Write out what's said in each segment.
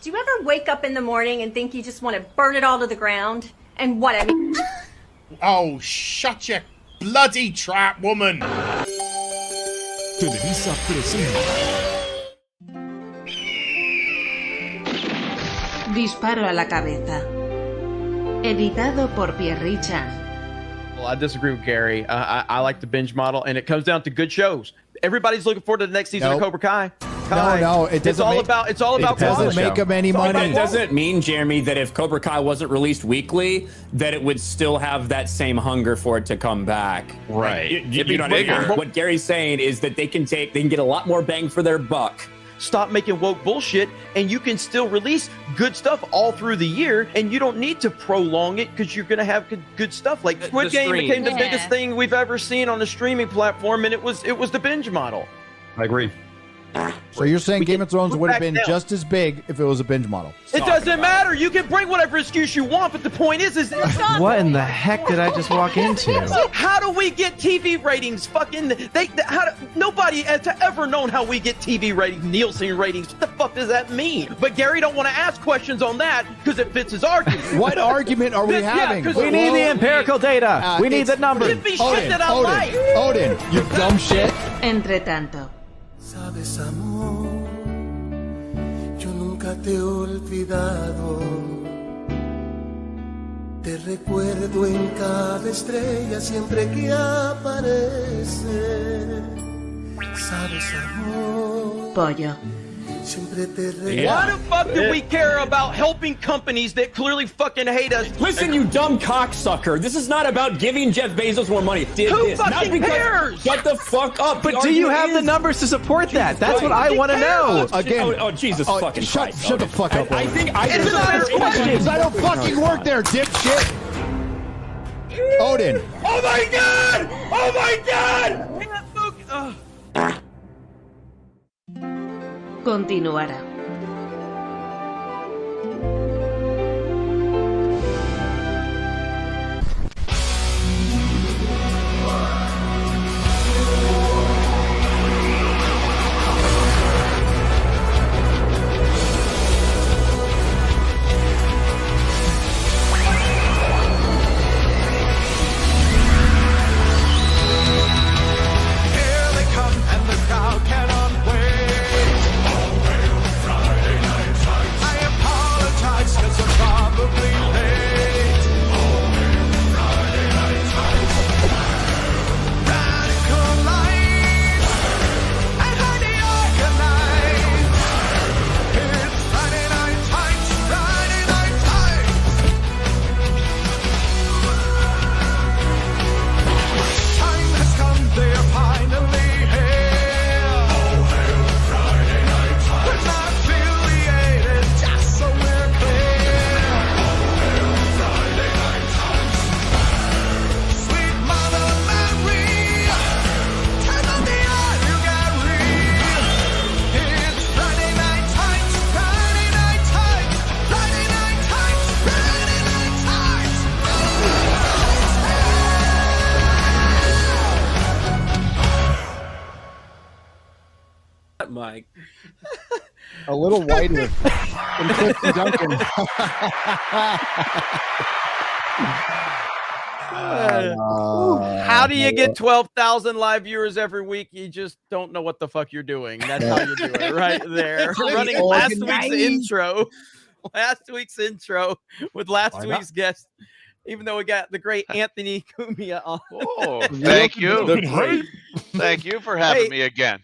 Do you ever wake up in the morning and think you just want to burn it all to the ground? And what, I mean... Oh, shut your bloody trap, woman! Televisa presenta Disparo a la cabeza. Editado por Pierre Chan. Well, I disagree with Gary. I like the binge model, and it comes down to good shows. Everybody's looking forward to the next season of Cobra Kai. No, it doesn't. It's all about. It doesn't make them any money. That doesn't mean, Jeremy, that if Cobra Kai wasn't released weekly, that it would still have that same hunger for it to come back. Right. You know what Gary's saying is that they can get a lot more bang for their buck. Stop making woke bullshit, and you can still release good stuff all through the year, and you don't need to prolong it because you're going to have good stuff. Like Squid Game became the biggest thing we've ever seen on the streaming platform, and it was the binge model. I agree. So you're saying Game of Thrones would have been just as big if it was a binge model? It doesn't matter. You can bring whatever excuse you want, but the point is what in the heck did I just walk into? How do we get TV ratings? Nobody has ever known how we get TV ratings, Nielsen ratings. What the fuck does that mean? But Gary don't want to ask questions on that because it fits his argument. What argument are we having? We need the empirical data. We need the numbers. Give me shit that I like. Odin, you dumb shit. Entre tanto. Sabes, amor, yo nunca te he olvidado. Te recuerdo en cada estrella siempre que aparece. Sabes, amor, Pollo. siempre te Why the fuck do we care about helping companies that clearly fucking hate us? Listen, you dumb cocksucker. This is not about giving Jeff Bezos more money. Who fucking cares? Shut the fuck up. But do you have the numbers to support that? That's what I want to know. Again, Jesus fucking Christ. Shut the fuck up. I think It's not questions. I don't fucking work there, dipshit. Odin. Oh my god! Oh my god! Continuará. Mike. A little whiter than Clifton Duncan. How do you get 12,000 live viewers every week? You just don't know what the fuck you're doing. That's how you do it right there. Running last week's intro. Last week's intro with last week's guest. Even though we got the great Anthony Cumia on. Oh, thank you. Thank you for having me again.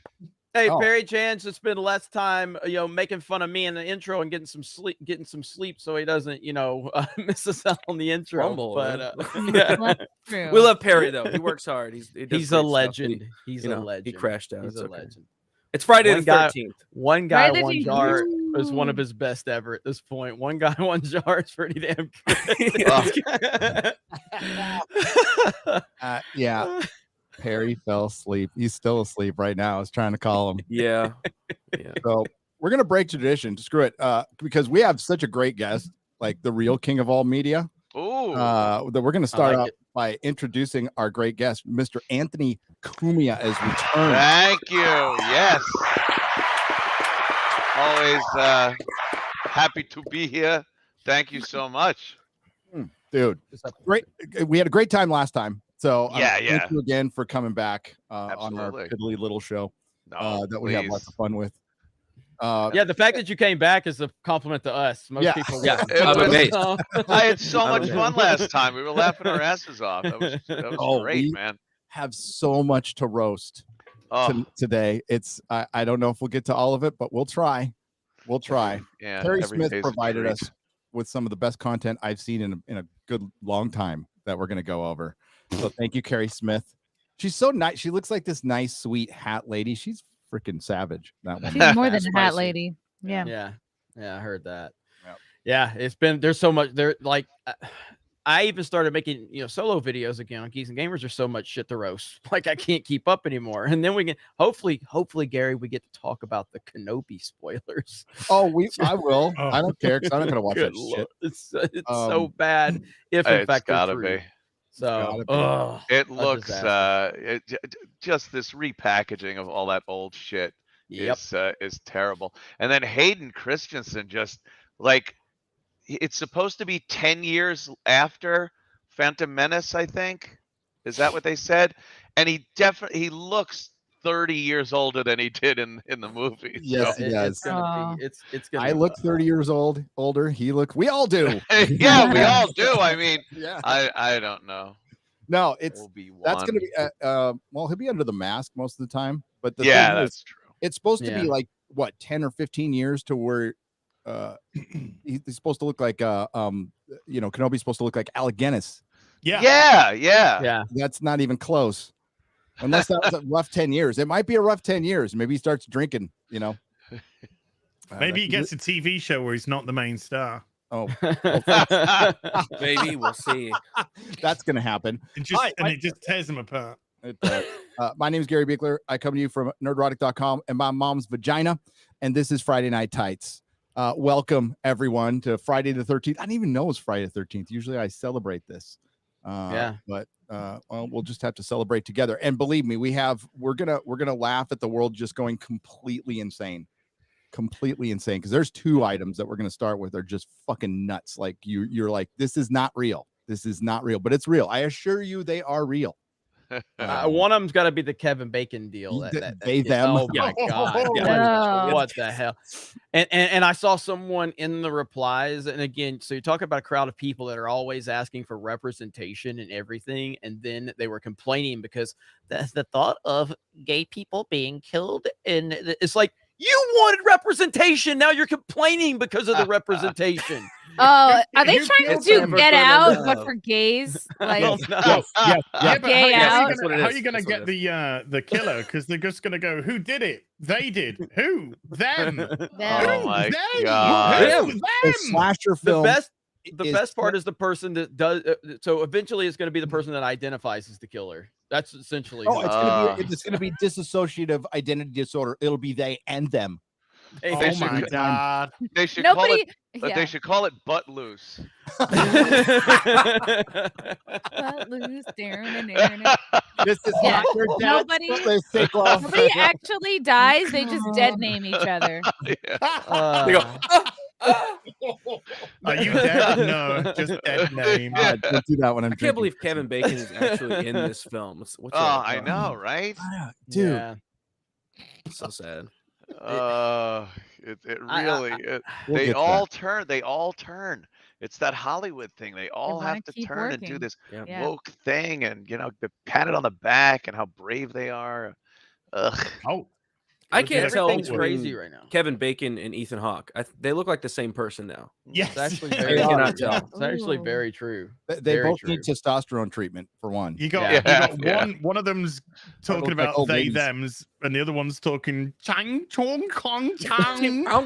Hey, Perry Chance, it's been less time, making fun of me in the intro and getting some sleep so he doesn't, miss us out on the intro. Rumble, but yeah. We love Perry though. He works hard. He's a legend. He's a legend. He crashed out. He's a legend. It's Friday the 13th. One guy, one jar is one of his best ever at this point. One guy, one jar is pretty damn good. Yeah. Perry fell asleep. He's still asleep right now. I was trying to call him. Yeah. So we're going to break tradition. Screw it. Because we have such a great guest, like the real king of all media. Ooh. That we're going to start off by introducing our great guest, Mr. Anthony Cumia, as return. Thank you. Yes. Always Happy to be here. Thank you so much. Dude, great. We had a great time last time. So Yeah. thank you again for coming back on our Absolutely. piddly little show No, that we have lots of fun with. Yeah, the fact that you came back is a compliment to us. Most people, I had so much fun last time. We were laughing our asses off. That was great, man. Have so much to roast today. It's I don't know if we'll get to all of it, but we'll try. Yeah, Terry every Smith day's a provided treat. us with some of the best content I've seen in a good long time that we're going to go over. So thank you, Carrie Smith. She's so nice. She looks like this nice, sweet hat lady. She's freaking savage. That one. She's more than a hat lady. Yeah. I heard that. Yeah, it's been there's so much there. Like I even started making solo videos again on Geeks and Gamers. There's so much shit to roast. Like I can't keep up anymore. And then we can hopefully Gary, we get to talk about the Kenobi spoilers. Oh, I will. I don't care because I'm not gonna watch that shit. It's so bad. If in fact it's gotta true. be. So it looks just this repackaging of all that old shit is terrible. And then Hayden Christensen just like it's supposed to be 10 years after Phantom Menace, I think. Is that what they said? And he looks 30 years older than he did in the movie. Yes, so. he does. It's gonna I look 30 years older. We all do. Yeah, we all do. I mean, yeah. I don't know. No, that's gonna be well, he'll be under the mask most of the time. But the thing that's true. It's supposed to be like what 10 or 15 years to where he's supposed to look like Kenobi's supposed to look like Alec Guinness. Yeah. That's not even close. Unless that was a rough 10 years. It might be a rough 10 years. Maybe he starts drinking, Maybe he gets a TV show where he's not the main star. Oh, maybe we'll see. That's gonna happen. It just tears him apart. My name is Gary Bickler. I come to you from Nerdrotic.com and my mom's vagina, and this is Friday Night Tights. Welcome everyone to Friday the 13th. I didn't even know it was Friday the 13th. Usually I celebrate this. But we'll just have to celebrate together. And believe me, we're gonna laugh at the world just going completely insane. Because there's two items that we're gonna start with are just fucking nuts. Like you're like, this is not real, but it's real. I assure you they are real. One of them's got to be the Kevin Bacon deal. Them. Oh my god! What the hell? And I saw someone in the replies, and again, so you talk about a crowd of people that are always asking for representation and everything, and then they were complaining because that's the thought of gay people being killed, and it's like you wanted representation, now you're complaining because of the representation. Oh, are they trying to Get Out, but for gays? Like, Gay out. How are you going to get the killer? Because they're just going to go, who did it? They did. Who? Them. Oh my god. Who? Them. Slasher film. The best part is the person that does. So eventually, it's going to be the person that identifies as the killer. That's essentially. Oh, it's going to be dissociative identity disorder. It'll be they and them. Oh my god! They should call it. They should call it butt loose. Butt loose. This is nobody actually dies. They just dead name each other. They go. Are you dead? No, just dead name. Don't do that when I'm I can't believe Kevin Bacon is actually in this film. I know, right? Dude. Yeah. So sad. It really they all turn. It's that Hollywood thing. They all have to turn and do this woke thing, and they pat it on the back and how brave they are. Ugh. Oh, I can't tell Everything's crazy right now. Kevin Bacon and Ethan Hawke. They look like the same person now. Yes, it's actually very It's actually very true. They both need testosterone treatment for one. You got one of them's talking about they thems, and the other one's talking chang chong kong chang. Wow.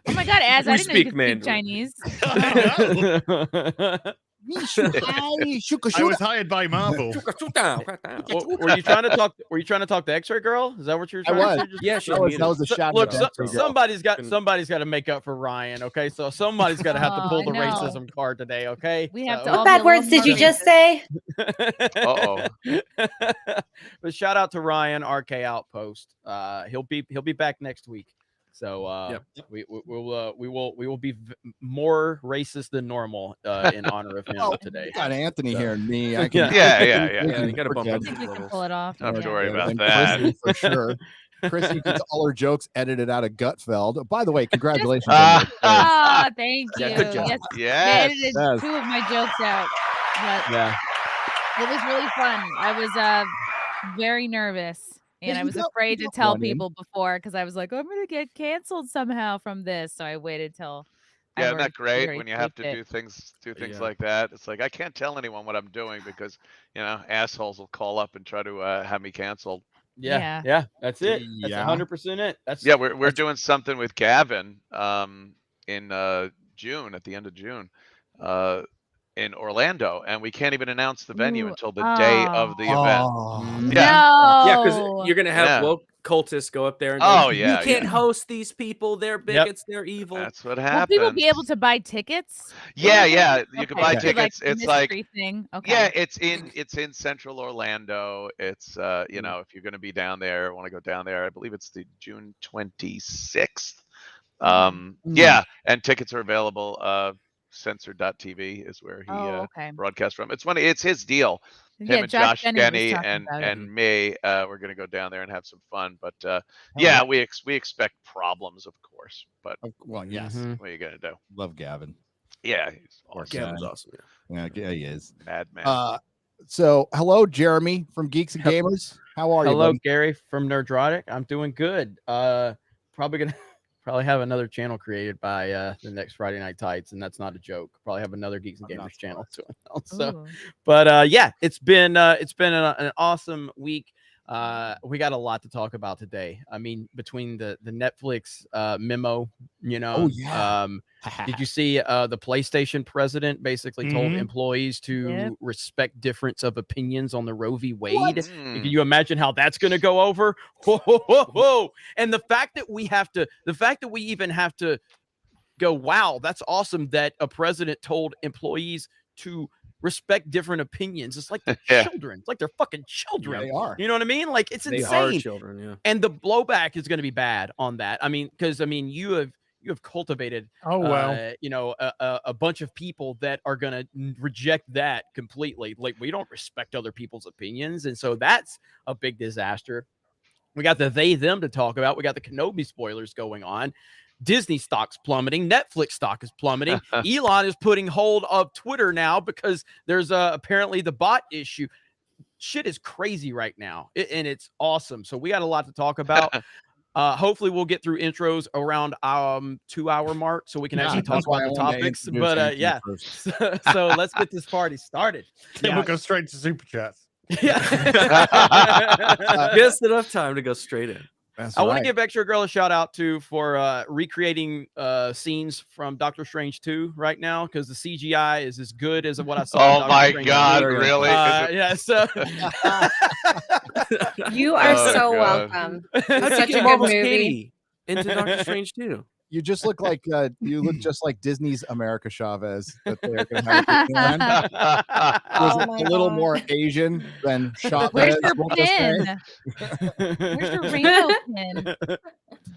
Oh my god, Az, I didn't know you could speak Chinese. I was hired by Marvel. Were you trying to talk? Were you trying to talk to X-Ray Girl? Is that what you were trying to do? Yeah, that was a shot. Look, somebody's got to make up for Ryan. Okay, so somebody's got to have to pull the racism card today. Okay, we have to. What bad words did you just say? But shout out to Ryan, RK Outpost. He'll be back next week. So we will be more racist than normal in honor of him today. You got Anthony here and me. I Yeah. can, Yeah. You got to bump I up think these we can levels. pull it off. Don't have to Yeah. worry about and that. Chrissy, for sure. Chrissy gets all her jokes edited out of Gutfeld. By the way, congratulations. on this. Oh, thank you. Yeah, good job. Yes, Yes. they edited Yes. 2 of my jokes out, but Yeah. it was really fun. I was very nervous, and Yeah, I was you got- afraid you to got tell one in. people before because I was like, I'm gonna get canceled somehow from this. So I waited till. I Yeah, isn't that already great already when you have to taped do it. things Yeah. like that? It's like I can't tell anyone what I'm doing because assholes will call up and try to have me canceled. Yeah. That's it. That's Yeah. 100% it. That's We're doing something with Gavin in June, at the end of June, in Orlando, and we can't even announce the venue Ooh, until the day of the event. Oh, Yeah. Yeah, because No. you're gonna have Yeah. woke cultists go up there and Oh, go, yeah, you can't yeah. host these people. They're bigots. They're evil. That's what Will happens. people be able to buy tickets? Yeah, you can Okay, buy so, tickets. the It's like mystery thing. Okay. yeah, it's in central Orlando. It's if you're going to be down there, want to go down there, I believe it's the June 26th. Yeah, and tickets are available. Censored.tv is where he okay. broadcasts from. It's his deal. Him Yeah, and Josh Jenny was Denny talking and about it. me, we're going to go down there and have some fun. But yeah, we expect problems, of course. But well, yes. what are you going to do? Love Gavin. Yeah, he's awesome. Gavin's awesome. Yeah, he is. Madman. So hello, Jeremy from Geeks and Gamers. How are you? Hello, buddy? Gary from Nerdrotic. I'm doing good. Probably gonna have another channel created by the next Friday Night Tights, and that's not a joke. Probably have another Geeks and Gamers channel to announce. So, but yeah, it's been an awesome week. We got a lot to talk about today. I mean, between the Netflix memo, did you see the PlayStation president basically told employees to respect difference of opinions on the Roe v. Wade? Can you imagine how that's going to go over? Whoa. And the fact that we even have to go, wow, that's awesome that a president told employees to respect different opinions. It's like they're children. It's like they're fucking children. They are. You know what I mean? Like it's insane. They are children, yeah. And the blowback is going to be bad on that. I mean, because you have cultivated a bunch of people that are going to reject that completely. Like we don't respect other people's opinions, and so that's a big disaster. We got the they them to talk about. We got the Kenobi spoilers going on. Disney stock's plummeting. Netflix stock is plummeting. Elon is putting hold of Twitter now because there's apparently the bot issue. Shit is crazy right now, and it's awesome. So we got a lot to talk about. Hopefully we'll get through intros around 2-hour mark so we can actually talk about the topics. But yeah, so let's get this party started. Then we'll go straight to super chats. Yeah. Just enough time to go straight in. That's I want to give Extra Girl a shout out for recreating scenes from Doctor Strange 2 right now because the CGI is as good as what I saw. Oh my God, really? Yes. You are so welcome. It's such a good movie. Into Doctor Strange 2. You just look like you look just like Disney's America Chavez that they're going to have a little more Asian than Chavez. Where's your pin? Where's your rainbow pin?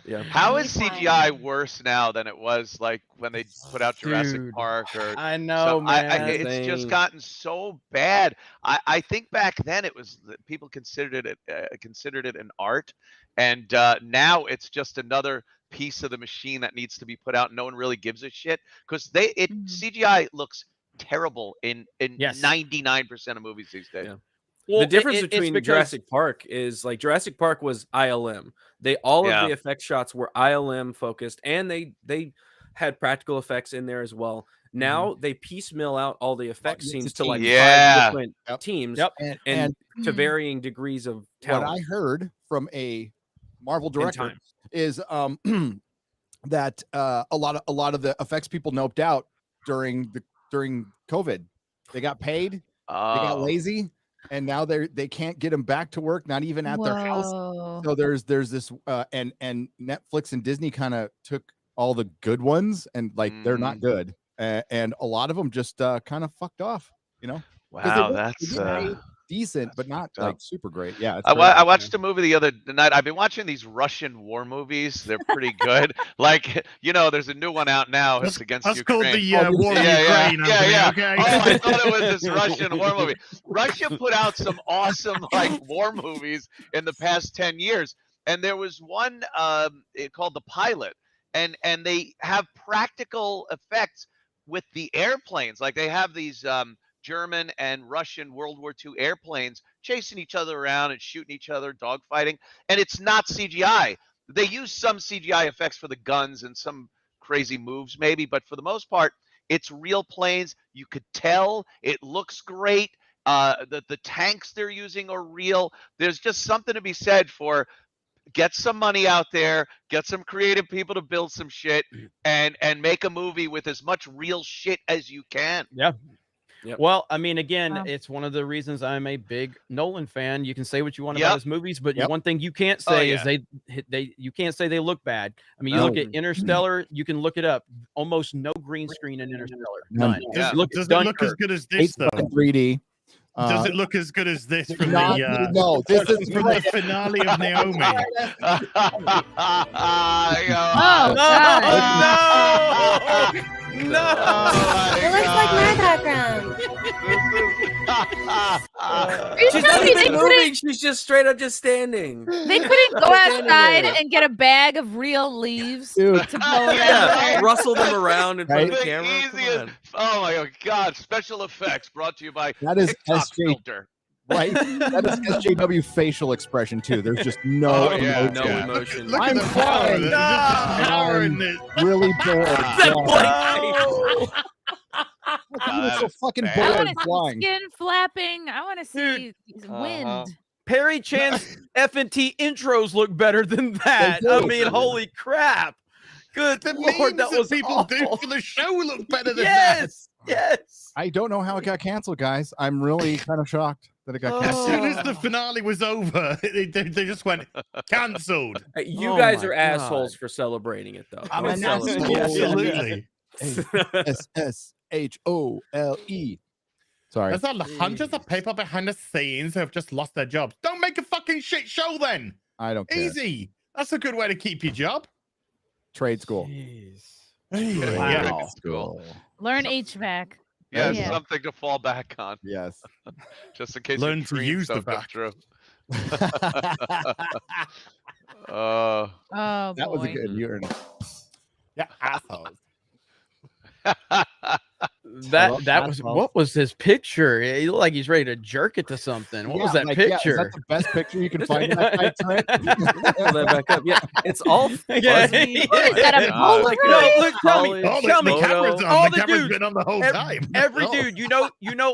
Yeah. How is CGI worse now than it was like when they put out Jurassic Park? Or I know, man. It's just gotten so bad. I think back then it was people considered it an art, and now it's just another piece of the machine that needs to be put out. No one really gives a shit because CGI looks terrible in 99% of movies these days. Yeah. Well, the difference between Jurassic Park is like Jurassic Park was ILM. All of the effect shots were ILM focused, and they had practical effects in there as well. Now they piecemeal out all the effect scenes to like 5 different teams and to varying degrees of talent. What I heard from a Marvel director is that a lot of the effects people noped out during COVID. They got paid, they got lazy, and now they can't get them back to work, not even at their house. So there's this and Netflix and Disney kind of took all the good ones and like they're not good, and a lot of them just kind of fucked off. You know? Wow, decent, but not like super great. Yeah, it's I watched a movie the other night. I've been watching these Russian war movies. They're pretty good. Like, there's a new one out now. It's against Ukraine. That's called the War of Ukraine. Okay. Oh, I thought it was this Russian war movie. Russia put out some awesome war movies in the past 10 years, and there was one called The Pilot, and they have practical effects with the airplanes. Like they have these German and Russian World War II airplanes chasing each other around and shooting each other, dogfighting, and it's not CGI. They use some CGI effects for the guns and some crazy moves maybe, but for the most part, it's real planes. You could tell it looks great. The tanks they're using are real. There's just something to be said for get some money out there, get some creative people to build some shit, and make a movie with as much real shit as you can. Yeah. Yep. Well, I mean, again, it's one of the reasons I'm a big Nolan fan. You can say what you want about his movies, but one thing you can't say is you can't say they look bad. I mean, you look at Interstellar, you can look it up. Almost no green screen in Interstellar. None. Does it look as good as this though? 3D. Does it look as good as this from no, this is from the finale of Naomi? No! It looks like my background. She's not even moving. She's just straight up just standing. They couldn't go outside and get a bag of real leaves to blow around. Rustle them around in front of the camera. Oh my God! Special effects brought to you by that is SJ filter. Right, that is SJW facial expression too. There's just no emotion. No emotion. Look at I'm the flying. power in this. Really bored. I'm so fucking I bored want to see flying. skin flapping. I want to see wind. Perry Chan's FNT intros look better than that. I mean, holy crap. Good Lord, that was people do for the show look better than that. Yes. I don't know how it got canceled, guys. I'm really kind of shocked that it got canceled. As soon as the finale was over, they just went cancelled. You guys are assholes for celebrating it, though. I'm an asshole. Absolutely. SSHOLE. Sorry. There's hundreds of people behind the scenes who have just lost their jobs. Don't make a fucking shit show then. I don't care. Easy. That's a good way to keep your job. Trade school. Yeah. Cool. Learn HVAC. Yeah, something to fall back on. Yes. Just in case. Learn to use the back. True. Oh, that was a good urine. Yeah, assholes. That was what was his picture? He looked like he's ready to jerk it to something. What was that picture? Is that the best picture you can find in that tight thread? Pull that back up. Yeah, it's all fuzzy. Is that a Polaroid? Tell me, the camera's on. all The the camera's dudes, been on the whole time. every dude, you know,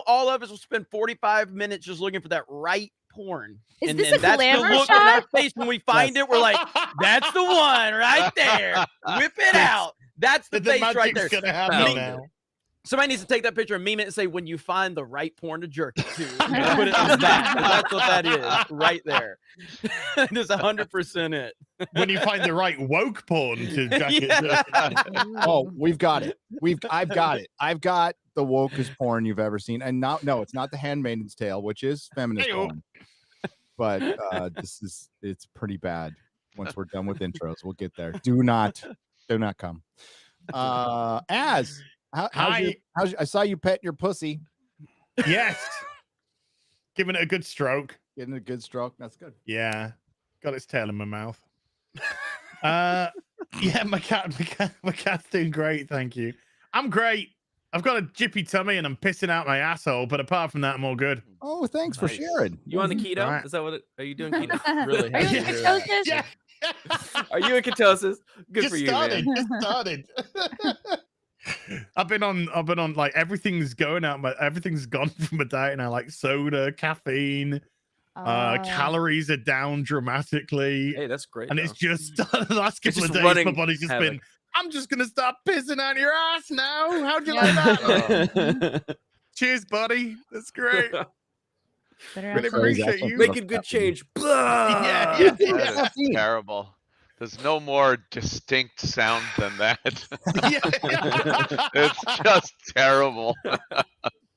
all of us will spend 45 minutes just looking for that right porn. Is and this and a that's the glamour look on our shot? face when we find it. We're like, that's the one right there. Whip it out. That's the face right there. Gonna happen now. Somebody needs to take that picture and meme it and say, when you find the right porn to jerk it to, put it on that. That's what that is right there. That's 100% it. When you find the right woke porn to jack it to. Oh, we've got it. I've got it. I've got the wokest porn you've ever seen. And no, it's not The Handmaid's Tale, which is feminist porn. But it's pretty bad. Once we're done with intros, we'll get there. Do not come. I saw you pet your pussy. Yes. Giving it a good stroke. Getting a good stroke. That's good. Yeah. Got its tail in my mouth. Yeah, my cat's doing great. Thank you. I'm great. I've got a jippy tummy and I'm pissing out my asshole, but apart from that, I'm all good. Oh, thanks for sharing. You on the keto? Right. Is that what are you doing keto? Really? Are you in ketosis? Yeah. Are you in ketosis? Good Just for you, started. man. Just started. I've been on like everything's gone from my diet now, like soda, caffeine, calories are down dramatically. Hey, that's great. And it's just the last couple of days, my body's just been, I'm just gonna start pissing on your ass now. How'd you like that? Cheers, buddy. That's great. Really appreciate you making good change. Yeah. That is terrible. There's no more distinct sound than that. It's just terrible.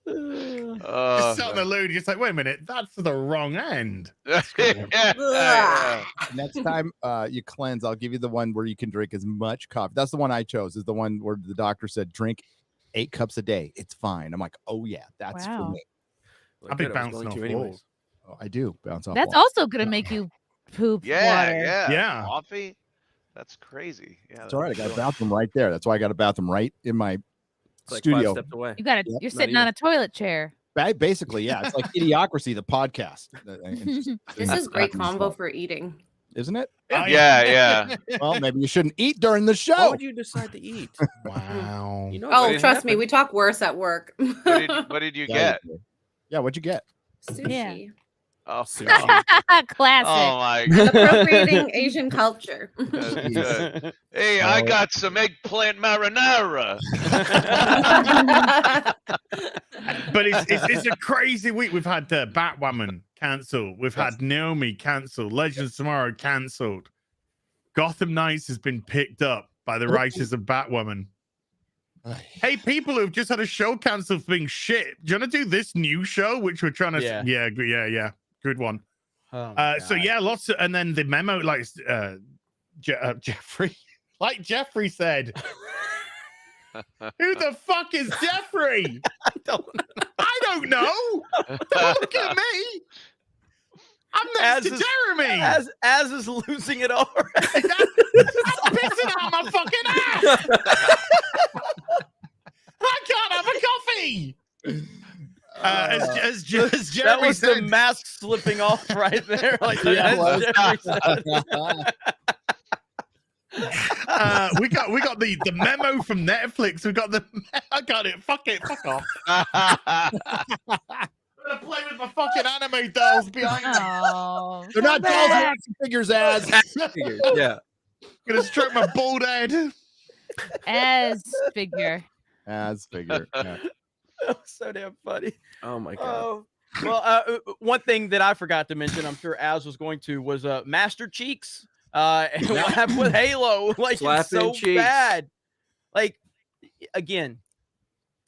Just sat on the loo, just like, wait a minute, that's the wrong end. Next time you cleanse, I'll give you the one where you can drink as much coffee. That's the one I chose. Is the one where the doctor said drink 8 cups a day. It's fine. I'm like, oh yeah, that's for me. I'll be bouncing off walls. Oh, I do bounce off. That's walls. also gonna make you poop water. Yeah. Coffee. That's crazy. Yeah, it's all right. I got a bathroom right there. That's why I got a bathroom right in my studio. 5 steps away. You got it. You're sitting on a toilet chair. Basically, yeah. It's like Idiocracy, the podcast. This is great combo for eating. Isn't it? Yeah. Well, maybe you shouldn't eat during the show. What would you decide to eat? Wow. You know, Oh, trust me, we talk worse at work. What did you get? Yeah, what'd you get? Sushi. Oh, classic. Oh my God. Appropriating Asian culture. Hey, I got some eggplant marinara. But it's a crazy week. We've had Batwoman cancelled. We've had Naomi cancelled. Legends Tomorrow cancelled. Gotham Knights has been picked up by the writers of Batwoman. Hey, people who've just had a show cancelled for being shit. Do you want to do this new show, which we're trying to? Yeah. Good one. So yeah, lots of, and then the memo, like Jeffrey, like Jeffrey said, who the fuck is Jeffrey? I don't know. Don't look at me. I'm next to Jeremy. As is losing it all. I'm pissing out my fucking ass. I can't have a coffee. As Jeremy that was said, the mask slipping off right there. Like as Jeremy said. We got the memo from Netflix. We got I got it. Fuck off. I'm gonna play with my fucking anime dolls behind me. Oh, they're not dolls, they're action figures. Yeah. Gonna stroke my bald head. As figure. Yeah. That was so damn funny. Oh my god. Well, one thing that I forgot to mention, I'm sure Az was going to, was Master Cheeks. And what happened with Halo? Like, it's so bad. Like, again,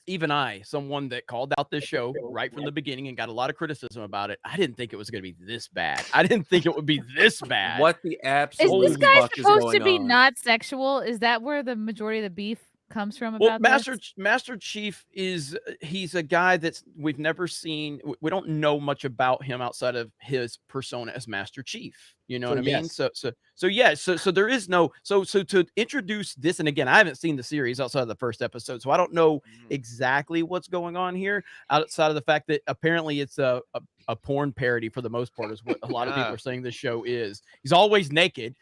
even I, someone that called out this show right from the beginning and got a lot of criticism about it, I didn't think it was going to be this bad. I didn't think it would be this bad. What the absolute Is this guy fuck supposed is to be going on? not sexual? Is that where the majority of the beef comes from Well, about this? Master Chief he's a guy that's we've never seen. We don't know much about him outside of his persona as Master Chief. You know what I mean? So there is no so to introduce this, and again, I haven't seen the series outside of the first episode, so I don't know exactly what's going on here outside of the fact that apparently it's a porn parody for the most part, is what a lot of people are saying this show is. He's always naked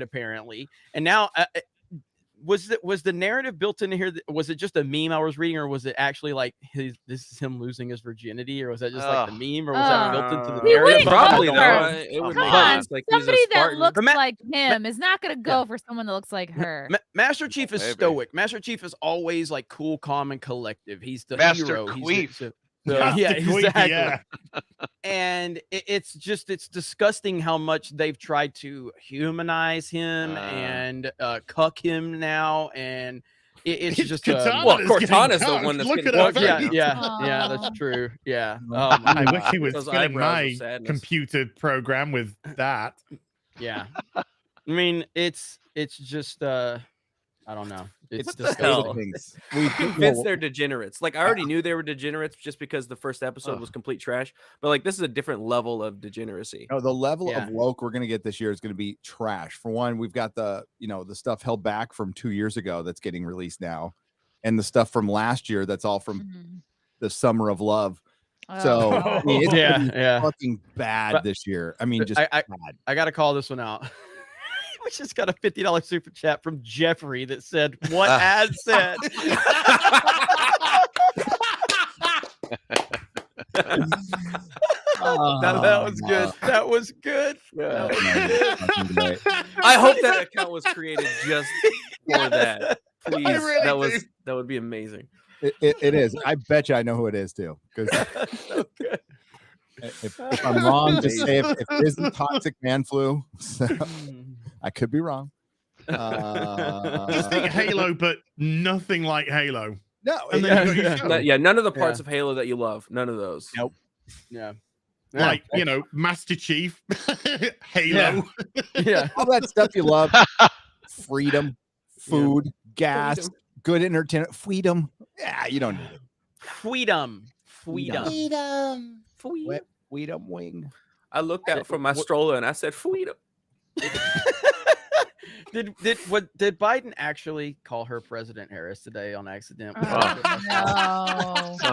apparently, and now. Was the narrative built into here? Was it just a meme I was reading, or was it actually like this is him losing his virginity, or was that just like the meme, or was that built into the narrative? Probably though. It would make sense. Like somebody he's a that Spartan. looks like him is not going to go for someone that looks like her. Master Chief is stoic. Master Chief is always like cool, calm, and collective. He's the Master hero. Queef. Yeah, exactly. Yeah. And it's disgusting how much they've tried to humanize him and cuck him now, and it's just Cortana's the one that's getting yeah, that's true. Yeah. I wish he was Those filling eyebrows of my sadness. computer program with that. Yeah. I mean, it's just I don't know. It's What the hell? disgusting. We convinced they're degenerates. Like I already knew they were degenerates just because the first episode was complete trash. But like this is a different level of degeneracy. No, the level of woke we're gonna get this year is gonna be trash. For one, we've got the stuff held back from 2 years ago that's getting released now, and the stuff from last year that's all from the Summer of Love. So I mean, it's gonna be fucking bad But- this year. I mean, just I bad. got to call this one out. We just got a $50 super chat from Jeffrey that said what Az said. That was good. That was good. I hope that account was created just for that. Please, really that would be amazing. It is. I bet you I know who it is too. Because So good. if I'm wrong, just say if it isn't Toxic Man Flu. So, I could be wrong. Just think Halo, but nothing like Halo. No, And then you got your show. Yeah, none of the parts of Halo that you love. None of those. Nope. Yeah. Like, Master Chief, Halo. Yeah. All that stuff you love. Freedom, food, gas, good entertainment. Freedom. Yeah, you don't need it. Freedom. Freedom wing. I looked out from my stroller and I said, "Freedom." Did Biden actually call her President Harris today on accident? No. Done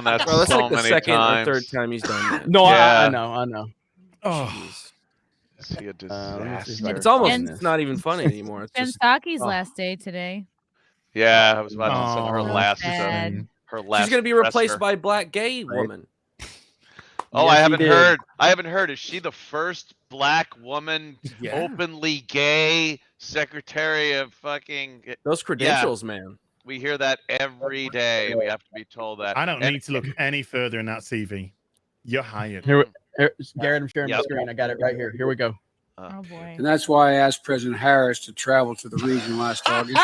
that Well, that's so like the many second times. or third time he's done that. No, Yeah. I know. Oh, Is he a let me disaster? see. It's almost And- it's not even funny anymore. It's just Bensaki's last day today. Yeah, I was about to say her Oh, last. sad. Her last. she's gonna be replaced presser. by a black gay woman. Oh, Yes, I he haven't did. heard. I haven't heard. Is she the first black woman Yeah. openly gay secretary of fucking? Those credentials, man. We hear that every day. We have to be told that. I don't And- need to look any further in that CV. You're hired. Here, Garrett, I'm sharing my Yep. screen. I got it right here. Here we go. Oh boy. And that's why I asked President Harris to travel to the region last August.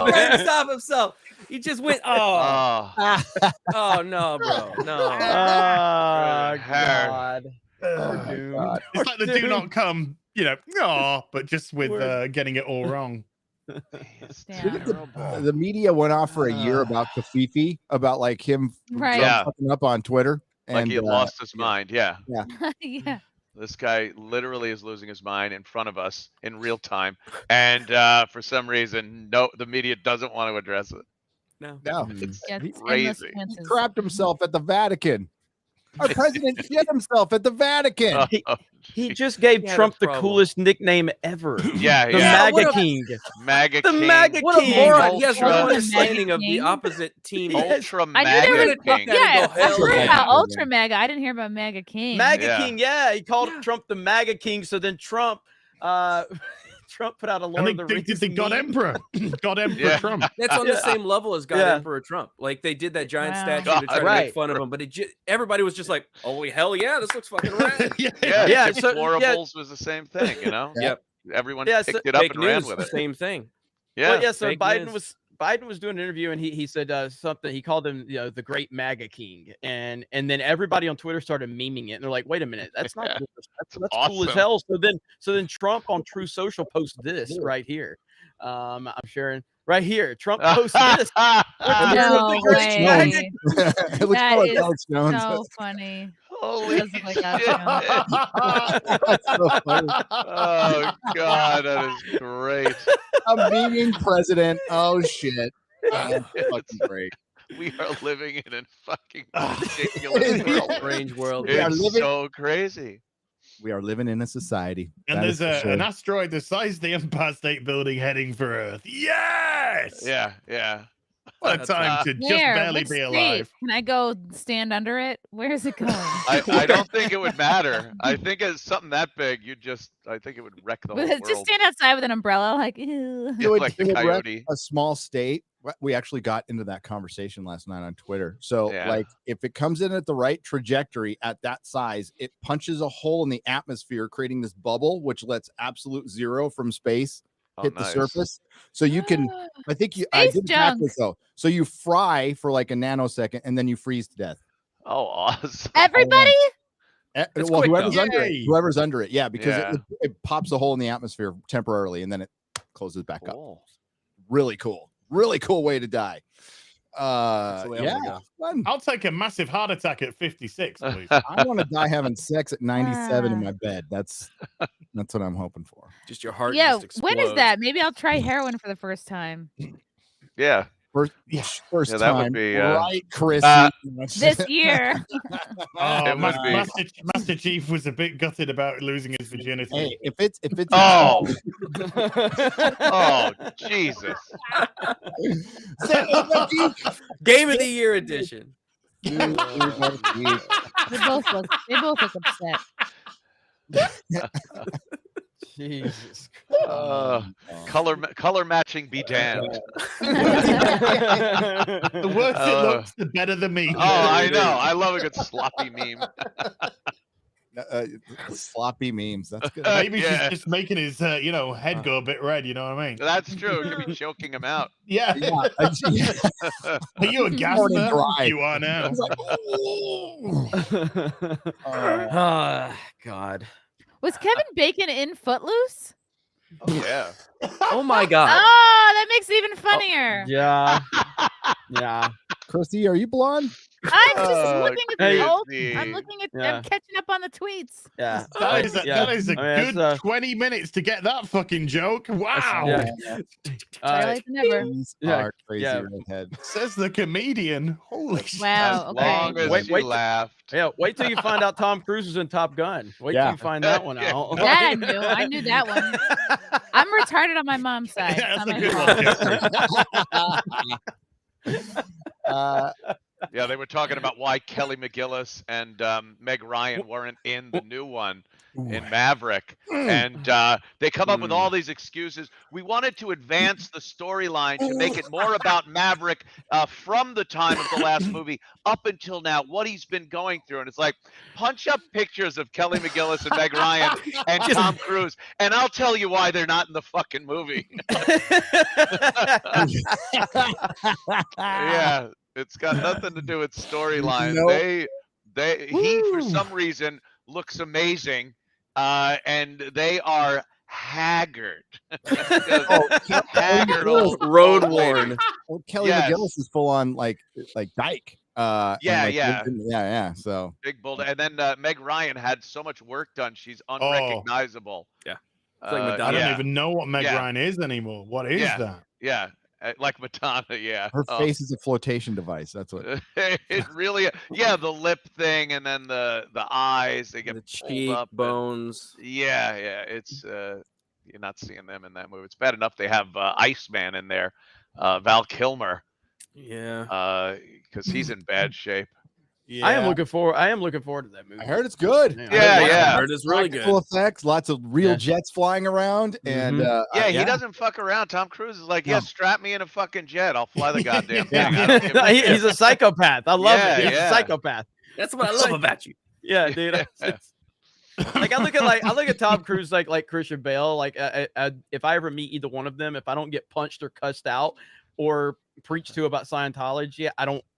He didn't stop himself. He just went, oh no, bro. No. Oh, Harris. God. Dude. It's like the do not come, but just with getting it all wrong. The media went off for a year about Kafifi, about like him Right. Yeah. fucking up on Twitter. Like And he had lost his mind. Yeah. Yeah. This guy literally is losing his mind in front of us in real time, and for some reason, the media doesn't want to address it. No. It's Yeah, it's endless crazy. he chances. crapped himself at the Vatican. Our president shit himself at the Vatican. He just gave Yeah, Trump no the problem. coolest nickname ever. Yeah, The yeah. MAGA King. MAGA The King. MAGA What a King. moron. He has Ultra- one MAGA understanding of the King. opposite team. Ultra I knew MAGA there was King. Yeah, Yeah, go I hell heard yeah. about Ultra MAGA. I didn't hear about MAGA King. MAGA Yeah. King, yeah. He called Trump the MAGA King. So then Trump put out a Lord And of the they Rings did the God meme. Emperor. God Emperor Yeah. Trump. That's on the same level as God Yeah. Emperor Trump. Like they did that giant Wow. statue to try to Right. make fun of him, but everybody was just like, "Oh hell yeah, this looks fucking rad." Yeah, Yeah, Deplorables was the same thing, Yep. Everyone Yeah, picked so- it up Fake and ran news, with the it. same thing. Yeah. Well, yeah. So Fake Biden news. was doing an interview and he said something. He called him the Great MAGA King, and then everybody on Twitter started memeing it, and they're like, "Wait a minute, that's not Yeah. that's cool as awesome. hell." So then Trump on True Social posted this right here. I'm sharing right here. Trump posted this. No way. It looks That like is Alex Jones. so funny. Holy Does look like shit. That's so funny. Oh god, that is great. A memeing president. Oh shit. That's fucking great. We are living in a fucking ridiculous world. Strange world. We are It's living- so crazy. We are living in a society. And That there's is for an sure. asteroid the size of the Empire State Building heading for Earth. Yes! Yeah, yeah. What a time to just Where? barely Which be state? alive. Can I go stand under it? Where is it going? I don't think it would matter. I think it's something that big, I think it would wreck the whole world. Just stand outside with an umbrella, like, ew. It would, like it a would wreck coyote. a small state. We actually got into that conversation last night on Twitter. So, Yeah. like, if it comes in at the right trajectory at that size, it punches a hole in the atmosphere, creating this bubble, which lets absolute zero from space hit the nice. surface. So you can, I think I Space did it junk. backwards though. So you fry for like a nanosecond and then you freeze to death. Oh, awesome. Everybody? That's Well, quick, whoever's though. under it, Yay. whoever's under it, yeah, because Yeah. it pops a hole in the atmosphere temporarily and then it closes back up. Cool. Really cool way to die. the way I wanna Yeah, go. fun. I'll take a massive heart attack at 56, please. I want to die having sex at 97 in my bed. That's what I'm hoping for. Just your heart. Yeah, just when is explodes. that? Maybe I'll try heroin for the first time. Yeah. First Yeah, that time, would be, right, Chris? This year. Oh, It would be. Master Chief was a bit gutted about losing his virginity. Hey, if it's Oh. Oh, Jesus. Game of the Year edition? They both look upset. Jesus. Color matching be damned. The worse it looks, the better the meme. Oh, I know. I love a good sloppy meme. Sloppy memes. That's good. Maybe she's just making his, head go a bit red. You know what I mean? That's true. It could be choking him out. Yeah. Are you a gasper? You are now. God. Was Kevin Bacon in Footloose? Oh, yeah. Oh my God. Oh, that makes it even funnier. Yeah. Yeah. Christy, are you blonde? I'm just looking at the old. Christy. I'm looking at. Yeah. I'm catching up on the tweets. Yeah. That is a I mean, good 20 minutes to get that fucking joke. Wow. Better late than never. These Yeah, are crazy yeah. redhead. Says the comedian. Holy shit. Wow. As long as you laughed. Yeah, wait till you find out Tom Cruise is in Top Gun. Wait till you find that one out. That I knew. I knew that one. I'm retarded on my mom's side. Yeah, It's not my fault. Yeah, they were talking about why Kelly McGillis and Meg Ryan weren't in the new one in Maverick. And they come up with all these excuses. We wanted to advance the storyline to make it more about Maverick from the time of the last movie up until now, what he's been going through. And it's like, punch up pictures of Kelly McGillis and Meg Ryan and Tom Cruise, and I'll tell you why they're not in the fucking movie. Yeah. It's got nothing to do with storyline. Nope. He for some reason looks amazing, and they are haggard. Haggard old road worn. Well, Kelly McGillis is full on like dyke. Yeah. So big bold. And then Meg Ryan had so much work done; she's unrecognizable. Yeah. I don't even know what Meg Ryan is anymore. What is that? Yeah. Like Madonna, yeah. Her face is a flotation device. That's what it really. Yeah, the lip thing, and then the eyes. They get the cheek bones. Yeah. It's you're not seeing them in that movie. It's bad enough they have Iceman in there, Val Kilmer. Yeah. Because he's in bad shape. Yeah. I am looking forward to that movie. I heard it's good. Yeah. I heard it's really good. Practical effects, lots of real jets flying around, and he doesn't fuck around. Tom Cruise is like, strap me in a fucking jet. I'll fly the goddamn thing. He's a psychopath. I love it. He's a psychopath. That's what I love about you. Yeah, dude. Like I look at Tom Cruise like Christian Bale. Like if I ever meet either one of them, if I don't get punched or cussed out or preached to about Scientology,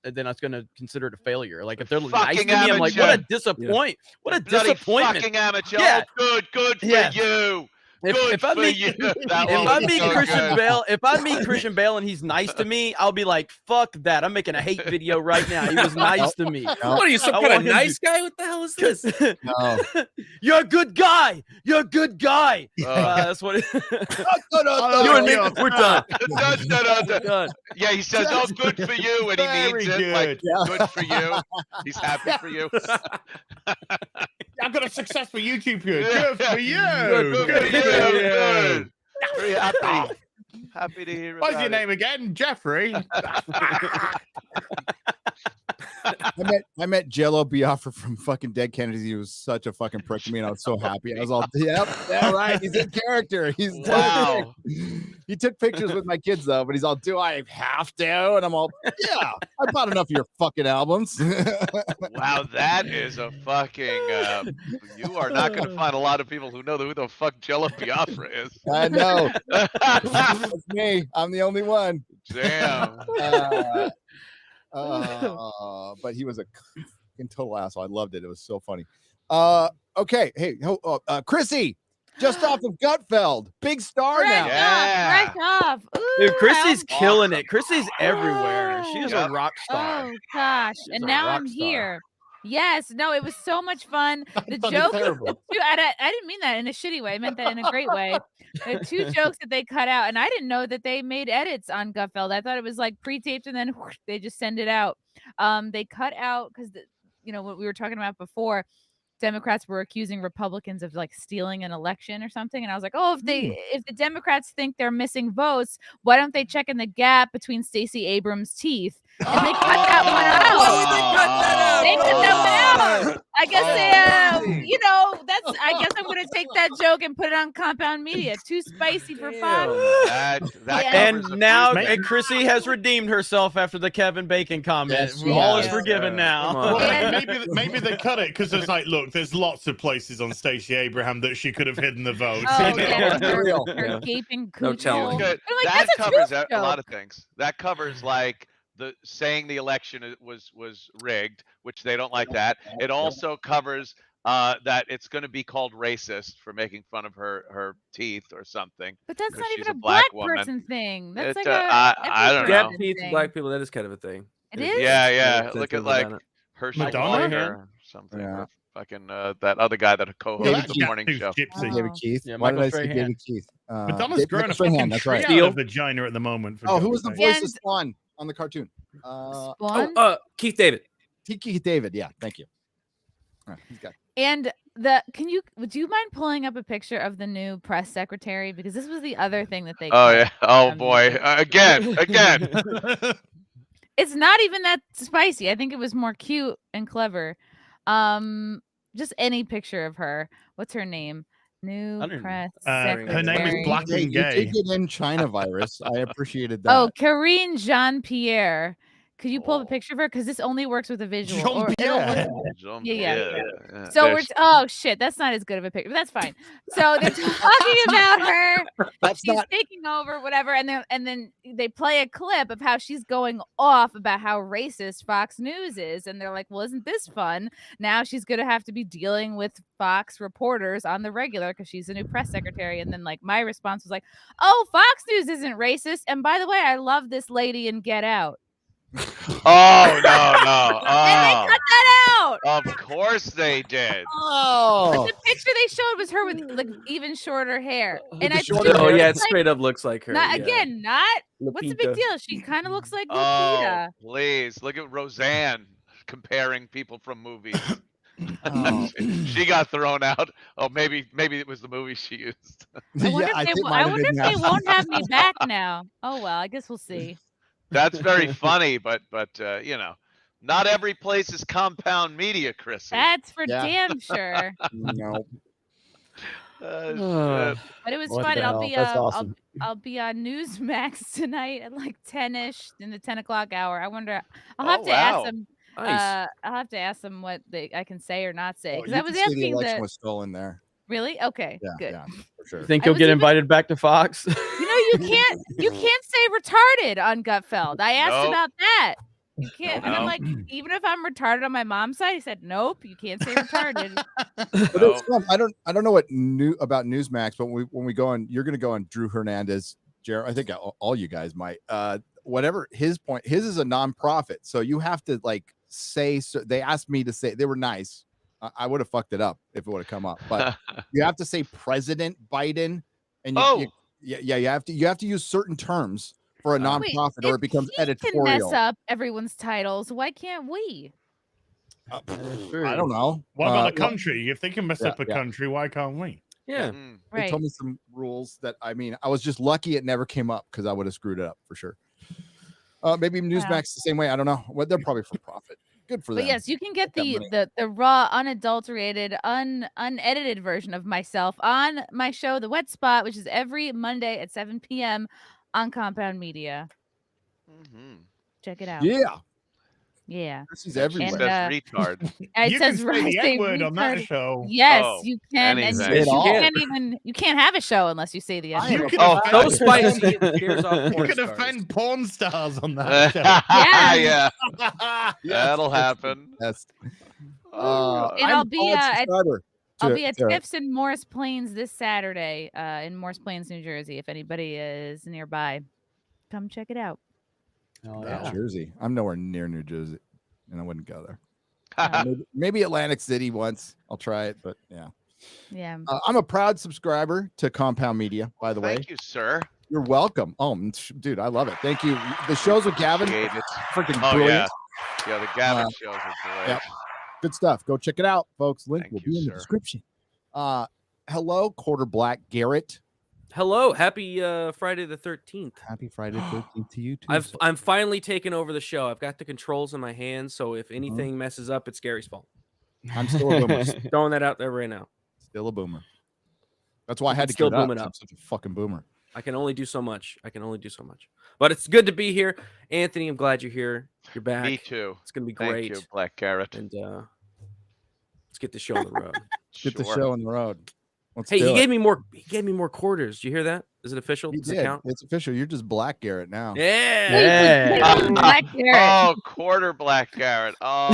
then I was going to consider it a failure. Like if they're nice to me, I'm like, what a disappointment! What a disappointment! Fucking amateur. Yeah. Oh, good for you. If I meet Christian Bale and he's nice to me, I'll be like, fuck that. I'm making a hate video right now. He was nice to me. What are you, some kind of nice guy? What the hell is this? No. You're a good guy. You're a good guy. That's what it You and me, we're done. Done. Yeah, he says, oh, good for you. And he means it. Like, good for you. He's happy for you. I've got a successful YouTube career. Good for you. Good for you. Good. Very happy. Happy to hear What's about your name again? Jeffrey. I met Jello Biafra from fucking Dead Kennedys. He was such a fucking prick to me, and I was so happy. I was all, yeah, right. He's in character. Wow. He took pictures with my kids though, but he's all, do I have to? And I'm all, yeah, I bought enough of your fucking albums. Wow, that is a fucking. You are not going to find a lot of people who know who the fuck Jello Biafra is. I know. That's me. I'm the only one. Damn. But he was a total asshole. I loved it. It was so funny. Okay. Hey, Chrissy, just off of Gutfeld, big star now. Right off. Ooh, dude, Chrissy's killing it. Chrissy's everywhere. She is a rock star. Oh gosh. She's and a now rock I'm star. here. Yes, no, it was so much fun. The joke, I didn't mean that in a shitty way. I meant that in a great way. The two jokes that they cut out, and I didn't know that they made edits on Gutfeld. I thought it was like pre-taped and then whoosh, they just send it out. They cut out because what we were talking about before. Democrats were accusing Republicans of like stealing an election or something, and I was like, oh, if the Democrats think they're missing votes, why don't they check in the gap between Stacey Abrams' teeth? And they cut that one out. They cut that one out. I guess I guess I'm gonna take that joke and put it on Compound Media. Too spicy for fun. And now Chrissy has redeemed herself after the Kevin Bacon comment. All is forgiven now. Well, maybe they cut it because it's like, look, look, there's lots of places on Stacey Abraham that she could have hidden the votes. Oh, you know? yeah, Real. her gaping No cooch telling. hole. Good. I'm like, That that's a covers tooth a lot of joke. things. That covers like the saying the election was rigged, which they don't like that. It also covers that it's going to be called racist for making fun of her teeth or something. But that's 'cause not she's even a black black woman. person thing. That's It, like a I don't every know. Gap person teeth, thing. black people, that is kind of a thing. It is? Yeah, Really yeah. Look at sensitive like about it. Herschel Madonna? Walker or something. Yeah. Or fucking that other guy that Well, co-hosts that's the morning Gap show. Tooth Gypsy. David Keith. Yeah, Why did Michael I say Strahan. David Keith? Madonna's growing a Michael Strahan, fucking that's tree right. out of her vagina at the moment. For Oh, who was the God's voice sake. of Spawn on the cartoon? Spawn? Keith David. Keith David. Yeah, thank you. All right, he's got. And would you mind pulling up a picture of the new press secretary? Because this was the other thing that they Oh cut yeah. Oh from boy. the- Again. It's not even that spicy. I think it was more cute and clever. Just any picture of her. What's her name? New I don't press her name is secretary. Black and You Gay. did get in China virus. I appreciated that. Oh, Karine Jean-Pierre. Could you pull the picture of her? Because this only works with a visual. Or it'll look- Yeah. So we're oh shit, that's not as good of a picture, but that's fine. So they're talking about her. She's taking over, whatever, and then they play a clip of how she's going off about how racist Fox News is, and they're like, "Well, isn't this fun? Now she's gonna have to be dealing with Fox reporters on the regular because she's a new press secretary." And then like my response was like, "Oh, Fox News isn't racist, and by the way, I love this lady in Get Out." Oh no. And they Oh. cut that out. Of course they did. But the picture they showed was her with like even shorter hair. And I Oh yeah, it straight up looks like her. not yeah. again, not what's the big Lupita. deal? She kind of looks like Oh, Lupita. please look at Roseanne comparing people from movies. Oh. She got thrown out. Oh, maybe it was the movie she used. I wonder if they won't have me back now. Oh well, I guess we'll see. That's very funny, but you know, not every place is compound media, Chris. That's for damn sure. No. But it was What fun. the I'll hell? be That's awesome. I'll be on Newsmax tonight at like 10ish in the 10 o'clock hour. I wonder. I'll have to ask them. Nice. I'll have to ask them what I can say or not say because You I was can say the asking election the. was stolen there. Really? Okay. Yeah, Good. yeah, for sure. You think I you'll was get even- invited back to Fox? You know, you can't say retarded on Gutfeld. I asked Nope. about that. You can't. And I'm No. like, even if I'm retarded on my mom's side, he said, nope, you can't say retarded. But it's fun. I don't know what about Newsmax, but when we go on, you're going to go on Drew Hernandez, Jared. I think all you guys might. Whatever his point, his is a nonprofit, so you have to like say. So they asked me to say they were nice. I would have fucked it up if it would have come up, but you have to say President Biden, and you have to use certain terms for a nonprofit, or it becomes Can editorial. mess up everyone's titles. Why can't we? I don't know. What about a country? If they can mess yeah, up a yeah. country, why can't we? Yeah. They Right. told me some rules that I was just lucky it never came up because I would have screwed it up for sure. Maybe Newsmax the same way. I don't know. Well, they're probably for profit. Good for them. But yes, you can get Make the raw, unadulterated, unedited version of myself on my show, The Wet Spot, which is every Monday at 7 p.m. on Compound Media. Check it out. Yeah. Yeah. This is everywhere. She says retard. It You says can say the say N-word on that retarded. show. Yes, Oh, you can. And anything. you can't have a show unless you say the N You word. can Oh, offend- So spicy. It tears off You porn can stars. offend porn stars on that show. Yeah, Yes, that'll happen. Yes. And I'm I'll be a proud at subscriber I'll to- be at to- Tiff's in Morris Plains this Saturday in Morris Plains, New Jersey. If anybody is nearby, come check it out. Oh, New Jersey. I'm nowhere near New Jersey, and I wouldn't go there. Um, Maybe Atlantic City once. I'll try it, but yeah. Yeah. I'm a proud subscriber to Compound Media, by the way. Thank you, sir. You're welcome. Oh, dude, I love it. Thank you. The shows with Gavin, Appreciate it. freaking Oh brilliant. yeah, the Gavin shows are great. Yep. Good stuff. Go check it out, folks. Link Thank will you, be in the sir. description. Hello, Quarter Black Garrett. Hello, happy Friday the 13th. Happy Friday 13th to you too. sir. I'm finally taking over the show. I've got the controls in my hands, so if anything messes up, it's Gary's fault. I'm still a boomer. Throwing that out there right now. Still a boomer. That's why I had to Still give it up. booming I'm up. such a fucking boomer. I can only do so much. But it's good to be here. Anthony, I'm glad you're here. You're back. Me too. It's gonna be Thank great. you, Black Carrot. And Let's get the show on the road. Get the show on the road. Let's Hey, do he it. gave me more. He gave me more quarters. Did you hear that? Is it official? He Does it did. count? It's official. You're just Black Garrett now. Yeah. Black Garrett. Oh, quarter Black Garrett. Oh,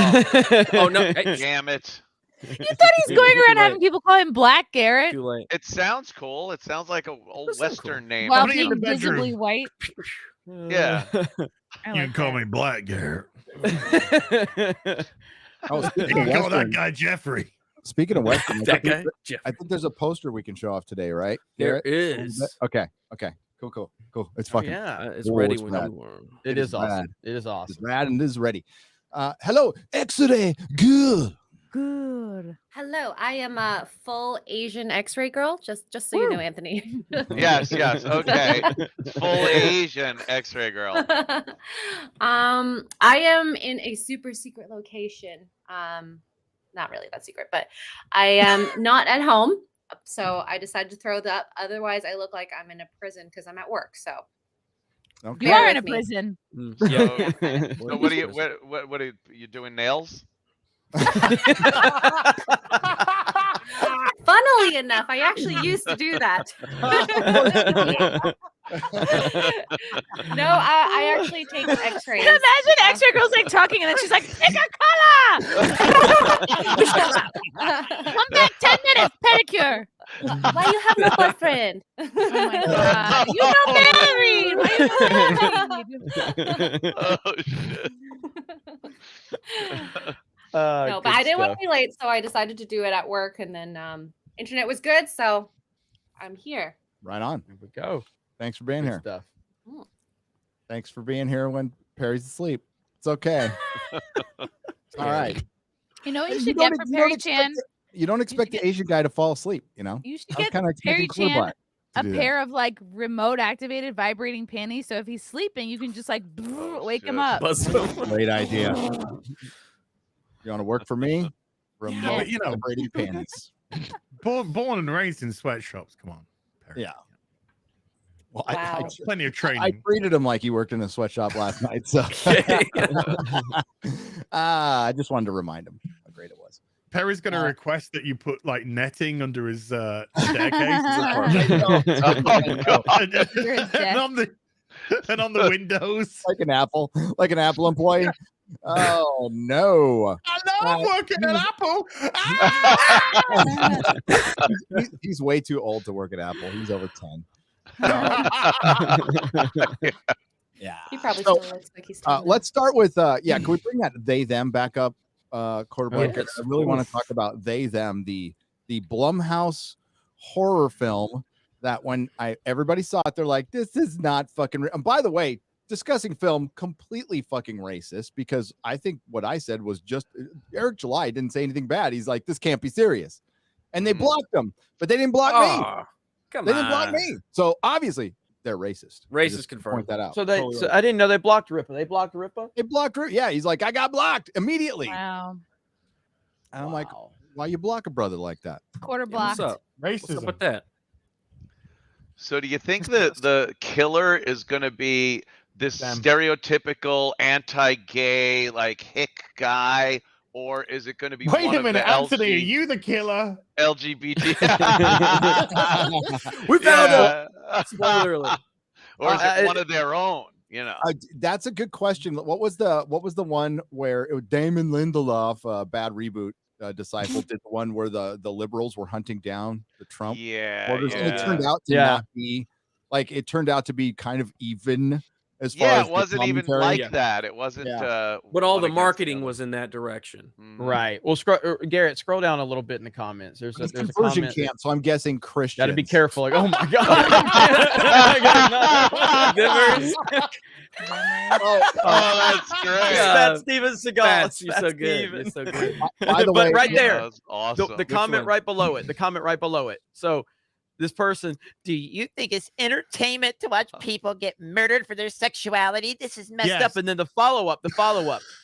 Oh no! Hey, damn it. You thought he's going around having people call him Black Garrett too late. It sounds cool. It sounds like a old Western name. while Somebody in being the bedroom. visibly white. Yeah. I You like can call that. me Black Garrett. Oh, You speaking can of call that Western, guy Jeffrey. speaking of Western, That guy, Jeff. I think there's a poster we can show off today, right? There Garrett? is. Okay. Cool. It's fucking. Yeah, It's Whoa, ready it's when rad. you are. it is awesome. rad. It is It's awesome. rad and it is ready. Hello, X-ray. Good. Good. Hello, I am a full Asian X-ray girl. Just so you know, Anthony. Yes. Okay. Full Asian X-ray girl. I am in a super secret location. Not really that secret, but I am not at home. So I decided to throw that. Otherwise, I look like I'm in a prison because I'm at work. So Okay. You Bear are in a with me. prison. So what are you? What are you doing? Nails? funnily enough, I actually used to do that. No, I actually take X-rays. Imagine X-ray girl's like talking and then she's like, pick a color. Come back 10 minutes, pedicure. Why you have no boyfriend? Oh my god. You not married. Why you not married? Oh shit. No, but I didn't want to be late, so I decided to do it at work, and then internet was good, so I'm here. Right on. Here we go. Thanks for being Good here. stuff. Thanks for being here when Perry's asleep. It's okay. All right. You know what you You should don't get for ex- you don't Perry expect Chan? You don't expect the Asian guy to fall asleep, you know? You should I was get kinda Terry expecting Chan Quarterback to a do that. pair of like remote activated vibrating panties. So if he's sleeping, you can just like wake him up. Great idea. You want to work for me? Remote But, you know, vibrating panties. born and raised in sweatshops. Come on. Perry. Yeah. Well, Wow. Plenty of training. I treated him like he worked in a sweatshop last night. So I just wanted to remind him how great it was. Perry's going to request that you put like netting under his staircase. Oh, God. and on the windows. Like an Apple employee. Oh no. I know I'm working at Apple. He's way too old to work at Apple. He's over 10. Yeah. He probably So, still looks like he's still let's start with can we bring that they them back up, quarterback? Yes. I really want to talk about they them, the Blumhouse horror film that when everybody saw it, they're like, this is not fucking and by the way, discussing film completely fucking racist, because I think what I said was just Eric July didn't say anything bad. He's like, this can't be serious. And they blocked him, but they didn't block me. Come They didn't block me. So obviously they're racist. I Racist just confirmed. Point that out. So I didn't know they blocked Ripa. They blocked Ripa? They blocked her. Yeah, he's like, I got blocked immediately. Wow. And I'm like, why you block a brother like that? Quarter What's blocked. up? What's up with that? So do you think that the killer is going to be this stereotypical anti-gay, like hick guy, or is it going to be Wait one a of minute, the Anthony, are you the killer? LGBT? We found him. Spoiler alert. Or is it one of their own? You know, that's a good question. What was the one where it was Damon Lindelof, bad reboot disciple, did the one where the liberals were hunting down the Trump voters, and it turned out to not be like, it turned out to be kind of even as far as it wasn't even like that. It wasn't. But all the marketing was in that direction. Right. Well, Garrett, scroll down a little bit in the comments. There's a conversion comment camp, so I'm guessing Christian. Got to be careful. Like, oh my god. Oh, that's great. That's Steven Seagal. You're so good. You're so good. By the way, but right there, that's awesome. the comment right below it. The comment right below it. So this person, do you think it's entertainment to watch people get murdered for their sexuality? This is messed up. And then the follow up.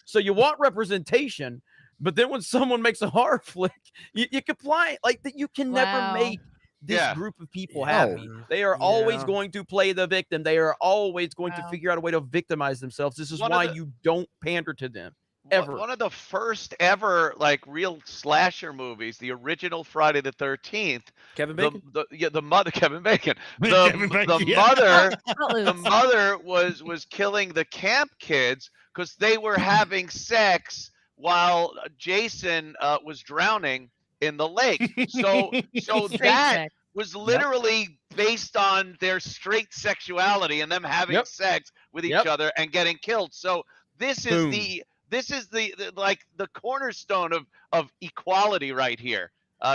So you want representation, but then when someone makes a horror flick, you comply. Like that, you can never make this group of people happy. They are always going to play the victim. They are always going to figure out a way to victimize themselves. This is why you don't pander to them. ever. One of the first ever like real slasher movies, the original Friday the 13th. Kevin Bacon. The mother, Kevin Bacon. Kevin Bacon, The mother was killing the camp kids because they were having sex while Jason was drowning in the lake. So that was literally based on their straight sexuality and them having sex with each other and getting killed. So this is the like the cornerstone of equality right here.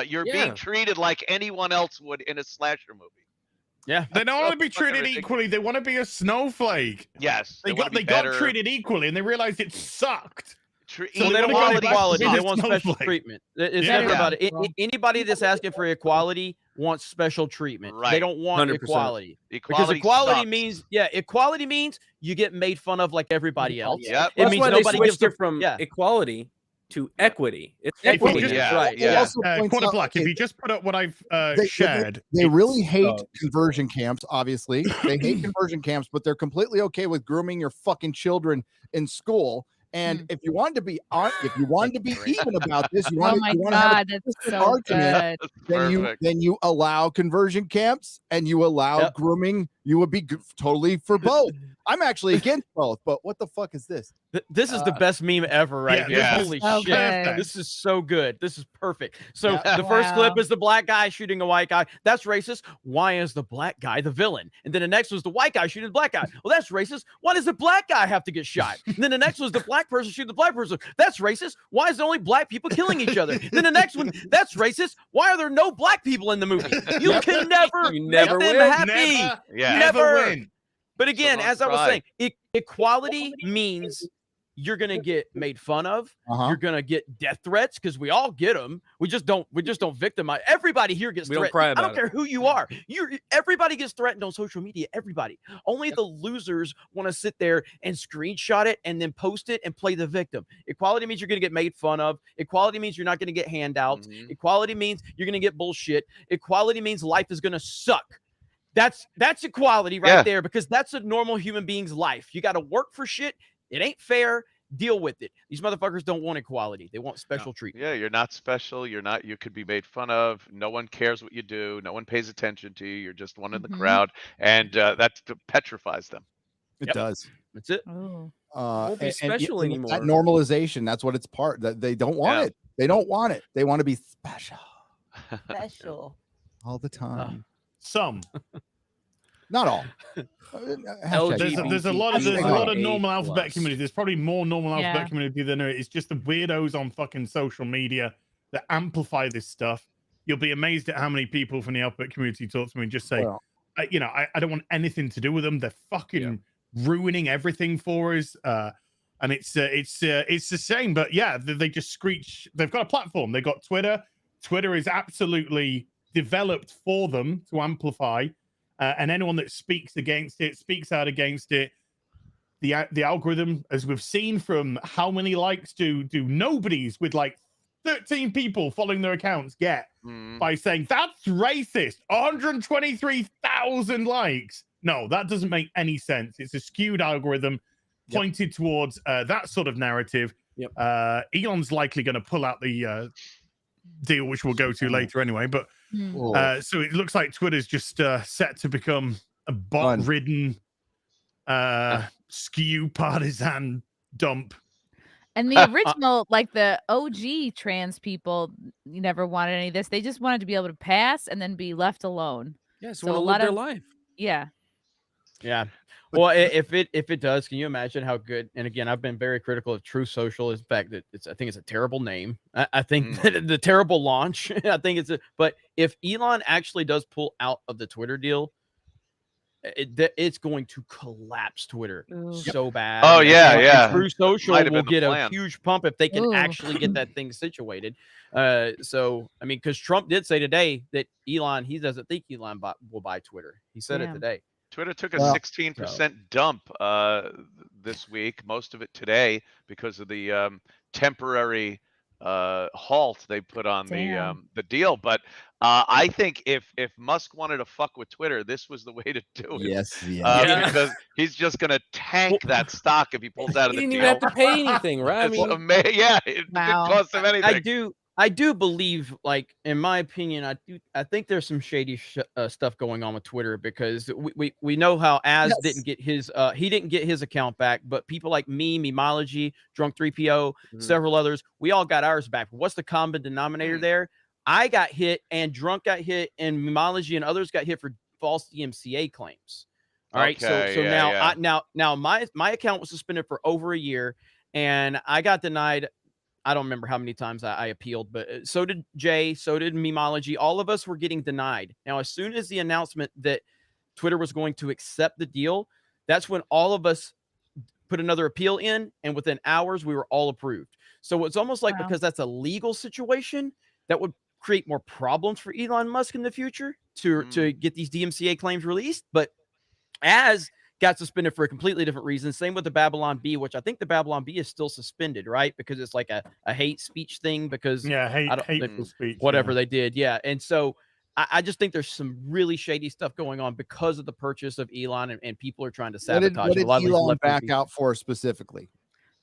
You're being treated like anyone else would in a slasher movie. Yeah, they don't want to be treated equally. They want to be a snowflake. Yes, they got treated equally, and they realized it sucked. So they don't want equality. They want special treatment. It's never about it. Anybody that's asking for equality wants special treatment. Right. They don't want 100%. equality. Equality Because equality sucks. means equality means you get made fun of like everybody else. Yep. It means nobody gives it from equality to equity. It's If you equity. just, right. It also points Quarter out, Black, if okay, you just put up what I've shared, they really hate conversion camps. Obviously, they hate conversion camps, but they're completely okay with grooming your fucking children in school. And if you wanted to be even about this, you want to have an argument, then you allow conversion camps and you allow grooming. You would be totally for both. I'm actually against both, but what the fuck is this? This is the best meme ever, right here. Holy shit. Good. This is so good. This is perfect. So the first clip is the black guy shooting a white guy. That's racist. Why is the black guy the villain? And then the next was the white guy shooting the black guy. Well, that's racist. Why does the black guy have to get shot? And then the next was the black person shooting the black person. That's racist. Why is there only black people killing each other? Then the next one, that's racist. Why are there no black people in the movie? You can never make them happy. Never win. But again, as I was saying, equality means you're gonna get made fun of. You're gonna get death threats because we all get them. We just don't victimize. Everybody here gets threatened. I don't care who you are. Everybody gets threatened on social media. Everybody. Only the losers want to sit there and screenshot it and then post it and play the victim. Equality means you're gonna get made fun of. Equality means you're not gonna get handouts. Equality means you're gonna get bullshit. Equality means life is gonna suck. That's equality right there, because that's a normal human being's life. You got to work for shit. It ain't fair. Deal with it. These motherfuckers don't want equality. They want special treatment. Yeah, you're not special. You could be made fun of. No one cares what you do. No one pays attention to you. You're just one in the crowd. And that petrifies them. It does. That's it. Won't be special anymore. That normalization, that's what it's part. That they don't want it. They don't want it. They want to be special. Special. All the time. Some. Not all. There's a lot of normal alphabet community. There's probably more normal alphabet community than there is. It's just the weirdos on fucking social media that amplify this stuff. You'll be amazed at how many people from the alphabet community talk to me and just say, I don't want anything to do with them. They're fucking ruining everything for us. And it's the same, but they just screech. They've got a platform. They've got Twitter. Twitter is absolutely developed for them to amplify, and anyone that speaks out against it, the algorithm, as we've seen from how many likes do nobodies with like 13 people following their accounts get by saying that's racist. 123,000 likes. No, that doesn't make any sense. It's a skewed algorithm pointed towards that sort of narrative. Elon's likely going to pull out the deal, which we'll go to later anyway, but so it looks like Twitter's just set to become a bot-ridden skew partisan dump. And the original, like the OG trans people, you never wanted any of this. They just wanted to be able to pass and then be left alone. So a lot of their life. Yeah. Well, if it does, can you imagine how good? And again, I've been very critical of True Social. In fact, that I think it's a terrible name. I think the terrible launch. I think but if Elon actually does pull out of the Twitter deal, it's going to collapse Twitter so bad. Oh yeah. True Social will get a huge pump if they can actually get that thing situated. So I mean, because Trump did say today that he doesn't think Elon will buy Twitter. He said it today. Twitter took a 16% dump this week, most of it today, because of the temporary halt they put on the deal. But I think if Musk wanted to fuck with Twitter, this was the way to do it. Yes, Because he's just gonna tank that stock if he pulls out of He the didn't deal. even have to pay anything, right? I mean, yeah, it didn't cost him anything. I do believe, like, in my opinion, I think there's some shady stuff going on with Twitter, because we know how didn't get his he didn't get his account back, but people like me, Memology, Drunk 3PO, several others, we all got ours back. What's the common denominator there? I got hit, and Drunk got hit, and Memology and others got hit for false DMCA claims. All right, now my account was suspended for over a year, and I got denied. I don't remember how many times I appealed, but so did Jay, so did Memology. All of us were getting denied. Now, as soon as the announcement that Twitter was going to accept the deal, that's when all of us put another appeal in, and within hours, we were all approved. So it's almost like, because that's a legal situation, that would create more problems for Elon Musk in the future to get these DMCA claims released. But as got suspended for a completely different reason. Same with the Babylon Bee, which I think the Babylon Bee is still suspended, right? Because it's like a hate speech thing, because hateful speech, whatever they did. Yeah. And so I just think there's some really shady stuff going on because of the purchase of Elon, and people are trying to sabotage. What did Elon back out for specifically?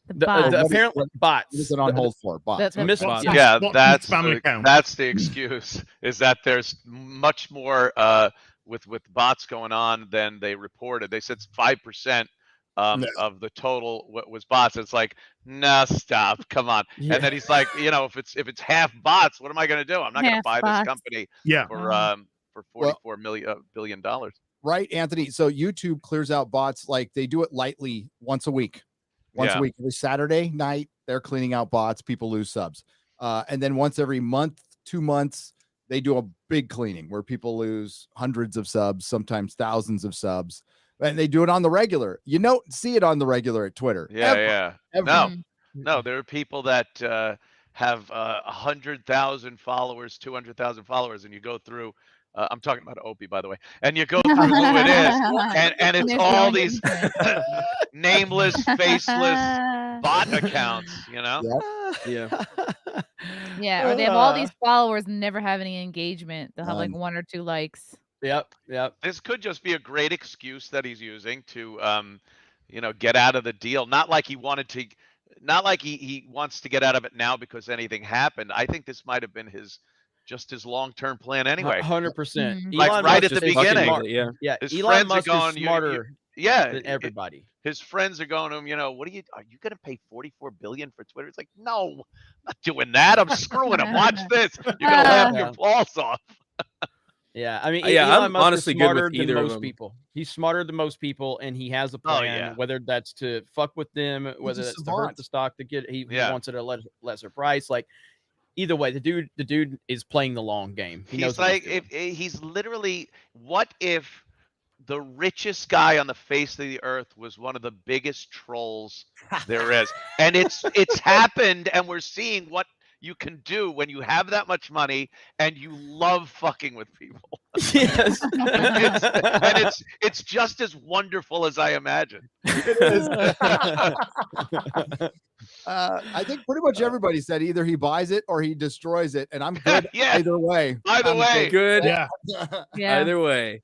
Apparently bots. What is it on hold for? Bots. Yeah, that's the excuse, is that there's much more with bots going on than they reported. They said 5% of the total was bots. It's like, nah, stop, come on. And then he's like, if it's half bots, what am I going to do? I'm not going to buy this company for $44 billion. Right, Anthony. So YouTube clears out bots, like they do it lightly once a week. Once a week, every Saturday night, they're cleaning out bots. People lose subs. And then once every month, 2 months, they do a big cleaning where people lose hundreds of subs, sometimes thousands of subs. And they do it on the regular. You don't see it on the regular at Twitter. Yeah. No, there are people that have 100,000 followers, 200,000 followers, and you go through. I'm talking about Opie, by the way, and you go through who it is, and it's all these nameless, faceless bot accounts. Yeah, or they have all these followers and never have any engagement. They'll have like 1 or 2 likes. Yep. This could just be a great excuse that he's using to, get out of the deal. Not like he wanted to, not like he wants to get out of it now because anything happened. I think this might have been his long-term plan anyway. 100%. Like right at the beginning. Yeah. His Elon friends Musk are going, is smarter than everybody. His friends are going to him, are you going to pay $44 billion for Twitter? It's like, no, I'm not doing that. I'm screwing him. Watch this. You're going to laugh your balls off. Yeah, I mean, I'm honestly good with either of them. People. He's smarter than most people, and he has a plan. Whether that's to fuck with them, whether that's to hurt the stock to get, he wants it at a lesser price. Like, either way, the dude is playing the long game. He's like, he's literally, what if the richest guy on the face of the earth was one of the biggest trolls there is, and it's happened, and we're seeing what you can do when you have that much money and you love fucking with people. Yes. It's just as wonderful as I imagine. I think pretty much everybody said either he buys it or he destroys it, and I'm good either way. Either way. Good. Yeah. Either way.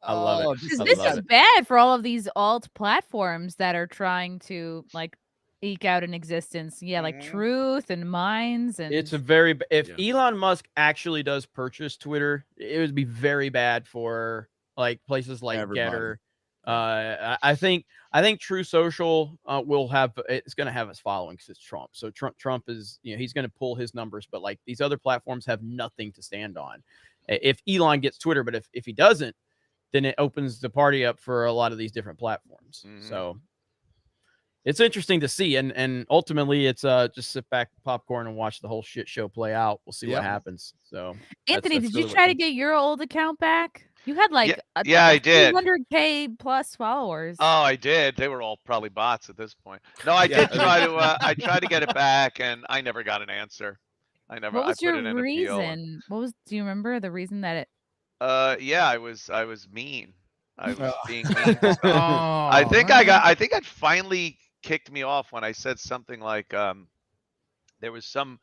I love it. This is bad for all of these alt platforms that are trying to eke out an existence. Like Truth and Minds, and it's a very if Elon Musk actually does purchase Twitter, it would be very bad for like places like Getter. I think True Social will have it's going to have its following because it's Trump. So Trump is he's going to pull his numbers, but like these other platforms have nothing to stand on. If Elon gets Twitter, but if he doesn't, then it opens the party up for a lot of these different platforms. So it's interesting to see, and ultimately it's just sit back, popcorn, and watch the whole shit show play out. We'll see what happens. So, Anthony, did you try to get your old account back? You had like I did 200K plus followers. Oh, I did. They were all probably bots at this point. No, I did try to. I tried to get it back, and I never got an answer. What was your reason? Do you remember the reason that it? I was mean. I was being mean. I think I finally kicked me off when I said something like there was some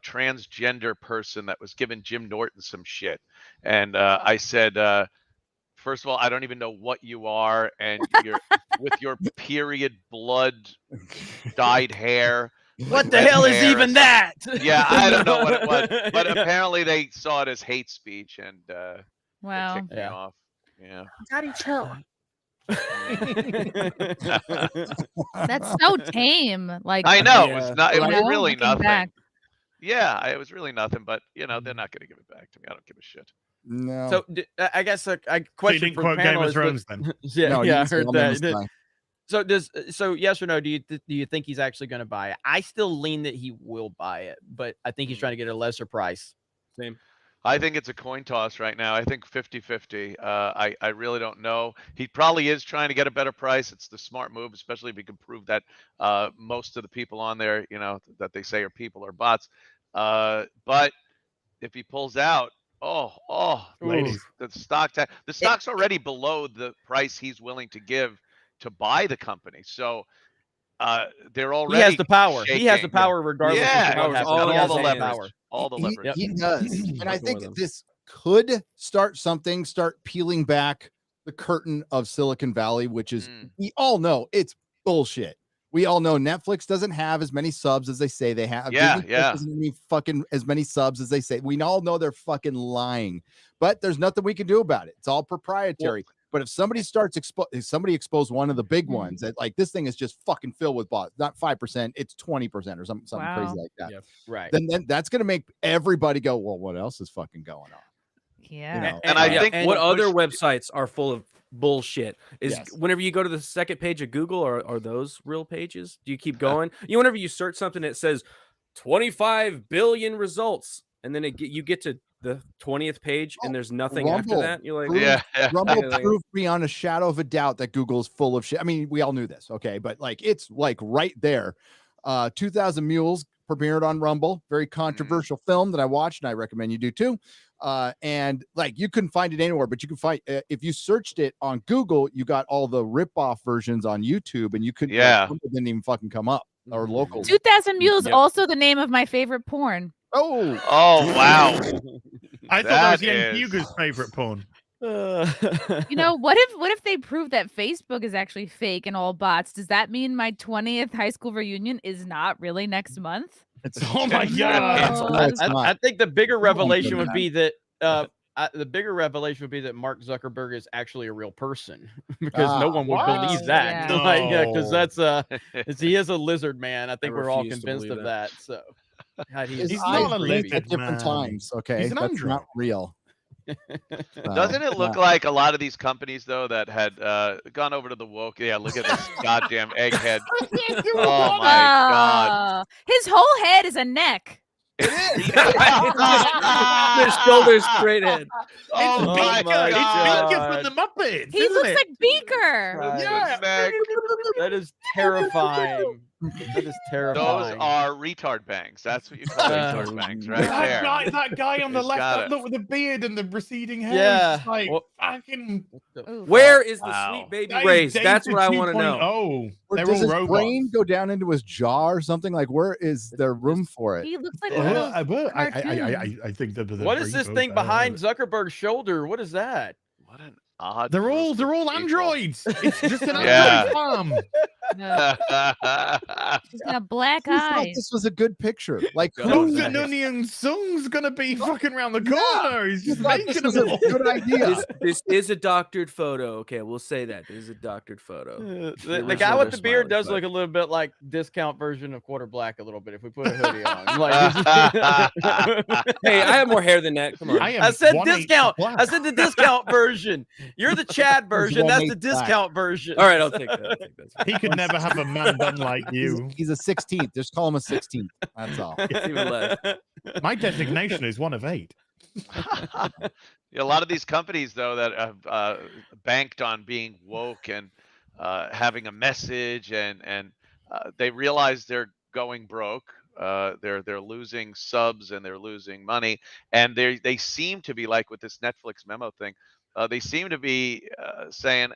transgender person that was giving Jim Norton some shit, and I said, first of all, I don't even know what you are, and you're with your period blood dyed hair. What like the red hell is hair or even something. that? Yeah, I don't know what it was, but Yeah. apparently they saw it as hate speech, and Wow. they kicked me off. Yeah. Daddy, chill. That's so tame. Like I know it was not. It you was know, really looking nothing. back. Yeah, it was really nothing. But they're not going to give it back to me. I don't give a shit. No. So I guess a question didn't for quote the Game panel of is Thrones that- then? yeah, No, yeah, I you heard saw that. them So yes or no? Do you think he's actually going to buy it? I still lean that he will buy it, but I think he's trying to get a lesser price. Same. I think it's a coin toss right now. I think 50-50. I really don't know. He probably is trying to get a better price. It's the smart move, especially if he can prove that most of the people on there, that they say are people are bots. But if he pulls out, Ladies. the stock's already below the price he's willing to give to buy the company. So they're already. He has the power. He has the shaking. power, regardless Yeah, of what happens. all He in has his all the hands. power. All the leverage. He does. And I Fucking think with him. this could start peeling back the curtain of Silicon Valley, which is, we all know it's bullshit. We all know Netflix doesn't have as many subs as they say they have. Yeah, Disney Plus doesn't have any fucking as many subs as they say. We all know they're fucking lying, but there's nothing we can do about it. It's all proprietary. But if somebody starts somebody expose one of the big ones that like this thing is just fucking filled with bots, not 5%, it's 20% or something crazy like that. Yeah, right. Then that's gonna make everybody go, well, what else is fucking going on? Yeah. And I think what other websites are full of bullshit is Yes. whenever you go to the second page of Google, are those real pages? Do you keep going? Whenever you search something, it says 25 billion results, and then you get to the 20th page, and there's nothing after Rumble that. You're like, Rumble proved beyond a shadow of a doubt that Google's full of shit. I mean, we all knew this, okay, but like it's like right there. 2000 Mules premiered on Rumble, very controversial film that I watched, and I recommend you do too. And like you couldn't find it anywhere, but you can find if you searched it on Google, you got all the rip-off versions on YouTube, and you couldn't. Rumble didn't even fucking come up or local. 2000 Mules, also the name of my favorite porn. Oh wow! I thought that was Yen Hugo's favorite porn. You know, what if they prove that Facebook is actually fake and all bots? Does that mean my 20th high school reunion is not really next month? Oh my god! I think the bigger revelation would be that Mark Zuckerberg is actually a real person, because no one would believe that. Yeah. Because he is a lizard man. I think we're all refuse to convinced believe of it. that. So His He's eyes not a blink lizard at different man. times. Okay, He's an that's android. not real. Doesn't it look like a lot of these companies though that had gone over to the woke? Yeah, look at this goddamn egghead. Oh my god! His whole head is a neck. their shoulders straight in. Oh my god! It's Beaker from the Muppets. He looks like Beaker. That is terrifying. That is terrifying. Those are retard bangs. That's what you call retard bangs, right there. That guy on the He's left, got that it. look with the beard and the receding hair. Yeah. Is like Well, fucking. Where is the Wow. sweet baby That is race? That's Data what I want to know. 2.0. Or They're does all his robots. brain go down into his jaw or something? Like, where is there room for it? He looks like one of those I think that. what is this thing behind Zuckerberg's shoulder? What is that? What an odd. They're group all of people. androids. It's just an Yeah. android farm. He's got a black Who thought eye. this was a good picture? Like, Who's the Nunnian Sung's gonna be fucking around the corner? He's just This making was them a all. good idea. This is a doctored photo. Okay, we'll say that. This is a doctored photo. The guy with the beard does look a little bit like discount version of Quarter Black a little bit if we put a hoodie on. Like, Hey, I have more hair than that. Come on. I said 1/8 discount. black. I said the discount version. You're the Chad version. That's the 1/8 black. discount version. All right, I'll take that. He could never have a man bun like you. He's a 16th. Just call him a 16th. That's all. It's even less. My designation is 1 of 8. Yeah, a lot of these companies though that have banked on being woke and having a message, and they realize they're going broke. They're losing subs and they're losing money, and they seem to be like with this Netflix memo thing. They seem to be saying,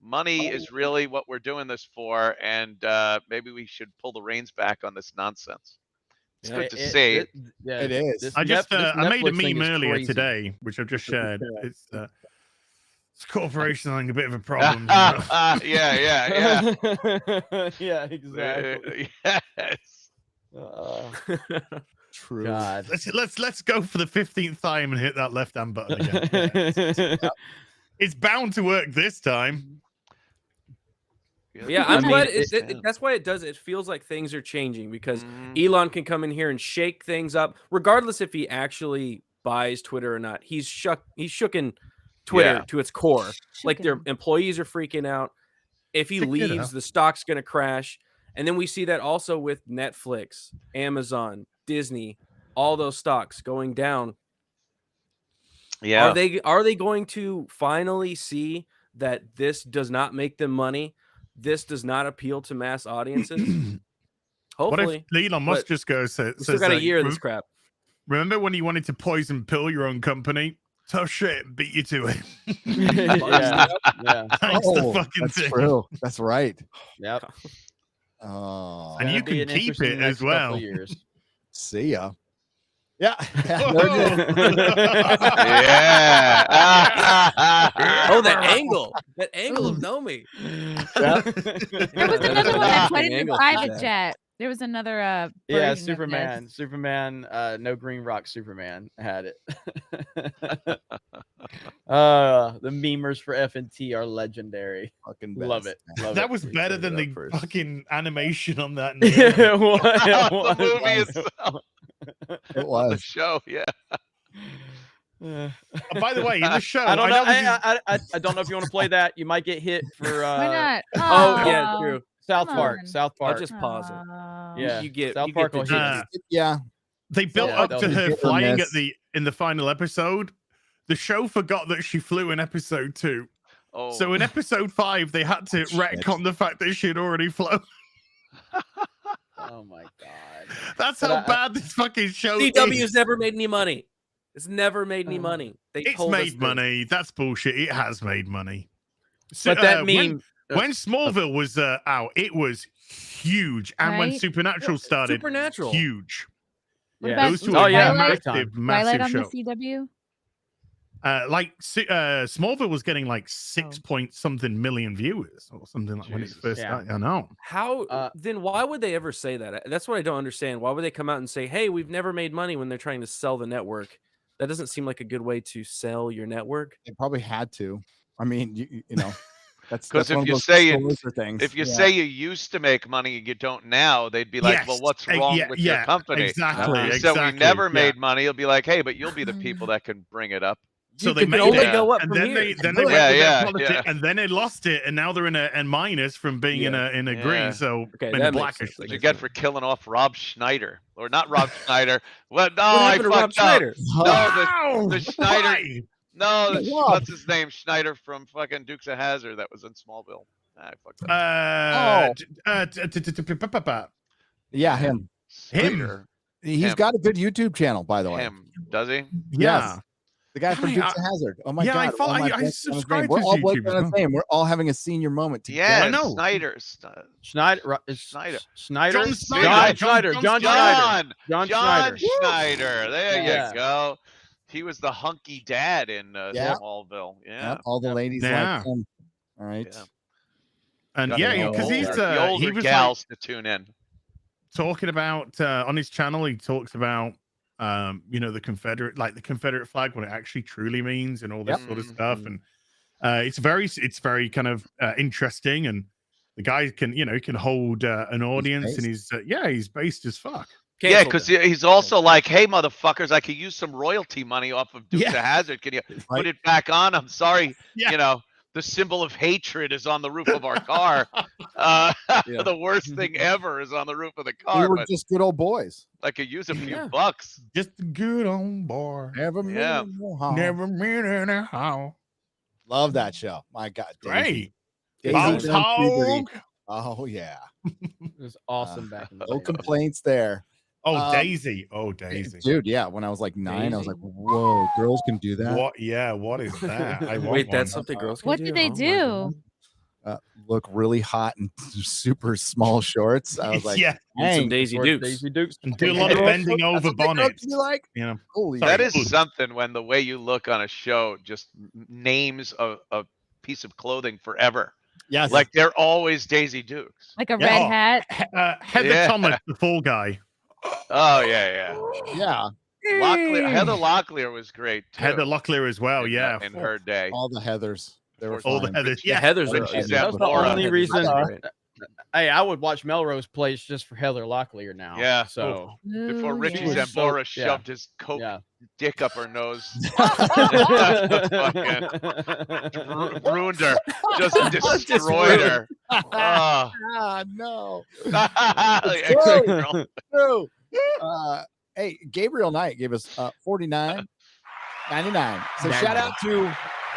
money is really what we're doing this for, and maybe we should pull the reins back on this nonsense. It's good to see. It is. I made a meme earlier today, which I've just shared. It's corporation having a bit of a problem. Yeah, yeah, exactly. Yes. True. God. Let's go for the 15th time and hit that left-hand button again. Yeah. It's bound to work this time. Yeah, I'm glad. That's why it does. It feels like things are changing because Elon can come in here and shake things up, regardless if he actually buys Twitter or not. He's shooken Twitter to its core. Like their employees are freaking out. If he leaves, the stock's going to crash. And then we see that also with Netflix, Amazon, Disney, all those stocks going down. Yeah. Are they going to finally see that this does not make them money? This does not appeal to mass audiences? Hopefully. What if Elon Musk just goes, still got a year of this crap. Remember when you wanted to poison pill your own company? Tough shit, beat you to it. Yeah. Thanks to fucking that's thing. true. That's right. Yep. Oh, and you can keep it as well. See ya. Yeah. Oh, that angle. That angle of Nomi. There was another one that played in the private jet. There was another yeah, version of this. Superman, no Green Rock Superman had it. The memers for FNT are legendary. Fucking love it. That was better than the fucking animation on that. The movie itself. It was the show, yeah. By the way, in the show, I don't know. I don't know if you want to play that. You might get hit for. Why not? Oh yeah, true. South Park. I'll just pause it. Yeah, you get South Park will hit you. Yeah, they built up to her flying in the final episode. The show forgot that she flew in episode 2. Oh. So in episode 5, they had to retcon the fact that she'd already flown. Oh my god, that's how bad this fucking show CW has is. never made any money. It's never made any money. It's made money. That's bullshit. It has made money. But that meme. When Smallville was out, it was huge, and when Supernatural started, huge. What about those two are Twilight massive on shows. the CW? Smallville was getting like 6-point-something million viewers or something like when it first started. I know. How then? Why would they ever say that? That's what I don't understand. Why would they come out and say, "Hey, we've never made money" when they're trying to sell the network? That doesn't seem like a good way to sell your network. They probably had to. I mean, you know. Because if you say you used to make money and you don't now, they'd be like, well, what's wrong with your company? Exactly. So we never made money. You'll be like, hey, but you'll be the people that can bring it up. So they only go up, and then they went with their politics, and then they lost it, and now they're in a minus from being in a green. So in a blackish. What you get for killing off Rob Schneider, or not Rob Schneider? Well, no, I fucked up. No, the Schneider. No, what's his name? Schneider from fucking Dukes of Hazzard that was in Smallville. I fucked up. Yeah, him. He's got a good YouTube channel, by the way. Does he? Yes. The guy from Dukes of Hazzard. Oh my god! I subscribe to We're all YouTube. on his name. We're all having a senior moment together. Yeah, I know. Schneider. John Schneider. There you go. He was the hunky dad in Smallville. Yeah. All the ladies like him. All right. Yeah. And because he's the older gals to tune in. Talking about on his channel, he talks about the Confederate flag, what it actually truly means, and all this sort of stuff. And it's very kind of interesting. And the guy can hold an audience, and he's based as fuck. Yeah, because he's also like, hey, motherfuckers, I could use some royalty money off of Dukes of Hazzard. Can you put it back on? I'm sorry. The symbol of hatred is on the roof of our car. The worst thing ever is on the roof of the car. We were just good old boys. I could use a few bucks. Just a good old boy. Never minute how. Love that show. My God. Great. Daisy oh, yeah. It was awesome back in the day. No complaints there. Oh, Daisy. Dude, yeah. When I was like 9, I was like, whoa, girls can do that? What? Yeah, what is that? Wait, that's something girls can do? What did they do? look really hot in super small shorts. I was like, yeah, dang, some Daisy Dukes. Daisy Dukes. And do a lot of bending over bonnets. Like, you know, holy, that is something when the way you look on a show just names a piece of clothing forever. Yes, like they're always Daisy Dukes. Like a red hat. Heather Thomas, the Fall Guy. Oh yeah. Heather Locklear was great too. Heather Locklear as well. In her day. All the Heathers. They were all fine. the Heathers. Yeah, Yeah, Heather's That's the only reason. Hey, I would watch Melrose Place just for Heather Locklear now. Yeah. So before Richie She was Zambora so- shoved his coke dick up her nose, ruined her, just destroyed her. Oh. No. Girl. No. Hey, Gabriel Knight gave us $49.99. So shout out to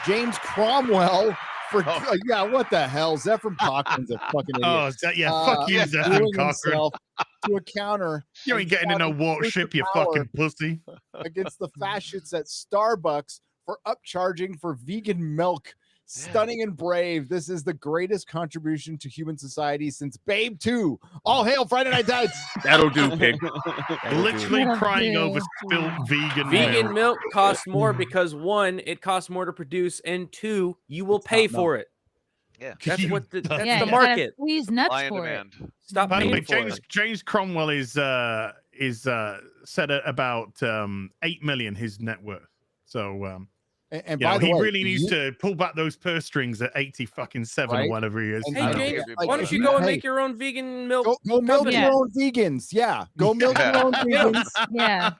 James Cromwell for what the hell? Zephram Cochran's a fucking idiot. Fuck you, Zephram Cochran. To a counter. You ain't getting in no warship, you fucking pussy. Against the fascists at Starbucks for upcharging for vegan milk. Stunning and brave. This is the greatest contribution to human society since Babe 2. All hail Friday Night Tights. That'll do, pig. Literally crying over spilled vegan milk costs more because 1, it costs more to produce, and 2, you will pay for it. Yeah, that's what that's Yeah, the you gotta market. Squeeze nuts for it. Stop By the way, paying for it. James Cromwell is set at about 8 million his net worth. So and you by know, the he way, really needs to pull back those purse strings at 87 Right? or whatever he is. Hey James, why don't you go and make your own vegan milk? Go milk your own vegans. Yeah. Go milk your own vegans. Yeah.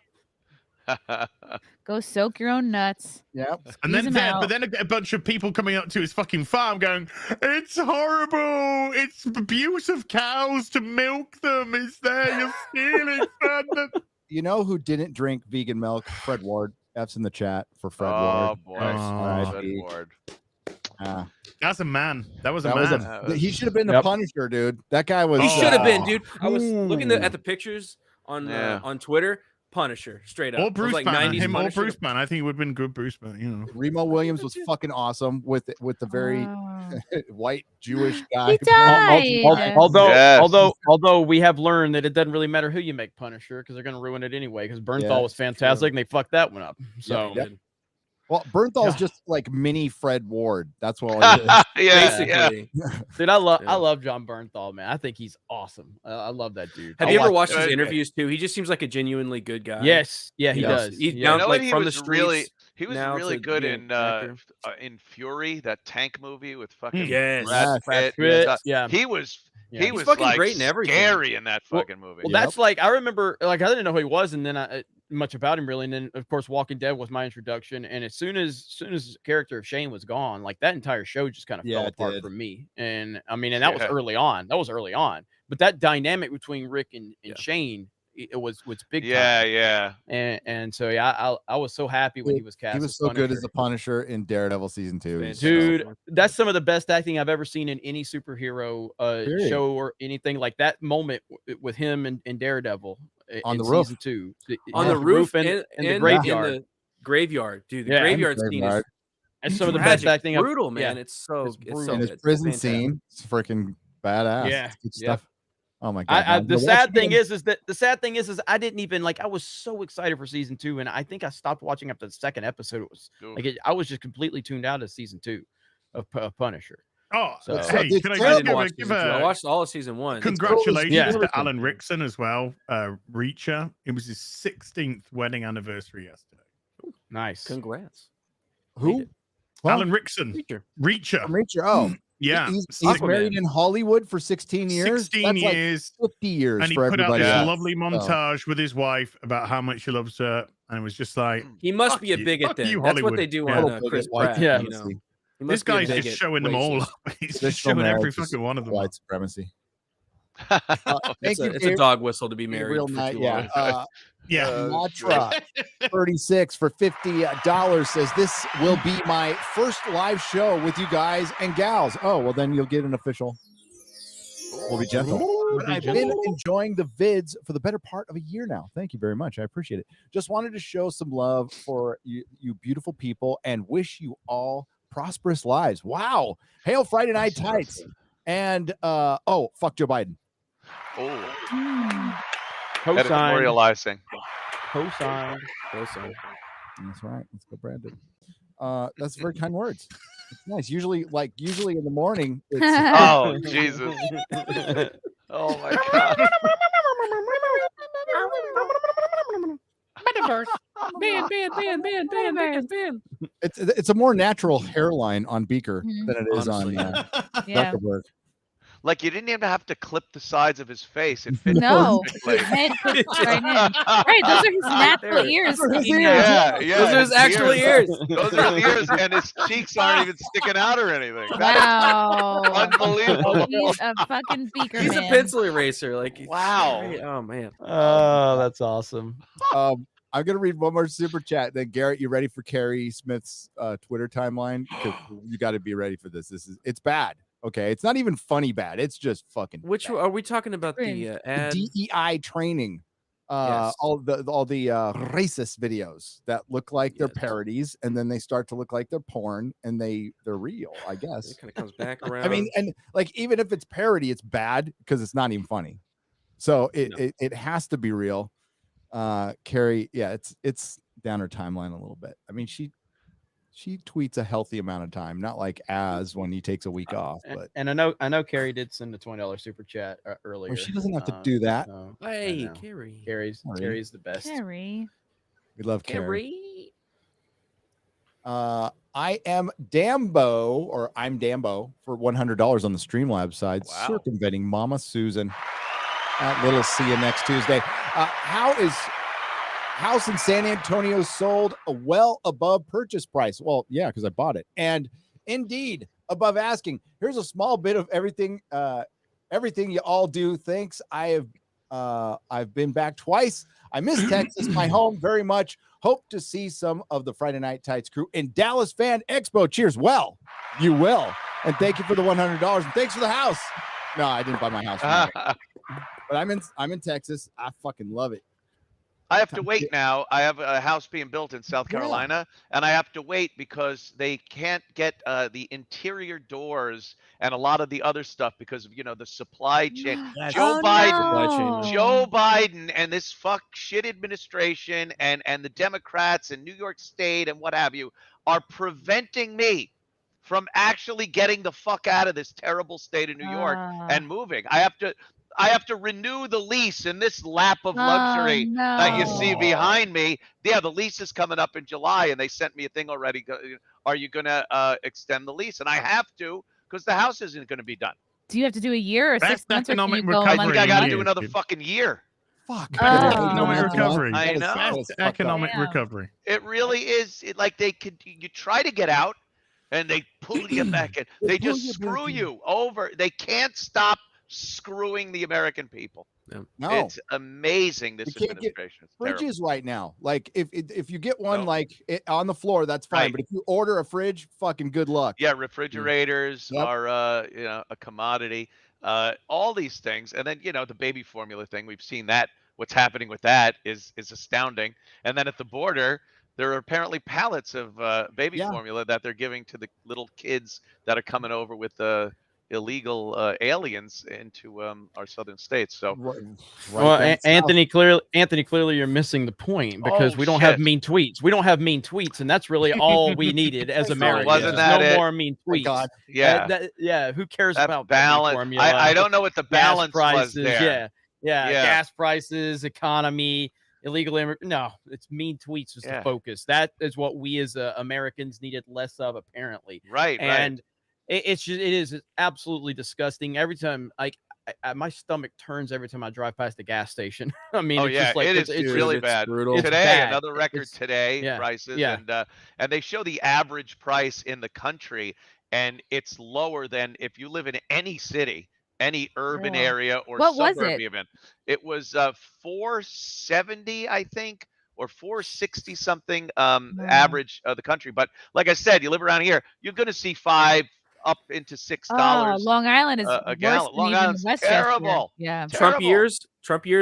Go soak your own nuts. Yep. And then, Squeeze 'em out. but then a bunch of people coming up to his fucking farm going, "It's horrible! It's abuse of cows to milk them. It's there. You're stealing from them." You know who didn't drink vegan milk? Fred Ward. F's in the chat for Fred Oh Ward. boy, R.I.P. Fred Ward. That's a man. That was a man. He should have been the Punisher, dude. That guy was. He should have been, dude. I was looking at the pictures on Twitter. Punisher, straight up. Or Bruce like Banner. 90s Him or Punisher. Bruce Banner. I think he would have been good Bruce Banner. You know, Remo Williams was fucking awesome with the very white Jewish guy. He died. Although we have learned that it doesn't really matter who you make Punisher because they're going to ruin it anyway. Because Bernthal was fantastic and they fucked that one up. So. Yep. Well, Bernthal's just like mini Fred Ward. That's what. Basically. Dude, I love John Bernthal, man. I think he's awesome. I love that dude. Have you ever watched his interviews too? He just seems like a genuinely good guy. Yes, yeah, he does. He's You know like what, from the streets. He was now really to good be in an actor. Fury, that tank movie with fucking Yes. Brad Pitt. Yeah. He was He's fucking like great in everything. Scary in that fucking movie. Well, that's like I remember, like I didn't know who he was, and then much about him really, and then of course Walking Dead was my introduction. And as soon as the character of Shane was gone, like that entire show just kind of fell apart for me. And I mean, and that was early on. But that dynamic between Rick and Shane, it was big time. Yeah. And so I was so happy when he was cast. He was as so good Punisher. as the Punisher in Daredevil season 2. Dude, that's some of the best acting I've ever seen in any superhero show or anything. Like that moment with him and Daredevil on in the roof. season 2. On the roof and the graveyard. In the graveyard, dude. The Yeah, graveyard scene is and some of the best acting. Brutal, man. It's so in his good. prison It's fantastic. scene. It's freaking badass. Yeah. It's good stuff. Oh my god. The sad thing is that I didn't even like. I was so excited for season 2, and I think I stopped watching after the second episode. It was I was just completely tuned out of season 2 of Punisher. Oh, so, hey, can I just give I watched all of season 1. Congratulations to Alan Rickson as well. Reacher. It was his 16th wedding anniversary yesterday. Nice. Congrats. Who? Alan Rickson. Reacher. Oh. Yeah. He's married in Hollywood for 16 years. 16 That's years. Like 50 years and he for put out everybody this else. lovely montage with his wife about how much he loves her. And it was just like, He must be a bigot then. That's what they do on Chris Pratt. Yeah. You know? This guy's just showing them all up. He's just showing every fucking one of them. White supremacy. It's a dog whistle to be married. Real for night, too yeah. long. Matra 36 for $50 says this will be my first live show with you guys and gals. Oh, well then you'll get an official. We'll be gentle. I've been enjoying the vids for the better part of a year now. Thank you very much. I appreciate it. Just wanted to show some love for you beautiful people and wish you all prosperous lives. Wow. Hail Friday Night Tights. And fuck Joe Biden. Oh. Co-signed. Editorializing. Co-signed. That's right. Let's go, Brandon. That's very kind words. It's nice. Usually in the morning. It's oh Jesus! Oh my God! It's a more natural hairline on Beaker than it is on Zuckerberg. Like you didn't even have to clip the sides of his face. It fit No, perfectly. his head fits right in. Right, those are his natural ears. Yeah, those are his actual ears. Those are his ears, and his cheeks aren't even sticking out or anything. Wow, unbelievable. He's a fucking Beaker He's man. a pencil eraser. Like wow. Oh man. Oh, that's awesome. I'm gonna read one more super chat. Then Garrett, you ready for Carrie Smith's Twitter timeline? Because you got to be ready for this. It's bad. Okay, it's not even funny bad. It's just fucking. Which bad. are we talking about? The ad? DEI training. Yes. All the racist videos that look like they're parodies, and then they start to look like they're porn, and they're real. I guess it kind of comes back around. I mean, and like even if it's parody, it's bad because it's not even funny. So it has to be real. Carrie, yeah, it's down her timeline a little bit. I mean, she tweets a healthy amount of time, not like when he takes a week off. But and I know Carrie did send a $20 super chat earlier. Well, she doesn't have to do that. Hey, Carrie. Carrie's the best. Carrie. We love Carrie. I am Dambo, I'm Dambo for $100 on the Streamlabs side, circumventing Mama Susan. That little see you next Tuesday. House in San Antonio sold well above purchase price. Well, yeah, because I bought it. And indeed, above asking. Here's a small bit of everything you all do. Thanks. I've been back twice. I miss Texas, my home, very much. Hope to see some of the Friday Night Tights crew in Dallas Fan Expo. Cheers. Well, you will. And thank you for the $100. And thanks for the house. No, I didn't buy my house. But I'm in Texas. I fucking love it. I have to wait now. I have a house being built in South Carolina, and I have to wait because they can't get the interior doors and a lot of the other stuff because of the supply chain. Joe Biden and this shit administration and the Democrats in New York State and what have you are preventing me from actually getting the fuck out of this terrible state of New York and moving. I have to renew the lease in this lap of luxury that you see behind me. Yeah, the lease is coming up in July, and they sent me a thing already. Are you going to extend the lease? And I have to because the house isn't going to be done. Do you have to do a year or 6 months? Economic recovery. I think I got to do another fucking year. Fuck. Economic recovery. I know. Economic recovery. It really is. You try to get out, and they pull you back in. They just screw you over. They can't stop screwing the American people. No, it's amazing. This administration is fridges right now. Like if you get one on the floor, that's fine. Right. But if you order a fridge, fucking good luck. Yeah, refrigerators are a commodity. All these things, and then the baby formula thing. We've seen that. What's happening with that is astounding. And then at the border, there are apparently pallets of baby formula that they're giving to the little kids that are coming over with the illegal aliens into our southern states. So Anthony, clearly you're missing the point because we don't have mean tweets. We don't have mean tweets, and that's really all we needed as Americans. Wasn't that no it? more mean tweets. God. Yeah. Who cares about balance? I don't know what the balance prices, was there. Yeah. Gas prices, economy, illegal immigrant. No, it's mean tweets is the focus. That is what we as Americans needed less of, apparently. Right. And it is absolutely disgusting. Every time, my stomach turns every time I drive past the gas station. I mean, it's really bad. Brutal. Today, another record prices, and they show the average price in the country, and it's lower than if you live in any city, any urban area or suburb even. It was $470, I think, or $460 something average of the country. But like I said, you live around here, you're going to see $5 up into $6. Long Island is a gallon. Long Island's terrible. Yeah. Trump years,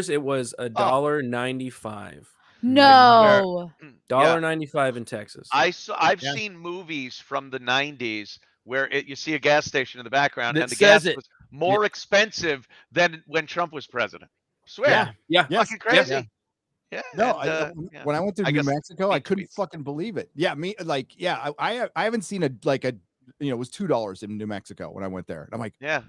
it was $1.95. No. $1.95 in Texas. I've seen movies from the 90s where you see a gas station in the background and the gas was more expensive than when Trump was president. Swear. Yeah. Fucking crazy. Yeah. No, And, when I went through New Mexico, I couldn't fucking believe it. Yeah, I haven't seen it was $2 in New Mexico when I went there. And I'm like, yeah,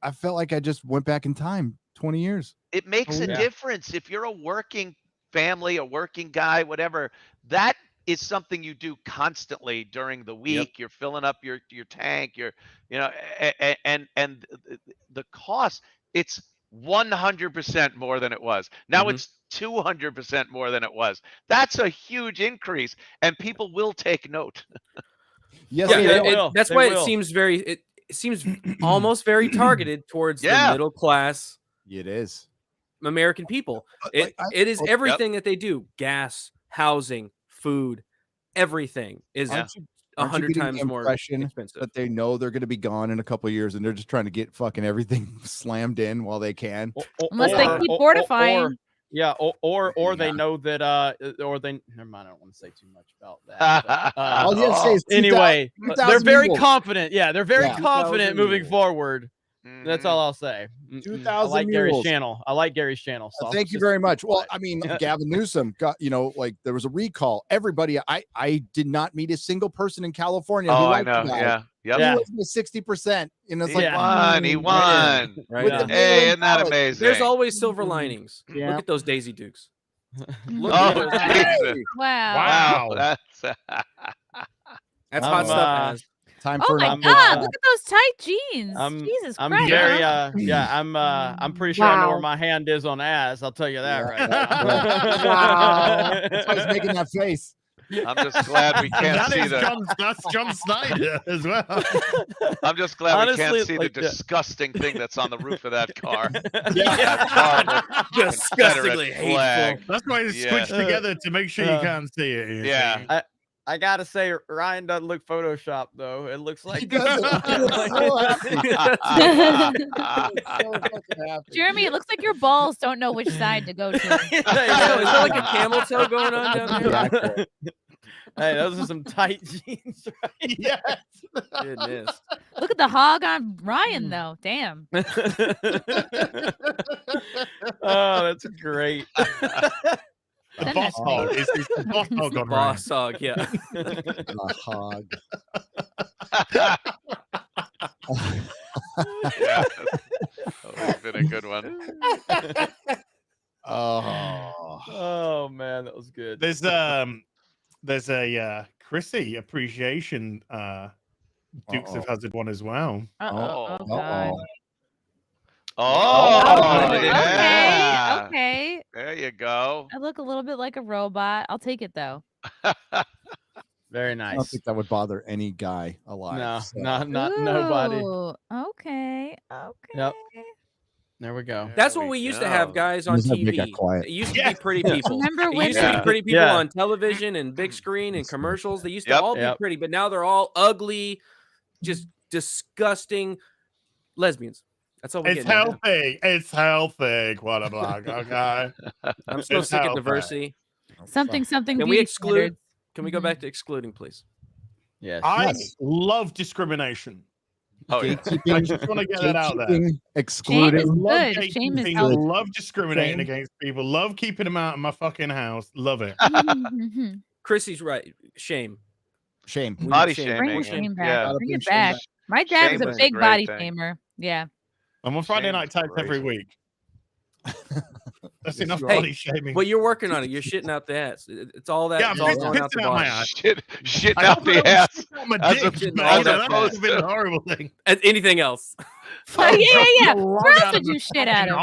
I felt like I just went back in time 20 years. It makes a difference if you're a working family, a working guy, whatever. That is something you do constantly during the week. You're filling up your tank. And the cost. It's 100% more than it was. Now it's 200% more than it was. That's a huge increase, and people will take note. Yes, that's why it seems it seems almost very targeted towards the middle class. It is American people. It is everything that they do: gas, housing, food, everything is 100 times more expensive. But they know they're going to be gone in a couple of years, and they're just trying to get fucking everything slammed in while they can. Unless they keep fortifying. Or they know that or they never mind, I don't want to say too much about that. All you have to say is anyway, 2,000 they're very mules. confident. Yeah, they're very 2,000 confident moving mules. forward. That's all I'll say. 2,000 I like Gary's mules. channel. I like Gary's channel. So Thank you very much. Well, I mean, Gavin Newsom got, there was a recall. Everybody, I did not meet a single person in California. Oh, who I liked know. the guy. Yeah. Yep. He was 60%. It's like, He won. Right. Hey, isn't that amazing? There's always silver linings. Look at those Daisy Dukes. Oh, Jesus. Wow. That's hot stuff. As. Time Oh for my God! Look at those tight jeans. Jesus I'm Christ. very I'm pretty sure I know where my hand is on ass. I'll tell you that right now. Wow. That's why he's making that face. I'm just glad we can't see that's John Snyder as well. I'm just glad Honestly, we can't see like the disgusting thing that's on the roof of that car. Disgustingly hateful. That's why it's squished together to make sure you can't see it. Yeah. I gotta say, Ryan doesn't look photoshopped though. It looks like Jeremy, it looks like your balls don't know which side to go to. Is there like a camel toe going on down there? Hey, those are some tight jeans, right? Yes. Goodness. Look at the hog on Ryan, though. Damn. Oh, that's great. The boss hog. It's the boss hog on Boss hog, yeah. The hog. Yeah. That's been a good one. Oh man, that was good. There's a Chrissy appreciation Dukes of Hazzard one as well. Oh God. Yeah. Okay. There you go. I look a little bit like a robot. I'll take it though. Very nice. I don't think that would bother any guy alive. No, so. not nobody. Okay. Yep. There we go. That's what we used to have guys on TV. It used to be pretty people. Remember It when used to be pretty people on television and big screen and commercials. They used to all be pretty, but now they're all ugly, just disgusting lesbians. That's all we It's healthy. It's healthy. What a blog. Okay. I'm so sick of diversity. something Can we exclude? Can we go back to excluding, please? Yes. I love discrimination. Oh, yeah. I just want to get that out there. Excluding. Shame is good. Shame is healthy. Love discriminating against people. Love keeping them out of my fucking house. Love it. Chrissy's right. Shame. Shame. Body Shame. shaming. Bring the shame back. Yeah. Bring it back. My dad's Shame a is a big great body thing. shamer. Yeah. I'm on Friday Shame night is types great. every week. That's enough Hey, body shaming. Well, you're working on it. You're shitting out the ass. It's all that. Yeah, it's I'm all going out the pissing out my body. ass. Shitting I out hope the I ass. don't shit out my As dick, opposed but, to- you know, that would have been a horrible thing. Anything else? Oh, yeah. Where else would you shit at him?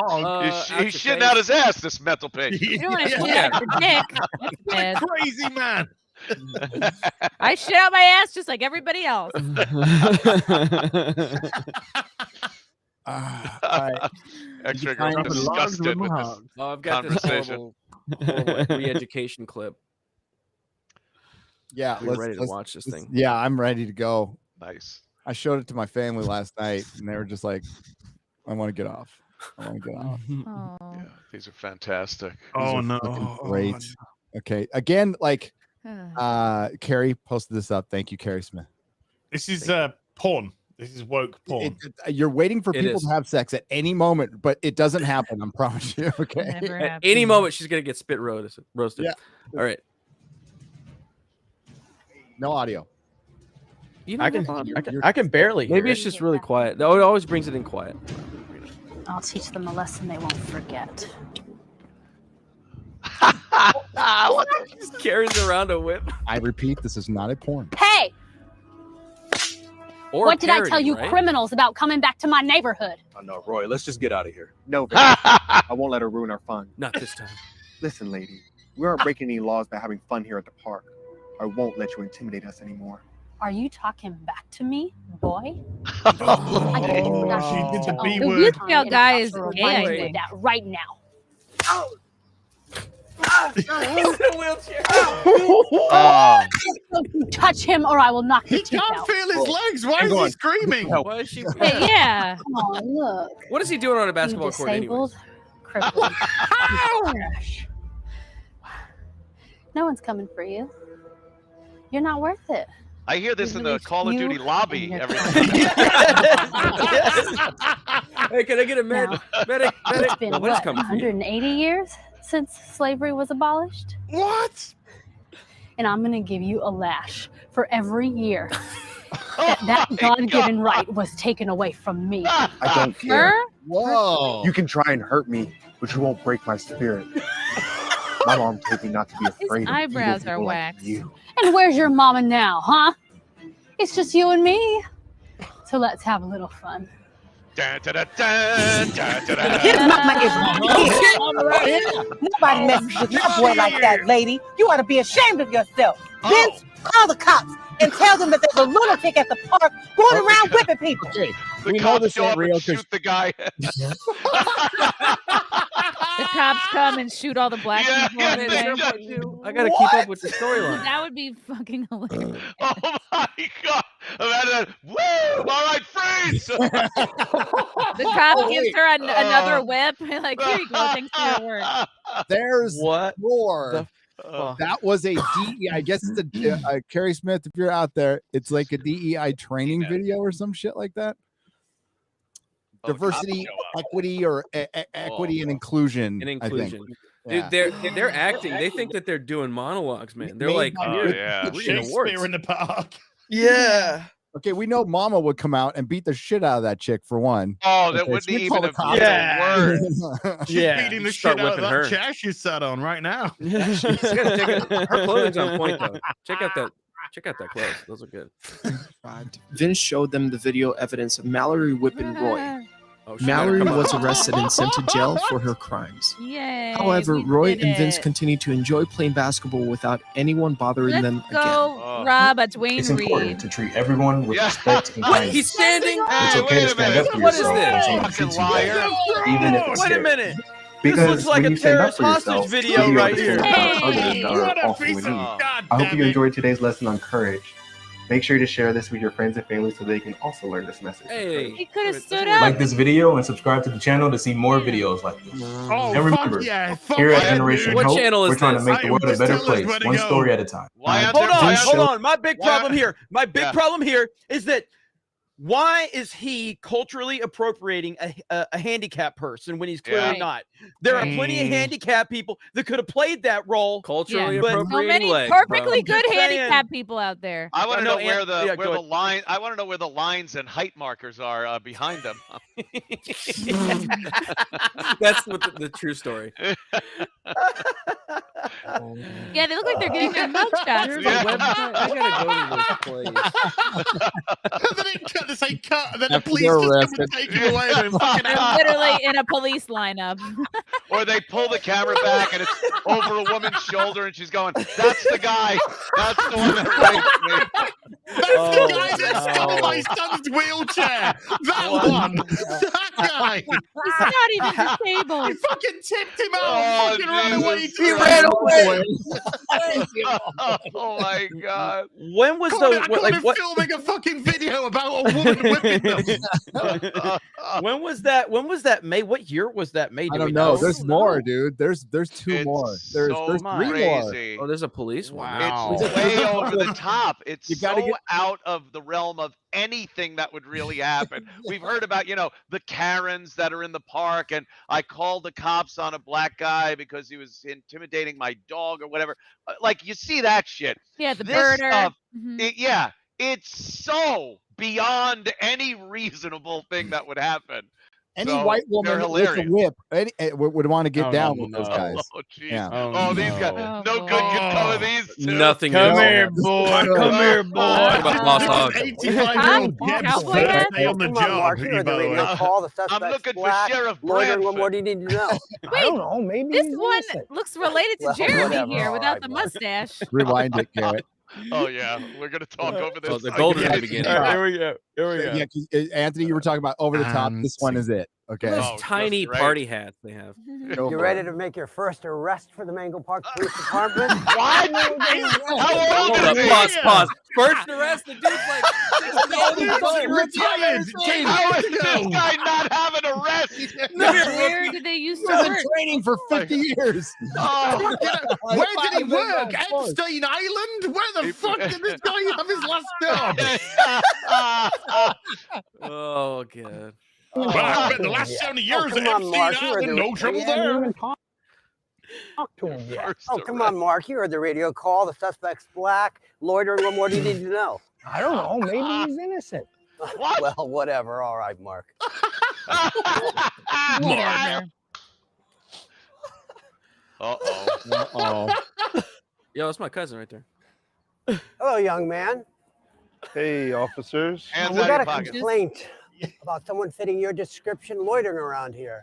He's shitting out his ass, this mental patient. You don't want to shit out your dick. That's bad. Crazy man. I shit out my ass just like everybody else. X-Ray girl disgusted with this I've got this conversation. horrible re-education clip. Yeah, We're ready to watch this thing. Yeah, I'm ready to go. Nice. I showed it to my family last night, and they were just like, "I want to get off. I want to get off." Yeah, these are fantastic. Oh These are no! fucking great. Okay, again, like Carrie posted this up. Thank you, Carrie Smith. This is porn. This is woke porn. You're waiting for people to have sex at any moment, but it doesn't happen. I promise you. Okay. At any moment, she's gonna get spit roasted. Yeah. All right. No audio. You know I can barely hear Maybe it. it's just really quiet. No, it always brings it in quiet. I'll teach them a lesson they won't forget. She just carries around a whip. I repeat, this is not a porn. Hey! Or what did I parody, tell you right? criminals about coming back to my neighborhood? Oh, no, Roy, let's just get out of here. No, baby, I won't let her ruin our fun. Not this time. Listen, lady, we aren't breaking any laws by having fun here at the park. I won't let you intimidate us anymore. Are you talking back to me, boy? She did the B The word. Youth Scout guy is Remind gay, I me of think. that right now. Don't you touch him or I will knock your teeth Can't out. feel his legs. Why is he screaming? Why is she? Hey, yeah. Come on, look. What is he doing on a basketball court anyway? Disabled, crippled. Trash. No one's coming for you. You're not worth it. I hear this in the Release Call of you Duty lobby and your every Hey, can I get a medic? Medic. It's been What is what, coming for you? 180 years since slavery was abolished? What? And I'm going to give you a lash for every year that God-given right was taken away from me. I don't care. Whoa. You can try and hurt me, but you won't break my spirit. My mom told me not to be afraid of eyebrows evil are people like waxed. you. And where's your mama now, huh? It's just you and me. So let's have a little fun. Dun, dun, dun, dun, dun, dun, dun. His mama is nobody messes with your boy like that, lady. You ought to be ashamed of yourself. Vince, call the cops and tell them that there's a lunatic at the park going around whipping people. Okay. The We know cops this show ain't up real and shoot the guy. The cops come and shoot all the black people. yeah, in they there. do. I gotta keep up with the storyline. That would be fucking hilarious. Oh my god! Imagine, woo! All right, freeze! The cop gives her another whip. Like, here you go. Thanks for your work. There's What more. That was a DEI. I guess it's a Carrie Smith. If you're out there, it's like a DEI training video or some shit like that. Diversity, equity, or equity and inclusion. And I think. inclusion. Yeah. Dude, they're acting. They think that they're doing monologues, man. They're Made like, by we're yeah. getting awards. Shakespeare in the park. Yeah. Okay, we know Mama would come out and beat the shit out of that chick for one. Oh, that Okay, wouldn't so we even call the have cops. been Yeah. a word. She's Yeah. beating the Start shit out of whipping that her. chair she's sat on right now. She's gotta her clothing's on point though. Check out that clothes. Those are good. Vince showed them the video evidence of Mallory whipping Roy. Oh, she Mallory better come was on. arrested and sent to jail for her crimes. Yay. However, we Roy did and Vince it. continued to enjoy playing basketball without anyone bothering them Let's again. go, Rob. It's Wayne It's important Reed. to treat everyone with Yeah. respect and What? kindness. He's standing. It's Hey, okay wait to a stand minute. up for What is yourself this? when someone Fucking treats you bad, liar. even if it's Wait a scary. minute. Because This looks like when a you stand up terrorist for hostage yourself, video you right understand here. how others Hey, are what a also piece in of need. God I hope damn you it. enjoyed today's lesson on courage. Make sure to share this with your friends and family so they can also learn this message. of Hey. courage. He could have That's stood weird. up. Like this video and subscribe to the channel to see more videos like this. Oh, And fuck remember, yeah. Fuck here at yeah, Generation dude. What Hope, channel is we're trying this? to make the world a Just better tell us place, where to one go. story at a time. Why aren't Hold there- on, why hold aren't- on. My big why- problem here. My big Yeah. problem here is that why is he culturally appropriating a handicapped person when he's clearly Right. not? There are plenty of handicapped people that could have played that role. Culturally But- So appropriating many legs, perfectly bro. good I'm just saying. handicapped people out there. I want to No, know where yeah, the go where the ahead. line. I want to know where the lines and height markers are behind them. That's what the true story. Yeah, they look like they're getting their mugshots. There's a website. I gotta go to this place. They didn't cut this ain't cut, and then the After police they're just come arrested. and take him away. They're fucking They're literally in a police lineup. Or they pull the camera back and it's over a woman's shoulder and she's going, "That's the guy. That's the one that raped me." That's the guy that on my son's wheelchair. That one. That guy. He's not even disabled. He fucking tipped him out. Fucking ran away. He ran away. Oh my god. When was I caught him filming a fucking video about a woman whipping them. When was that made? What year was that made? I don't know. There's more, dude. There's two more. There's so three crazy. Oh, there's a police one. Wow. It's way over the top. It's You so gotta get- out of the realm of anything that would really happen. We've heard about, the Karens that are in the park, and I called the cops on a black guy because he was intimidating my dog or whatever. Like, you see that shit. Yeah, the This birder. stuff, Mhm. it's so beyond any reasonable thing that would happen. Any So, white they're woman with a hilarious. whip would want to get Oh, down no, with those no. guys. Oh, jeez. Yeah. Oh, these guys. No good can come of these two. Nothing. Come is. here, boy. Come here, boy. Talk about Boss Hog. 85-year-old Deb's Cowboy first hat? day on the job. I'm looking for Sheriff Bradford. What more do you need to know? I don't know. Maybe This he's one innocent. looks related to Well, Jeremy whatever. here All without right, the Mark. mustache. Rewind it, Garrett. Oh yeah, we're gonna talk over this. Oh, the golden in the beginning. Here we go. Yeah, 'cause, Anthony, you were talking about over the top. This one is it. Okay. Those Oh, tiny just right. party hats they have. Go You for ready it. to make your first arrest for the Mango Park Police Department? What? How old Hold is up, he? pause. First arrest, the dude's like 60 years old. Retired. How is this guy not have an arrest? Where did they used to He's been work? training for 50 years. Oh, Where did he work? Epstein Island? Where the fuck did this guy have his last job? Oh, God. Well, I bet the last 70 years come at on, Epstein Mark. You heard Island, the- no trouble you haven't there. even talked to him yet. First Oh, come on, Mark. You heard the radio call. The suspect's black. Loitering. What more do you need to know? I don't know. Maybe he's innocent. What? Well, whatever. All right, Mark. Whatever. Uh-oh. Yo, that's my cousin right there. Hello, young man. Hey, officers. Hands We out got your a pockets. complaint about someone fitting your description loitering around here.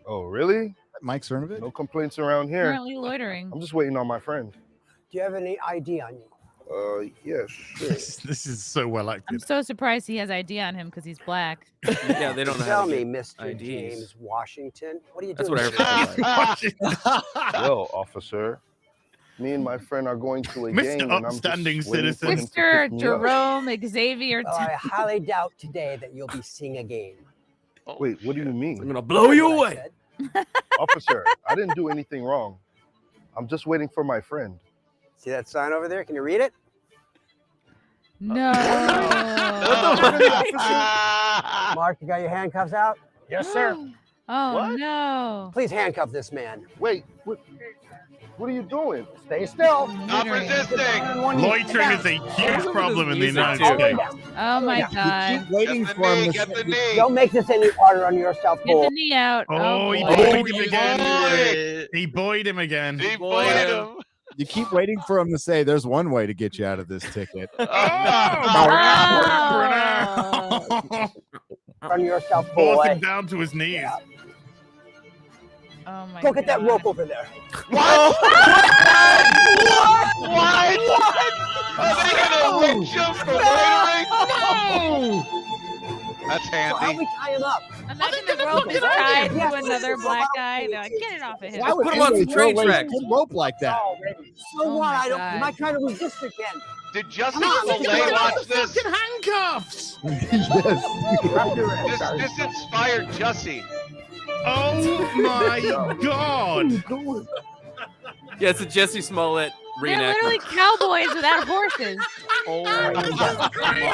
Oh, really? Mike Cernovich? No complaints around here. Apparently loitering. I'm just waiting on my friend. Do you have any ID on you? Yes. Sure. This is so well I'm acted. so surprised he has ID on him because he's black. Yeah, they don't know how Tell to me, get Mr. IDs. James Washington. What are you That's doing? what I heard. Well, officer, me and my friend are going to a game, Mr. and I'm just Upstanding waiting for him to Mr. pick me up. Jerome Xavier. Well, I highly doubt today that you'll be seeing a game. Wait, what do you I'm mean? gonna blow you What I away. said. Officer, I didn't do anything wrong. I'm just waiting for my friend. See that sign over there? Can you read it? No. Mark, you got your handcuffs out? Yes, sir. Oh What? no. Please handcuff this man. Wait, what are you doing? Stay still. Stop resisting. Loitering is a huge problem in the United All the way States. down. Oh my Yeah. god. Keep waiting Get the for him knee, to get the say- knee. Don't make this any harder on yourself, Get boy. the knee out. Oh, he boy. buoyed him again. Boy. He buoyed him again. He buoyed him. You keep waiting for him to say, "There's one way to get you out of this ticket." Oh, On yourself, Force boy. him down to his knees. Yeah. Oh my Go god. get that rope over there. What? What? Are they gonna lynch him for loitering? That's So how handy. we tie him up? Imagine the rope is tied to another black guy. They're like, get it off of him. Why would Put him on anybody some train throw a tracks. rope like that? Already. So Oh what? my I don't. God. You might try to resist again. Did Justin Come on, Soleil let's watch this? Fucking handcuffs. This inspired Jussie. Oh my god. Yeah, it's a Jesse Smollett They're literally reenactment. cowboys without horses. Oh That's crazy. We're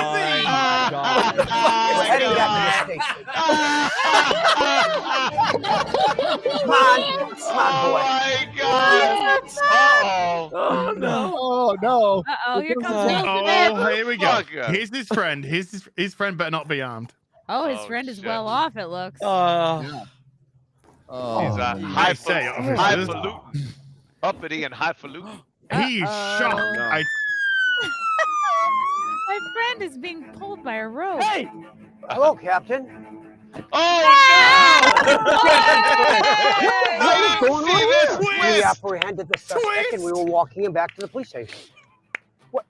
heading back to the station. Come on, boy. my god. Uh-oh. Oh no. Oh no! Uh-oh, here comes Will Oh, Smith. here we go. Fuck yeah. Here's his friend. His friend better not be armed. Oh, his Oh, friend is shit. well off, it looks. He's Oh, a I say, officers. highfalutin. Uppity and highfalutin. He's shocked. No. My friend is being pulled by a rope. Hey! Hello, Captain. Oh What is going See on this here? twist? We apprehended the suspect and we were walking him back to the police station. What?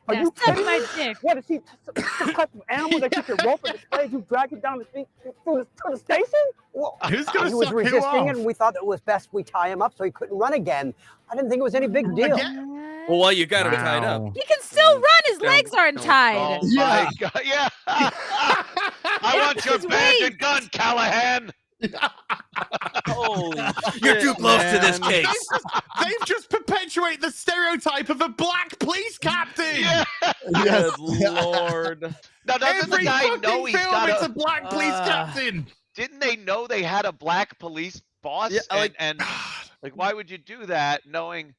Are you suck kidding my me? dick. What is he? Some type of animal that you can rope and display? You drag him down to the station? Well, Who's gonna he was suck who resisting, off? and we thought it was best we tie him up so he couldn't run again. I didn't think it was any big deal. Well, you got him tied up. He can still run. His legs aren't tied. Oh my God! Yeah. I want your badge and gun, Callahan. Holy You're too close to this They've case. just perpetuated the stereotype of a black police captain. Yeah. Yes. Good Lord. Now doesn't the Every guy fucking know he's film, got it's a black police captain. Didn't they know they had a black police boss? Yeah, and like, why would you do that knowing?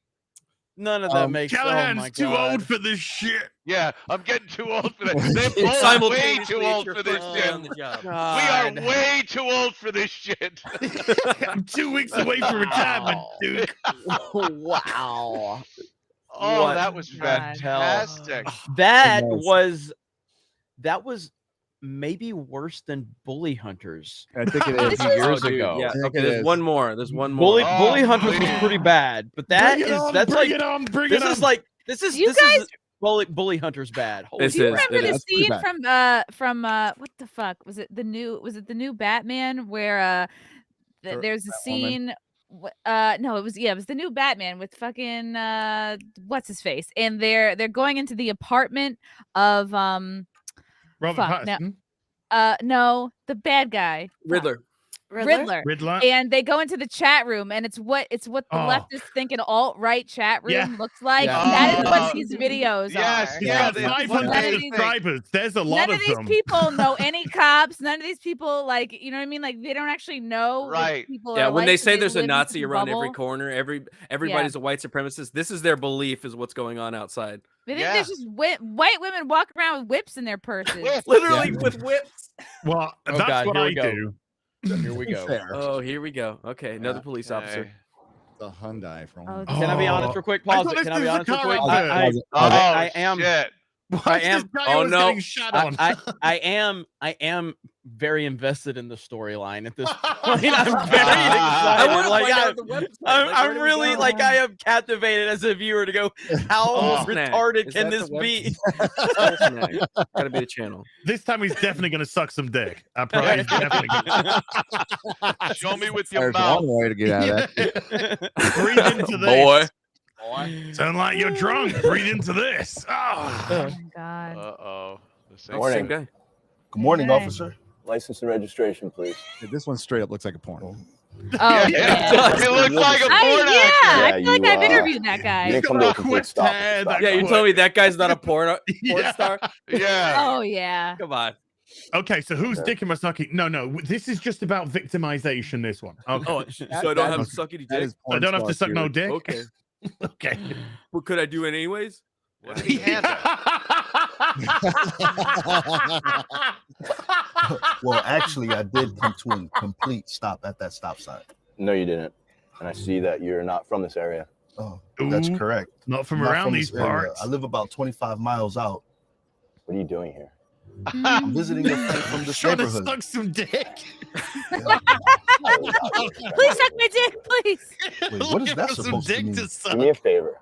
None of that makes sense. Callahan's too old for this shit. Yeah, I'm getting too old for this. They're both way too old for this shit. On the job. We are way too old for this shit. I'm 2 weeks away from retirement, dude. Wow. Oh, What that was the fantastic. That was maybe worse than Bully Hunters. I think it a is. few years ago. Yeah. I think Okay. it There's is. one more. There's one more. Bully Hunters was pretty bad, but that's Bring like it on, bring this it is on. like this is You this guys- is Bully Hunters bad. Holy This Do you is- remember the That's pretty scene bad. from what the fuck was it? The new Batman where there's a scene. No, it was the new Batman with fucking what's his face, and they're going into the apartment of Robert fuck, now- Pattinson. no, the bad guy. Riddler. Riddler. Riddler. And they go into the chat room, and it's what the leftists think an alt-right chat room Yeah. looks like. Yeah. That is what these videos Yes, are. He's yeah, got they- 500 none of these- subscribers. There's a lot None of of these them. people know any cops. None of these people, like, you know what I mean? Like, they don't actually know what Right. people Yeah, are when like, they so say there's a live in Nazi some around every bubble. corner, everybody's a white supremacist. This is their belief, is what's going on outside. They think Yeah. there's just white women walking around with whips in their purses. Literally with whips. Well, Oh, that's God, what here I we go. do. Here we go. Fair. Oh, here we go. Okay, another police officer. Okay. The Hyundai from. Oh, Can I be honest real quick? I Pause thought it. this Can I be was a honest real car quick? advert. I am. Shit. Why is am- this guy oh, always no. getting shot on? I am very invested in the storyline at this point. I'm very excited. wanna Like, find out the website. I'm Like, where do we really go? like I am captivated as a viewer to go. How Oh, snap. retarded Is can that this the be? Gotta be the channel. This time he's definitely going to suck some dick. I promise. He's definitely gonna... Show me with your There's mouth. one way to get out of that. Breathe into this. Boy. Sound like you're drunk. Breathe into this. Oh. Oh my god. Uh-oh. The same Morning. thing. Same guy. Good morning, Hey. officer. License and registration, please. This one straight up looks like a porno. Oh, Yeah, it looks like a porn I Yeah, feel like you, I've interviewed that guy. You didn't come to a complete stop. at the stop Yeah, you sign. told me that guy's not a porn Yeah. star. Yeah. Oh yeah. Come on. Okay, so who's dick am I sucking? No. This is just about victimization, this one. Okay. Oh, so I don't have to suck any That dick? is I don't have to suck no dick. dick. Okay. Okay. Well, could I do it anyways? What did he hand her? Well, actually, I did come to a complete stop at that stop sign. No, you didn't. And I see that you're not from this area. Oh, that's Ooh. correct. Not from I'm not around from these this area. parts. I live about 25 miles out. What are you doing here? I'm visiting a friend from this Trying to neighborhood. suck some dick. Please suck my dick, please. Wait, what is Give that us some supposed to dick mean? to suck. Do me a favor.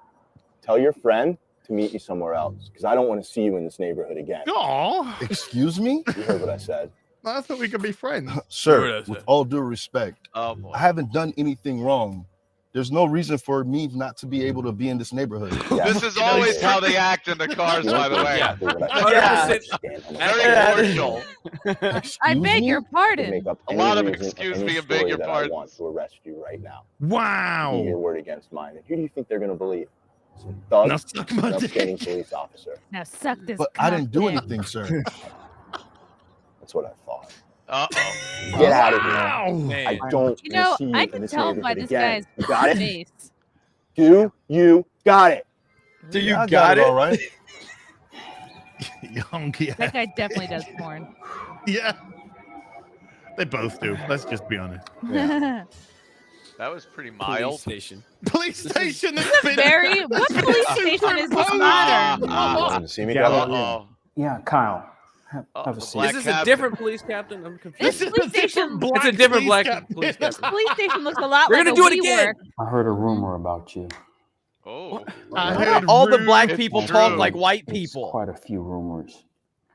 Tell your friend to meet you somewhere else, because I don't want to see you in this neighborhood again. Aw. Excuse me? You heard what I said. I thought we could be friends. Sir, with all due respect, Oh boy. I haven't done anything wrong. There's no reason for me not to be able to be in this neighborhood. Yeah. This is always how they act in the cars, by the way. Exactly what I said. Very cordial. I beg your I could pardon. make up A any lot of reason, excuse any me and beg story your that I pardons. want to arrest you right now. Be Wow. your word against mine. And who do you think they're going to believe? Some thug, Now suck my an upstanding dick. police officer. Now suck this. But I didn't do cock dick. anything, sir. That's what I thought. Uh-oh. Get out of here. Wow. I don't You know, want to see you I in can this tell by neighborhood this again. guy's You got it? face. Do you got it? Do you Yeah, I got it? all right. Yeah. That guy definitely does porn. Yeah. They both do. Let's just be honest. That was pretty Police mild. station. Police station has been Very. What police station is this modern? You wanted to see me? Yeah. Kevin? Uh-oh. Yeah, Kyle. Uh-oh. a seat. Black Is this a cab- different police captain? I'm confused. This police station. It's a different black captain. police This captain. police station looks a lot We're like gonna a do it again. WeWork. I heard a rumor about you. Oh. I Why heard do all the black It's people true. talk like white people? Quite a few rumors.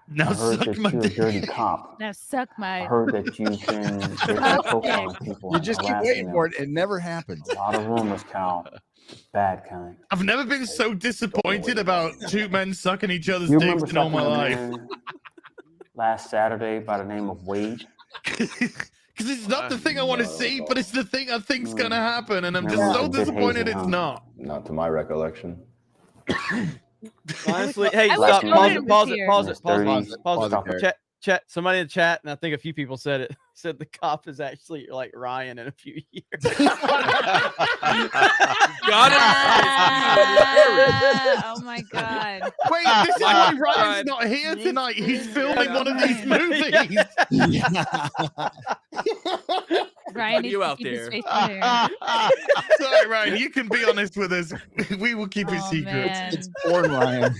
Now I heard suck that my you're a dick. dirty cop. Now suck I my. heard that you've been profiling people. You and just keep harassing waiting them. for it. It never happens. A lot of rumors, Cal. Bad kind. I've never been so disappointed about two men sucking each other's You dicks remember in all my sucking a life. man last Saturday by the name of Wade? Because it's not the thing I want to see, but it's the thing I think's gonna happen, and I'm just Remember, so it's a bit disappointed hazy, it's huh? not. Not to my recollection. Honestly, hey, I wish stop, Odin pause was it, here. pause it, pause it, Pause pause it, it, pause stop it. it. Chat, somebody in the chat, and I think a few people said it. Said the cop is actually like Ryan in a few years. Got Oh my god. Wait, this is why Ryan's not here tonight. He's filming one of these movies. Ryan needs You to out keep his there. face on there. Sorry, Ryan, you can be honest with us. We will keep it Oh, secret. man. It's porn, Ryan.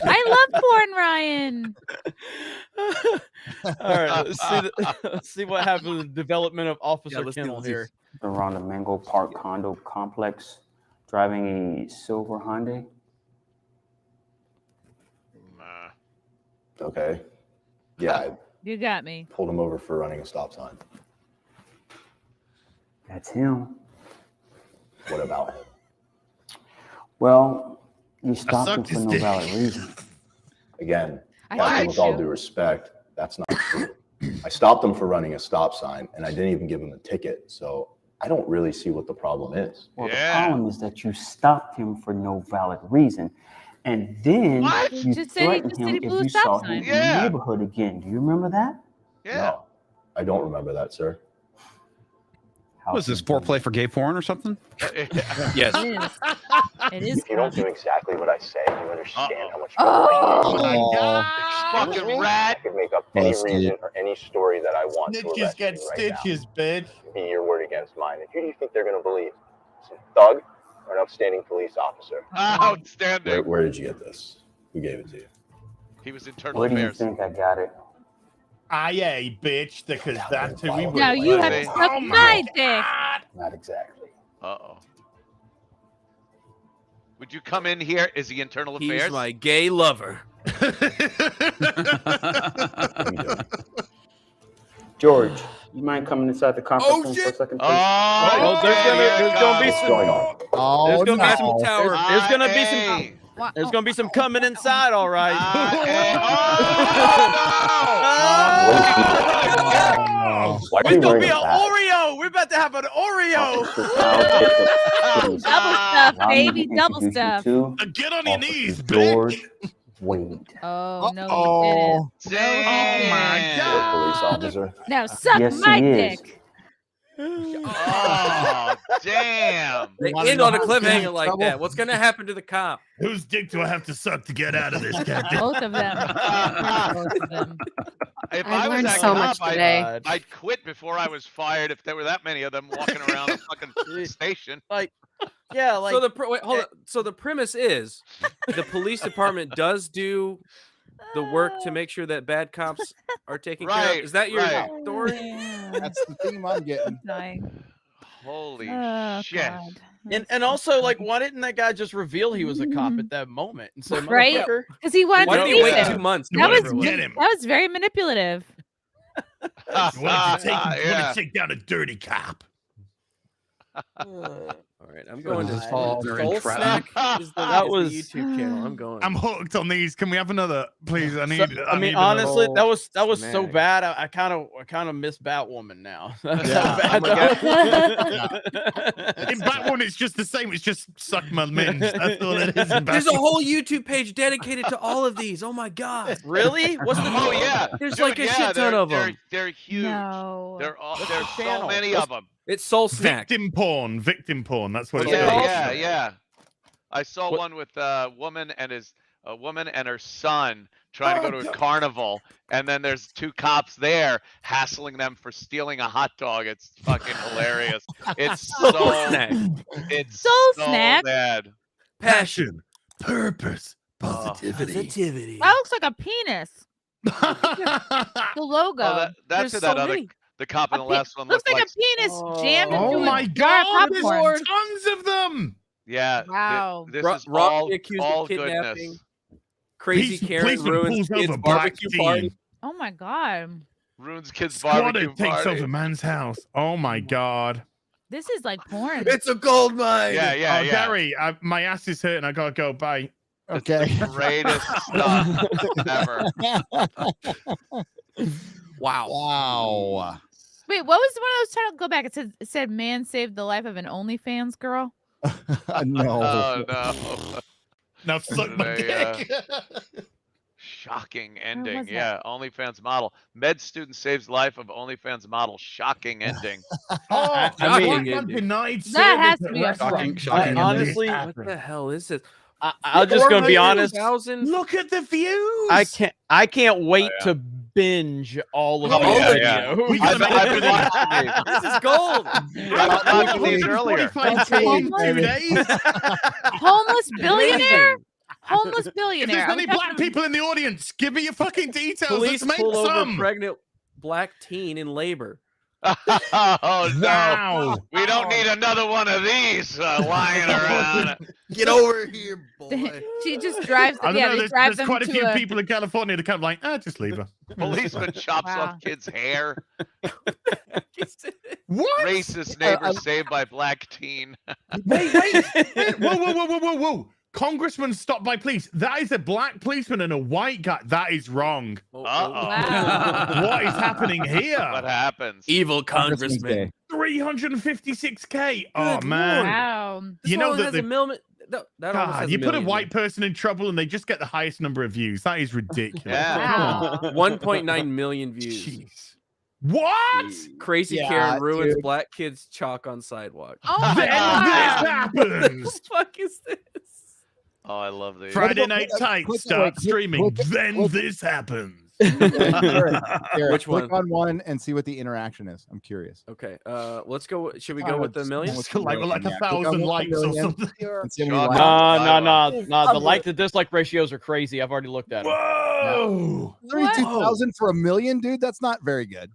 I love porn, Ryan. All right, let's see what happened with the development of Officer let's Kennel do here. Around the Mango Park condo complex, driving a silver Hyundai. Okay. Yeah, I You got me. pulled him over for running a stop sign. That's him. What about him? Well, you stopped him sucked for his no dick. valid reason. Again, I Captain, hate with all you. due respect, that's not true. I stopped him for running a stop sign, and I didn't even give him a ticket. So I don't really see what the problem is. Well, Yeah. the problem is that you stopped him for no valid reason. And then What? you Just said he- threatened just said him he if blew a you stop saw sign. him in Yeah. the neighborhood again. Do you remember that? Yeah. No, I don't remember that, sir. How Was this can- foreplay for gay porn or something? Yes. It is. It is. If you don't do exactly what I say, you understand how much Oh my God. Fucking rat. I could make up any Busted. reason or any story that I want to Snitches arrest get you right now. stitches, bitch. Be your word against mine. And who do you think they're going to believe? Some thug or an upstanding police officer? Outstanding. Where did you get this? Who gave it to you? He was internal Where do you affairs. think I got it? Aye, bitch, because that's who we were. Now you have to suck my dick. Not exactly. Uh-oh. Would you come in here? Is he internal affairs? He's my gay lover. George, you mind coming inside the conference room for a second, please? Oh, there's gonna be What's some. going on? Oh, There's gonna be no. some tower. There's gonna be some. Hey. There's gonna be some coming inside. All right. Why are It's you gonna wearing be a an badge? Oreo. We're about to have an Oreo. Double stuff, baby. Double stuff. Get on your knees, George bitch. Wade. Oh no, Oh. you didn't. Oh my You're a police officer. Now suck Yes, my he is. dick. Oh, damn. They Wanna end know on a how to get in cliffhanger like trouble? that. What's gonna happen to the cop? Whose dick do I have to suck to get out of this, Captain? Both of them. Both of them. If I I was learned that so cop, much today. I'd quit before I was fired if there were that many of them walking around the fucking station. Like, yeah, like. So wait, hold on. So the premise is the police department does do the work to make sure that bad cops are taken care Right, of. Is that your right. story? That's the theme I'm getting. Dying. Holy Oh, shit. God. And also, like, why didn't that guy just reveal he was a cop at that moment and say, Right? "Motherfucker"? Because he wanted Why to did he keep wait him. 2 months? That was, to get him. that was very manipulative. You wanted to Yeah. take down a dirty cop. All right, I'm going to This fall, they're in Soul trap. Snack. Is the, That is was- the YouTube channel. I'm going. I'm hooked on these. Can we have another, please? I need. I mean, need honestly, another. that was so Snack. bad. I kind of miss Batwoman now. That's Yeah. how bad that was. In Batwoman, it's just the same. It's just suck my minge. That's all it is. In There's a Batwoman. whole YouTube page dedicated to all of these. Oh my god! Really? What's the? Oh yeah. There's Dude, like a yeah, shit ton of them. They're huge. No. There's so channel? many of them. It's Soul Snack. Victim porn. Victim porn. That's what it's Yeah, called. yeah. I saw one with a woman and her son trying to go to a carnival, and then there's two cops there hassling them for stealing a hot dog. It's fucking hilarious. It's so Snack. it's Soul so Snack. bad. Passion, purpose, positivity. That looks like a penis. The logo. Oh, that's There's who so that other many. the cop in the last one looks looked like a penis jammed Oh into my a jar of God! There's popcorn. tons of them. Yeah. Wow. This is wrongly accused of all kidnapping. goodness. Crazy Karen policeman ruins pulls kids' over black barbecue teen. party. Oh my god. Ruins kids' Squatter barbecue takes party. over man's house. Oh my god. This is like porn. It's a gold mine. Yeah, yeah, Oh, yeah. Gary, my ass is hurting. I gotta go. Bye. Okay. It's the greatest stuff ever. Wow. Wow. Wait, what was one of those titles? Go back. It said man saved the life of an OnlyFans girl. No. Oh no. Now suck my dick. Shocking was ending. that? Yeah, OnlyFans model. Med student saves life of OnlyFans model. Shocking ending. Oh, I mean, mean, denied that has service to be at a restaurant. Shocking. Honestly, what happened. the hell is this? I'm just gonna be honest. 400,000? Look at the views. I can't wait yeah. to binge all of Oh, all yeah, of yeah. you. We gotta I've make been watching these. This is gold. I was watching these earlier. 45K in 2 days. Homeless billionaire? Homeless If billionaire. there's Are any we talking- black people in the audience, give me your fucking details. Police Let's make pull over some. pregnant black teen in labor. Oh no. Wow. We don't need another one of these lying around. Get over here, boy. She just drives. I don't Yeah, know. they There's, drive there's them quite a to few a. people in California that kind of like, just leave her. Policeman chops Wow. off kids' hair. What? Racist neighbor saved by black teen. Wait. Whoa. Congressman stopped by police. That is a black policeman and a white guy. That is wrong. Uh-oh. Wow. What is happening here? What happens? Evil Congressman's congressman. Day. 356K. Oh, Good man. Wow. You know that has a million. That almost God, has you put a million. white person in trouble and they just get the highest number of views. That is ridiculous. Yeah. Wow. 1.9 million views. Jeez. What? Crazy Yeah, Karen ruins dude. black kids chalk on sidewalk. Oh my Then god. this happens. What the fuck is this? Oh, I love these. Friday Night Tights start streaming. Then this happens. Garrett, Which click one? on one and see what the interaction is. I'm curious. Okay, let's go. Should we go with the million? Like 1,000 1 likes or million. something. And see how Sure. many likes. No. The like to dislike ratios are crazy. I've already looked at them. Whoa! 32,000 for a million, dude. That's not very good.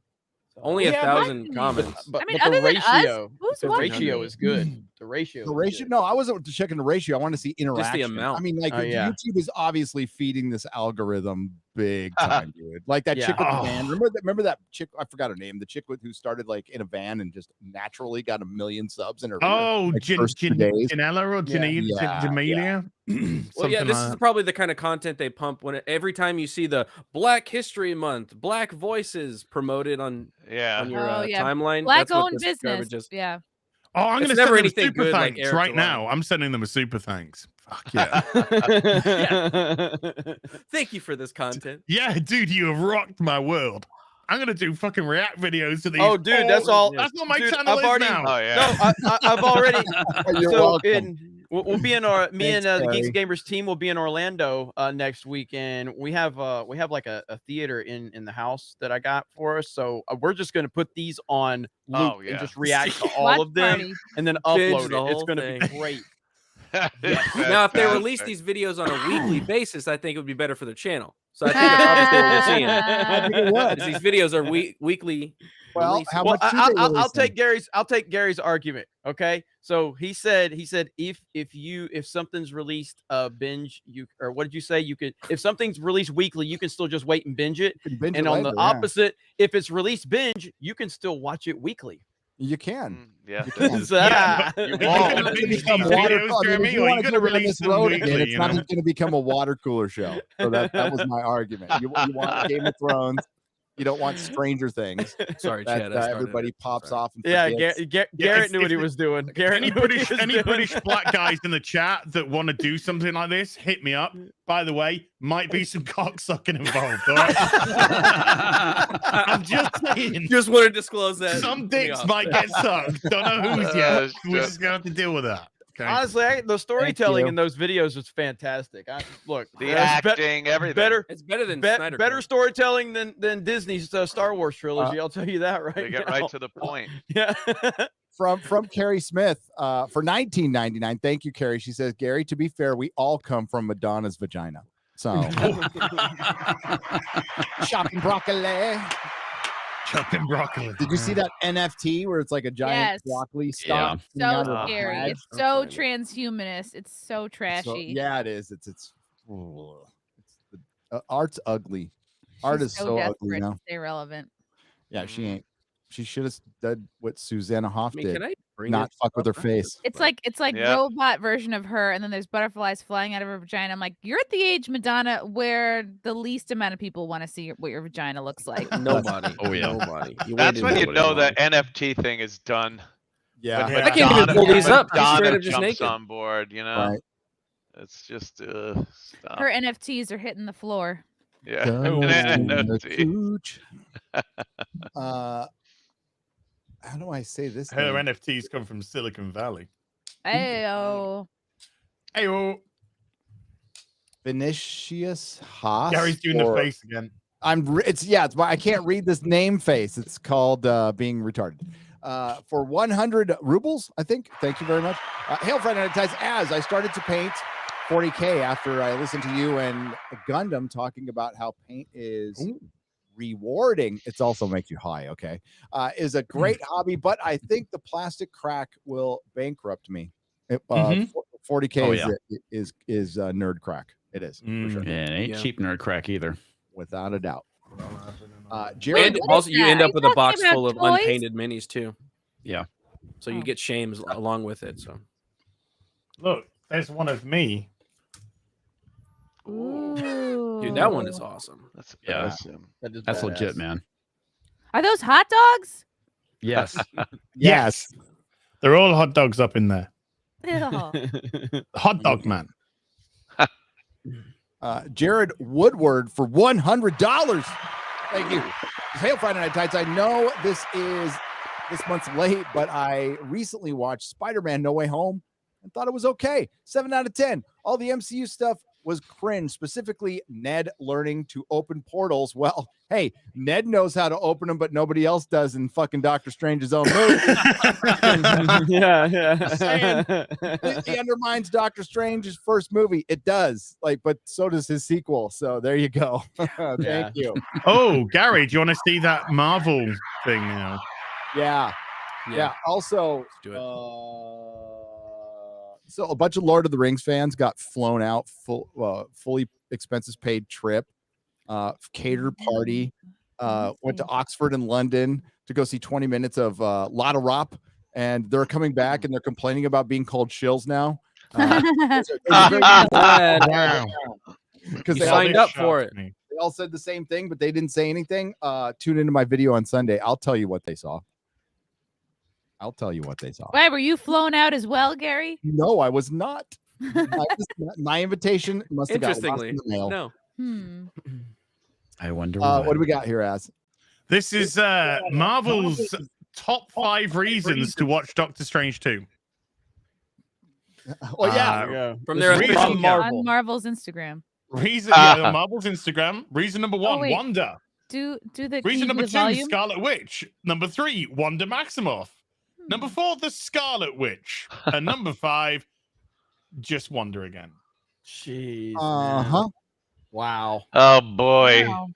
Only Yeah, 1,000 but- comments. But, I mean, but other the than us, ratio, who's the watching ratio it? is good. The ratio. The is ratio? good. No, I wasn't checking the ratio. I wanted to see interaction. amount. I mean, like Oh, yeah. YouTube is obviously feeding this algorithm big time, dude. Like that chick with Yeah. the van. Remember that chick? I forgot her name. The chick who started like in a van and just naturally got 1 million subs in her. Oh, like, first 2 days. Janella or Jamelia? Well, yeah, Something this like is that. probably the kind of content they pump every time you see the Black History Month, Black Voices promoted on Yeah. your Oh, yeah. timeline. Black That's what owned this business. garbage is. Yeah. Oh, I'm It's going to never send them a anything super good like thanks Eric right now. Deline. I'm sending them a super thanks. Fuck yeah. Thank you for this content. Yeah, dude, you have rocked my world. I'm going to do fucking react videos to these. Oh, dude, that's all. That's what my Dude, channel I've is already- now. Oh yeah. No, I've already. You're so welcome. we'll be in our me Thanks, and the Geeks Terry. and Gamers team will be in Orlando next week, and we have like a theater in the house that I got for us. So we're just gonna put these on loop Oh, yeah. and just react to all Watch of them, party. and then Binge upload the it. It's whole gonna thing. be great. Now, if they release these videos on a weekly basis, I think it would be better for their channel. So I think that's probably what we're seeing. I think it would. Is these videos are weekly. Well, releases. how Well, much do they I'll release take them? I'll take Gary's argument. Okay, so he said if something's released binge, you, or what did you say? You could, if something's released weekly, you can still just wait and binge it. You can binge And it on later, the yeah. opposite, if it's released binge, you can still watch it weekly. You can. Yeah. You can. So- Yeah, You but won't. you're going to binge these Become water- videos, I mean, if Jeremy, you or wanna you're going to go down release this them road again, weekly, it's you not know? just going to become a water cooler show. So that was my argument. You want Game of Thrones. You don't want Stranger Things. Sorry, That, Chad. I started everybody it. pops Sorry. off. And Yeah, forgets. Garrett knew what he if- was doing. Garrett Any knew what he was British doing. black guys in the chat that want to do something like this, hit me up. By the way, might be some cocksucking involved. All right? I'm just saying. Just want to disclose that. Some dicks might get sucked. Don't know who's yet. We're Just- just going to have to deal with that. Okay. Honestly, the storytelling you. in those videos was fantastic. Look, The it's acting, everything. better. It's better than Be- Snyder better Cut. storytelling than Disney's Star Wars trilogy. I'll tell you that right They get now. right to the point. Yeah. From Carrie Smith for $19.99. Thank you, Carrie. She says, Gary, to be fair, we all come from Madonna's vagina. So shopping broccoli. Chopping broccoli. Did you see that NFT where it's like a giant Yes. broccoli stalk? So coming out of a scary. bag? It's so transhumanist. It's so So, trashy. yeah, it is. Art's ugly. Art is so ugly desperate now. to stay relevant. Yeah, she ain't. She should have done what Susanna Hoff did. can I bring Not it fuck with her up? face. It's like Yeah. robot version of her, and then there's butterflies flying out of her vagina. I'm like, you're at the age, Madonna, where the least amount of people want to see what your vagina looks like. Nobody. Oh, yeah. Nobody. That's when you know the NFT thing is done. Yeah. When I can't even pull these up. She's Madonna straight up just jumps naked. on board, you know. Right. It's just stop. Her NFTs are hitting the floor. Yeah. NFT. How do I say this? Her name? NFTs come from Silicon Valley. Ayo. Hey, Vinicius Haas. Gary's doing the face again. It's I can't read this name face. It's called being retarded. For 100 rubles, I think. Thank you very much. Hail Friday Night Tights. As I started to paint 40K after I listened to you and Gundam talking about how paint is rewarding. It also makes you high. Okay, is a great hobby, but I think the plastic crack will bankrupt me. 40K is nerd crack. It is for sure. Yeah, it ain't cheap nerd crack either. Without a doubt. Jared, What also is you that? end Are up you with a box talking full of about toys? unpainted minis too. Yeah. So you get shames along with it. So Look, there's one of me. dude, that one is awesome. That's awesome. That is That's badass. legit, man. Are those hot dogs? Yes. Yes. They're all hot dogs up in there. Ew. Hot dog man. Jared Woodward for $100. Thank you. Hail Friday Night Tights. I know this month's late, but I recently watched Spider-Man No Way Home and thought it was okay. 7 out of 10. All the MCU stuff was cringe, specifically Ned learning to open portals. Well, hey, Ned knows how to open them, but nobody else does in fucking Doctor Strange's own movie. He undermines Doctor Strange's first movie. It does, but so does his sequel. So there you go. Thank you. Oh, Gary, do you want to see that Marvel thing now? Yeah. Also, so a bunch of Lord of the Rings fans got flown out, fully expenses paid trip, catered party, went to Oxford and London to go see 20 minutes of Lotta Rop, and they're coming back and they're complaining about being called shills now. Because they signed up for it. They all said the same thing, but they didn't say anything. Tune into my video on Sunday. I'll tell you what they saw. Why, were you flown out as well, Gary? No, I was not. My invitation must have got lost Interestingly, in the mail. no. I wonder what do we got here, Az? This is Marvel's top 5 reasons to watch Doctor Strange 2. Well, yeah. From their reason On Marvel's Instagram. on Marvel's Instagram. Reason number 1, wait. Wanda. Do the Reason number 2, volume? Scarlet Witch. Number 3, Wanda Maximoff. Number 4, the Scarlet Witch. And number 5, just Wanda again. Jeez. Wow. Oh boy. Wow.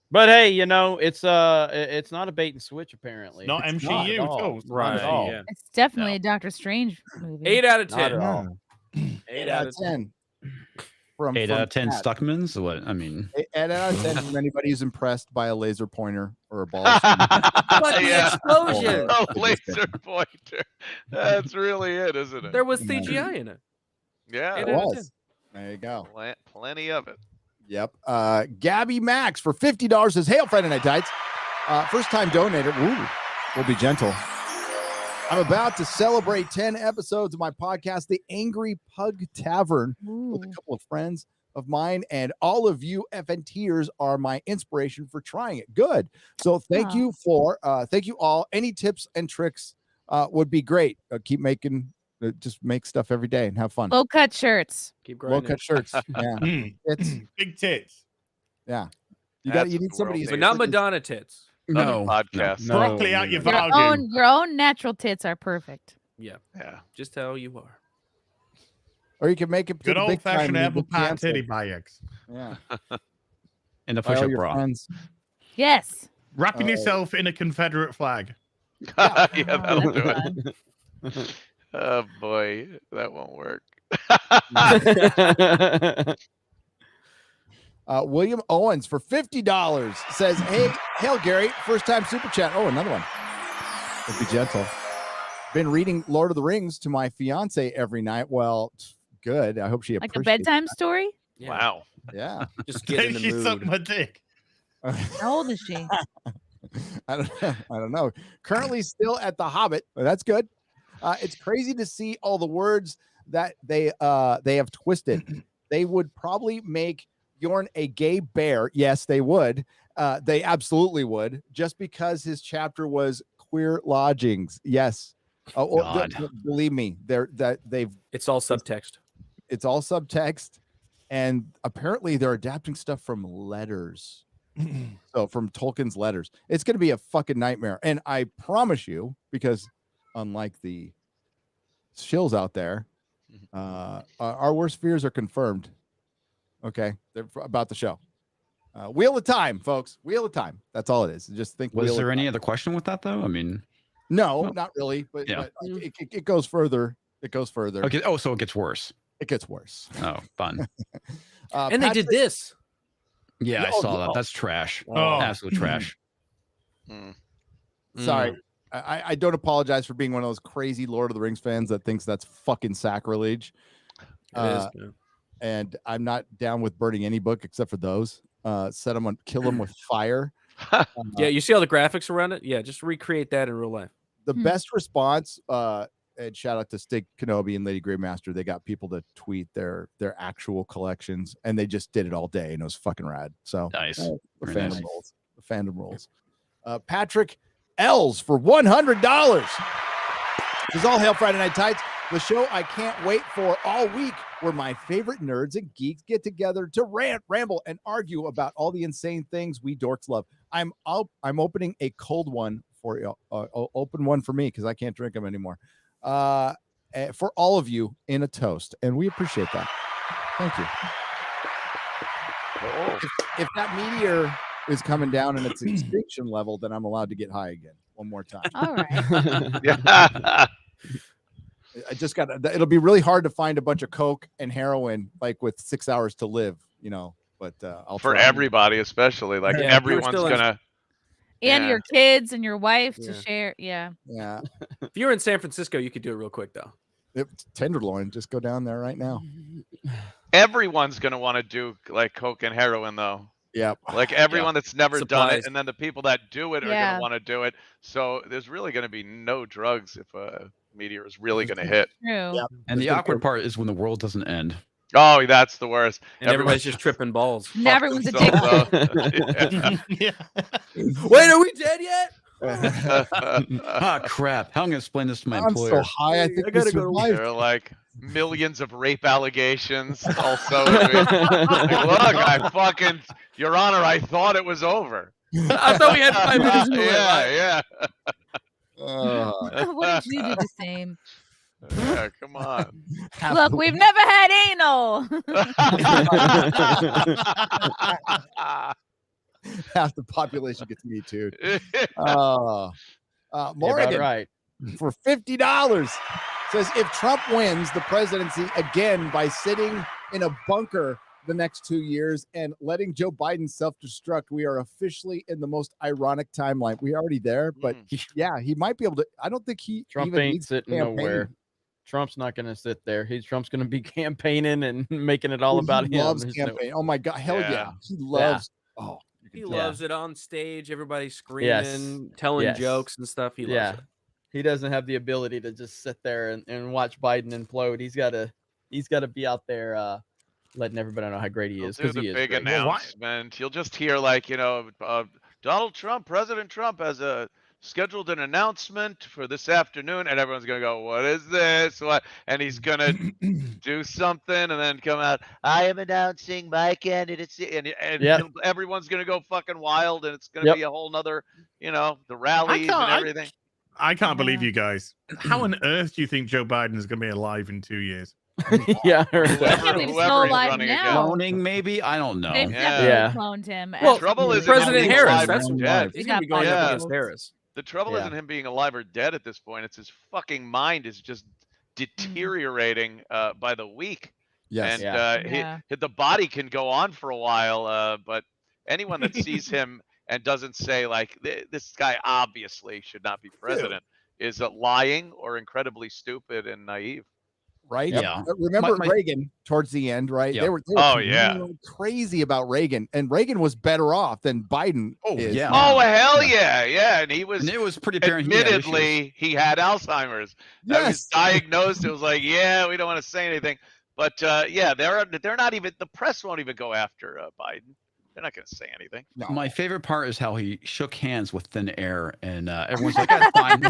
But hey, it's not a bait and switch apparently. Not It's MCU, not at all. Toast. Right. Not at all. Yeah. It's definitely a Doctor Strange movie. 8 out of Not 10. at all. 8 out of 10. From 8 out of 10 Pat. Stuckmans. What I mean, 8 out of 10 from anybody who's impressed by a laser pointer or a ball. But the explosion. Oh, laser pointer. That's really it, isn't it? There was CGI in it. Yeah, It was. There you go. Plenty of it. Yep. Gabby Max for $50 says, "Hail Friday Night Tights. First time donator. Ooh, we'll be gentle. I'm about to celebrate 10 episodes of my podcast, The Angry Pug Tavern, with a couple of friends of mine, and all of you FNTers are my inspiration for trying it. Good. So thank you all. Any tips and tricks would be great. Keep making, just make stuff every day and have fun. Low cut shirts. Keep grinding. Low cut shirts. Yeah. It's Big tits. Yeah. That's You need somebody. But not Madonna tits. no podcast. no, Broccoli out your Your volume. your own natural tits are perfect. Yeah. Yeah. Just how you are. Or you can make it to Good the old big time fashioned and you apple get pie canceled. titty by X. Yeah. in the By all push-up your bra. friends. Yes. Wrapping yourself in a Confederate flag. Yeah, that'll do it. Oh boy, that won't work. William Owens for $50 says, "Hey, hail Gary, first time super chat." Oh, another one. Let's be gentle. Been reading Lord of the Rings to my fiance every night. Well, good. I hope she Like a appreciates bedtime that. story? Wow. Yeah. Just get in the She sucked mood. my dick. How old is she? I don't know. Currently still at the Hobbit, but that's good. It's crazy to see all the words that they have twisted. They would probably make Bjorn a gay bear. Yes, they would. They absolutely would, just because his chapter was queer lodgings. Yes. Believe me, it's all subtext. It's all subtext, and apparently they're adapting stuff from letters. So from Tolkien's letters, it's going to be a fucking nightmare. And I promise you, because unlike the shills out there, our worst fears are confirmed. Okay, they're about the show. Wheel of Time, folks. Wheel of Time. That's all it is. Just think. Was there any other question with that though? I mean, no, not really. But, yeah. but it goes further. It goes further. Okay. Oh, so it gets worse. It gets worse. Oh, fun. And they did this. Yeah, I saw that. That's trash. Absolute trash. Sorry. I don't apologize for being one of those crazy Lord of the Rings fans that thinks that's fucking sacrilege. And I'm not down with burning any book except for those. Set them on, kill them with fire. Yeah, you see all the graphics around it? Yeah, just recreate that in real life. The best response, and shout out to Stig Kenobi and Lady Greymaster, they got people to tweet their actual collections, and they just did it all day, and it was fucking rad. So nice. The Very fandom nice. rolls. The fandom rolls. Patrick L's for $100. This is All Hail Friday Night Tights, the show I can't wait for all week, where my favorite nerds and geeks get together to rant, ramble, and argue about all the insane things we dorks love. I'm opening a cold one for you. Open one for me because I can't drink them anymore. For all of you in a toast, and we appreciate that. Thank you. If that meteor is coming down and its extinction level, then I'm allowed to get high again one more time. All right. Yeah. I just got. It'll be really hard to find a bunch of coke and heroin like with 6 hours to live, you know. But I'll For try. everybody, especially like Yeah, everyone's still in- gonna. And Yeah. your kids and your wife to Yeah. share. Yeah. Yeah. If you're in San Francisco, you could do it real quick though. Tenderloin, just go down there right now. Everyone's gonna want to do like coke and heroin though. Yep. Like everyone that's never done Supplies. it, and then the people that do it are Yeah. gonna want to do it. So there's really gonna be no drugs if a meteor is really gonna hit. True. Yep. And the awkward part is when the world doesn't end. Oh, that's the worst. And everybody's just tripping balls. And everyone's a themselves dick. Yeah. Wait, are we dead yet? Ah, crap. How am I going to explain this to my I'm employer? so high. I think I gotta we go to survived. There are like millions of rape allegations. Also, like, look, I fucking, Your Honor, I thought it was over. I thought we had 5 minutes to live. Yeah, Wouldn't you do the same? yeah. Come on. Look, we've never had anal. Half the population gets me too. Yeah, Morgan, about right. for $50 says, if Trump wins the presidency again by sitting in a bunker the next 2 years and letting Joe Biden self-destruct, we are officially in the most ironic timeline. We're already there, but yeah, he might be able to. I don't think he Trump even ain't needs sitting campaign. nowhere. Trump's not going to sit there. Trump's going to be campaigning and making it all He about him. loves There's no- campaign. Oh my god, hell yeah, Yeah. he loves. Oh, you He can loves it on stage. Everybody screaming, Yes. telling Yes. jokes and stuff. He loves Yeah. it. He doesn't have the ability to just sit there and watch Biden implode. He's got to be out there letting everybody know how great he He'll is, do because the he is big great. announcement. You'll just hear like, Donald Trump, President Trump has scheduled an announcement for this afternoon, and everyone's gonna go, "What is this?" What? And he's gonna do something, and then come out, "I am announcing my candidacy," and Yep. everyone's gonna go fucking wild, and it's gonna Yep. be a whole nother, the rallies and everything. I can't believe you guys. How on earth do you think Joe Biden is going to be alive in 2 years? Yeah, I can't believe he's still alive now. Cloning, maybe? I don't know. They've definitely cloned him. Well, trouble is President being Harris. alive That's or what dead. he's gonna be going up against Harris. The trouble isn't him being alive or dead at this point. It's his fucking mind is just deteriorating by the week. Yes. And the body can go on for a while, but anyone that sees him and doesn't say like this guy obviously should not be president is lying or incredibly stupid and naive. Right? Yeah. Remember Reagan towards the end, right? Yeah. They were crazy about Reagan, and Reagan was better off than Biden. Is. Yeah. Oh hell yeah, and he was. And it was pretty apparent. Admittedly, he had Alzheimer's. That was diagnosed. It was like, yeah, we don't want to say anything, but yeah, they're not even. The press won't even go after Biden. They're not going to say anything. No. My favorite part is how he shook hands with thin air, and everyone's like, "That's fine."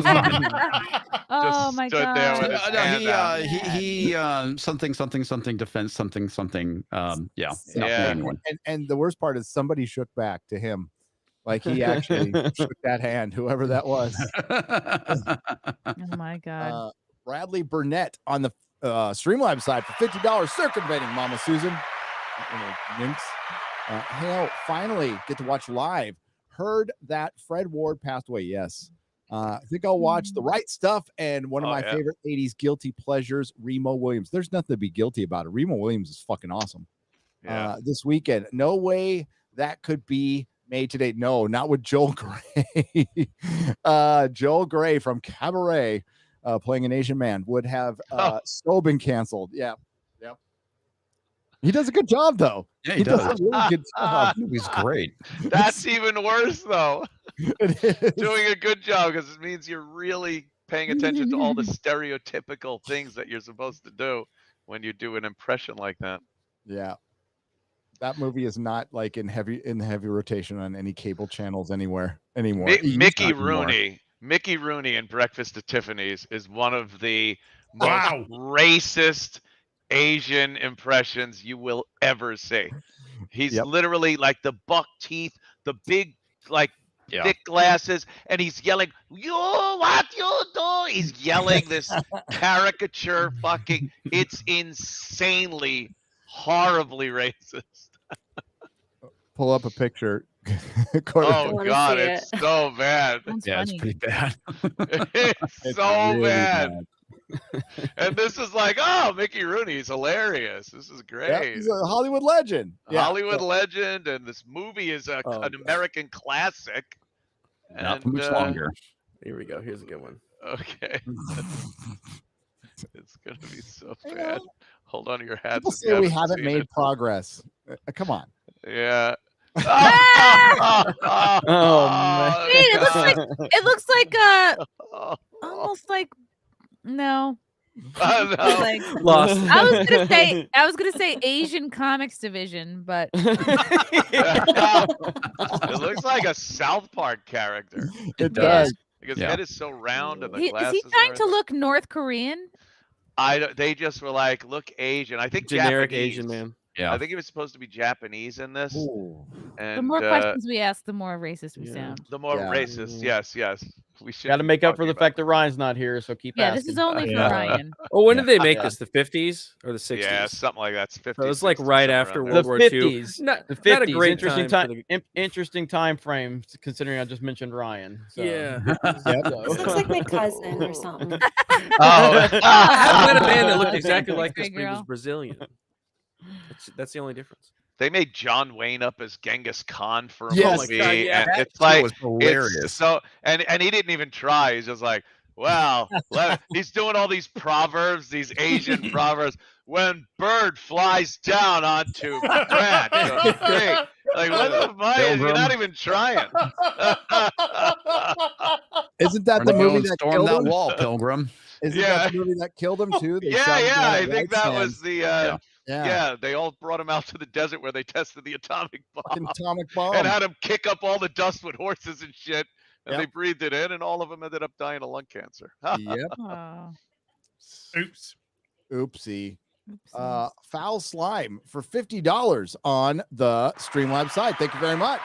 Oh my god! He something defense something. Yeah. And the worst part is somebody shook back to him, like he actually shook that hand, whoever that was. Oh my god! Bradley Burnett on the Streamlabs side for $50, circumventing Mama Susan. Minx. Hail, finally get to watch live. Heard that Fred Ward passed away. Yes. I think I'll watch The Right Stuff and one of my favorite 80s guilty pleasures, Remo Williams. There's nothing to be guilty about it. Remo Williams is fucking awesome. This weekend. No way that could be made today. No, not with Joel Gray. Joel Gray from Cabaret playing an Asian man would have so been canceled. Yeah. Yep. He does a good job, though. Yeah, he does. A really good job. He's great. That's even worse, though. Doing a good job because it means you're really paying attention to all the stereotypical things that you're supposed to do when you do an impression like that. Yeah. That movie is not like in heavy rotation on any cable channels anymore. Mickey Rooney in Breakfast at Tiffany's is one of the most racist Asian impressions you will ever see. He's literally like the buck teeth, the big thick glasses, and he's yelling, "You what you do?" He's yelling this caricature fucking. It's insanely, horribly racist. Pull up a picture. Oh god, it's so bad. It's pretty bad. It's so really bad. And this is like, oh, Mickey Rooney's hilarious. This is great. Yep, he's a Hollywood legend. Hollywood legend, and this movie is an American classic. Not much longer. Here we go. Here's a good one. Okay. It's gonna be so bad. Hold on to your hats. People say we haven't made progress. Come on. Yeah. Oh man. Wait, it looks like almost like no. No. Like, Lost. I was gonna say Asian Comics Division, but it looks like a South Park character. It does. Because his head is so round and the is glasses. he trying to look North Korean? They just were like, look Asian. I think generic Japanese. Asian man. Yeah. I think he was supposed to be Japanese in this. And, the more questions we ask, the more racist we sound. The more racist, yes. We should got to make up for the fact that Ryan's not here, so keep asking. This is only for Ryan. Oh, when did they make this? The 50s or the 60s? Yeah, something like that. 50s. So it was like right after World War II. Not the 50s. Not a great interesting time frame, considering I just mentioned Ryan. So. Yeah. Looks like my cousin or something. I met a man that looked exactly like this, but he was Brazilian. That's the only difference. They made John Wayne up as Genghis Khan for a Yes. movie, God, yeah, and that it's like was hilarious. and he didn't even try. He's just like, well, he's doing all these proverbs, these Asian proverbs. When bird flies down onto branch, okay. Like what the fuck? You're not even trying. Isn't that the movie that killed that him? wall, Pilgrim? Isn't that the movie that killed him too? They shot him down I at think White that was Sands. the. Yeah, they all brought him out to the desert where they tested the atomic bomb. Bomb. And had him kick up all the dust with horses and shit. And they breathed it in, and all of them ended up dying of lung cancer. Yep. Oops. Oopsie. Foul Slime for $50 on the Streamlabs side. Thank you very much.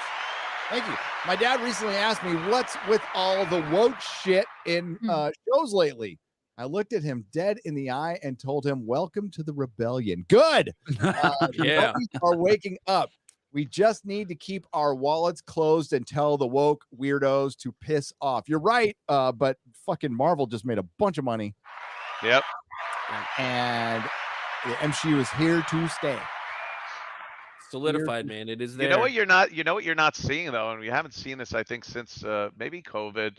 Thank you. My dad recently asked me what's with all the woke shit in shows lately. I looked at him dead in the eye and told him, "Welcome to the rebellion." Good. Yeah. We are waking up. We just need to keep our wallets closed and tell the woke weirdos to piss off. You're right, but fucking Marvel just made a bunch of money. Yep. And the MCU is here to stay. Solidified, man. It is there. You know what you're not seeing though, and we haven't seen this, I think, since maybe COVID,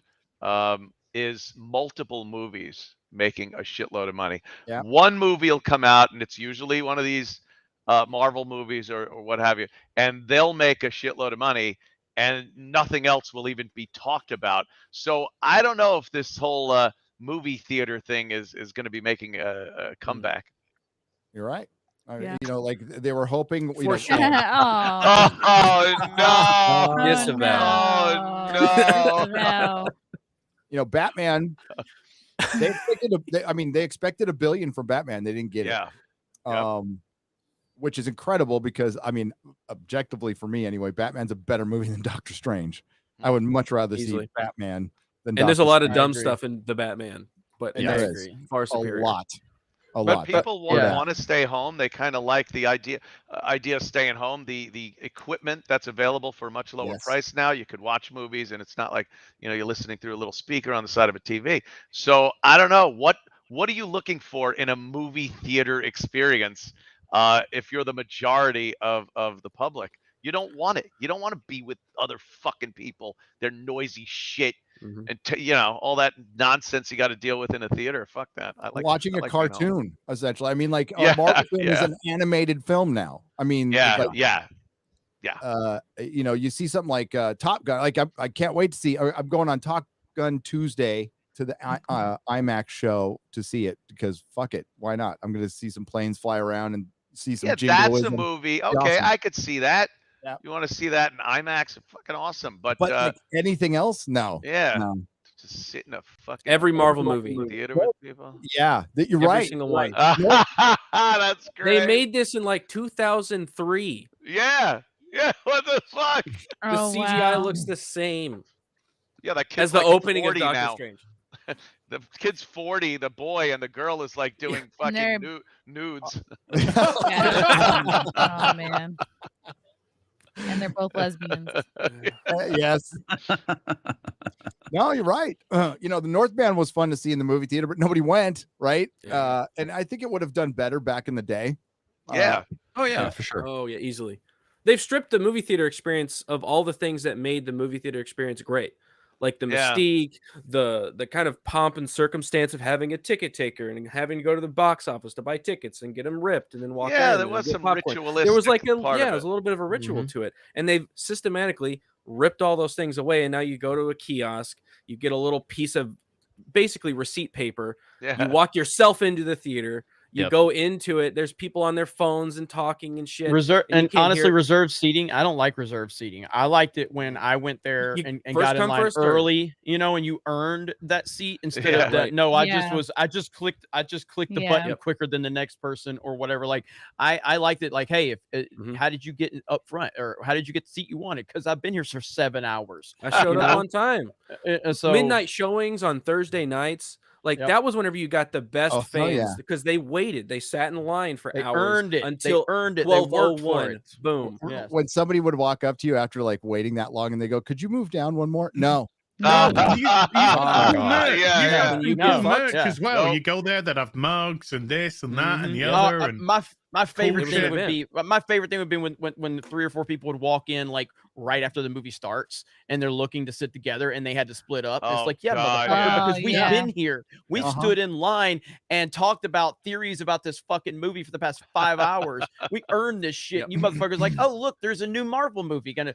is multiple movies making a shitload of money. Yeah. One movie will come out, and it's usually one of these Marvel movies or what have you, and they'll make a shitload of money, and nothing else will even be talked about. So I don't know if this whole movie theater thing is going to be making a comeback. You're right. Yeah. You know, like they were hoping. You know, Oh no! Disavow. No! You know, Batman. They expected $1 billion from Batman. They didn't get it. Which is incredible because objectively for me anyway, Batman's a better movie than Doctor Strange. I would much rather see Batman than. And there's a lot of dumb stuff in the Batman, but yeah, I agree. Far superior. A But lot. people want to stay home. They kind of like the idea of staying home. The equipment that's available for a much lower price now. You could watch movies, and it's not like you're listening through a little speaker on the side of a TV. So I don't know what are you looking for in a movie theater experience? If you're the majority of the public, you don't want it. You don't want to be with other fucking people. They're noisy shit. And all that nonsense you got to deal with in a theater. Fuck that. I like watching a being cartoon, essentially. I mean, like Yeah, a Marvel film is an animated film now. I mean, yeah. You see something like Top Gun. Like I can't wait to see. I'm going on Top Gun Tuesday to the IMAX show to see it because fuck it, why not? I'm going to see some planes fly around and see some. That's a movie. Okay, I could see that. Yeah. You want to see that in IMAX? Fucking awesome. But like anything else? No. Yeah. No. Just sit in a fucking every Marvel movie theater with people. Yeah, you're every right. Single one. That's great. They made this in like 2003. Yeah. What the fuck? The CGI looks the same. Yeah, that kid's as the like opening of 40 Doctor now. Strange. The kid's 40, the boy, and the girl is like doing fucking nudes. Oh man. And they're both lesbians. Yes. No, you're right. The Northman was fun to see in the movie theater, but nobody went, right? Yeah. And I think it would have done better back in the day. Yeah. For sure. Oh yeah, easily. They've stripped the movie theater experience of all the things that made the movie theater experience great. Like the mystique, the kind of pomp and circumstance of having a ticket taker and having to go to the box office to buy tickets and get them ripped and then walk out. Yeah, there was some ritualistic. There was like part of there was a little bit of a ritual to it, and they've systematically ripped all those things away. And now you go to a kiosk, you get a little piece of basically receipt paper. Yeah. You walk yourself into the theater. You go into it. There's people on their phones and talking and shit. Reserved seating. I don't like reserved seating. I liked it when I went there and got in line early. And you earned that seat instead of that. No, I just clicked the button quicker than the next person or whatever. Like I liked it. Like, hey, how did you get up front or how did you get the seat you wanted? Because I've been here for 7 hours. I showed up on time. So midnight showings on Thursday nights. Like that was whenever you got the best fans because they waited. They sat in line for hours. Earned it. Until they earned it. 12:01. Boom. Yes. When somebody would walk up to you after like waiting that long and they go, "Could you move down one more?" No. You get merch Yeah. as well. Nope. You go there that have mugs and this and that and the other. And My favorite shit. thing would be when 3 or 4 people would walk in like right after the movie starts and they're looking to sit together and they had to split up. Oh, It's like, yeah, God, motherfucker, because we've yeah. been here. We stood in line and talked about theories about this fucking movie for the past 5 hours. We earned this shit. And you motherfuckers like, oh look, there's a new Marvel movie. Earn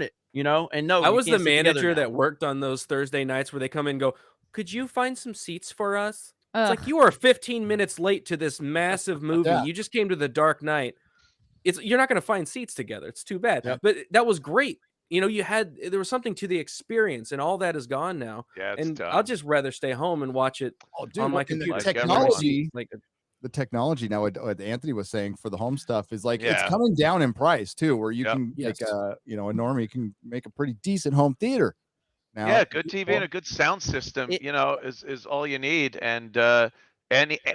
it, And no, I you was the can't sit together manager now. that worked on those Thursday nights where they come in and go, "Could you find some seats for us?" It's like you are 15 minutes late to this massive movie. Yeah. You just came to the Dark Knight. You're not going to find seats together. It's too bad. Yep. But that was great. There was something to the experience, and all that is gone now. Yeah, it's and done. I'll just rather stay home and watch it on my and the computer. technology, the technology now, what Anthony was saying for the home stuff is like it's coming down in price too, where you can make a normie can make a pretty decent home theater. Now, Yeah, good TV and a good sound system, is all you need. And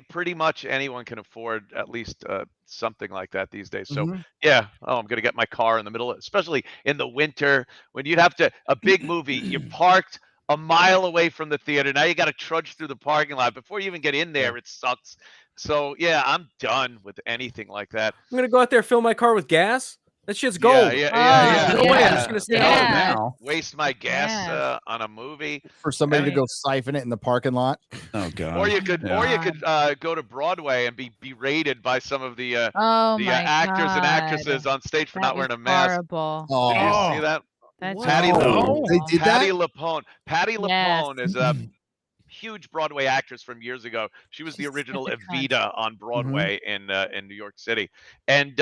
pretty much anyone can afford at least something like that these days. So yeah, I'm gonna get my car in the middle, especially in the winter when you'd have to a big movie. You parked a mile away from the theater. Now you got to trudge through the parking lot before you even get in there. It sucks. So yeah, I'm done with anything like that. I'm gonna go out there, fill my car with gas. That shit's gold. Yeah. No way. I'm just gonna stay home now. Waste my gas on a movie for somebody to go siphon it in the parking lot. Oh god. Or you could go to Broadway and be berated by some of the my actors and God. actresses on stage for not wearing a mask. Horrible. Oh. Did you see that? That's Patty horrible. They did Patty that? LuPone. Patty LuPone is a huge Broadway actress from years ago. She was the original Evita on Broadway in New York City, and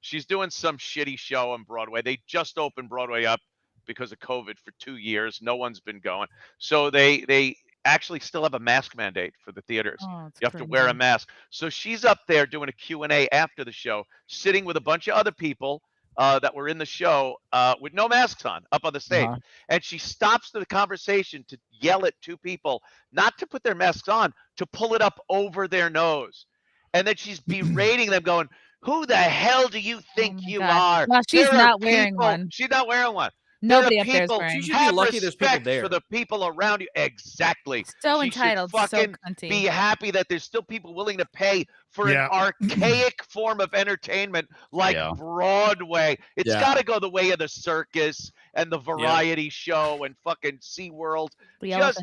she's doing some shitty show on Broadway. They just opened Broadway up because of COVID for 2 years. No one's been going, so they actually still have a mask mandate for the theaters. You have to wear a mask. So she's up there doing a Q&A after the show, sitting with a bunch of other people that were in the show with no masks on up on the stage. And she stops the conversation to yell at two people not to put their masks on, to pull it up over their nose. And then she's berating them going, who the hell do you think you are? Well, she's There are not wearing people- one. She's not wearing one. Nobody There are up there is people- wearing. She should be have lucky there's people respect there. for the people around you. Exactly. So She should entitled, so fucking cunty. be happy that there's still people willing to pay for an archaic form of entertainment like Broadway. It's Yeah. got to go the way of the circus and the variety show and fucking SeaWorld. The Just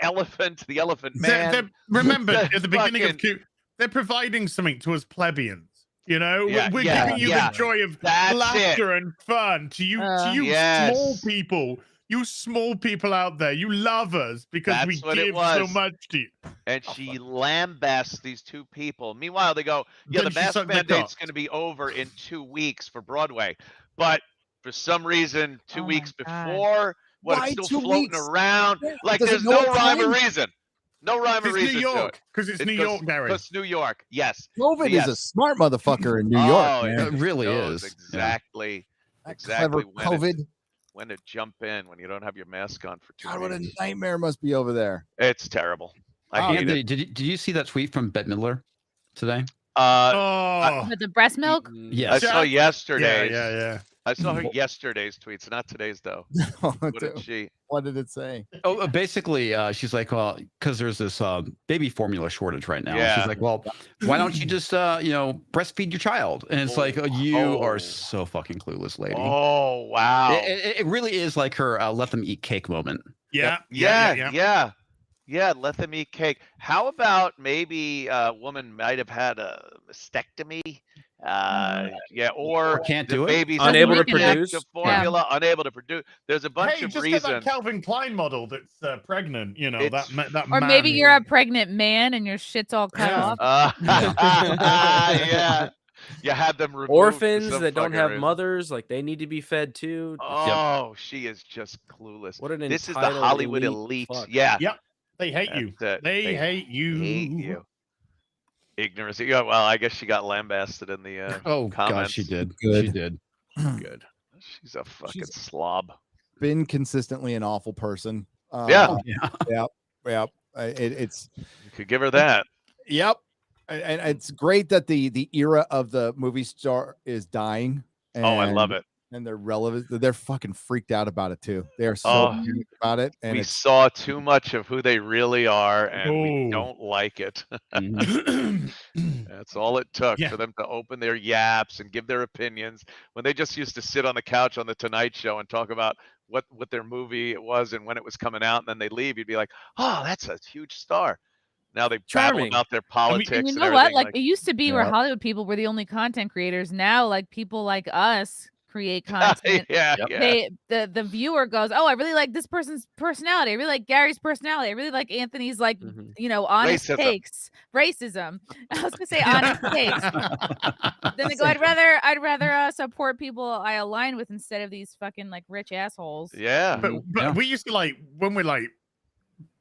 elephant. the elephant man. Remember at the beginning of fucking- they're providing something to us plebeians. You know, Yeah, we're yeah, giving you yeah. the joy of That's laughter and fun to you Yes. small people. You small people out there, you love us because That's we what it give so was. much to you. And she lambasts these two people. Meanwhile, they go, yeah, Then the she mask sucked their mandate's cock. going to be over in 2 weeks for Broadway. But for some reason, 2 weeks before, Why it's still 2 floating weeks? around. Yeah, Like, does it there's know no what rhyme or time? reason. No rhyme or It's reason New to it. York, because it's New York, Gary. Because New York, yes. COVID Yes. is a smart motherfucker in New Oh, York, man. It really knows is. Exactly. That Exactly clever COVID. when to jump in when you don't have your mask on for 2 God, what a weeks. nightmare must be over there. It's terrible. I Oh, hate Anthony, it. did you see that tweet from Bette Midler today? With the breast milk? Yes. I saw yesterday's. Yeah. I saw her yesterday's tweets, not today's though. What did she? What did it say? Oh, basically, she's like, well, because there's this baby formula shortage right now. Yeah. She's like, well, why don't you just, breastfeed your child? And it's like, you are so fucking clueless, lady. Oh wow! It really is like her let them eat cake moment. Yeah. Let them eat cake. How about maybe a woman might have had a mastectomy? Or can't the do it? baby's Unable to defective produce? formula, unable to produce. There's a bunch Hey, of just get that reasons. Calvin Klein model that's pregnant. You know It's- that Or man maybe who- you're a pregnant man and your shit's all cut off. Yeah. You had them removed for Orphans some that don't fucking have reason. mothers, like they need to be fed too. Oh, she is just clueless. What an This is the entitled Hollywood elite elite. fuck. Yeah. Yep. They hate you. That's it. They hate you. Hate you. Ignorance. Yeah, well, I guess she got lambasted in the Oh, comments. God, she did. Good. She did. Good. She's a fucking slob. Been consistently an awful person. Yeah. Yeah. It's You could give her that. Yep. And it's great that the era of the movie star is dying. Oh, I love it. And they're relevant. They're fucking freaked out about it too. They are so Oh. panicked about it. And We it's saw too much of who they really are, and we Oh. don't like it. Mm-hmm. That's all it took Yeah. for them to open their yaps and give their opinions when they just used to sit on the couch on the Tonight Show and talk about what their movie it was and when it was coming out, and then they leave. You'd be like, "Oh, that's a huge star." Now they babble Charming. about their politics. And you and know what? everything, Like, it used to be where Yeah. Hollywood people were the only content creators. Now, like, people like us create content. yeah, yeah. The viewer goes, oh, I really like this person's personality. I really like Gary's personality. I really like Anthony's, like, honest Racism. takes. Racism. I was gonna say honest takes. Then they go, I'd rather support people I align with instead of these fucking like rich assholes. Yeah. But Yeah. we used to like when we're like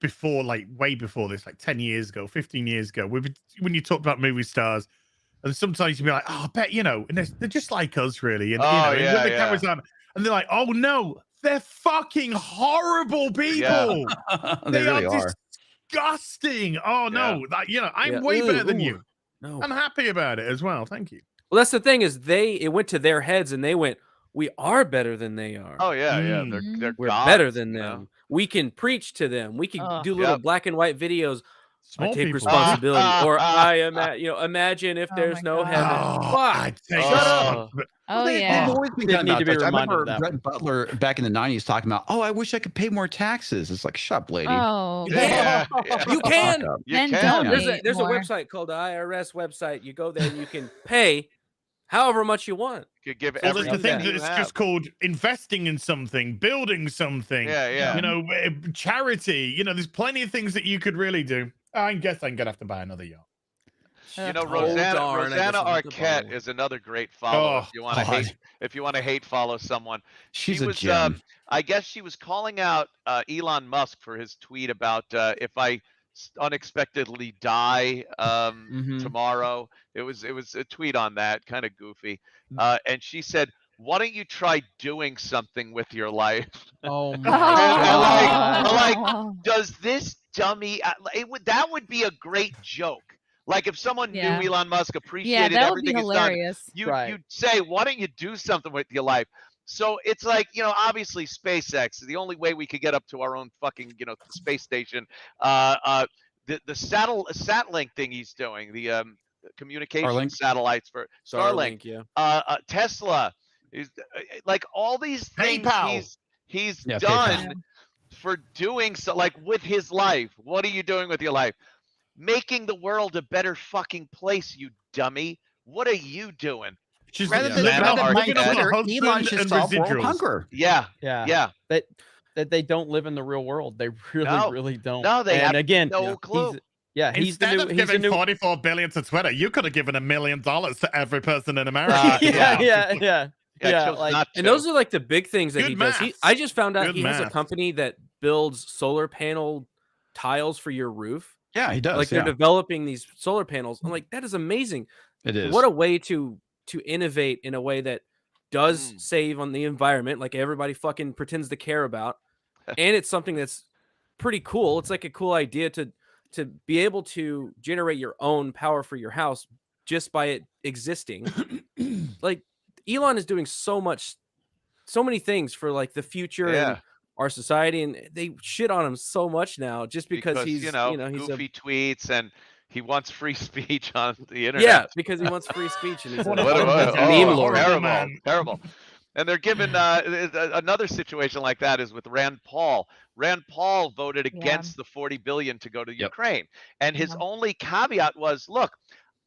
before, like way before this, like 10 years ago, 15 years ago, when you talked about movie stars, and sometimes you'd be like, oh, I bet, and they're just like us, really. And, Oh, and yeah, when the yeah. camera's on, and they're like, oh, no, They're fucking horrible people. They really are. Disgusting. Oh no, I'm Yeah. way better than Ooh, you. no. I'm happy about it as well. Thank you. Well, that's the thing is it went to their heads and they went, we are better than they are. Oh yeah. They're We're gods, better than you them. know? We can preach to them. We can Ugh. do little Yep. black and white videos. Small I take people. responsibility, or I am at, imagine if Oh there's my no God. heaven. I take Shut up. Oh They've yeah. always been Didn't kind need of to be touched. I reminded of remember that. Brett Butler back in the 90s talking about, I wish I could pay more taxes. It's like, shut up, lady. Oh. Yeah. You can. You Then can. donate There's a more. website called the IRS website. You go there and you can pay however much you want. You could give Well, there's the everything thing you that it's have. just called investing in something, building something. Yeah. Charity. There's plenty of things that you could really do. I guess I'm gonna have to buy another yacht. Rosanna darn, I guess I'll have to buy Arquette one. is another great follow. Oh, if you want to God. hate, follow someone. She's She a was, gem. I guess she was calling out Elon Musk for his tweet about if I unexpectedly die tomorrow. It was a tweet on that, kind of goofy. And she said, "Why don't you try doing something with your life?" Oh my And like, Oh. does this dummy? That would be a great joke. Like if someone Yeah. knew Elon Musk, Yeah, appreciated that would be everything he's done, hilarious. you'd say, "Why don't you do something with your life?" So it's like, obviously SpaceX is the only way we could get up to our own fucking, space station. The Satlink thing he's doing, the communication Starlink. satellites for Starlink. yeah. Tesla is like all these things PayPal. he's Yeah, done PayPal. for doing so, like with his life. What are you doing with your life? Making the world a better fucking place, you dummy. What are you doing? She's Rather than living up my to Twitter, her Elon should solve world hunger. Yeah. That they don't live in the real world. They really, No. really don't. No, they and have again, no clue. He's the Instead new. of He's the giving new. 44 billion to Twitter, you could have given $1 million to every person in America. Yeah. And those are like the big things that Good he does. math. I just found out Good he has a math. company that builds solar panel tiles for your roof. Yeah, he does. Like they're developing these solar panels. I'm like, that is amazing. It is. What a way to innovate in a way that does save on the environment, like everybody fucking pretends to care about. And it's something that's pretty cool. It's like a cool idea to be able to generate your own power for your house just by it existing. Like Elon is doing so many things for like the future and our society, and they shit on him so much now just because he's he's goofy tweets and he wants free speech on the internet. Yeah, because he wants free speech and he's a meme lord. Terrible. And they're given another situation like that is with Rand Paul. Rand Paul voted against the $40 billion to go to Ukraine, and his only caveat was, "Look,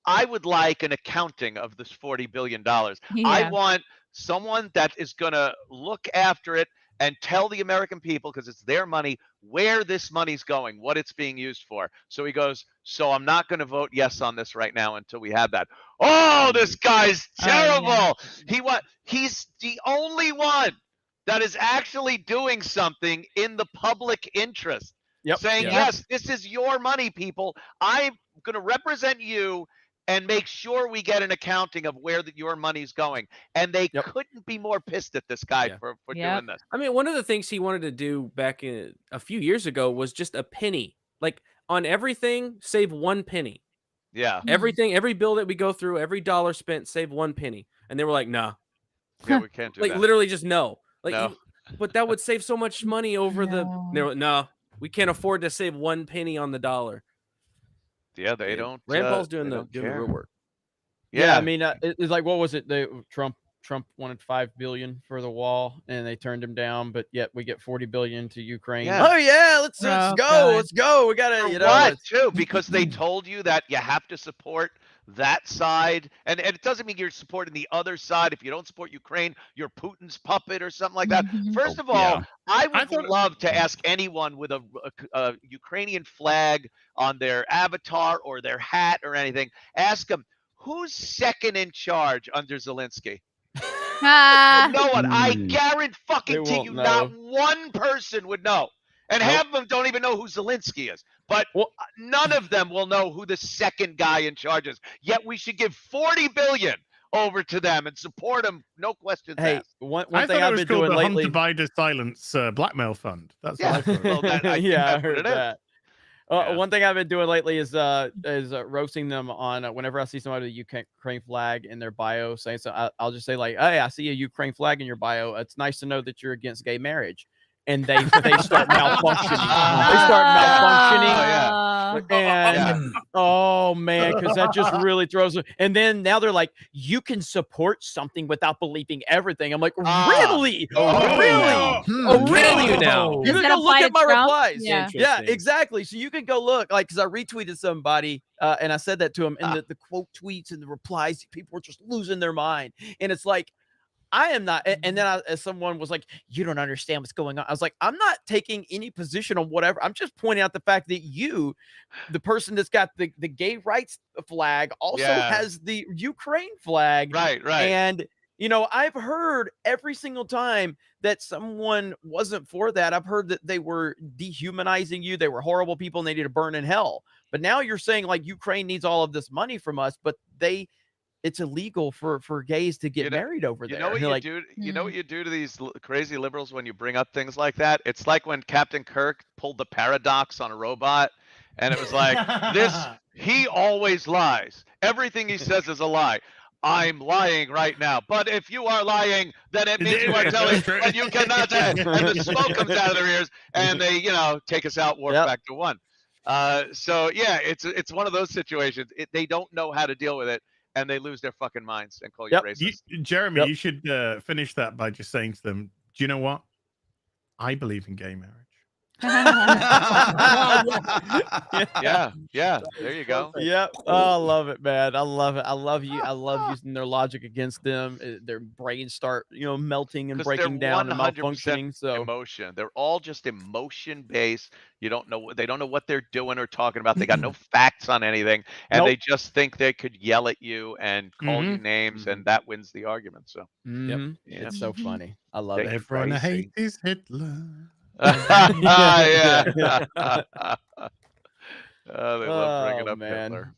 I would like an accounting of this $40 billion. I want someone that is going to look after it and tell the American people, because it's their money, where this money's going, what it's being used for." So he goes, "So I'm not going to vote yes on this right now until we have that." Oh, this guy's terrible. He's the only one that is actually doing something in the public interest. Saying, yes, this is your money, people. I'm going to represent you and make sure we get an accounting of where your money's going. And they couldn't be more pissed at this guy for doing this. I mean, one of the things he wanted to do back in a few years ago was just a penny. Like on everything, save 1 penny. Yeah. Everything, every bill that we go through, every dollar spent, save 1 penny. And they were like, nah. Yeah, we can't do like that. literally just no. Like No. but that would save so much money over they were like, no, we can't afford to save 1 penny on the dollar. Yeah, they don't. Rand Paul's doing they the don't care. real work. Yeah, I mean, it's like, what was it? Trump wanted $5 billion for the wall, and they turned him down. But yet we get $40 billion to Ukraine. Yeah. Oh yeah, let's go, let's go. We gotta, For what, too? Because they told you that you have to support that side, and it doesn't mean you're supporting the other side. If you don't support Ukraine, you're Putin's puppet or something like that. First of all, I would love to ask anyone with a Ukrainian flag on their avatar or their hat or anything, ask them, who's second in charge under Zelensky? No one. I guarantee you, not one person would know. And half of them don't even know who Zelensky is. But none of them will know who the second guy in charge is. Yet we should give $40 billion over to them and support them. No questions asked. One I thing thought it I've was been called doing the lately. Hunter Biden Silence Blackmail Fund. That's Yeah. what I thought. Well, I I put heard it in. that. One thing I've been doing lately is roasting them on whenever I see somebody with a Ukraine flag in their bio saying so, I'll just say like, hey, I see a Ukraine flag in your bio. It's nice to know that you're against gay marriage. And they start malfunctioning. They start malfunctioning. And oh man, because that just really throws it. And then now they're like, you can support something without believing everything. I'm like, really? Really? Now You Does can that go look apply at to my Trump? replies. Yeah. Yeah, exactly. So you can go look, like, because I retweeted somebody and I said that to him, and the quote tweets and the replies, people were just losing their mind. And it's like, I am not. And then someone was like, you don't understand what's going on. I was like, I'm not taking any position on whatever. I'm just pointing out the fact that you, the person that's got the gay rights flag, also has the Ukraine flag. Right. And, you know, I've heard every single time that someone wasn't for that, I've heard that they were dehumanizing you. They were horrible people and they need to burn in hell. But now you're saying like Ukraine needs all of this money from us, but it's illegal for gays to get married over there. You know what you do? You know what you do to these crazy liberals when you bring up things like that? It's like when Captain Kirk pulled the paradox on a robot, and it was like, he always lies. Everything he says is a lie. I'm lying right now. But if you are lying, then it means you are telling, and you cannot say, and the smoke comes out of their ears, and they, take us out, warp back to one. So yeah, it's one of those situations. They don't know how to deal with it. And they lose their fucking minds and call you racist. Jeremy, you should finish that by just saying to them, do you know what? I believe in gay marriage. Yeah. There you go. Yep. Oh, I love it, man. I love it. I love using their logic against them. Their brains start, melting and breaking down and malfunctioning. So emotion. They're all just emotion based. They don't know what they're doing or talking about. They got no facts on anything, and they just think they could yell at you and call you names, and that wins the argument. So it's so funny. I love it. Everyone hates Hitler. They love bringing up Hitler.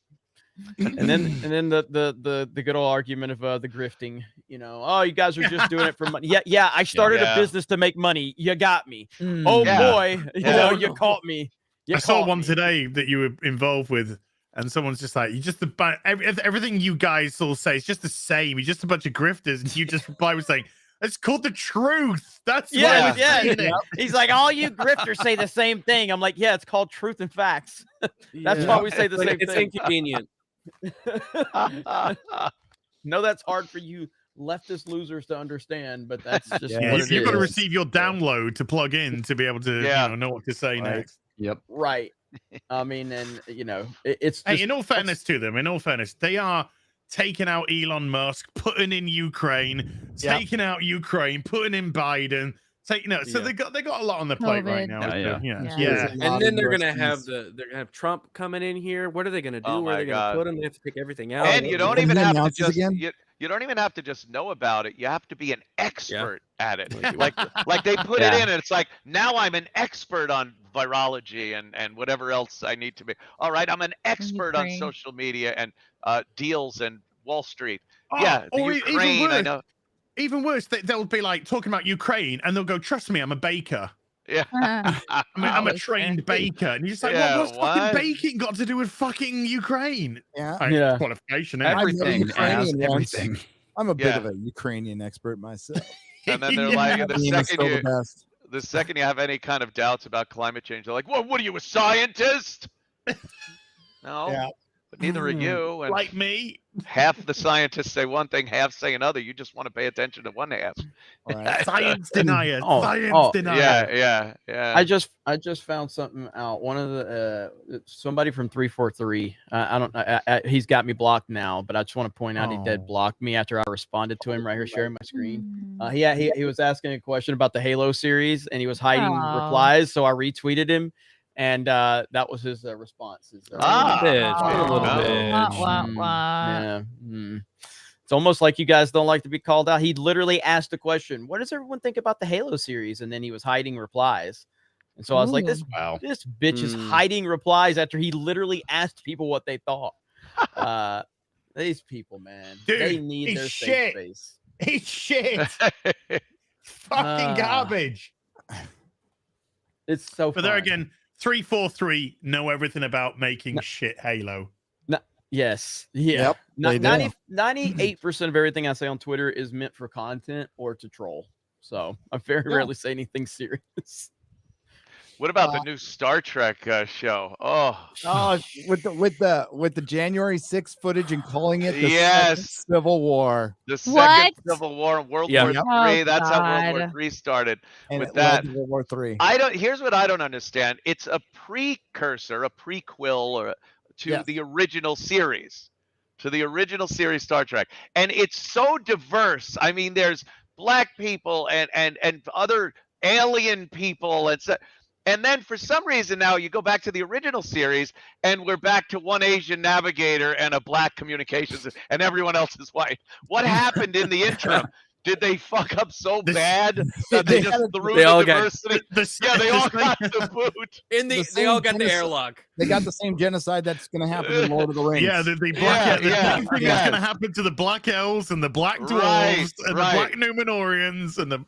And then the good old argument of the grifting. You guys are just doing it for money. Yeah. I started a business to make money. You got me. Boy, you caught me. I saw one today that you were involved with, and someone's just like, everything you guys all say is just the same. You're just a bunch of grifters, and you just reply with saying, it's called the truth. That's He's like, all you grifters say the same thing. I'm like, yeah, it's called truth and facts. That's why we say the same thing. It's inconvenient. No, that's hard for you leftist losers to understand, but that's just what it is. You've got to receive your download to plug in to be able to know what to say next. Yep. Right. I mean, and it's just, hey, in all fairness to them, they are taking out Elon Musk, putting in Ukraine, taking out Ukraine, putting in Biden, so they got a lot on their plate right now. Yeah. And then they're gonna have Trump coming in here. What are they gonna do? Where are they gonna put him? They have to pick everything out. And you don't even have to just you don't even have to just know about it. You have to be an expert at it. Like they put it in, and it's like, now I'm an expert on virology and whatever else I need to be. All right, I'm an expert on social media and deals and Wall Street. Ukraine, I know. Even worse, they'll be like talking about Ukraine, and they'll go, "Trust me, I'm a baker." Yeah, I'm a trained baker, and you're just like, "Well, what's fucking baking got to do with fucking Ukraine?" Qualification, everything. I'm a bit of a Ukrainian expert myself. And then they're like, the second you have any kind of doubts about climate change, they're like, "Well, what are you, a scientist?" No. But neither are you. And like me. Half the scientists say one thing, half say another. You just want to pay attention to one half. Science denier. Science denier. Yeah. I just found something out. One of the somebody from 343. I don't know. He's got me blocked now, but I just want to point out he dead blocked me after I responded to him right here, sharing my screen. He was asking a question about the Halo series, and he was hiding replies, so I retweeted him. And that was his response. It's almost like you guys don't like to be called out. He literally asked the question, what does everyone think about the Halo series? And then he was hiding replies. And so I was like, this bitch is hiding replies after he literally asked people what they thought. These people, man, Dude, they need it's their shit. safe space. It's shit. Fucking garbage. It's so. But there again, 343 know everything about making shit Halo. Yes. Yeah. Yep, 98% of everything I say on Twitter is meant for content or to troll. So I very rarely say anything serious. What about the new Star Trek show? Oh, with the January 6th footage and calling it the Yes. Second Civil War. the second What? Civil War and World Yeah. War Oh, III. That's how World War God. III started. And with it led that, to World War III. here's what I don't understand. It's a precursor, a prequel to the original series. To the original series Star Trek. And it's so diverse. I mean, there's black people and other alien people and then for some reason now you go back to the original series and we're back to one Asian navigator and a black communications and everyone else is white. What happened in the interim? Did they fuck up so bad that they just threw the diversity? They all got the boot. They all got the airlock. They got the same genocide that's going to happen in Lord of the Rings. Yeah, the black the same thing that's going to happen to the Black Elves and the Black Dwarves and the Black Numenorians and the.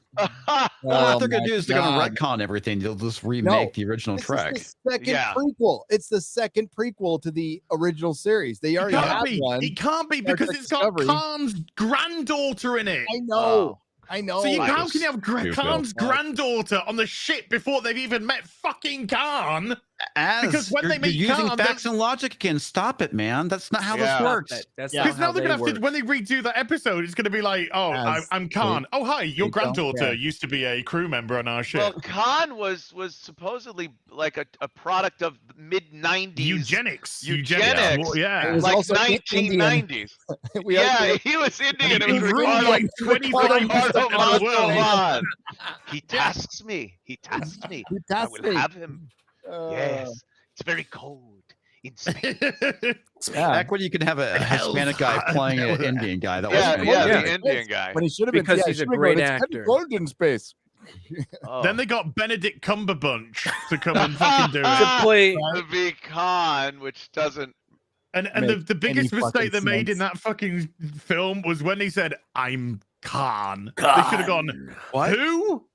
What they're going to do is they're going to retcon everything. They'll just remake the original Trek. It's the second prequel. It's the second prequel to the original series. They already have one. It can't be because it's got Khan's granddaughter in it. I know. I know. So how can you have Khan's granddaughter on the ship before they've even met fucking Khan? Because when they meet you're using Khan, facts and logic again. Stop it, man. That's not how this works. Because now they're gonna have to, when they redo that episode, it's gonna be like, oh, I'm Khan. Oh, hi, your granddaughter used to be a crew member on our ship. Well, Khan was supposedly like a product of mid '90s eugenics. Well, yeah, it was like 1990s. He was Indian. It was like 25% of the world. He tasks me. I will have him. Yes, it's very cold in space. Back when you could have a Hispanic guy playing an Indian guy. That was the Indian guy. When he should have been, because he's a great actor. Cold in space. Then they got Benedict Cumberbatch to come and fucking do it. To play to be Khan, which doesn't. And the biggest mistake they made in that fucking film was when he said, "I'm Khan." They should have gone, "What? Who?"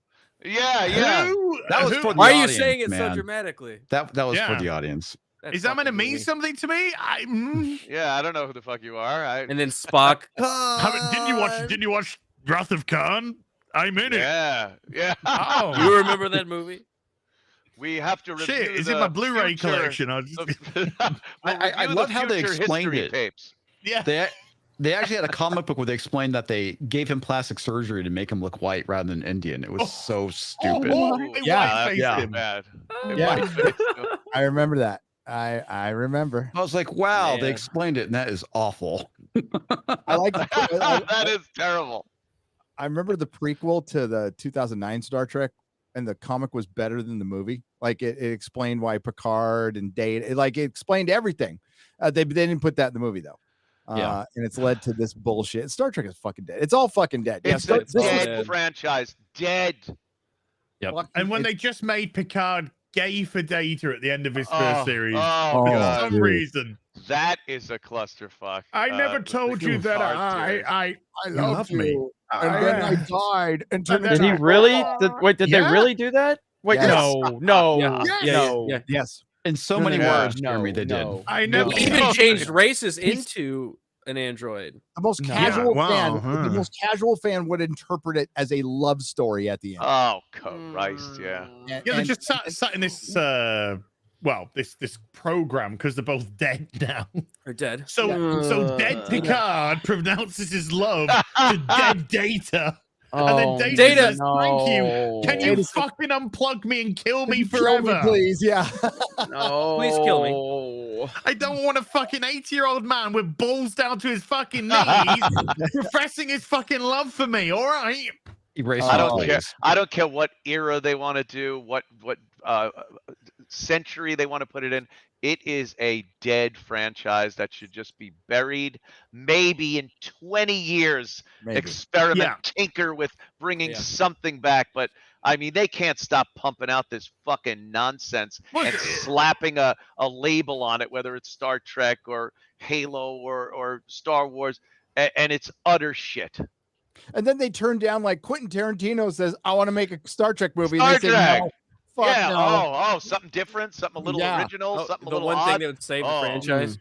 Yeah. That was for the Why audience, are you saying it man. so dramatically? That was for the audience. Is that meant to mean something to me? Yeah, I don't know who the fuck you are. And then Spock. Didn't you watch Wrath of Khan? I'm in it. Yeah. Oh, You remember that movie? We have to review shit! It's in my Blu-ray collection. I love how they explained it. Tapes. Yeah. They actually had a comic book where they explained that they gave him plastic surgery to make him look white rather than Indian. It was so stupid. Bad. I remember that. I remember. I was like, wow, they explained it, and that is awful. I like that is terrible. I remember the prequel to the 2009 Star Trek, and the comic was better than the movie. Like it explained why Picard and Data, it explained everything. They didn't put that in the movie though. And it's led to this bullshit. Star Trek is fucking dead. It's all fucking dead. It's a dead franchise. Dead. Yep. And when they just made Picard gay for Data at the end of his first series, for some reason. That is a clusterfuck. I never told you that I loved you. And then I died. And did he really? Did they really do that? Wait, no. Yes. In so many words, Jeremy, they did. I never even changed races into an android. The most casual fan, the most casual fan would interpret it as a love story at the end. Oh, Christ, yeah. They're just sat in this this program because they're both dead now. They're dead. So dead Picard pronounces his love to dead Data. And then Data says, thank you. Can you fucking unplug me and kill me forever? Kill me, please, yeah. No. Please kill me. I don't want a fucking 80-year-old man with balls down to his fucking knees professing his fucking love for me, all right? I don't care. I don't care what era they want to do, what century they want to put it in. it is a dead franchise that should just be buried. Maybe in 20 years, experiment, tinker with bringing something back. But I mean, they can't stop pumping out this fucking nonsense and slapping a label on it, whether it's Star Trek or Halo or Star Wars, and it's utter shit. And then they turn down, like Quentin Tarantino says, I want to make a Star Trek movie. Star and they Trek. say, no, fuck Yeah. no. Oh, something different, something a little original, something a the little one odd. thing that would save the franchise.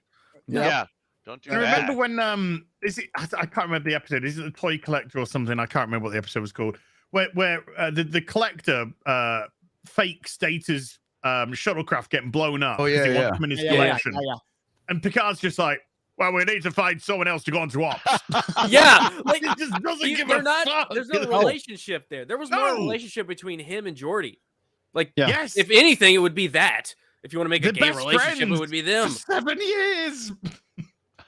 Yeah. Don't do I that. remember when is it? I can't remember the episode. Is it the Toy Collector or something? I can't remember what the episode was called. Where the collector fakes Data's shuttlecraft getting blown up. Oh, yeah, 'cause he yeah. wants them in his Yeah, collection. yeah. And Picard's just like, well, we need to find someone else to go on to ops. Yeah, like He just doesn't give they're a not. fuck. There's no relationship there. There was more No. relationship between him and Geordi. Like, Yes. if anything, it would be that. If you want to make a The gay best relationship, friends it would be them. for 7 years.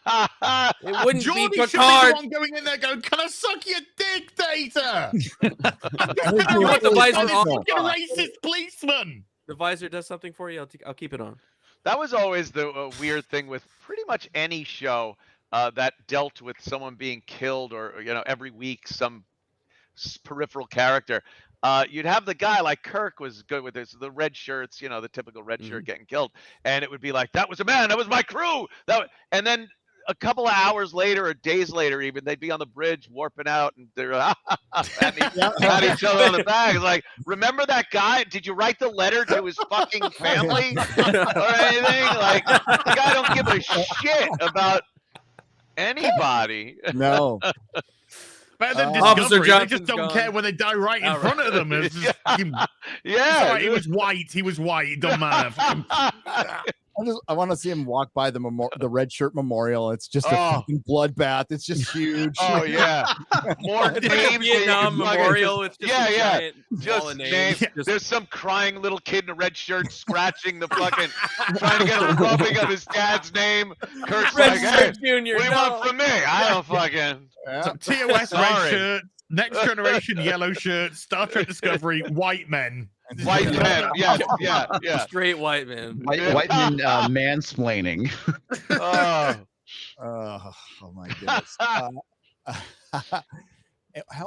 It wouldn't Geordi be should be the Picard. one going in there going, can I suck your dick, Data? You want the visor I'm off? a fucking racist policeman. The visor does something for you. I'll keep it on. That was always the weird thing with pretty much any show that dealt with someone being killed, or every week some peripheral character. You'd have the guy like Kirk was good with this, the red shirts, the typical red shirt getting killed, and it would be like, that was a man, that was my crew, and then a couple of hours later or days later, even, they'd be on the bridge warping out, and they're pat each other on the back. It's like, remember that guy? Did you write the letter to his fucking family or anything? Like, the guy don't give a shit about anybody. No. Better than Officer Discovery. They Johnson's just don't gone. care when they die right in front of them. It's just, Yeah. Sorry, he was white. He was white. It don't matter. I want to see him walk by the red shirt memorial. It's just a fucking bloodbath. It's just huge. Oh yeah, more It's like a names. Vietnam memorial. It's just a giant wall Just of names. names. There's some crying little kid in a red shirt scratching the fucking, trying to get a rubbing of his dad's name. Kirk's Red like, shirt hey, Junior, what do you want from me? I don't fucking. So TOS Sorry. red shirt, Next Generation yellow shirt, Star Trek Discovery, white men. White men, yeah. Straight white man. White men mansplaining. Oh my goodness. How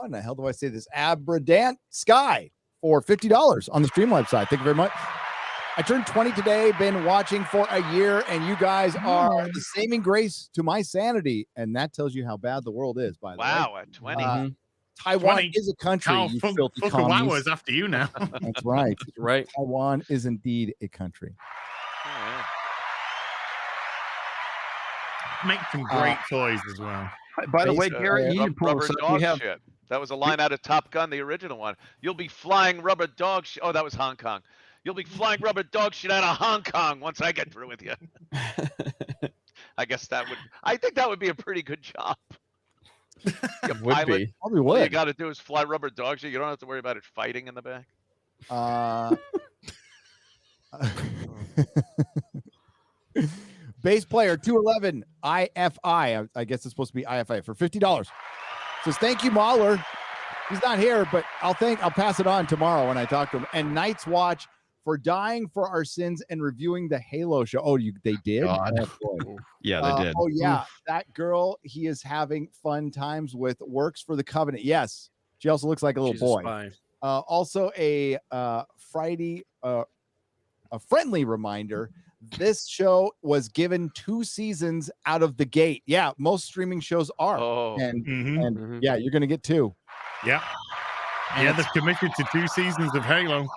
in the hell do I say this? Abradant Sky for $50 on the Streamlabs side. Thank you very much. I turned 20 today, been watching for a year, and you guys are the saving grace to my sanity. And that tells you how bad the world is, by the way. Wow, at 20. Taiwan 20. is a country. Oh, You fuck, filthy fuck commies. was after you now. That's right. Right. Taiwan is indeed a country. Make some great toys as well. By the way, Gary, you need to pull rubber this up. dog We have shit. That was a line out of Top Gun, the original one. You'll be flying rubber dog shit. Oh, that was Hong Kong. You'll be flying rubber dog shit out of Hong Kong once I get through with you. I think that would be a pretty good job. Would be. Probably All you would. got to do is fly rubber dog shit. You don't have to worry about it fighting in the back. Bass player 211 IFI. I guess it's supposed to be IFI for $50. Says thank you, Mahler. He's not here, but I'll pass it on tomorrow when I talk to him. And Night's Watch for dying for our sins and reviewing the Halo show. Oh, they did? God. Oh, boy. Yeah, they did. Oh, yeah. That girl he is having fun times with works for the Covenant. Yes. She also looks like a little She's a boy. spy. Also a Friday, a friendly reminder. This show was given 2 seasons out of the gate. Yeah, most streaming shows are. Oh. And yeah, you're going to get 2. Yeah. Yeah, they've committed to 2 seasons of Halo.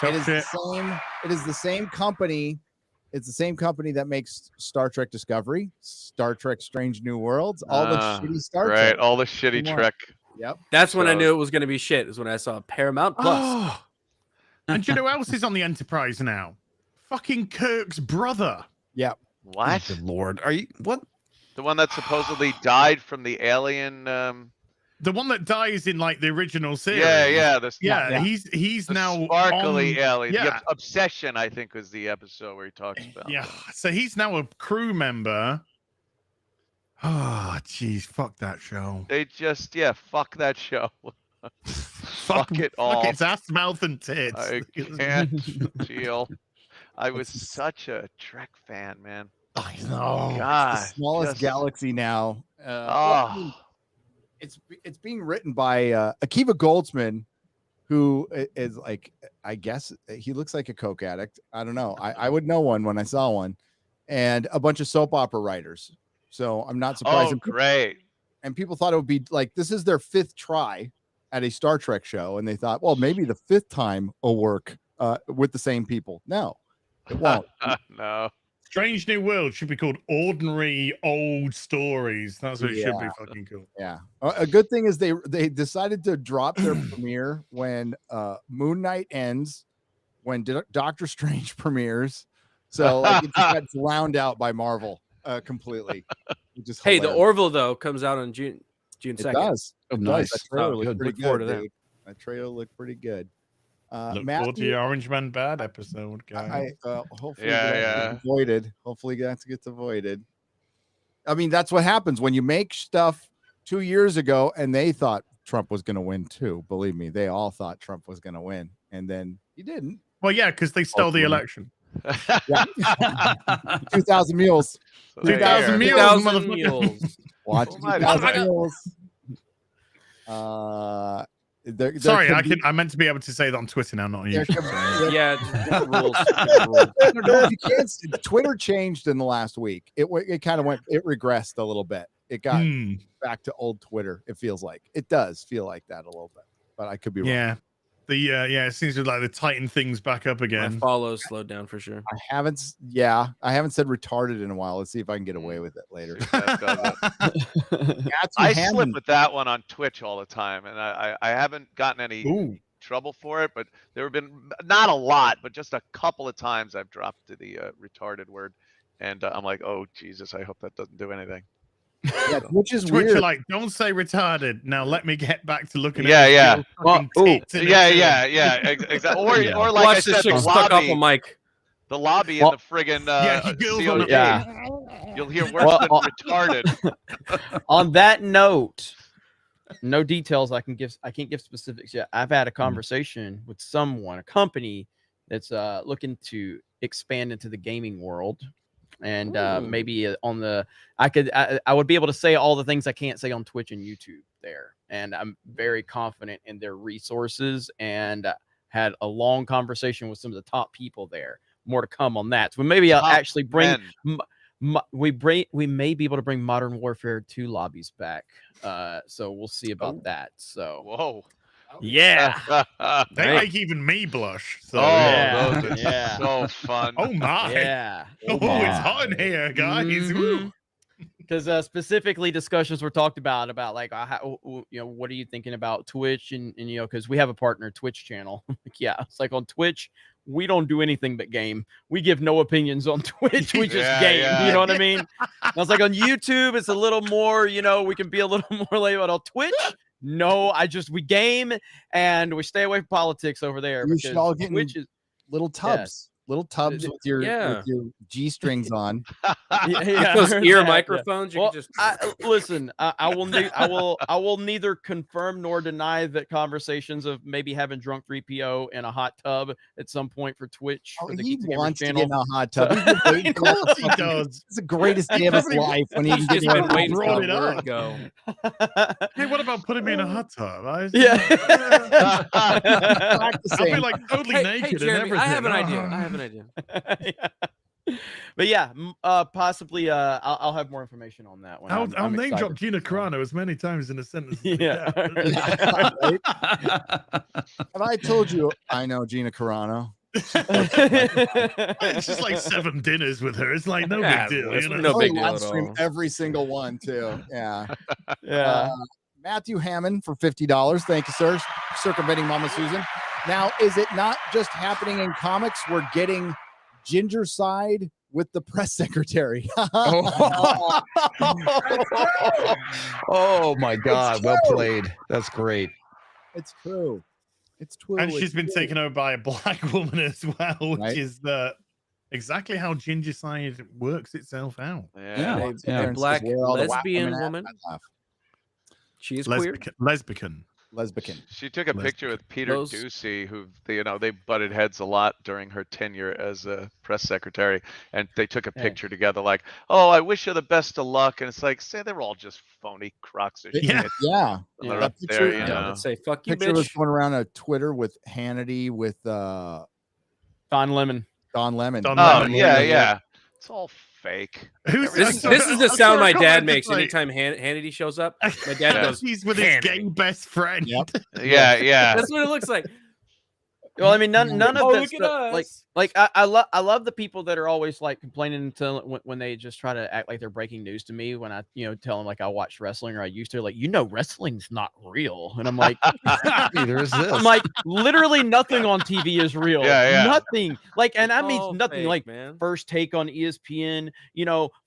It is the same company. It's the same company that makes Star Trek Discovery, Star Trek Strange New Worlds, all the shitty Star Trek. Right, all the shitty Come on. Trek. Yep. That's when I knew it was going to be shit. Is when I saw Paramount Plus. And do you know who else is on the Enterprise now? Fucking Kirk's brother. Yep. What? Good Lord. Are you what? The one that supposedly died from the alien. The one that dies in like the original series. Yeah. He's the now sparkly on, alien. Yeah. The Obsession, I think, was the episode where he talks about. Yeah. So he's now a crew member. Oh, jeez, fuck that show. They just fuck that show. fuck it all. Fuck its ass, mouth, and tits. I can't deal. I was such a Trek fan, man. I know. God, It's the smallest just- galaxy now. Oh. It's being written by Akiva Goldsman, who is like, I guess he looks like a coke addict. I don't know. I would know one when I saw one, and a bunch of soap opera writers. So I'm not surprised. Oh, great. And people thought it would be like, this is their 5th try at a Star Trek show, and they thought, well, maybe the 5th time will work with the same people. No, it won't. No. Strange New World should be called Ordinary Old Stories. That's what it should be Yeah. fucking cool. Yeah. A good thing is they decided to drop their premiere when Moon Knight ends, when Doctor Strange premieres. So like, it just got drowned out by Marvel completely. Just Hey, the hilarious. Orville though comes out on June 2nd. It does. Oh, It nice. does. That trailer looked good. pretty Look forward good, to that. dude. That trailer looked pretty good. Look forward to the Orange Man Bad episode, guys. Hopefully Yeah, that gets avoided. Hopefully that gets avoided. I mean, that's what happens when you make stuff 2 years ago and they thought Trump was going to win too. Believe me, they all thought Trump was going to win, and then he didn't. Well, yeah, because they stole the election. Yeah. 2,000 mules. 2,000 mules, 2,000 motherfucker. mules. Watch Oh my 2,000 God. mules. Sorry, I meant to be able to say that on Twitter now, not on There YouTube. Yeah, different rules. Different rules. You can't, Twitter changed in the last week. It kind of it regressed a little bit. It got back to old Twitter. It feels like it does feel like that a little bit, but I could be wrong. Yeah. It seems to like they tighten things back up My again. follows slowed down for sure. I haven't said retarded in a while. Let's see if I can get away with it later. I slip with that one on Twitch all the time, and I haven't gotten any trouble for it, but there have been not a lot, but just a couple of times I've dropped to the retarded word, and I'm like, oh Jesus, I hope that doesn't do anything. Yeah, which is Twitch weird. are like, don't say retarded. Now let me get back to looking Yeah, at yeah. your fucking tits in the Exactly. film. Or like Watch I this said, chick the stuck off a lobby, mic. the lobby in the friggin' COD. Yeah. You'll hear worse than retarded. On that note, no details I can't give specifics yet. I've had a conversation with someone, a company that's looking to expand into the gaming world. And maybe on the I would be able to say all the things I can't say on Twitch and YouTube there. And I'm very confident in their resources, and had a long conversation with some of the top people there. More to come on that. So maybe I'll actually bring we may be able to bring Modern Warfare 2 lobbies back. So we'll see about that. So whoa. Yeah. They make even me blush. So those are so fun. Oh my. Yeah. Oh, it's hot in here, guys. Woo. Because specifically discussions were talked about like how, what are you thinking about Twitch and because we have a partner Twitch channel. It's like on Twitch we don't do anything but game. We give no opinions on Twitch. We just game. Yeah. You know what I mean? I was like, on YouTube it's a little more, we can be a little more laid out. On Twitch, no, we game and we stay away from politics over there. You should all get Twitch is little tubs. Little tubs with your G strings on. Those ear microphones. You Well, can just listen. I will neither confirm nor deny that conversations of maybe having drunk 3PO in a hot tub at some point for Twitch. Oh, for the he Geek Gamers wants to channel. get in a hot tub. He's been waiting for course that. he does. It's the greatest day of his life when he can get He's in a been hot waiting brought for it where up. to go. Hey, what about putting me in a hot tub? I'll be like totally naked Jeremy, and everything. I have an idea. Oh. I have an idea. But yeah, possibly. I'll have more information on that one. I'll I'm name excited. drop Gina Carano as many times in a sentence. as I Yeah. can. Have I told you I know Gina Carano? It's just like 7 dinners with her. It's like no Yeah, big deal. it's You know? no big I deal live at stream all. every single one too. Yeah. Yeah. Matthew Hammond for $50. Thank you, sir. Circumventing Mama Susan. Now, is it not just happening in comics? We're getting Ginger Side with the press secretary. Oh my God! Well played. That's great. It's true. It's true. And It's she's been true. taken over by a black woman as well, which Right. is exactly how Ginger Side works itself out. Yeah. Waves Yeah. there and says, Black "Where are all the whack lesbian women at?" woman. I laugh. She is queer. Lesbian. Lesbian. She took a picture with Peter Ducey, who they butted heads a lot during her tenure as a press secretary, and they took a picture together like, "Oh, I wish you the best of luck," and it's like, say they're all just phony crocks of shit. Yeah. They're up there, you know. Say fuck you, Picture was bitch. going around on Twitter with Hannity with Don Lemon. Yeah. It's all fake. This is the sound my dad makes anytime Hannity shows up. My dad goes, "He's with his gay best friend." Yep. Yeah. That's what it looks like. Well, I mean, none of that look at stuff, us. like I love the people that are always like complaining until when they just try to act like they're breaking news to me when I tell them like I watch wrestling or I used to, like, wrestling's not real, and I'm like, neither is this. I'm like, literally nothing on TV is real. Yeah. Nothing. Like, and I mean nothing. Fake, like man. First Take on ESPN,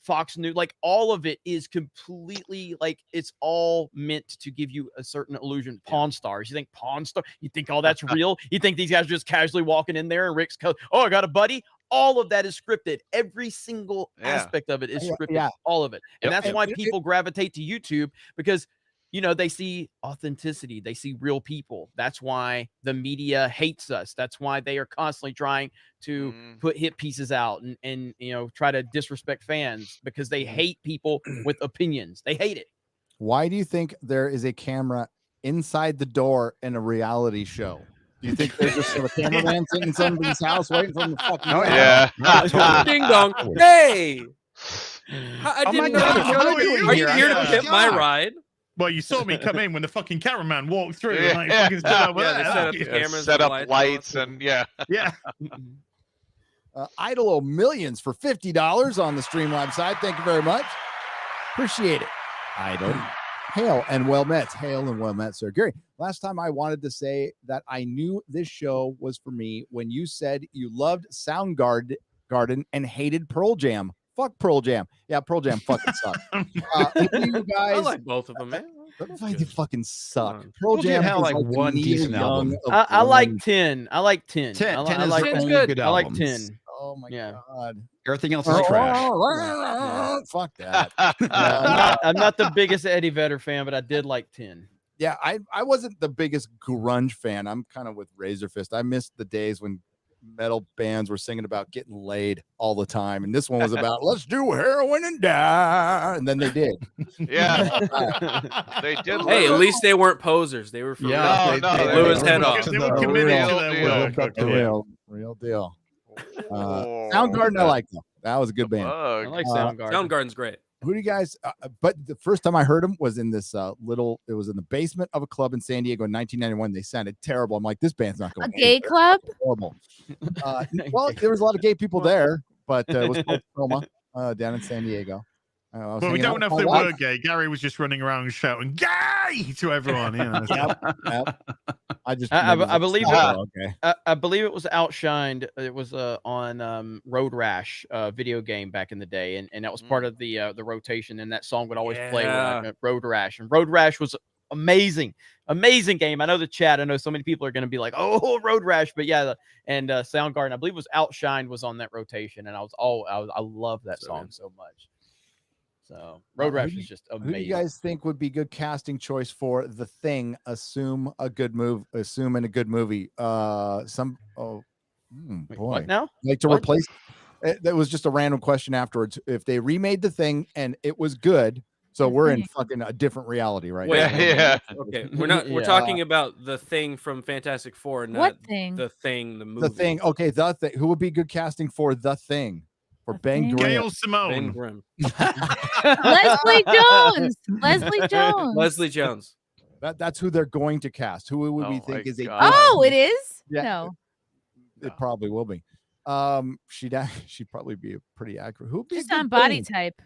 Fox News, like all of it is completely like it's all meant to give you a certain illusion. Pawn Stars. You think Pawn Star? You think all that's real? You think these guys are just casually walking in there and Rick's I got a buddy? All of that is scripted. Every single aspect of it is scripted. Yeah. All of it. And Yep. that's why people gravitate to YouTube, because they see authenticity. They see real people. That's why the media hates us. That's why they are constantly trying to put hit pieces out and try to disrespect fans, because they hate people with opinions. They hate it. Why do you think there is a camera inside the door in a reality show? Do you think there's just a cameraman sitting in somebody's house waiting for him to fucking Ding dong. Hey. I didn't know. Are you here to tip my ride? Well, you saw me come in when the fucking cameraman walked through. Yeah. And fucking stood over Yeah, there. they set up the cameras, Set the up lights and Yeah. Idol owe millions for $50 on the Streamlabs side. Thank you very much. Appreciate it. Idol. Hail and well met. Hail and well met, sir. Gary, last time I wanted to say that I knew this show was for me when you said you loved Soundgarden and hated Pearl Jam. Fuck Pearl Jam. Yeah, Pearl Jam fucking sucks. You guys, I like both of them, man. They fucking suck. Pearl Jam had is like the one Neil decent Young album. of I like grunge. 10. I like 10. 10 I is like their 10. only good I like albums. 10. Oh my god. Everything else is trash. Fuck that. I'm not the biggest Eddie Vedder fan, but I did like 10. Yeah, I wasn't the biggest grunge fan. I'm kind of with Razor Fist. I missed the days when metal bands were singing about getting laid all the time, and this one was about let's do heroin and die, and then they did. Yeah. They did. Hey, at least they weren't posers. They were for real. No, They blew his head off. They were committed to their work. Real deal. Soundgarden, I like them. That was a good band. I like Soundgarden. Soundgarden's great. Who do you guys? But the first time I heard them was in this it was in the basement of a club in San Diego in 1991. They sounded terrible. I'm like, this band's not going. A gay club? Horrible. Well, there was a lot of gay people there, but it was called Coma down in San Diego. Well, we don't know if they were gay. Gary was just running around shouting "gay" to everyone. Yep. I believe it. I believe it was Outshined. It was on Road Rash video game back in the day, and that was part of the rotation. And that song would always play with Road Rash. And Road Rash was amazing game. I know the chat. I know so many people are going to be like, "Oh, Road Rash," but yeah. And Soundgarden, I believe, was Outshined was on that rotation, and I love that song so much. So Road Rash is just amazing. Who do you guys think would be good casting choice for The Thing? Assuming a good movie. Boy, what now? Like to replace. That was just a random question afterwards. If they remade The Thing and it was good, so we're in fucking a different reality right now. Yeah. Okay, we're talking about The Thing from Fantastic Four, not What thing? The Thing, the movie. The Thing. Okay, The Thing. Who would be good casting for The Thing? For Ben Grimm. Gail Simone. Ben Grimm. Leslie Jones. Leslie Jones. That's who they're going to cast. Who would we think is a? Oh, it is. Yeah. No. It probably will be. She'd probably be a pretty accurate. Who'd be Just a good on body Thing? type.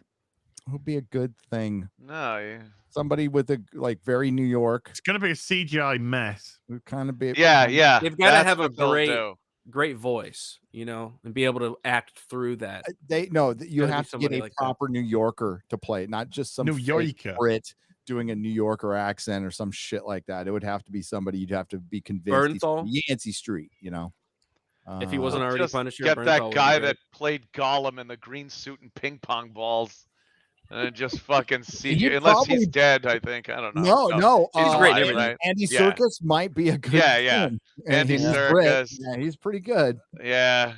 Who'd be a good Thing? No, yeah. Somebody with a very New York. It's gonna be a CGI mess. Would kind of be. Yeah. They've got to That's have a what they'll great voice, and be able to act through that. You Gotta have be to get somebody a like that. proper New Yorker to play it, not just some New fake Yorker. Brit doing a New Yorker accent or some shit like that. It would have to be somebody you'd have to be convinced he's from Bernthal? Yancey Street, If he wasn't already Just Punisher, get Bernthal that would guy be that played Gollum in the green suit and ping pong balls. And just fucking see He unless probably- he's dead. I think I don't know. No. he's great alive, in right? Andy Yeah. Serkis might be a good. Yeah. film. Andy he's Serkis. great. Yeah, he's pretty good. Yeah.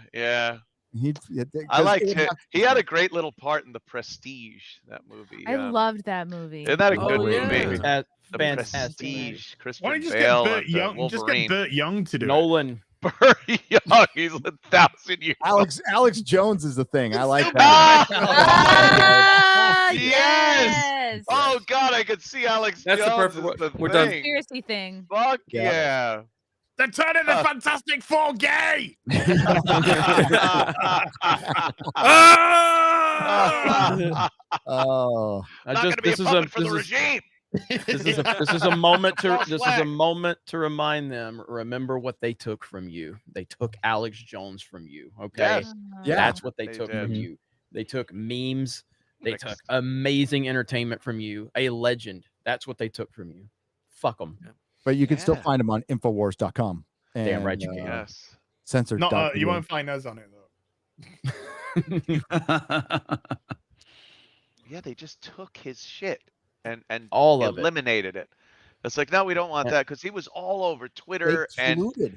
I liked it. He had a great little part in The Prestige, that movie. I loved that movie. Isn't that a good movie? That's The fantastic. Prestige. Christian Why don't you just Bale get Burt as Young? Just Wolverine. get Burt Young to do Nolan. Burt Young. He's 1,000 years. Alex Jones is the thing. I like that. Yes. Oh God, I could see Alex. That's the Jones perfect as one. the We're done. thing. Conspiracy thing. Fuck yeah. They're turning the Fantastic Four gay. Oh, This is a moment to remind them. Remember what they took from you. They took Alex Jones from you. Okay, Yes. Yeah. that's what they took did. from you. They took memes. They took amazing entertainment from you. A legend. That's what they took from you. Fuck them. but you can still find him on Infowars.com. Damn right you and, can. Yes. Censored. Not, you won't find us on it though. Yeah, they just took his shit and All of it. eliminated it. It's like, no, we don't want that because he was all over Twitter and Dude,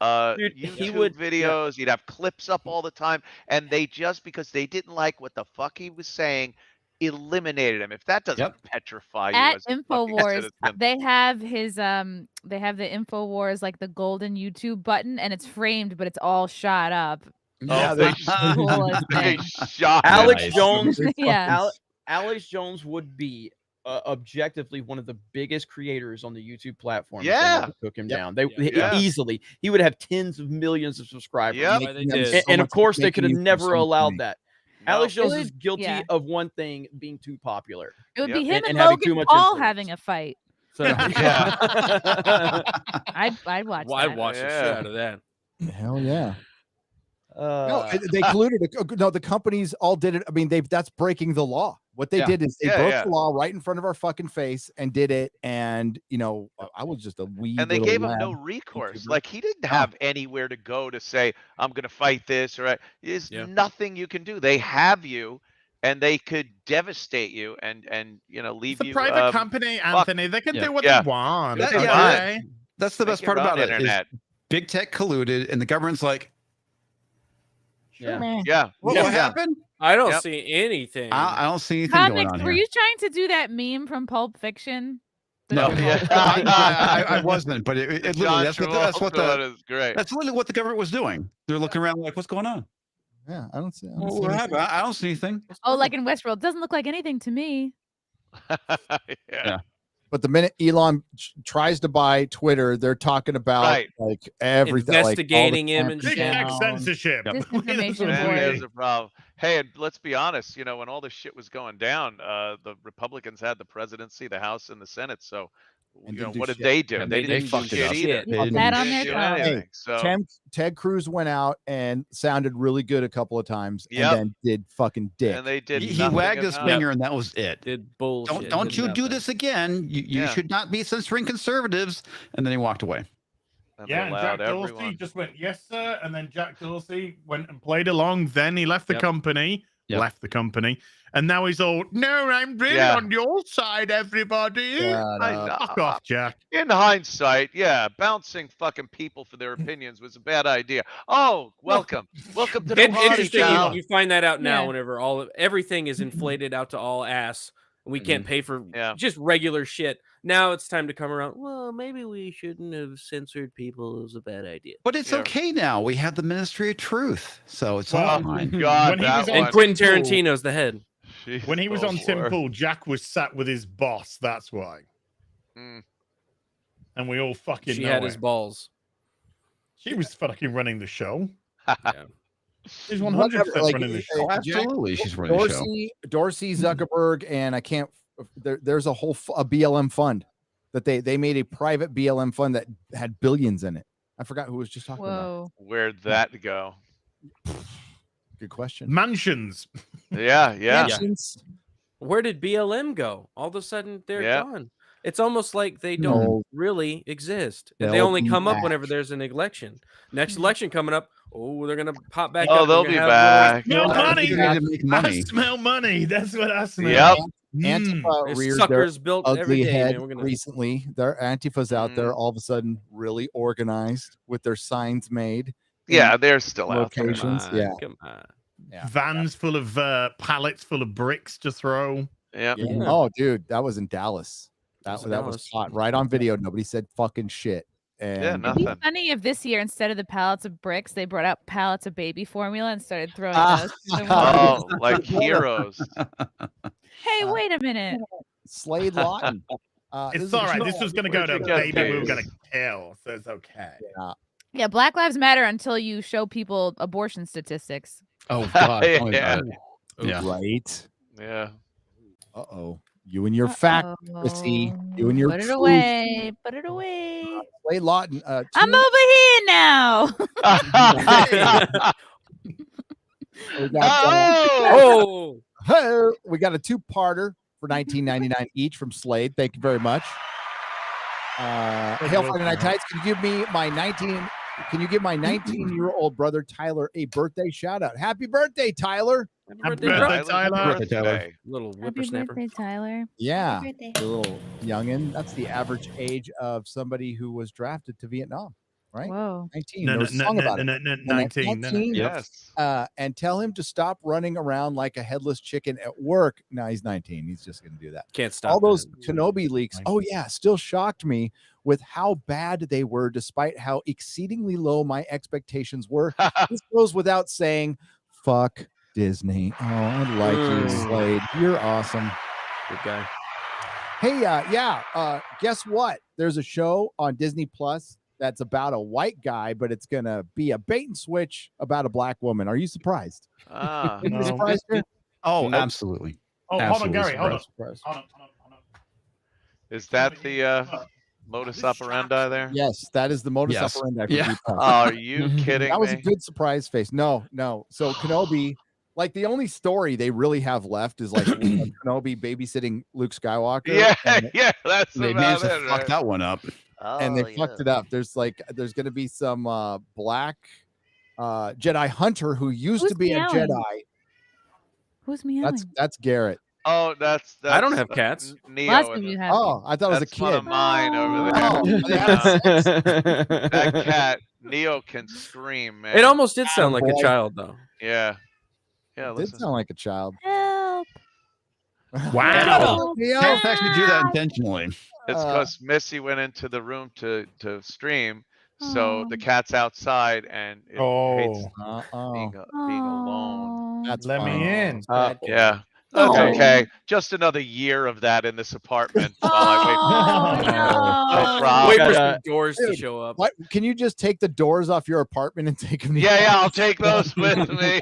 YouTube videos. He'd have clips up all the time, and they just because they didn't like what the fuck he was saying, eliminated him. If that doesn't petrify you At as a fucking Infowars, citizen. they have his they have the Infowars like the golden YouTube button, and it's framed, but it's all shot up. Oh, they Coolest they thing. shot Alex him. Jones. Yeah. Alex Jones would be objectively one of the biggest creators on the YouTube platform. if they Yeah. never took him Yep. down. They Yeah. easily he would have tens of millions of subscribers. Yep. They did. And of course, they making could have you never consume allowed me. that. No. Alex Jones It is would- guilty yeah. of one thing: being too popular. It would Yep. be him And and, having too Logan much Paul influence. having a fight. So, I'd watch I'd that. watch the shit Yeah. out of that. hell yeah. No, uh, they colluded. No, the companies all did it. I mean, that's breaking the law. What they Yeah. did is they Yeah, broke yeah. the law right in front of our fucking face and did it. And I was just a wee. And they little gave him no lad. recourse. YouTuber. Like he didn't have anywhere to go to say, I'm gonna fight this, or there's Yeah. nothing you can do. They have you and they could devastate you and leave It's a you private company, Anthony. They can Yeah. do what Yeah. they want. That- okay? yeah. That's the Make best your part own about it. Is internet. big tech colluded, and the government's like, yeah. Yeah. what Yeah. happened? I don't Yep. see anything. I don't see anything going Comics, on were here. you trying to do that meme from Pulp Fiction? No, Yeah. I wasn't, but it literally that's what Travolta is great. that's literally what the government was doing. They're looking around like, what's going on? Yeah, I don't see. What happened? I don't see anything. Oh, like in Westworld. Doesn't look like anything to me. Yeah. But the minute Elon tries to buy Twitter, they're talking about Right. like everything, Investigating like, all him the and Big shit. tech down. censorship. Disinformation Man, board. there's a problem. Hey, and let's be honest. When all this shit was going down, the Republicans had the presidency, the House, and the Senate. So, And didn't do what did shit. they do? Yeah, they they didn't fucked do it shit up. either. They didn't That do on They their didn't do tongue. anything. So, Ted Cruz went out and sounded really good a couple of times, Yep. and then did fucking dick. and they did. He nothing wagged his about it. finger, and that was it. Did bullshit. Don't did you do nothing. this again? You Yeah. should not be censoring conservatives. And then he walked away. And Yeah, they and allowed Jack Dorsey everyone. just went, yes, sir. And then Jack Dorsey went and played along. Then he left the company, and now he's all, no, I'm really Yeah. on your side, everybody. Fuck off, Jack. In hindsight, yeah, bouncing fucking people for their opinions was a bad idea. Oh, welcome to the party, Interesting. pal. You find that out now Yeah. whenever everything is inflated out to all ass. And we can't pay for just regular shit. Now it's time to come around. Well, maybe we shouldn't have censored people. It was a bad idea. But it's okay now. We have the Ministry of Truth. So it's Well, all fine. God, when he that was on And one. Quentin Tim Pool- Tarantino's the head. When he was Oh, on Tim Lord. Pool, Jack was sat with his boss. That's why. Mm. And we all fucking She know had it. his balls. She was fucking running the show. Yeah. She's 100% Like, running the show. Absolutely, she's running the show. Dorsey, Zuckerberg, and I can't. There's a whole a BLM fund that they made a private BLM fund that had billions in it. I forgot who was just talking about. Whoa. Where'd that go? Good question. Mansions. Yeah. Mansions. Where did BLM go? All of a sudden, they're Yeah. gone. It's almost like they don't really exist. They only come up whenever there's an election. Next election coming up, they're gonna pop back up. They'll be back. Smell money. Make money. I smell money. That's what I smell. Yep. Antifa reared suckers their built every ugly day, head man. We're gonna- recently. Their Antifa's out there all of a sudden really organized with their signs made. Yeah, they're still out there. locations. Yeah. Come on. Vans full of pallets full of bricks to throw. Yeah. Oh, dude, that was in Dallas. That was Dallas. caught right on video. Nobody said fucking shit. And Yeah, It'd nothing. be funny if this year, instead of the pallets of bricks, they brought out pallets of baby formula and started throwing those. to the Oh, wall. like heroes. Hey, wait a minute. Slade Lawton. It's all right. This was going to go to a baby we were going to kill, so it's okay. Yeah, Black Lives Matter until you show people abortion statistics. Oh, God. Yeah. Yeah. Right. Yeah. Uh-oh. You and your fact-accuracy. You and your Put it truth. away. Put it away. Slade Lawton. I'm over here now. We got, we got a two-parter for $19.99 each from Slade. Thank you very much. Hail Friday Night Tights. Can you give my 19-year-old brother Tyler a birthday shout out? Happy birthday, Tyler. Happy birthday, Tyler. Little Happy whippersnapper. birthday, Tyler. Yeah. Happy birthday. A little youngin. That's the average age of somebody who was drafted to Vietnam, right? Whoa. 19. No, There's a no, song no, about no, it. no, And 19. at No, no. 19, Yes. and tell him to stop running around like a headless chicken at work. No, he's 19. He's just going to do that. Can't stop. All those that. Kenobi leaks. Oh, yeah. Still shocked me with how bad they were, despite how exceedingly low my expectations were. This goes without saying, fuck Disney. Oh, I like you, Slade. You're awesome. Good guy. Hey, guess what? There's a show on Disney Plus that's about a white guy, but it's going to be a bait and switch about a black woman. Are you surprised? Ah. Are you surprised? Here? Oh, absolutely. Oh, hold on, Gary. Hold on. Surprised. Hold on. Is that the modus operandi there? Yes, that is the modus Yes. operandi. For Yeah. Disney Plus. Are you kidding That was a me? good surprise face. No. So Kenobi, like the only story they really have left is like Kenobi babysitting Luke Skywalker. Yeah, and, yeah, that's They about managed to it. fuck Right? that one up. and they fucked it up. There's going to be some black Jedi hunter who used Who's to be meowing? a Jedi. Who's meowing? That's Garrett. Oh, that's I don't have cats. Neo. Last time you had. Oh, I thought it was a That's one kid. of mine over Oh, there. they had sex. That cat, Neo, can scream, man. It almost did sound like a Boy. child, though. Yeah. Yeah, It did listen. sound like a child. Help. Wow. Neo. Cats actually do that intentionally. It's because Missy went into the room to stream, so the cat's outside and it hates being alone. That's Let fine. me in. Yeah. That's okay. Just another year of that in this apartment while I wait. No problem. Wait for some doors to show up. What? Can you just take the doors off your apartment and take them? Yeah, I'll take those with me.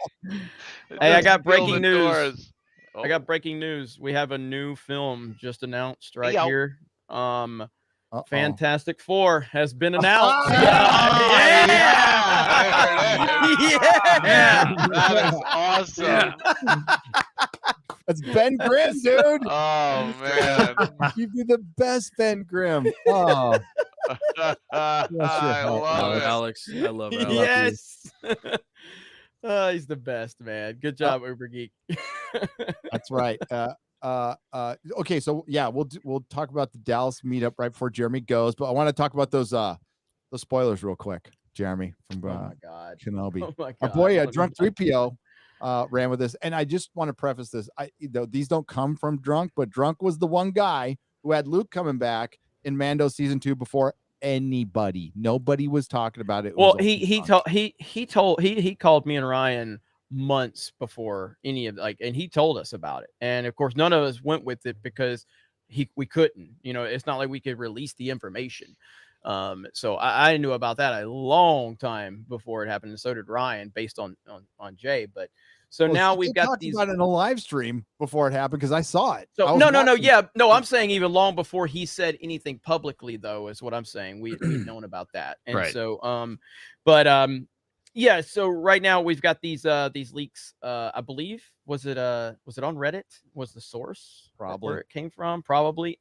Hey, I Just got build breaking the news. doors. I got breaking news. We have a new film just announced right Yo. here. Fantastic Four has been announced. Yeah. That is awesome. That's Ben Grimm, dude. Oh man. You do the best Ben Grimm. Oh, I love it. Alex. I love Alex. Yes. He's the best, man. Good job, Uber Geek. that's right. Okay, so yeah, we'll talk about the Dallas meetup right before Jeremy goes, but I want to talk about those spoilers real quick, Jeremy, from Oh my God. Kenobi. Oh my Our God. boy What Drunk is that? 3PO ran with this, and I just want to preface this. These don't come from Drunk, but Drunk was the one guy who had Luke coming back in Mando season 2 before anybody. Nobody was talking about it. It Well, was he called me and Ryan months before any of and he told us about it, and of course none of us went with it because we couldn't. It's not like we could release the information. So I knew about that a long time before it happened, and so did Ryan, based on Jay. But so now we've got talked these. about it in a live stream before it happened because I saw it. I So was no, watching. yeah, no. I'm saying even long before he said anything publicly, though, is what I'm saying. We'd known about that, and Right. so yeah. So right now we've got these leaks. I believe was it on Reddit? Was the source Probably where it came from? Probably.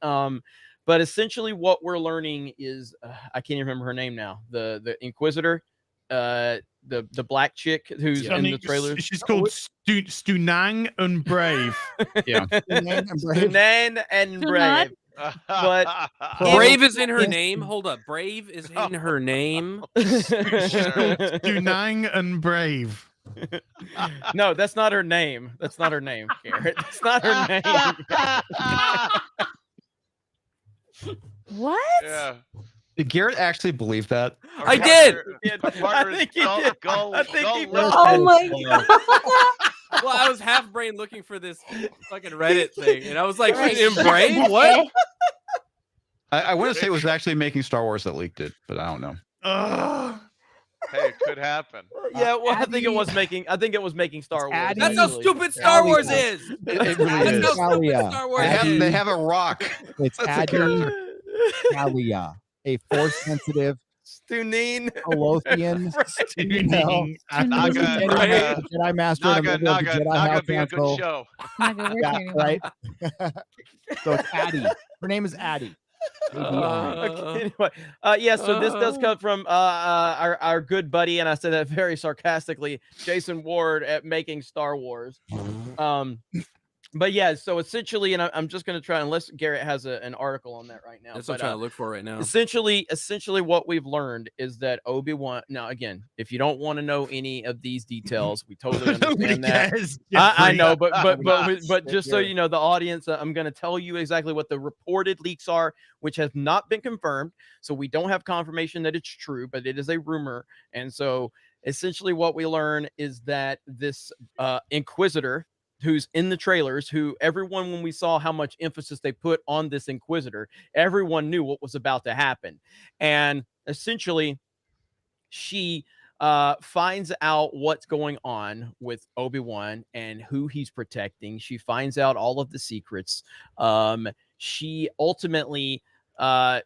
But essentially, what we're learning is I can't even remember her name now. The Inquisitor, the black chick who's in the trailer. She's called Stunang and Brave. Yeah, Stunang and Brave. But Brave is in her name. Hold up, Brave is in her name. Stunang and Brave. No, that's not her name. That's not her name, Garrett. That's not her name. What? Yeah. Did Garrett actually believe that? I did. I think he did. I think he Oh my god. Well, I was half brain looking for this fucking Reddit thing, and I was like, in Brave? What? I want to say it was actually Making Star Wars that leaked it, but I don't know. Hey, it could happen. Yeah, well, I think it was making Star Wars. That's how stupid Star Wars is. It really is. Star Wars They have a rock. It's Addy Kalia, a force-sensitive Stuneen Lothian female Naga, Jedi Master and a member of the Jedi House be a good Council. show. Yeah, right. So it's Addy. Her name is Addy. Okay, anyway, yeah, so this does come from our good buddy, and I said that very sarcastically, Jason Ward at Making Star Wars. But yeah, so essentially, and I'm just going to try, unless Garrett has an article on that right now. That's what I'm trying to look for right now. Essentially, what we've learned is that Obi-Wan. Now, again, if you don't want to know any of these details, we totally understand that. I know, but just so you know, the audience, I'm going to tell you exactly what the reported leaks are, which has not been confirmed. So we don't have confirmation that it's true, but it is a rumor. And so essentially, what we learn is that this Inquisitor, who's in the trailers, who everyone, when we saw how much emphasis they put on this Inquisitor, everyone knew what was about to happen. And essentially, she finds out what's going on with Obi-Wan and who he's protecting. She finds out all of the secrets. She ultimately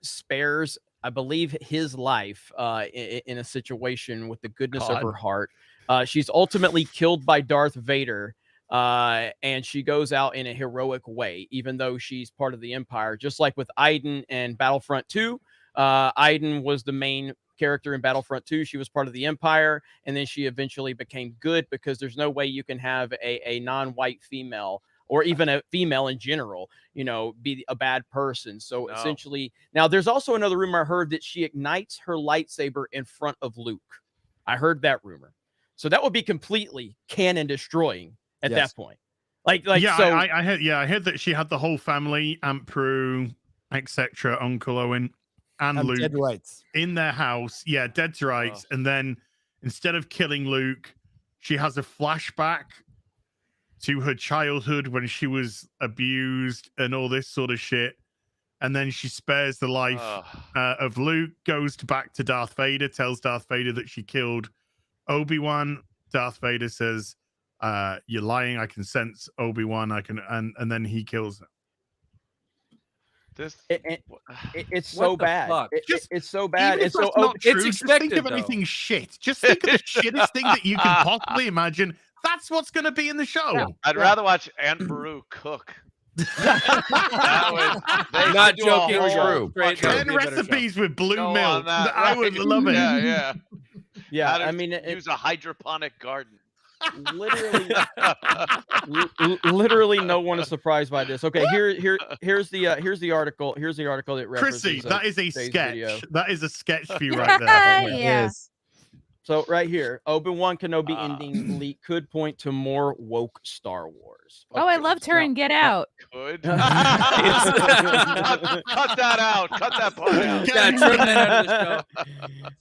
spares, I believe, his life in a situation with the goodness of her heart. She's ultimately killed by Darth Vader. And she goes out in a heroic way, even though she's part of the Empire, just like with Odin and Battlefront 2. Odin was the main character in Battlefront 2. She was part of the Empire, and then she eventually became good, because there's no way you can have a non-white female, or even a female in general, be a bad person. So essentially, now there's also another rumor I heard that she ignites her lightsaber in front of Luke. I heard that rumor. So that would be completely canon destroying at that point. Yeah, so I heard that she had the whole family, Aunt Prue, etc., Uncle Owen, and Luke dead rights in their house. Yeah, dead to rights. And then instead of killing Luke, she has a flashback to her childhood when she was abused and all this sort of shit. And then she spares the life of Luke, goes back to Darth Vader, tells Darth Vader that she killed Obi-Wan. Darth Vader says, you're lying. I can sense Obi-Wan. And then he kills her. It's so bad. It's so bad. Even if that's not true, just think of anything shit. Just think of the shittest thing that you can possibly imagine. That's what's going to be in the show. Yeah. I'd rather watch Aunt Beru cook. Not joking. True. 10 recipes with blue milk. I would love it. Yeah. I mean, use a hydroponic garden. Literally no one is surprised by this. Okay, here's the article. Here's the article that references Chrissy, that is a sketch. Video. That is a sketch for you right there. Yeah. So right here, Obi-Wan Kenobi ending leak could point to more woke Star Wars. Oh, I loved her in Get Out. Could. Cut that out. Cut that part out. Yeah, trim that out of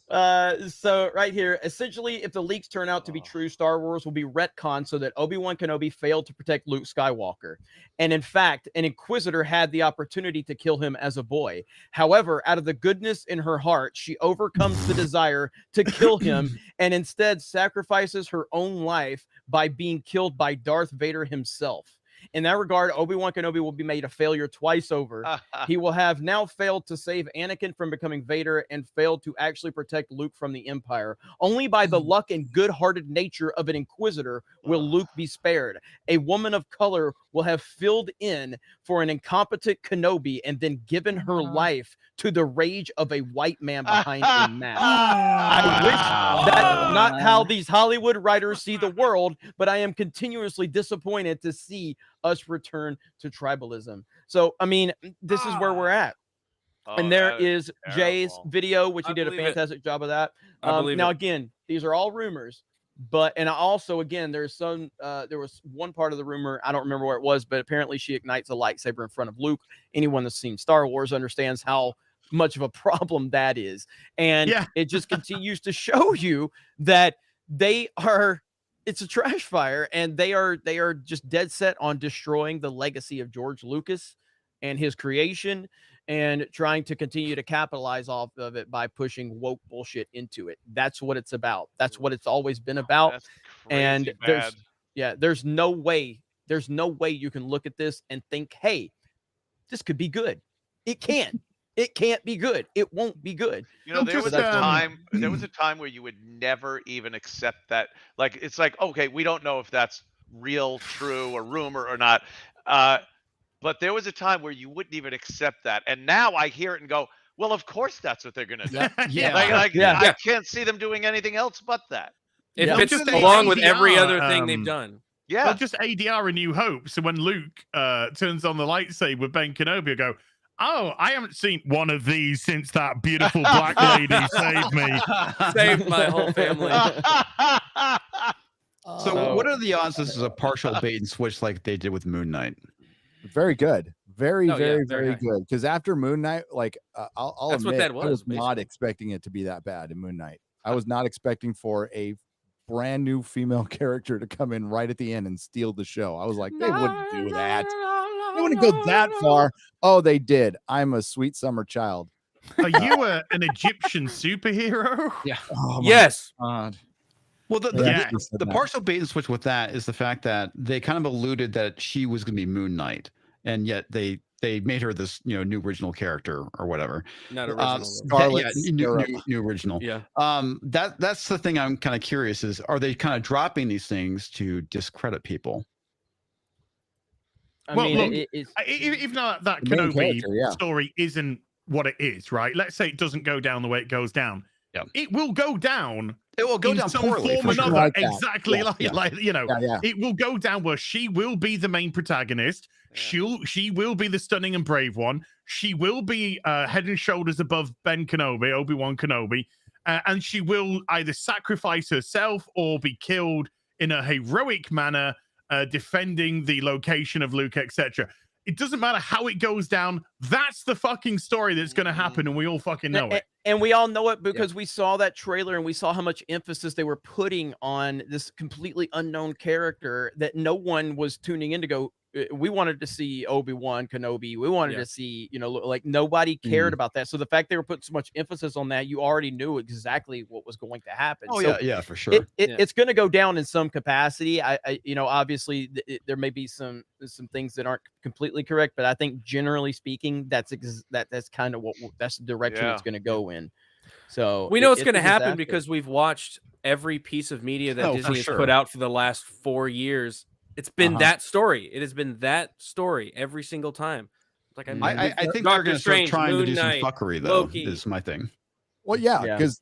the show. So right here, essentially, if the leaks turn out to be true, Star Wars will be retconned so that Obi-Wan Kenobi failed to protect Luke Skywalker. And in fact, an Inquisitor had the opportunity to kill him as a boy. However, out of the goodness in her heart, she overcomes the desire to kill him and instead sacrifices her own life by being killed by Darth Vader himself. In that regard, Obi-Wan Kenobi will be made a failure twice over. He will have now failed to save Anakin from becoming Vader and failed to actually protect Luke from the Empire. Only by the luck and good-hearted nature of an Inquisitor will Luke be spared. A woman of color will have filled in for an incompetent Kenobi and then given her life to the rage of a white man behind a mask. I wish that's not how these Hollywood writers see the world, but I am continuously disappointed to see us return to tribalism. So, I mean, this is where we're at. And there is Jay's video, which he did a fantastic job of that. Now, again, these are all rumors. But and I also, again, there's some there was one part of the rumor, I don't remember where it was, but apparently she ignites a lightsaber in front of Luke. Anyone that's seen Star Wars understands how much of a problem that is. And it just continues to show you that it's a trash fire, and they are just dead set on destroying the legacy of George Lucas and his creation, and trying to continue to capitalize off of it by pushing woke bullshit into it. That's what it's about. That's what it's always been about. And there's no way you can look at this and think, hey, this could be good. It can't. It can't be good. It won't be good. You know, there was a time where you would never even accept that. Like, it's like, okay, we don't know if that's real, true, or rumor or not. But there was a time where you wouldn't even accept that. And now I hear it and go, well, of course that's what they're going to do. I can't see them doing anything else but that. It fits along with every other thing they've done. Yeah. Well, just ADR A New Hope. So when Luke turns on the lightsaber with Ben Kenobi, I go, oh, I haven't seen one of these since that beautiful black lady saved me. Saved my whole family. So what are the odds this is a partial bait and switch like they did with Moon Knight? Very good. Very good. high. Because after Moon Knight, like I'll That's what admit, that I was was, not expecting it to be that bad in Moon Knight. I was not expecting for a brand new female character to come in right at the end and steal the show. I was like, they wouldn't do that. They wouldn't go that far. Oh, they did. I'm a sweet summer child. Are you an Egyptian superhero? Yeah. Oh, yes. God. Well, the partial bait and switch with that is the fact that they kind of alluded that she was going to be Moon Knight, and yet they made her this new original character or whatever. Not original. Scarlet. New original. Yeah. That's the thing I'm kind of curious is, are they kind of dropping these things to discredit people? I mean, even though that Kenobi story isn't what it is, right? Let's say it doesn't go down the way it goes down. Yeah. It will go down. It will go down some poorly, form or for sure. another. Like that. Exactly Yeah. it will go down where she will be the main protagonist. She will be the stunning and brave one. She will be head and shoulders above Ben Kenobi, Obi-Wan Kenobi, and she will either sacrifice herself or be killed in a heroic manner, defending the location of Luke, etc. It doesn't matter how it goes down. That's the fucking story that's going to happen, and we all fucking know it. And we all know it because we saw that trailer and we saw how much emphasis they were putting on this completely unknown character that no one was tuning in to go, we wanted to see Obi-Wan Kenobi. We wanted to see, like nobody cared about that. So the fact they were putting so much emphasis on that, you already knew exactly what was going to happen. Oh, so yeah, for sure. It's going to go down in some capacity. I obviously there may be some things that aren't completely correct, but I think generally speaking, that's kind of that's the direction it's going to go in. So we know it's going to happen because we've watched every piece of media that Disney has put out for the last 4 years. It's been that story. It has been that story every single time. Like I think they're going to start trying to do some fuckery, though. Loki. Is my thing. Well,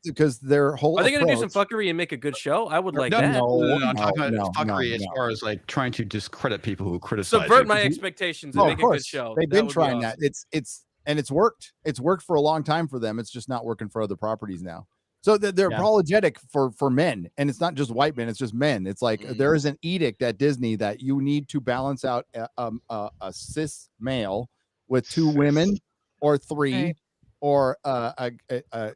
because their whole are they going to do some fuckery and make a good show? I would like that. No, I'm talking about fuckery as far as like trying to discredit people who criticize. Subvert my expectations and make a good show. They've been trying that. It's worked. It's worked for a long time for them. It's just not working for other properties now. So they're apologetic for men, and it's not just white men; it's just men. It's like there is an edict at Disney that you need to balance out a cis male with 2 women, or 3, or either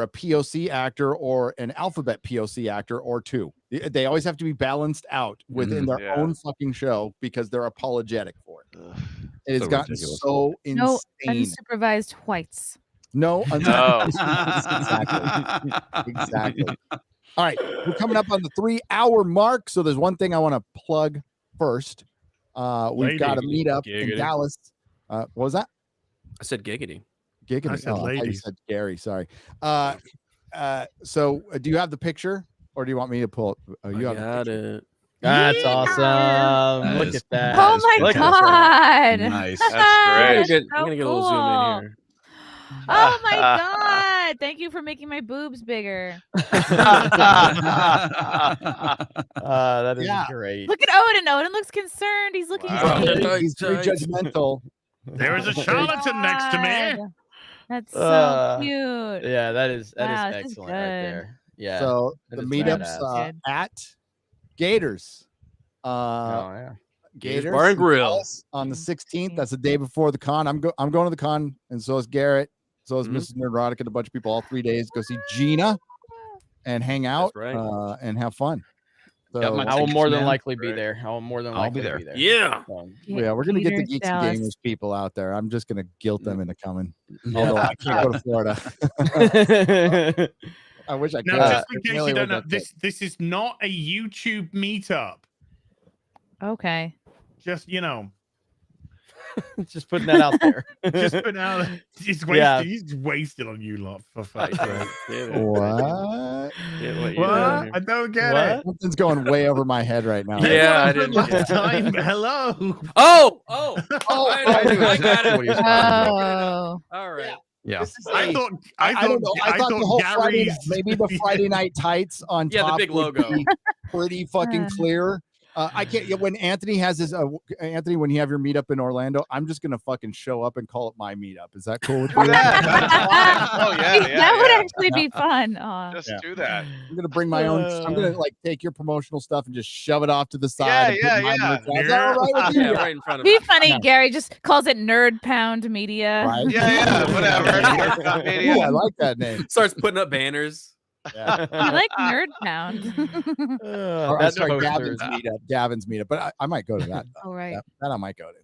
a POC actor or an alphabet POC actor, or 2. They always have to be balanced out within their own fucking show because they're apologetic for it. It's gotten so insane. No unsupervised whites. No. Exactly. All right. We're coming up on the 3-hour mark. So there's one thing I want to plug first. We've got a meetup in Giggity. Dallas. What was that? I said giggity. Giggity. I said I thought you ladies. said Gary. Sorry. So do you have the picture, or do you want me to pull it? Oh, you have the Got picture. it. That's awesome. Look at that. Oh my Look at god. Nice. That's I'm great. gonna get a little zoom in here. Oh my god. Thank you for making my boobs bigger. That is great. Look at Odin. Odin looks concerned. He's looking He's very judgmental. There is a charlatan next to me. That's so cute. Yeah, that is Wow, this is excellent right good. there. Yeah. So that the is meetups badass. at Gators. Oh yeah. Gators Bar and Grill. Dallas on the 16th. That's the day before the con. I'm going to the con, and so is Garrett. So is Mrs. Nerdrotic and a bunch of people all 3 days. Go see Gina and hang out and have fun. So I will more than likely be there. I will more than likely be there. Yeah. yeah, we're gonna get the Geeks and Dallas. Gamers people out there. I'm just gonna guilt them into coming. Although I can't go to Florida. I wish I could. Now, just in It case really you don't would know, have this is not a YouTube meetup. Okay. Just Just putting that out there. just put out. He's wasted. Yeah. He's wasted on you lot for fuck's sake. What? What? I don't get it. Something's going way over my head right now. Yeah, I What didn't. happened last time. Hello. Oh. I got it. Oh. All right. Yeah. I thought don't know. I thought the whole Friday, Gary's maybe the Friday night tights on Yeah, the top big would logo. be pretty fucking clear. I can't. When Anthony has his Anthony, when you have your meetup in Orlando, I'm just gonna fucking show up and call it my meetup. Is that cool with you? Oh yeah, That would actually be fun. Aw. Just do that. I'm gonna bring my own. I'm gonna like take your promotional stuff and just shove it off to the side. Yeah, and put yeah, my yeah. merch out. Is that all right with you? Yeah, right in front of Be me. funny, Gary. Just calls it Nerd Pound Media. Right? Yeah, whatever. Ooh, I like that name. Starts putting up banners. Yeah. I like Nerd Pound. Or, That's sorry, posters. Gavin's meetup, but I might go to that. All right. That I might go to.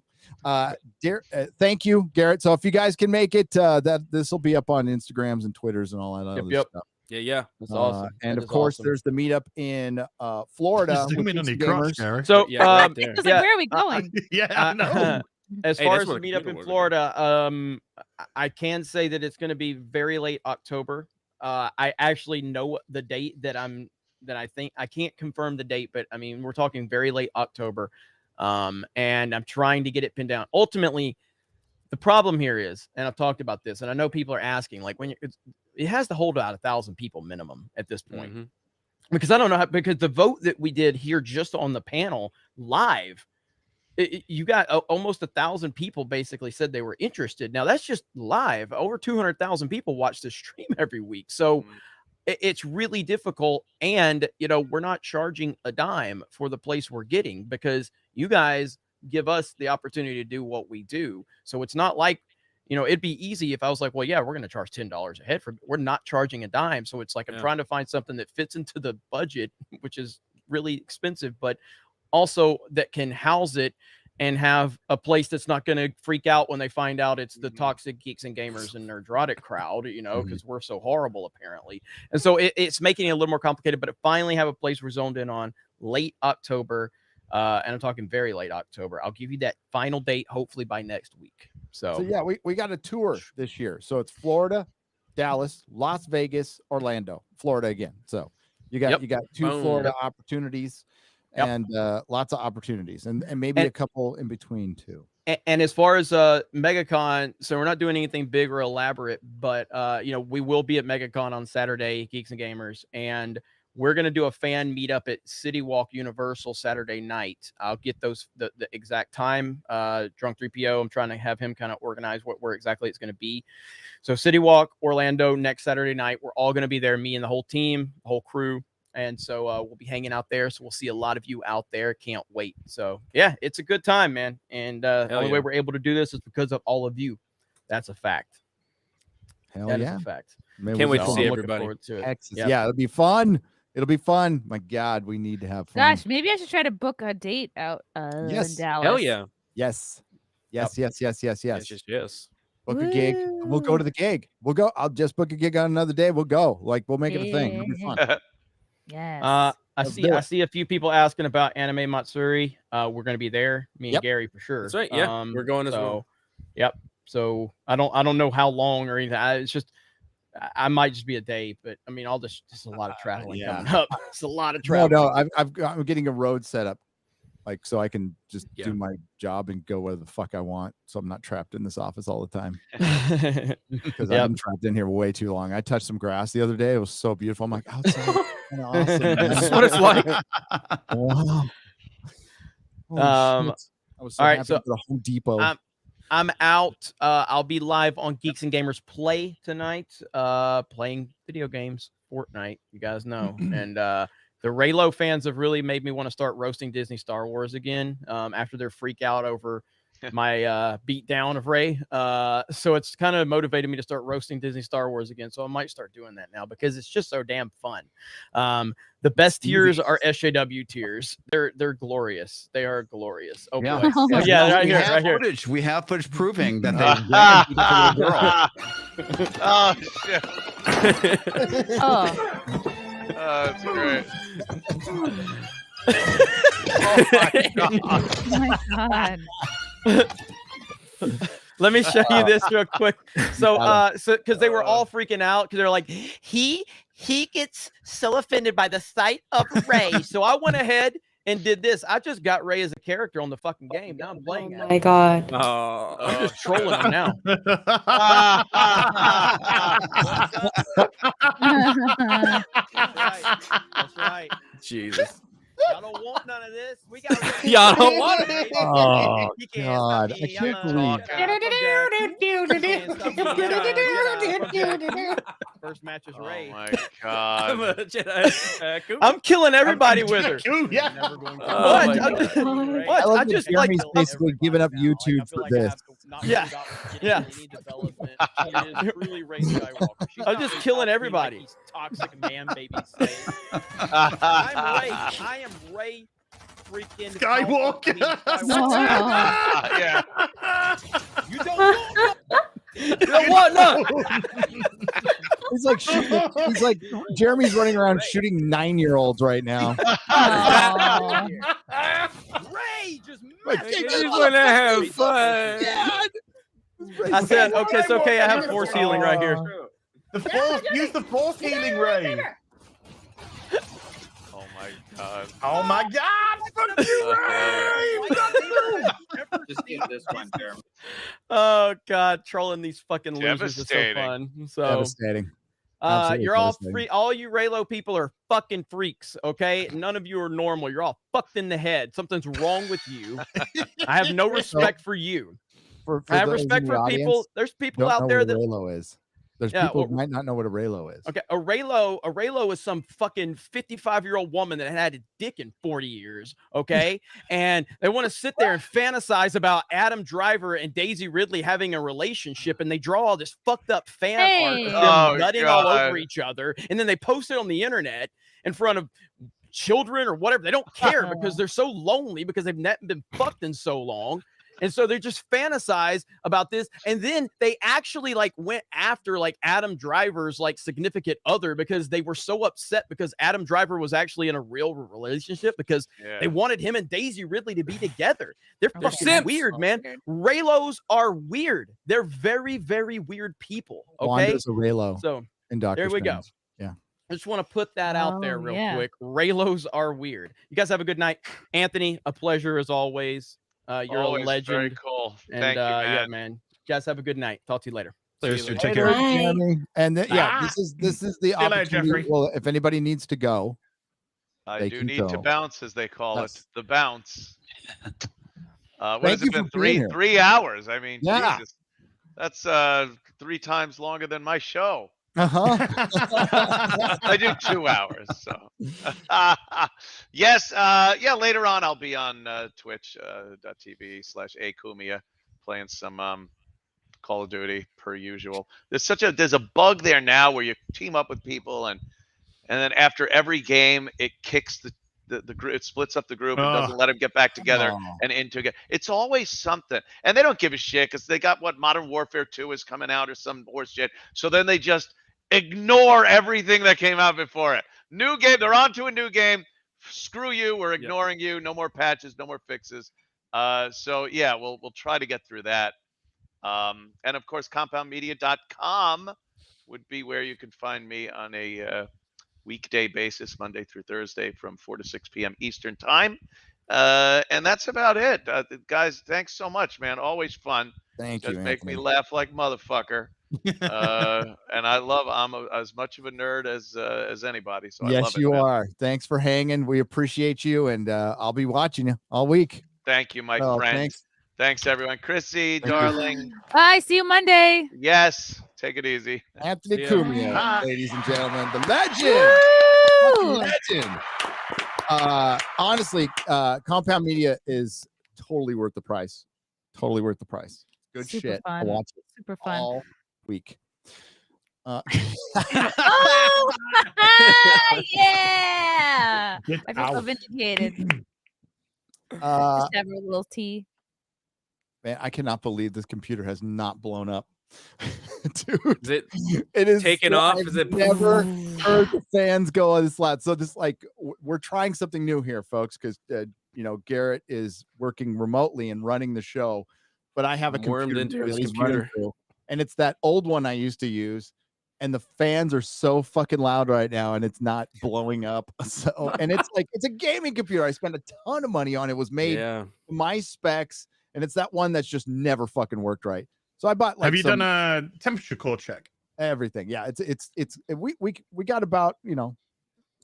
Dear, thank you, Garrett. So if you guys can make it, that this will be up on Instagrams and Twitters and all that other stuff. Yeah. That's awesome. And That of is course, awesome. there's the meetup in Florida. Zoom with in on Geeks your and crotch, Gamers. Gary. So Yeah, right there. I was like, where are we going? Yeah, I know. As Hey, far that's as where the the meetup computer in was. Florida, I can say that it's going to be very late October. I actually know the date that I think I can't confirm the date, but I mean, we're talking very late October. And I'm trying to get it pinned down. Ultimately, the problem here is, and I've talked about this, and I know people are asking, like, it has to hold out 1,000 people minimum at this point. Because I don't know how, because the vote that we did here just on the panel live, you got almost 1,000 people basically said they were interested. Now that's just live. Over 200,000 people watch this stream every week. So it's really difficult. And, we're not charging a dime for the place we're getting because you guys give us the opportunity to do what we do. So it's not like, it'd be easy if I was like, well, yeah, we're going to charge $10 a head we're not charging a dime. So it's like, I'm trying to find something that fits into the budget, which is really expensive, but also that can house it and have a place that's not going to freak out when they find out it's the toxic Geeks and Gamers and Nerdrotic crowd, because we're so horrible apparently. And so it's making it a little more complicated, but finally have a place we're zoned in on late October. And I'm talking very late October. I'll give you that final date, hopefully by next week. So yeah, we got a tour this year. So it's Florida, Dallas, Las Vegas, Orlando, Florida again. So you got two Florida opportunities. And lots of opportunities and maybe a couple in between too. And as far as MegaCon, so we're not doing anything big or elaborate, but we will be at MegaCon on Saturday, Geeks and Gamers, and we're going to do a fan meetup at City Walk Universal Saturday night. I'll get the exact time. Drunk 3PO, I'm trying to have him kind of organize where exactly it's going to be. So City Walk Orlando next Saturday night. We're all going to be there, me and the whole team, the whole crew. And so we'll be hanging out there. So we'll see a lot of you out there. Can't wait. So yeah, it's a good time, man. And the only way we're able to do this is because of all of you. That's a fact. That is a fact. Can't wait to see everybody. Yeah, it'll be fun. It'll be fun. My God, we need to have fun. Gosh, maybe I should try to book a date out in Dallas. Hell yeah. Yes. Yes. Book a Woo. gig. We'll go to the gig. We'll go. I'll just book a gig on another day. We'll go. Like we'll make it a thing. It'll be fun. Yes. I see a few people asking about Anime Matsuri. We're going to be there. Me and Gary for sure. That's right. Yeah, we're going as well. Yep. So I don't know how long or anything. It's just I might just be a day, but I mean, just a lot of traveling coming up. It's a lot of travel. No, I'm getting a road set up, like so I can just do my job and go where the fuck I want. So I'm not trapped in this office all the time. Because I've been trapped in here way too long. I touched some grass the other day. It was so beautiful. I'm like, outside. Awesome, this is what it's like. Wow. I was so happy to go to Home Depot. I'm out. I'll be live on Geeks and Gamers Play tonight, playing video games, Fortnite. You guys know, and the Raylo fans have really made me want to start roasting Disney Star Wars again. After their freak out over my beat down of Ray, so it's kind of motivated me to start roasting Disney Star Wars again. So I might start doing that now because it's just so damn fun. The best tiers are SJW tiers. They're glorious. They are glorious. Oh yeah, boy. Right here. We have footage proving that they beat up a little girl. Oh shit. That's great. Oh my god. Let me show you this real quick. So because they were all freaking out because they're like, he gets so offended by the sight of Ray. So I went ahead and did this. I just got Ray as a character on the fucking game. Now I'm playing. Oh my god. I'm just trolling him now. That's right. Jesus. Y'all don't want none of this. We got y'all don't want it. Oh God, I can't believe. First match is Ray. Oh my god. I'm killing everybody with her. I just Jeremy's basically giving up YouTube for this. Yeah. I'm just killing everybody. Toxic man baby. I'm Ray. I am Ray freaking Skywalker. Yeah. You don't want none. He's like Jeremy's running around shooting 9-year-olds right now. Ray just he's gonna have fun. I said, okay, it's okay. I have force healing right here. Use the force healing, Ray. Oh my god! Fuck you, Ray! Just get this one, Jeremy. Oh god, trolling these fucking losers is so fun. So devastating. You're all free. All you Raylo people are fucking freaks. Okay, none of you are normal. You're all fucked in the head. Something's wrong with you. I have no respect for you. I have respect for people. There's people out there that Raylo is. There's people who might not know what a Raylo is. Okay, a Raylo is some fucking 55-year-old woman that had a dick in 40 years, okay? And they want to sit there and fantasize about Adam Driver and Daisy Ridley having a relationship, and they draw all this fucked up fan art of them nutting all over each other, and then they post it on the internet in front of children or whatever. They don't care because they're so lonely because they've not been fucked in so long. And so they just fantasize about this. And then they actually like went after like Adam Driver's like significant other because they were so upset because Adam Driver was actually in a real relationship because they wanted him and Daisy Ridley to be together. They're fucking weird, man. Raylos are weird. They're very, very weird people. Okay. Wanda's a Raylo. So there we go. Yeah. I just want to put that out there real quick. Raylos are weird. You guys have a good night. Anthony, a pleasure as always. You're always a legend. very cool. And Thank you, man. yeah, man. You guys have a good night. Talk to you later. Take care. And then, this is the opportunity. Well, if anybody needs to go, I do need to bounce, as they call it. The bounce. What has it been? 3 hours. I mean, Jesus. That's 3 times longer than my show. I do 2 hours. So yes, later on I'll be on twitch.tv/Cumia playing some Call of Duty per usual. There's a bug there now where you team up with people and then after every game it kicks the group, it splits up the group and doesn't let them get back together and into it. It's always something, and they don't give a shit because they got Modern Warfare 2 is coming out or some horse shit. So then they just ignore everything that came out before it. New game, they're on to a new game. screw you. We're ignoring you. No more patches. No more fixes. So yeah, we'll try to get through that. And of course, compoundmedia.com would be where you can find me on a weekday basis, Monday through Thursday from 4 to 6 p.m. Eastern time. And that's about it. Guys, thanks so much, man. Always fun. Thank Just you, make Anthony. me laugh like motherfucker. And I'm as much of a nerd as anybody. So I love Yes, it, you man. are. Thanks for hanging. We appreciate you, and I'll be watching you all week. Thank you, my Oh, friend. thanks. Thanks, everyone. Chrissy, Thank you. darling. Bye. See you Monday. Yes. Take it easy. Anthony See ya. Cumia, Bye. ladies and gentlemen, the legend. Woo! Legend. Honestly, Compound Media is totally worth the price. Totally worth the price. Good Super shit. I fun. watch it Super fun. all week. Oh, yeah. I feel so vindicated. Just have a little tea. Man, I cannot believe this computer has not blown up. Dude, Is it is taken so- off? I've Is it never heard the fans go on this loud. So this we're trying something new here, folks, because Garrett is working remotely and running the show, but I have a Wormed computer into that his he's running computer. through, and it's that old one I used to use, and the fans are so fucking loud right now, and it's not blowing up. So, and it's a gaming computer. I spent a ton of money on it. It was made to my specs, and it's that one that's just never fucking worked right. So I bought Have you done a temperature core check? everything. Yeah, we got about, it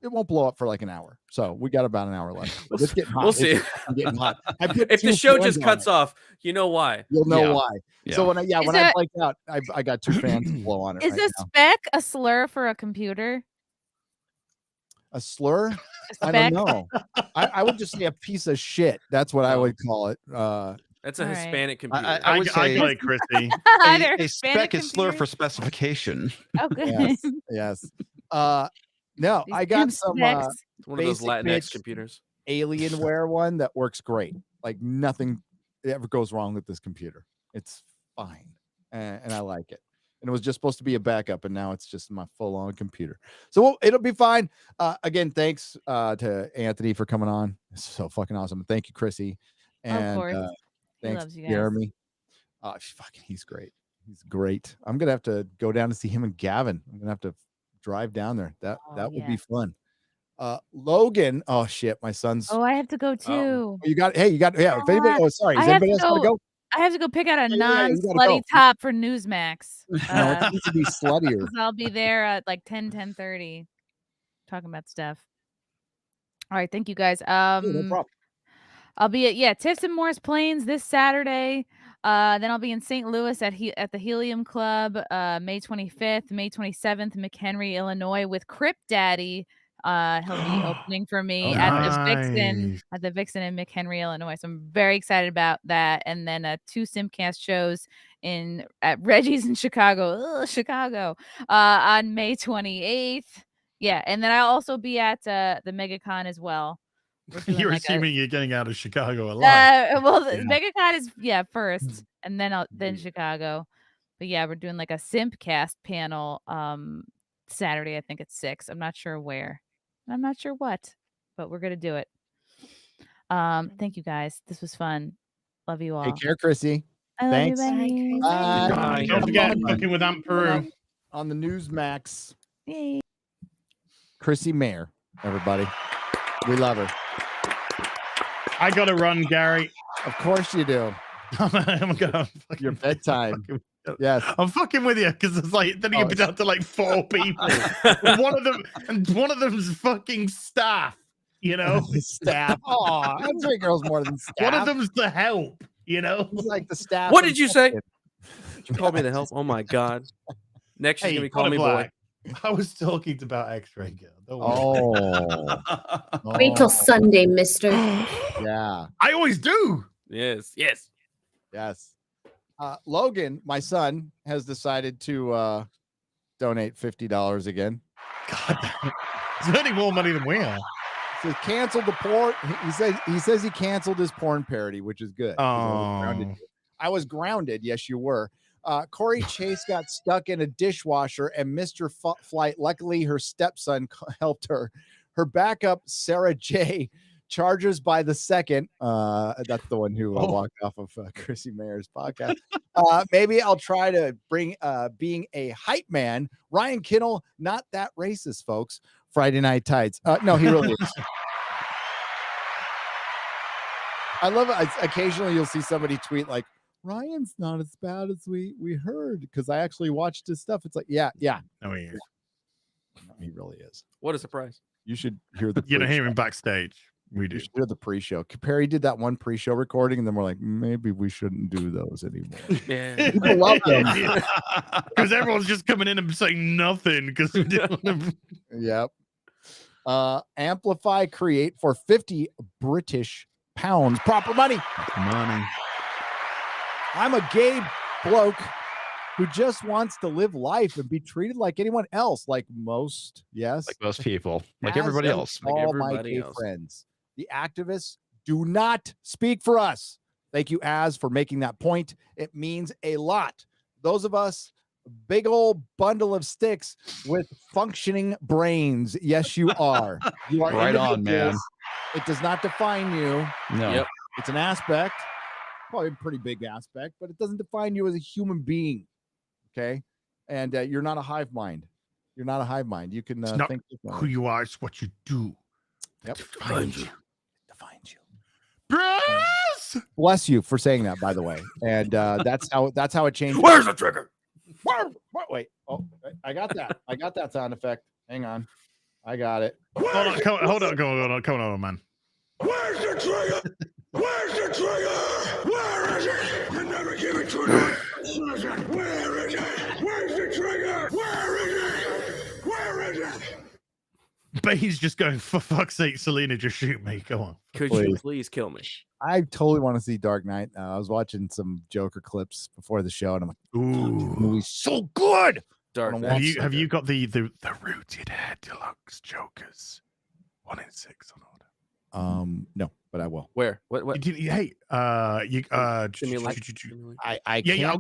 won't blow up for like an hour. So we got about an hour left. It's getting hot. We'll see. It's getting hot. I put If the 2 show fans just on cuts it. off, you know why. You'll know Yeah. why. Yeah. So when I Is when I it- blanked out, I got 2 fans to blow on it. Is right a now. spec a slur for a computer? A slur? A I don't spec? know. I would just say a piece of shit. That's what I would call it. That's a All right. Hispanic computer. I would say like Chrissy. They're a Hispanic spec is slur for specification. Oh, good. Yes. No, These I got damn some specs. It's one of those basic Latinx bitch computers. Alienware one that works great. Like nothing ever goes wrong with this computer. It's fine, and I like it. And it was just supposed to be a backup, and now it's just my full-on computer. So it'll be fine. Again, thanks to Anthony for coming on. It's so fucking awesome. Thank you, Chrissy. And Of course. He thanks, loves you guys. Jeremy. He's great. He's great. I'm gonna have to go down to see him and Gavin. I'm gonna have to drive down there. That will be fun. Logan. Oh shit, my son's. Oh, I have to go too. You got. Hey, you got. Yeah. If anybody. Oh, sorry. Does I have anybody to else want to go? I have to go pick out a Yeah, you gotta non-slutty go. top for Newsmax. No, it needs to be sluttier. 'Cause I'll be there at like 10:30 talking about stuff. All right, thank you guys. No problem. I'll be at Tiffs and Morris Plains this Saturday. Then I'll be in St. Louis at the Helium Club May 25th, May 27th, McHenry, Illinois with Crip Daddy. He'll be opening for me at the Vixen in McHenry, Illinois. So I'm very excited about that. And then 2 Simcast shows at Reggie's in Chicago, on May 28th. Yeah, and then I'll also be at the MegaCon as well. You're assuming you're getting out of Chicago alive. MegaCon is first, and then Chicago. But yeah, we're doing like a Simpcast panel Saturday, I think at 6. I'm not sure where. I'm not sure what, but we're gonna do it. Thank you guys. This was fun. Love you all. Take care, Chrissy. I love Thanks. you. Bye. Bye. Don't forget Cooking with Aunt Peru on the Newsmax. Yay. Chrissy Mayer, everybody. We love her. I gotta run, Gary. Of course you do. I'm gonna Your bedtime. Yes, I'm fucking with you because it's like then you get down to like 4 people. one of them's fucking staff. Staff. Oh, that's 3 girls more than staff. One of them's the help. It's like the staff. What did you say? You called me the help. Oh my god. Next she's gonna be calling me boy. I was talking about X-Ray Girl. Wait till Sunday, mister. Yeah. I always do. Yes. Logan, my son, has decided to donate $50 again. God, he's earning more money than we are. So canceled the porn. He says he canceled his porn parody, which is good. Oh. I was grounded. Yes, you were. Corey Chase got stuck in a dishwasher and missed her flight. Luckily, her stepson helped her. Her backup, Sarah J, charges by the second. That's the one who walked off of Chrissy Mayer's podcast. Maybe I'll try to bring being a hype man. Ryan Kinnell, not that racist, folks. Friday Night Tights. No, he really is. I love it. Occasionally you'll see somebody tweet like, Ryan's not as bad as we heard, because I actually watched his stuff. It's like, yeah. No, he is. He really is. What a surprise. You should hear the You know, hear him backstage. We do. You should hear the pre-show. Perry did that one pre-show recording, and then we're like, maybe we shouldn't do those anymore. Yeah. People love them. Because everyone's just coming in and saying nothing because we didn't want to. Yep. Amplify Create for 50 British pounds. Proper money. Money. I'm a gay bloke who just wants to live life and be treated like anyone else, like most, yes. Like most people, like As everybody am else. All my gay friends. The activists do not speak for us. Thank you, Az, for making that point. It means a lot. Those of us, big old bundle of sticks with functioning brains. Yes, you are. You are Right on, man. individuals. It does not define you. No. Yep. It's an aspect, probably a pretty big aspect, but it doesn't define you as a human being. Okay. And you're not a hive mind. You're not a hive mind. You can It's not think who you are, it's what you do. Yep. Defines you. Defines you. Bruce! Bless you for saying that, by the way. And that's how it changed. Where's the trigger? Wait. Oh, I got that. I got that sound effect. Hang on. I got it. Hold on, come on, man. Where's the trigger? Where's the trigger? Where is it? You never give it to me. Where is it? Where's the trigger? Where is it? Where is it? Bane's just going, for fuck's sake, Selena, just shoot me. Come on. Could you please kill me? I totally want to see Dark Knight. I was watching some Joker clips before the show, and I'm like, "Ooh, the movie's so good." Dark Have you got the rooted hair deluxe Jokers 1 in 6 on order? No, but I will. Where? What? Hey, I yeah, can't.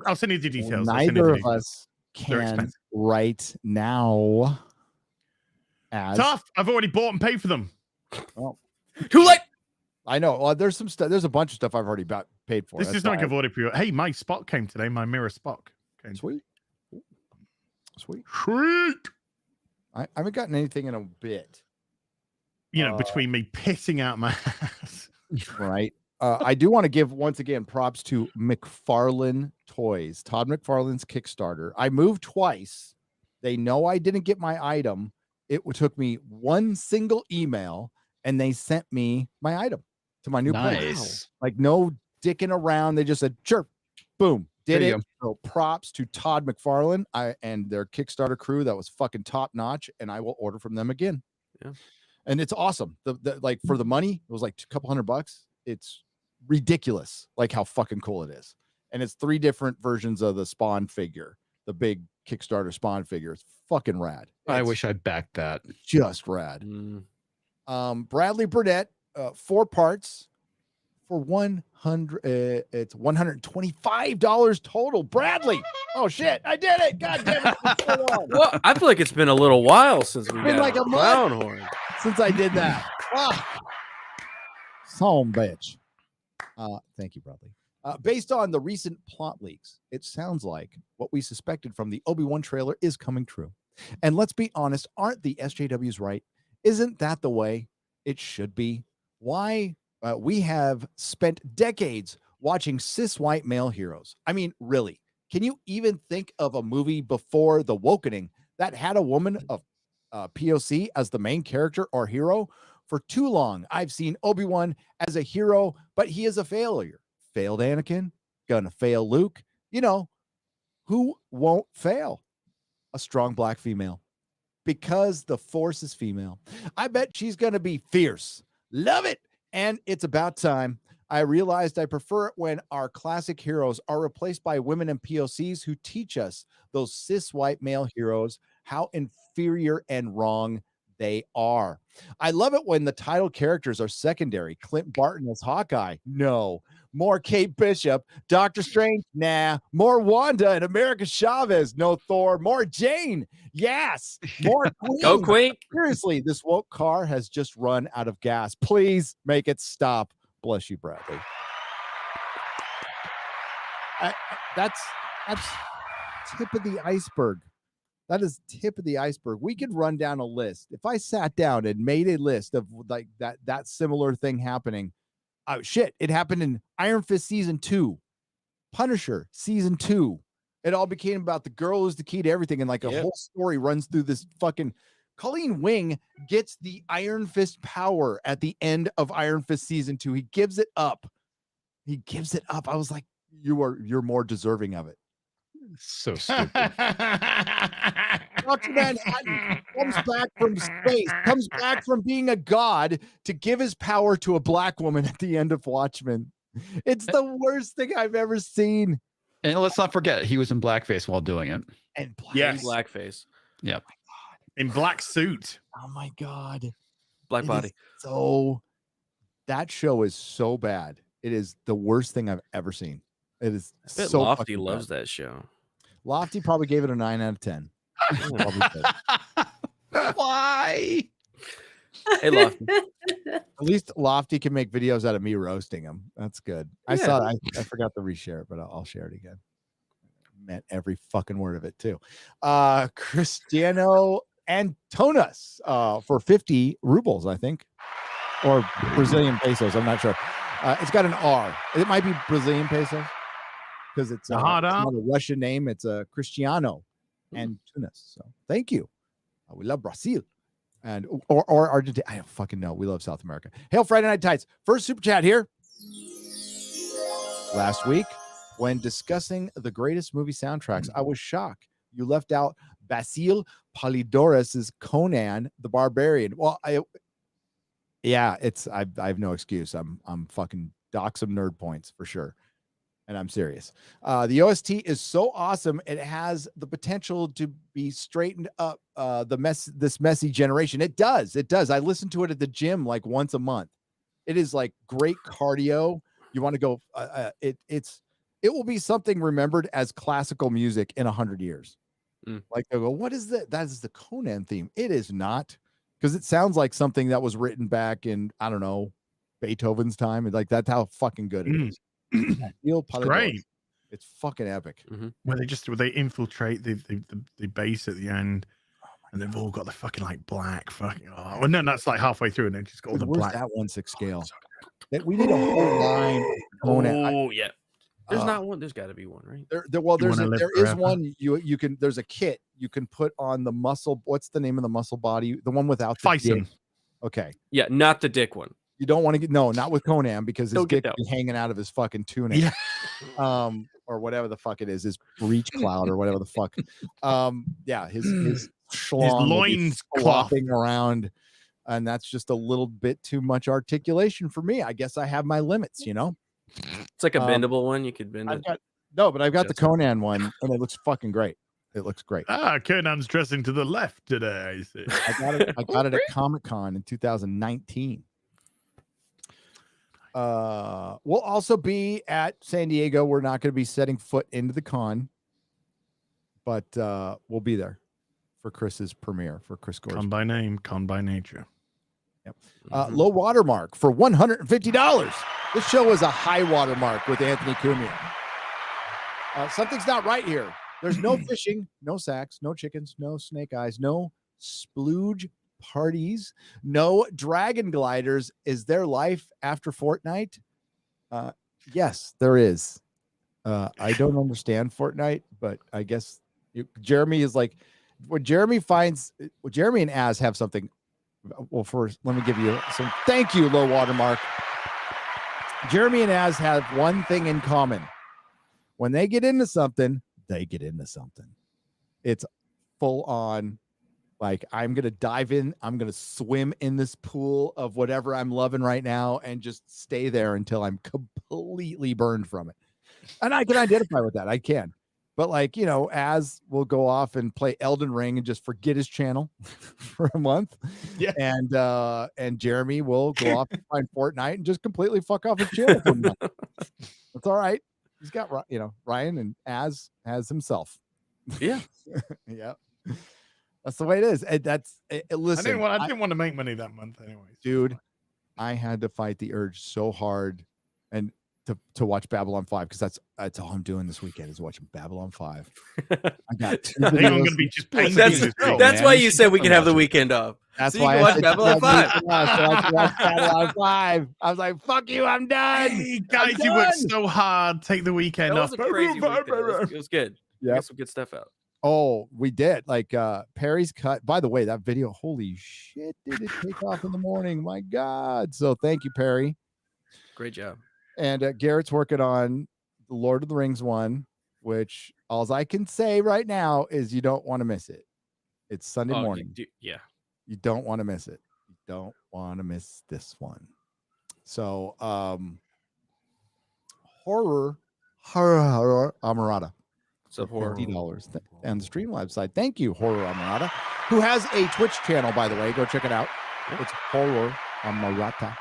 I'll send you the details. Neither of us can right now. As Tough. I've already bought and paid for them. Well, too late. I know. Well, there's some stuff. There's a bunch of stuff I've already paid for. This That's is not why I've already pre. Hey, my Spock came today. My mirror Spock. Came. Sweet. Sweet. I haven't gotten anything in a bit. You know, between me pissing out my ass. Right. I do want to give once again props to McFarlane Toys, Todd McFarlane's Kickstarter. I moved twice. They know I didn't get my item. It took me one single email, and they sent me my item to my new place. Like no dicking around. They just said, "Sure, boom, did it." So props to Todd McFarlane and their Kickstarter crew. That was fucking top notch, and I will order from them again. Yeah, and it's awesome. The like for the money, it was like a couple $100. It's ridiculous, like how fucking cool it is. And it's 3 different versions of the Spawn figure, the big Kickstarter Spawn figure. It's fucking rad. I wish I backed that. Just rad. Bradley Burnett, 4 parts for 100. It's $125 total. Bradley. Oh shit! I did it. God damn it! It's so long. Well, I feel like it's been a little while since we been got like a clown month horn. since I did that. Son bitch. Thank you, Bradley. Based on the recent plot leaks, it sounds like what we suspected from the Obi-Wan trailer is coming true. And let's be honest, aren't the SJWs right? Isn't that the way it should be? Why we have spent decades watching cis white male heroes. I mean, really, can you even think of a movie before The Wokening that had a woman of POC as the main character or hero? For too long, I've seen Obi-Wan as a hero, but he is a failure. Failed Anakin, gonna fail Luke. You know, who won't fail? A strong black female. Because the Force is female. I bet she's gonna be fierce. Love it. And it's about time. I realized I prefer it when our classic heroes are replaced by women and POCs who teach us, those cis white male heroes, how inferior and wrong They are. I love it when the title characters are secondary. Clint Barton as Hawkeye. No. More Kate Bishop. Doctor Strange. Nah. More Wanda and America Chavez. No Thor. More Jane. Yes. More Queen. Go Queen. Seriously, this woke car has just run out of gas. Please make it stop. Bless you, Bradley. That's tip of the iceberg. That is tip of the iceberg. We could run down a list. If I sat down and made a list of like that similar thing happening, shit, it happened in Iron Fist season 2, Punisher season 2. It all became about the girl who's the key to everything, and like a whole story runs through this fucking. Colleen Wing gets the Iron Fist power at the end of Iron Fist season 2. He gives it up. He gives it up. I was like, you're more deserving of it. So stupid. Dr. Manhattan comes back from space, comes back from being a god to give his power to a black woman at the end of Watchmen. It's the worst thing I've ever seen. And let's not forget, he was in blackface while doing it. And blackface. Yep. In black suit. Oh my God. Black body. So that show is so bad. It is the worst thing I've ever seen. It is I bet so Lofty fucking loves bad. that show. Lofty probably gave it a 9 out of 10. Why? Hey, Lofty. At least Lofty can make videos out of me roasting him. That's good. I Yeah. saw it. I forgot to reshare it, but I'll share it again. Meant every fucking word of it too. Cristiano Antonas for 50 rubles, I think, or Brazilian pesos. I'm not sure. It's got an R. It might be Brazilian pesos because it's not a Russian name. It's a Cristiano Antunes. So thank you. We love Brazil and or Argentina. I don't fucking know. We love South America. Hail Friday Night Tights. First super chat here. Last week, when discussing the greatest movie soundtracks, I was shocked. You left out Basil Polidoris's Conan the Barbarian. Well, I have no excuse. I'm fucking dock some nerd points for sure. And I'm serious. The OST is so awesome. It has the potential to be straightened up this messy generation. It does. I listen to it at the gym like once a month. It is like great cardio. You want to go it will be something remembered as classical music in 100 years. Like they'll go, what is that? That is the Conan theme. It is not, because it sounds like something that was written back in, I don't know, Beethoven's time. Like that's how fucking good it is. It's great. It's fucking epic. Where they infiltrate the base at the end, and they've all got the fucking like black fucking. Oh, well, no, that's like halfway through, and then just got all the Where's black. that 1/6 scale? We need a whole line. Oh yeah. There's not one. There's got to be one, right? There is one. You can. There's a kit you can put on the muscle. What's the name of the muscle body? The one without the dick. Okay. Yeah, not the dick one. You don't want to get not with Conan because his dick is hanging out of his fucking tunic. Yeah. Or whatever the fuck it is, his breech cloud or whatever the fuck. His schlong, loins flopping around, and that's just a little bit too much articulation for me. I guess I have my limits, you know. It's like a bendable one. You could bend it. But I've got the Conan one, and it looks fucking great. It looks great. Conan's dressing to the left today. I see. I got it at Comic-Con in 2019. We'll also be at San Diego. We're not going to be setting foot into the con, but we'll be there for Chris's premiere, for Chris Gore's. Con by name, con by nature. Yep. Low watermark for $150. This show is a high watermark with Anthony Cumia. Something's not right here. There's no fishing, no sacks, no chickens, no snake eyes, no splooge parties, no dragon gliders. Is there life after Fortnite? Yes, there is. I don't understand Fortnite, but I guess Jeremy is like, when Jeremy and Az have something. Well, first, let me give you some. Thank you, low watermark. Jeremy and Az have one thing in common. When they get into something, they get into something. It's full on. Like, I'm going to dive in. I'm going to swim in this pool of whatever I'm loving right now and just stay there until I'm completely burned from it. And I can identify with that. I can. But like, you know, Az will go off and play Elden Ring and just forget his channel for a month. Yeah. And Jeremy will go off and find Fortnite and just completely fuck off his channel for a month. That's all right. He's got, you know, Ryan and Az has himself. Yeah. Yeah. That's the way it is. And listen, I didn't want to make money that month anyway. Dude, I had to fight the urge so hard and to watch Babylon 5 because that's all I'm doing this weekend is watching Babylon 5. I got two I think I'm gonna be just paying this week, That's man. why you said we can have the weekend off. That's so why you I can watch said Babylon 5. so I could watch Babylon 5. I was like, fuck you, I'm done. Hey, guys, you worked so hard. Take the weekend That off. was a crazy weekend. It was good. Yeah. Got some good stuff out. Oh, we did. Like Perry's cut. By the way, that video, holy shit, did it take off in the morning? My God. So thank you, Perry. Great job. And Garrett's working on the Lord of the Rings one, which all I can say right now is you don't want to miss it. It's Sunday morning. Yeah. You don't want to miss it. You don't want to miss this one. So horror Amarada. So horror. $50 and the Streamlabs side. Thank you, Horror Amarada, who has a Twitch channel, by the way. Go check it out. It's Horror Amarata.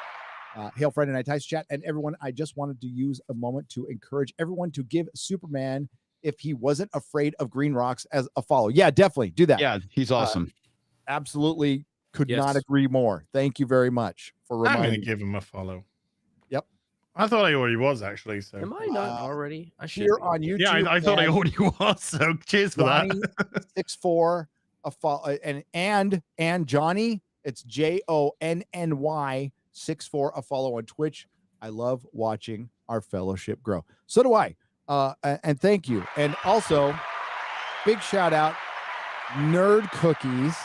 Hail Friday Night Tights chat and everyone. I just wanted to use a moment to encourage everyone to give Superman, if he wasn't afraid of green rocks, as a follow. Yeah, definitely do that. Yeah, he's awesome. Absolutely could Yes. not agree more. Thank you very much for I'm reminding going me. to give him a follow. Yep. I thought I already was actually. So Am I not already? I should Here be. on YouTube. yeah, I thought I already was. So cheers for that. 6'4" a follow and Johnny. It's JONNY 6'4" a follow on Twitch. I love watching our fellowship grow. So do I. And thank you. And also, big shout out, Nerd Cookies,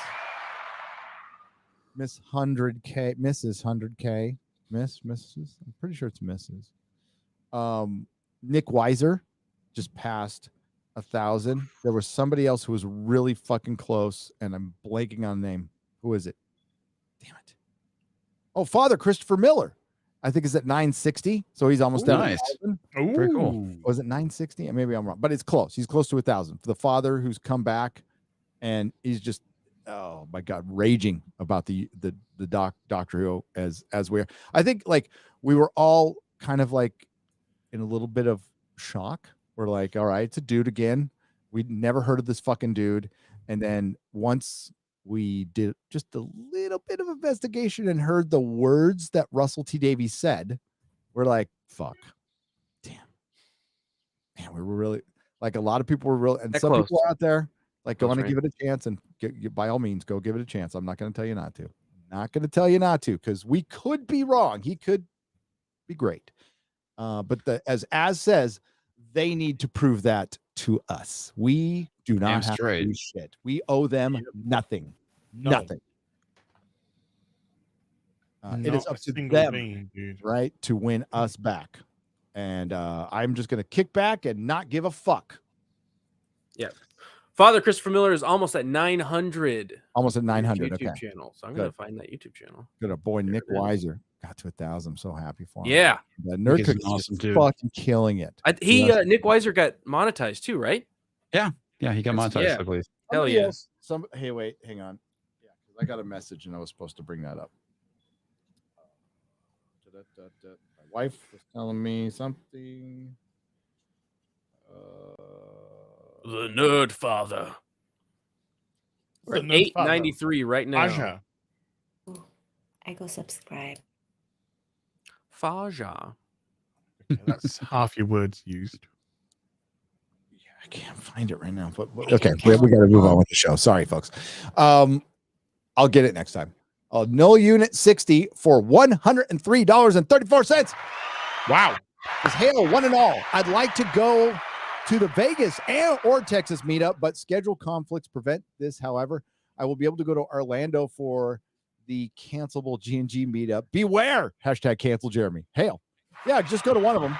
Miss 100K, Mrs. 100K, Mrs. I'm pretty sure it's Mrs. Nick Weiser just passed 1,000. There was somebody else who was really fucking close, and I'm blanking on the name. Who is it? Damn it. Oh, Father Christopher Miller. I think is at 960. So he's almost down. Nice. Very cool. Was it 960? Maybe I'm wrong, but it's close. He's close to 1,000. For the father who's come back, and he's just, oh my God, raging about the Doctor Who as we're. I think like we were all kind of like in a little bit of shock. We're like, all right, it's a dude again. We'd never heard of this fucking dude, and then once we did just a little bit of investigation and heard the words that Russell T Davies said, we're like, fuck, damn, man, we were really like a lot of people were real, and some people out there like going to give it a chance, and by all means go give it a chance. I'm not going to tell you not to. Not going to tell you not to, because we could be wrong. He could be great, but as says, they need to prove that to us. We do not have to do shit. We owe them nothing. Nothing. It is up to them, right, to win us back. And I'm just going to kick back and not give a fuck. Yeah. Father Christopher Miller is almost at 900. Almost at 900. YouTube Okay. channel. So I'm going to find that YouTube channel. Good. A boy, Nick Weiser got to 1,000. I'm so happy for him. Yeah. Nerd Cookies awesome, dude. Fucking killing it. Nick Weiser got monetized too, right? Yeah. Yeah, he got monetized, yeah. I believe. Hell yeah. Hey, wait, hang on. Yeah, because I got a message and I was supposed to bring that up. My wife was telling me something. The Nerd Father. We're at 893 right now. Faja. I go subscribe. Faja. Okay, that's half your words used. Yeah, I can't find it right now. But okay, we got to move on with the show. Sorry, folks. I'll get it next time. Null Unit 60 for $103.34. Wow. It's hail one and all. I'd like to go to the Vegas or Texas meetup, but schedule conflicts prevent this. However, I will be able to go to Orlando for the cancelable G&G meetup. Beware. Hashtag cancel Jeremy. Hail. Yeah, just go to one of them.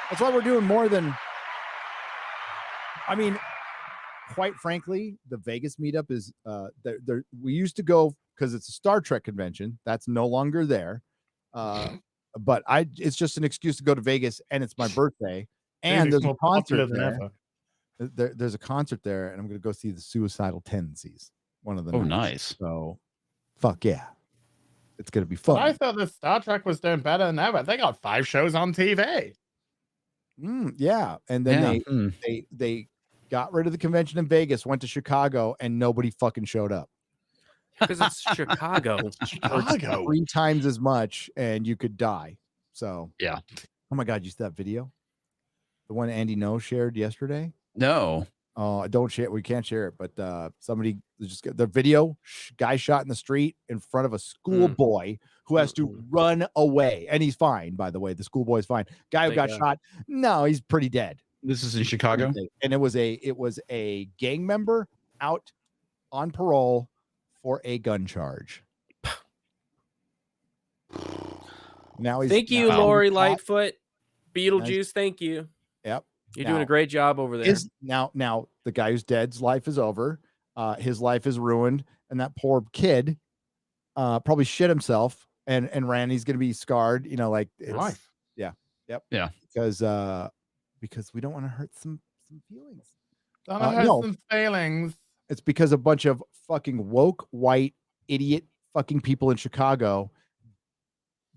That's why we're doing more than, I mean, quite frankly, the Vegas meetup is, we used to go because it's a Star Trek convention. That's no longer there. But it's just an excuse to go to Vegas, and it's my birthday. And there's a concert there. there's a concert there, and I'm gonna go see the Suicidal Tendencies. One of the Oh, nights. nice. So, fuck yeah, it's gonna be But fun. I thought the Star Trek was doing better than ever. They got 5 shows on TV. Yeah, and then Yeah. they got rid of the convention in Vegas, went to Chicago, and nobody fucking showed up. Because it's Chicago. Chicago. 3 times as much, and you could die. So yeah. Oh my god, you see that video? The one Andy No shared yesterday? No. Oh, don't share. We can't share it, but somebody just got the video. Guy shot in the street in front of a schoolboy who has to run away, and he's fine. By the way, the schoolboy's fine. Guy who got shot, no, he's pretty dead. This is in Chicago, and it was a gang member out on parole for a gun charge. Now he's Thank you, now Lori he's caught. Lightfoot, Beetlejuice. Thank you. Yep. You're doing a great job over there. Now the guy who's dead's life is over. His life is ruined, and that poor kid probably shit himself and ran. He's gonna be scarred, like it's, life. Yeah. Yep. Yeah. Because we don't want to hurt some feelings. Don't hurt some feelings. It's because a bunch of fucking woke white idiot fucking people in Chicago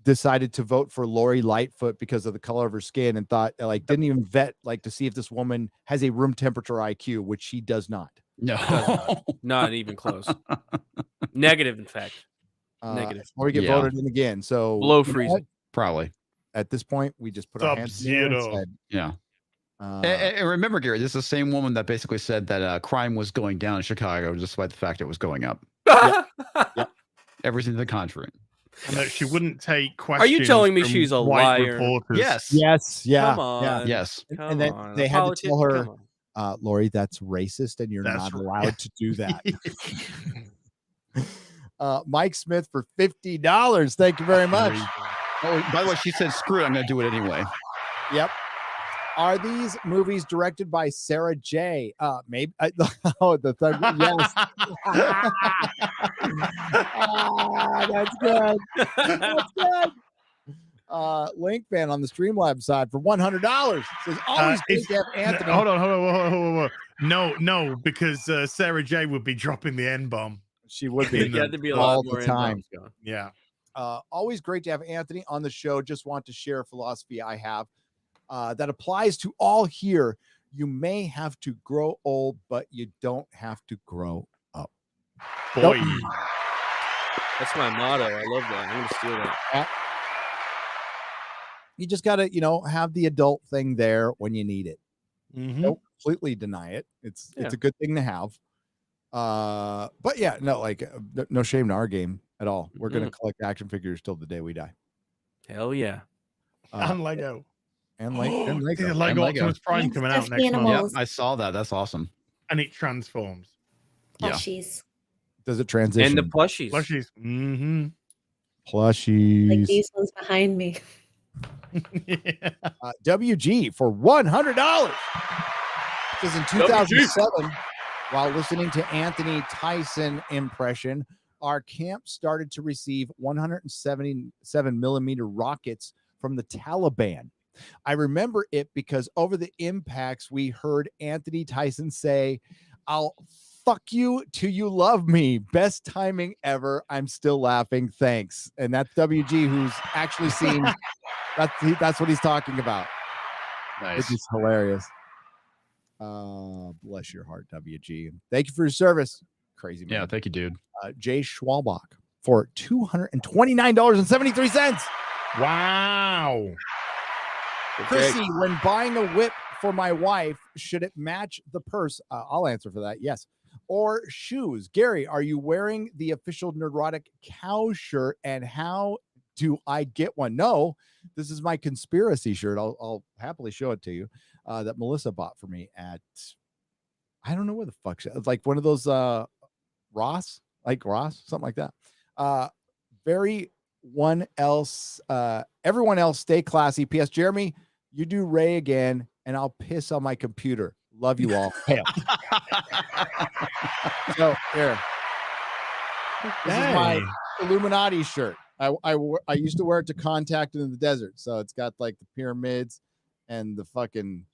decided to vote for Lori Lightfoot because of the color of her skin and thought didn't even vet to see if this woman has a room temperature IQ, which she does not. No, not even close. Negative, in fact. Negative. Or we get voted in again. So below freezing. Probably. At this point, we just put our hands in the air and said, yeah. And remember, Gary, this is the same woman that basically said that crime was going down in Chicago, despite the fact it was going up. Yep. Everything to the contrary. And that she wouldn't take questions. Are you telling me from she's a white liar? reporters. Yes. Yeah. Come on. Yeah. Yes. And then they had to tell her, Lori, that's racist, and you're not allowed to do that. Mike Smith for $50. Thank you very much. Oh, by the way, she said, "Screw it, I'm going to do it anyway." Yep. Are these movies directed by Sarah J? Maybe. The third. Yes. That's good. That's good. Link fan on the Streamlab side for $100 says always great to have Anthony. Hold on. No, because Sarah J would be dropping the N bomb. She would be. You had to be a all lot more the time. Yeah. Always great to have Anthony on the show. Just want to share a philosophy I have that applies to all here. You may have to grow old, but you don't have to grow up. Boy. That's my motto. I love that. I'm going to steal that. You just got to, have the adult thing there when you need it. Don't completely deny it. It's a good thing to have. But yeah, no, no shame to our game at all. We're going to collect action figures till the day we die. Hell yeah. And Lego. And Lego. Lego Optimus Prime coming out next month. Yep, I saw that. That's awesome. And it transforms. Plushies. Does it transition? And the plushies. Plushies. Mm-hmm. Plushies. Like these ones behind me. WG for $100. This is in 2007. While listening to Anthony Tyson impression, our camp started to receive 177 millimeter rockets from the Taliban. I remember it because over the impacts, we heard Anthony Tyson say, "I'll fuck you till you love me." Best timing ever. I'm still laughing. Thanks. And that's WG, who's actually seen. That's what he's talking about. Nice. Which is hilarious. Bless your heart, WG. Thank you for your service. Crazy man. Yeah, thank you, dude. Jay Schwalbach for $229.73. Wow. Chrissy, when buying a whip for my wife, should it match the purse? I'll answer for that. Yes. Or shoes. Gary, are you wearing the official Nerdrotic cow shirt? And how do I get one? No, this is my conspiracy shirt. I'll happily show it to you. That Melissa bought for me at, I don't know where the fuck. It's like one of those Ross, something like that. Everyone else stay classy. P.S. Jeremy, you do Ray again, and I'll piss on my computer. Love you all. Hail. So here, this is my Illuminati shirt. I used to wear it to contact in the desert, so it's got like the pyramids and the fucking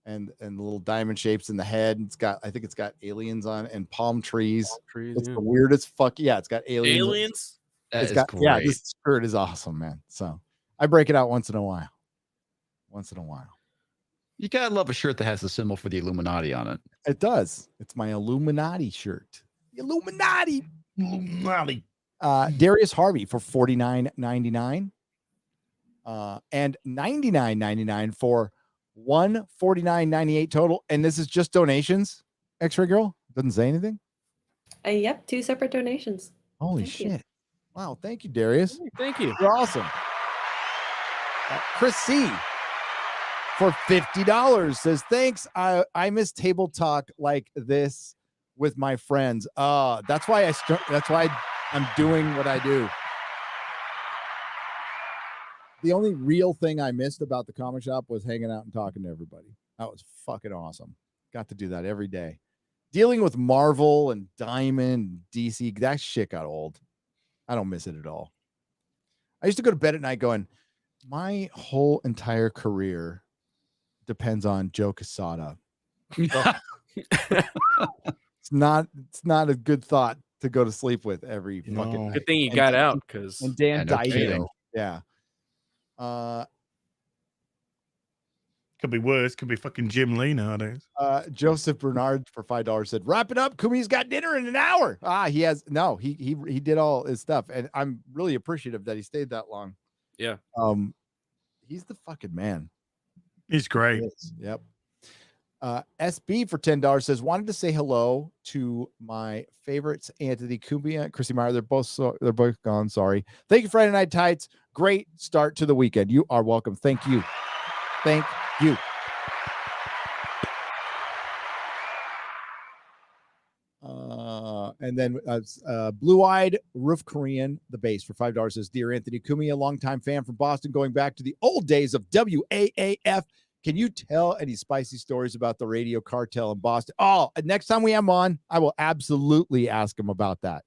and the little diamond shapes in the head. I think it's got aliens on and palm trees. It's the weirdest fuck. Yeah, it's got aliens. That is Yeah, great. this shirt is awesome, man. So I break it out once in a while. You gotta love a shirt that has the symbol for the Illuminati on it. It does. It's my Illuminati shirt. Illuminati. Darius Harvey for $49.99. And $99.99 for $149.98 total. And this is just donations. X-Ray Girl doesn't say anything. Yep, 2 separate donations. Holy Thank shit. you. Wow, thank you, Darius. Thank you. You're awesome. Chris C for $50 says, thanks. I miss table talk like this with my friends. That's why I'm doing what I do. The only real thing I missed about the comic shop was hanging out and talking to everybody. That was fucking awesome. Got to do that every day. Dealing with Marvel and Diamond, DC, that shit got old. I don't miss it at all. I used to go to bed at night going, my whole entire career depends on Joe Quesada. It's not a good thought to go to sleep with every fucking night. Good thing you got out, because and Dan Didio. Yeah. Could be worse. Could be fucking Jim Lee nowadays. Joseph Bernard for $5 said, wrap it up. Kumi's got dinner in an hour. He did all his stuff, and I'm really appreciative that he stayed that long. Yeah. He's the fucking man. He's great. Yep. SB for $10 says, wanted to say hello to my favorites, Anthony Cumia, Chrissy Meyer. They're both gone. Sorry. Thank you, Friday Night Tights. Great start to the weekend. You are welcome. Thank you. Thank you. And then Blue-Eyed Roof Korean, the bass for $5 says, dear Anthony Cumia, longtime fan from Boston, going back to the old days of WAAF. Can you tell any spicy stories about the radio cartel in Boston? Oh, next time we have him on, I will absolutely ask him about that.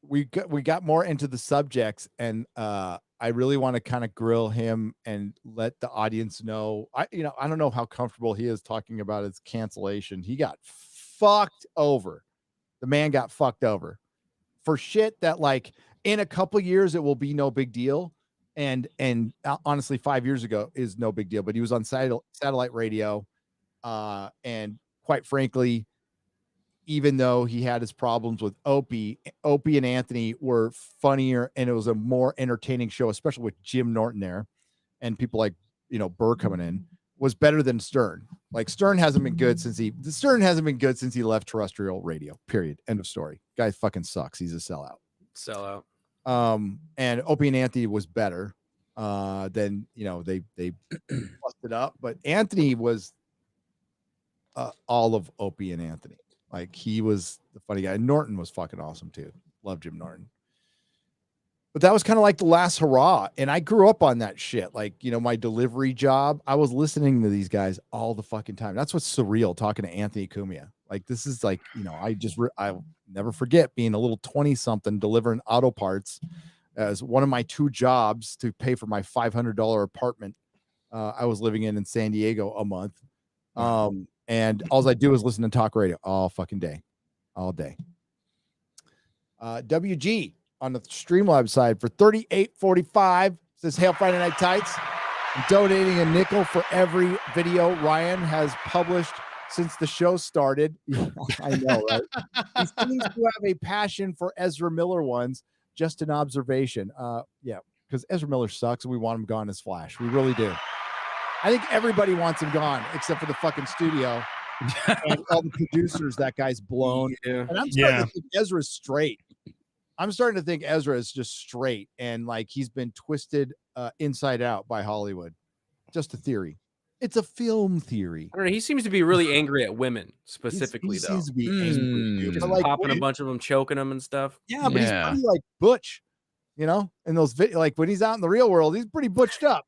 We got more into the subjects, and I really want to kind of grill him and let the audience know. I don't know how comfortable he is talking about his cancellation. He got fucked over. The man got fucked over for shit that, like, in a couple years it will be no big deal. And honestly, 5 years ago is no big deal, but he was on satellite radio. And quite frankly, even though he had his problems with Opie and Anthony were funnier, and it was a more entertaining show, especially with Jim Norton there and people like, Burr coming in, was better than Stern. Like, Stern hasn't been good since he left terrestrial radio, period. End of story. Guy fucking sucks. He's a sellout. And Opie and Anthony was better. Then they busted up, but Anthony was all of Opie and Anthony. Like, he was the funny guy. Norton was fucking awesome too. Love Jim Norton. But that was kind of like the last hurrah. And I grew up on that shit. Like, my delivery job, I was listening to these guys all the fucking time. That's what's surreal, talking to Anthony Cumia. Like, this is like, I'll never forget being a little 20-something delivering auto parts as one of my 2 jobs to pay for my $500 apartment I was living in San Diego a month. And all I do is listen to talk radio all fucking day, all day. WG on the Streamlabs side for $38.45 says, hail Friday Night Tights. I'm donating a nickel for every video Ryan has published since the show started. I know, right? He seems to have a passion for Ezra Miller ones. Just an observation. Yeah, because Ezra Miller sucks, and we want him gone as Flash. We really do. I think everybody wants him gone except for the fucking studio and all the producers. That guy's blown. Yeah. And I'm starting to think Ezra's straight. I'm starting to think Ezra is just straight, and like he's been twisted inside out by Hollywood. Just a theory. It's a film theory. I don't know. He seems to be really angry at women specifically, though. Seems to be angry. Just Like, popping a bunch of them, choking them and stuff. Yeah, but he's pretty like butch, in those like when he's out in the real world, he's pretty butched up,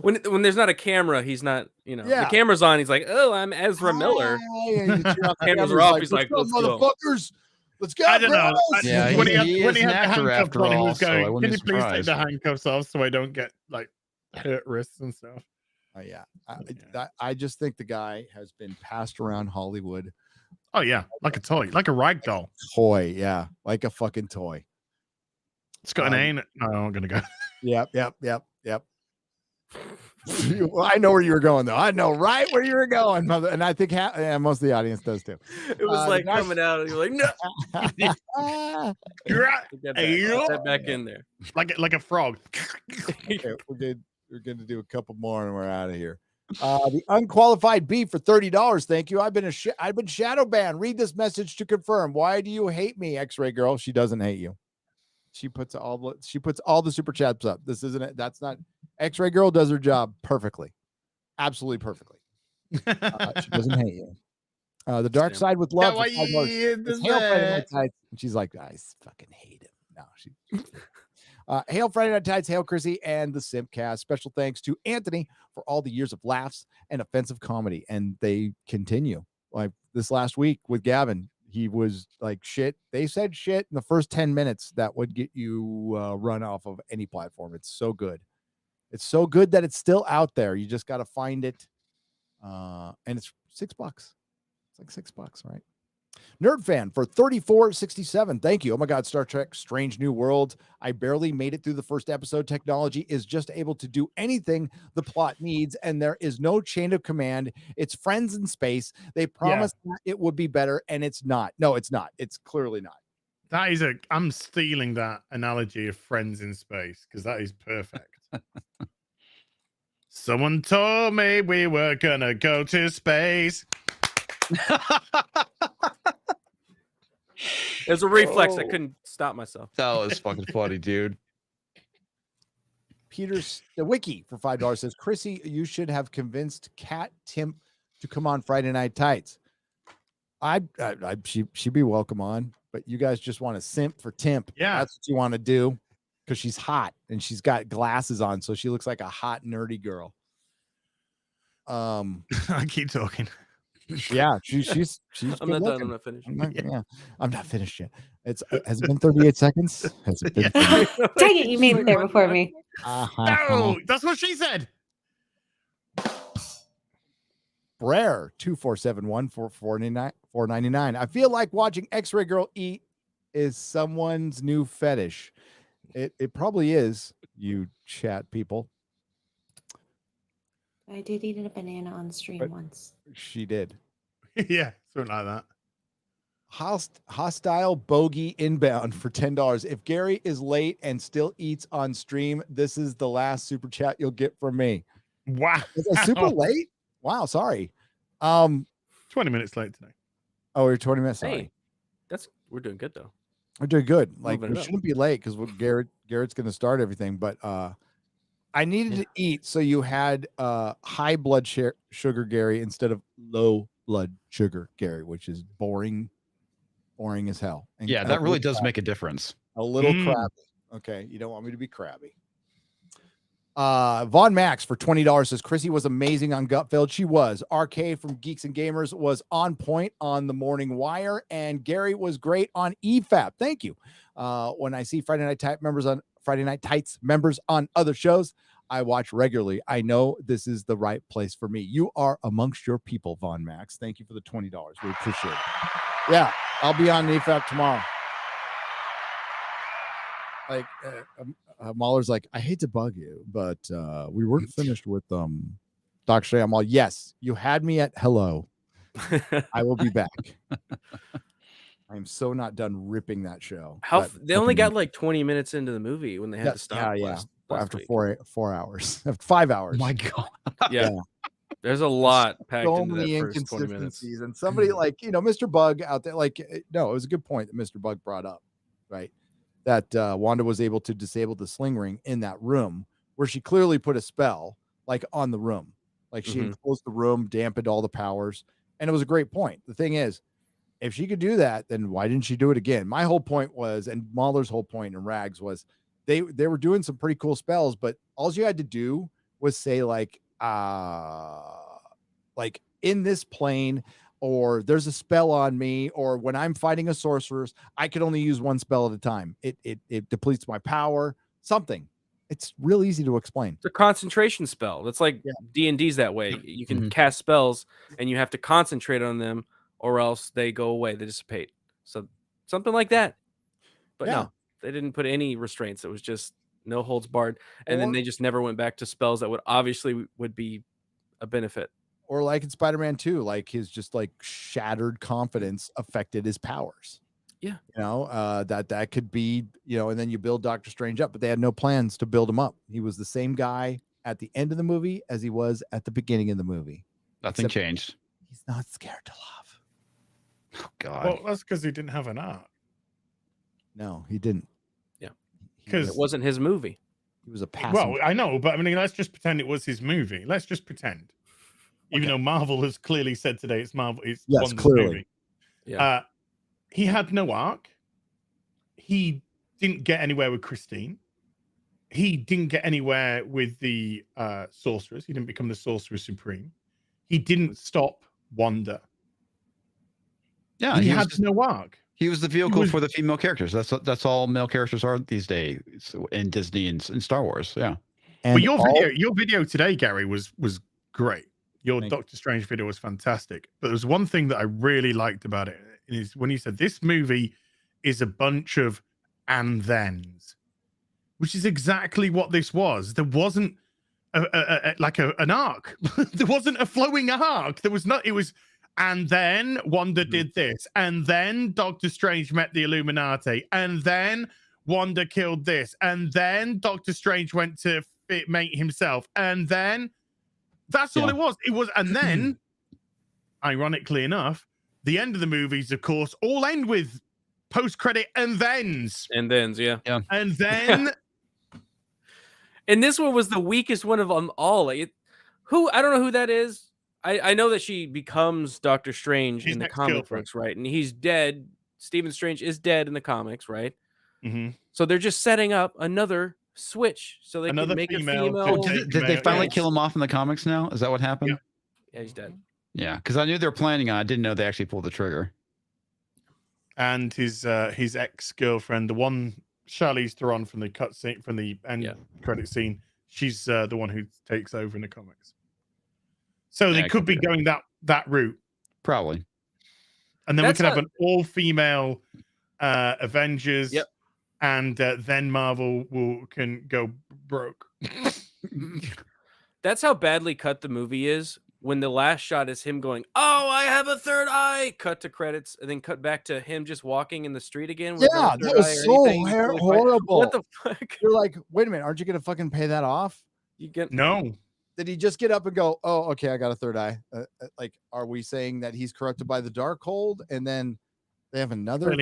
When there's not a camera, he's not, Yeah. the camera's on. He's like, oh, I'm Ezra Miller. Cameras are off. He's like, let's go. Motherfuckers. Let's go. I don't know. Yeah, when he had is the an actor handcuffs after on, he all, was so I going, wouldn't can be you please take surprised. the handcuffs off so I don't get like hurt wrists and stuff? Yeah. I just think the guy has been passed around Hollywood. Oh yeah, like a toy, like a rag doll. Toy, yeah, like a fucking toy. It's got an A in it. No, I'm gonna go. Yep. Well, I know where you were going, though. I know right where you were going, mother. And I think most of the audience does too. It was like coming out, and you're like, no. You're right. Get back in there, like a frog. Okay, we're going to do a couple more, and we're out of here. The unqualified B for $30. Thank you. I've been shadow banned. Read this message to confirm. Why do you hate me, X-Ray girl? She doesn't hate you. She puts all the super chats up. This isn't it. That's not X-Ray girl does her job perfectly, absolutely perfectly. She doesn't hate you. The dark side with love. And she's like, I fucking hate him. No, she. Hail Friday Night Tights, hail Chrissy and the Simpcast. Special thanks to Anthony for all the years of laughs and offensive comedy, and they continue. Like this last week with Gavin, he was like shit. They said shit in the first 10 minutes that would get you run off of any platform. It's so good. It's so good that it's still out there. You just got to find it. And it's $6. It's like $6, right? Nerd Fan for $34.67. Thank you. Oh my God, Star Trek Strange New World. I barely made it through the first episode. Technology is just able to do anything the plot needs, and there is no chain of command. It's friends in space. They promised that it would be better, and it's not. No, it's not. It's clearly not. That is I'm stealing that analogy of friends in space because that is perfect. Someone told me we were gonna go to space. There's a reflex. I couldn't stop myself. That was fucking funny, dude. Peter's the wiki for $5 says, Chrissy, you should have convinced Kat Timp to come on Friday Night Tights. She'd be welcome on, but you guys just want to simp for Timp. Yeah, that's what you want to do because she's hot and she's got glasses on, so she looks like a hot nerdy girl. I keep talking. Yeah, she's. I'm not done. I'm not finished. I'm not finished yet. Has it been 38 seconds? Has it been? Dang it! You made it there before me. No, that's what she said. Brer 2471 for $4.99. I feel like watching X-Ray Girl eat is someone's new fetish. It probably is. You chat people. I did eat a banana on stream once. She did. Yeah, something like that. Hostile bogey inbound for $10. If Gary is late and still eats on stream, this is the last super chat you'll get from me. Wow. Was I super late? Wow, sorry. 20 minutes late today. Oh, we're 20 minutes. Sorry. Hey, we're doing good though. We're doing good. Like Moving we it up. shouldn't be late because Garrett's going to start everything. But I needed to eat, so you had high blood sugar Gary instead of low blood sugar Gary, which is boring as hell. And Yeah, that really does make a difference. a little crabby. Okay, you don't want me to be crabby. Von Max for $20 says Chrissy was amazing on Gutfeld. She was. RK from Geeks and Gamers was on point on the Morning Wire, and Gary was great on EFAP. Thank you. When I see Friday Night Tights members on other shows, I watch regularly. I know this is the right place for me. You are amongst your people, Von Max. Thank you for the $20. We appreciate it. Yeah, I'll be on EFAP tomorrow. Like Mahler's like, I hate to bug you, but we weren't finished with Dr. Shay. I'm all, yes, you had me at hello. I will be back. I'm so not done ripping that show. They only got like 20 minutes into the movie when they had to stop. Yeah. After 4 hours, after 5 hours. My God. Yeah. There's a lot packed So into many that first 20 minutes. inconsistencies. And somebody like, Mr. Bug out there, like, no, it was a good point that Mr. Bug brought up, right? That Wanda was able to disable the sling ring in that room where she clearly put a spell like on the room. Like she enclosed the room, dampened all the powers. And it was a great point. The thing is, if she could do that, then why didn't she do it again? My whole point was, and Mahler's whole point in Rags was they were doing some pretty cool spells, but all you had to do was say like in this plane, or there's a spell on me, or when I'm fighting a sorceress, I could only use one spell at a time. It depletes my power, something. It's real easy to explain. It's a concentration spell. That's like D&D's that way. You can cast spells and you have to concentrate on them or else they go away, they dissipate. So something like that. But no, they didn't put any restraints. It was just no holds barred. And then they just never went back to spells that would obviously would be a benefit. Or like in Spider-Man 2, like his just like shattered confidence affected his powers. Yeah. You know, that could be, you know, and then you build Doctor Strange up, but they had no plans to build him up. He was the same guy at the end of the movie as he was at the beginning of the movie. Nothing changed. He's not scared to love. Oh, God. Well, that's because he didn't have an art. No, he didn't. Yeah. Because it wasn't his movie. He was a passenger. Well, I know, but I mean, let's just pretend it was his movie. Let's just pretend. Even though Marvel has clearly said today it's Marvel, it's Wanda's clearly. movie. Yeah. He had no arc. He didn't get anywhere with Christine. He didn't get anywhere with the sorceress. He didn't become the Sorcerer Supreme. He didn't stop Wanda. Yeah, he had no arc. He was the vehicle for the female characters. That's all male characters are these days in Disney and in Star Wars. Yeah. But your video today, Gary, was great. Your Doctor Strange video was fantastic. But there's one thing that I really liked about it is when you said this movie is a bunch of and thens, which is exactly what this was. There wasn't an arc. There wasn't a flowing arc. There was not. It was, and then Wanda did this, and then Doctor Strange met the Illuminati, and then Wanda killed this, and then Doctor Strange went to mate himself, and then that's all it was. It was, and then, ironically enough, the end of the movies, of course, all end with post-credit and thens. And thens, yeah. And then... And this one was the weakest one of them all. Like I don't know who that is. I know that she becomes Doctor Strange in the comic books, right? And he's dead. Stephen Strange is dead in the comics, right? Mm-hmm. So they're just setting up another switch so they can make a female. Did they finally kill him off in the comics now? Is that what happened? Yeah, he's dead. Yeah, because I knew they were planning on it. I didn't know they actually pulled the trigger. And his ex-girlfriend, the one Charlize Theron from the cutscene, from the end credit scene, she's the one who takes over in the comics. So they could be going that route. Probably. And then we could have an all-female Avengers. Yep. And then Marvel can go broke. That's how badly cut the movie is. When the last shot is him going, "Oh, I have a third eye," cut to credits, and then cut back to him just walking in the street again. With Yeah, that was so horrible. What the fuck? You're like, wait a minute, aren't you gonna fucking pay that off? You get no. Did he just get up and go, "Oh, okay, I got a third eye"? Like, are we saying that he's corrupted by the Darkhold, and then they have another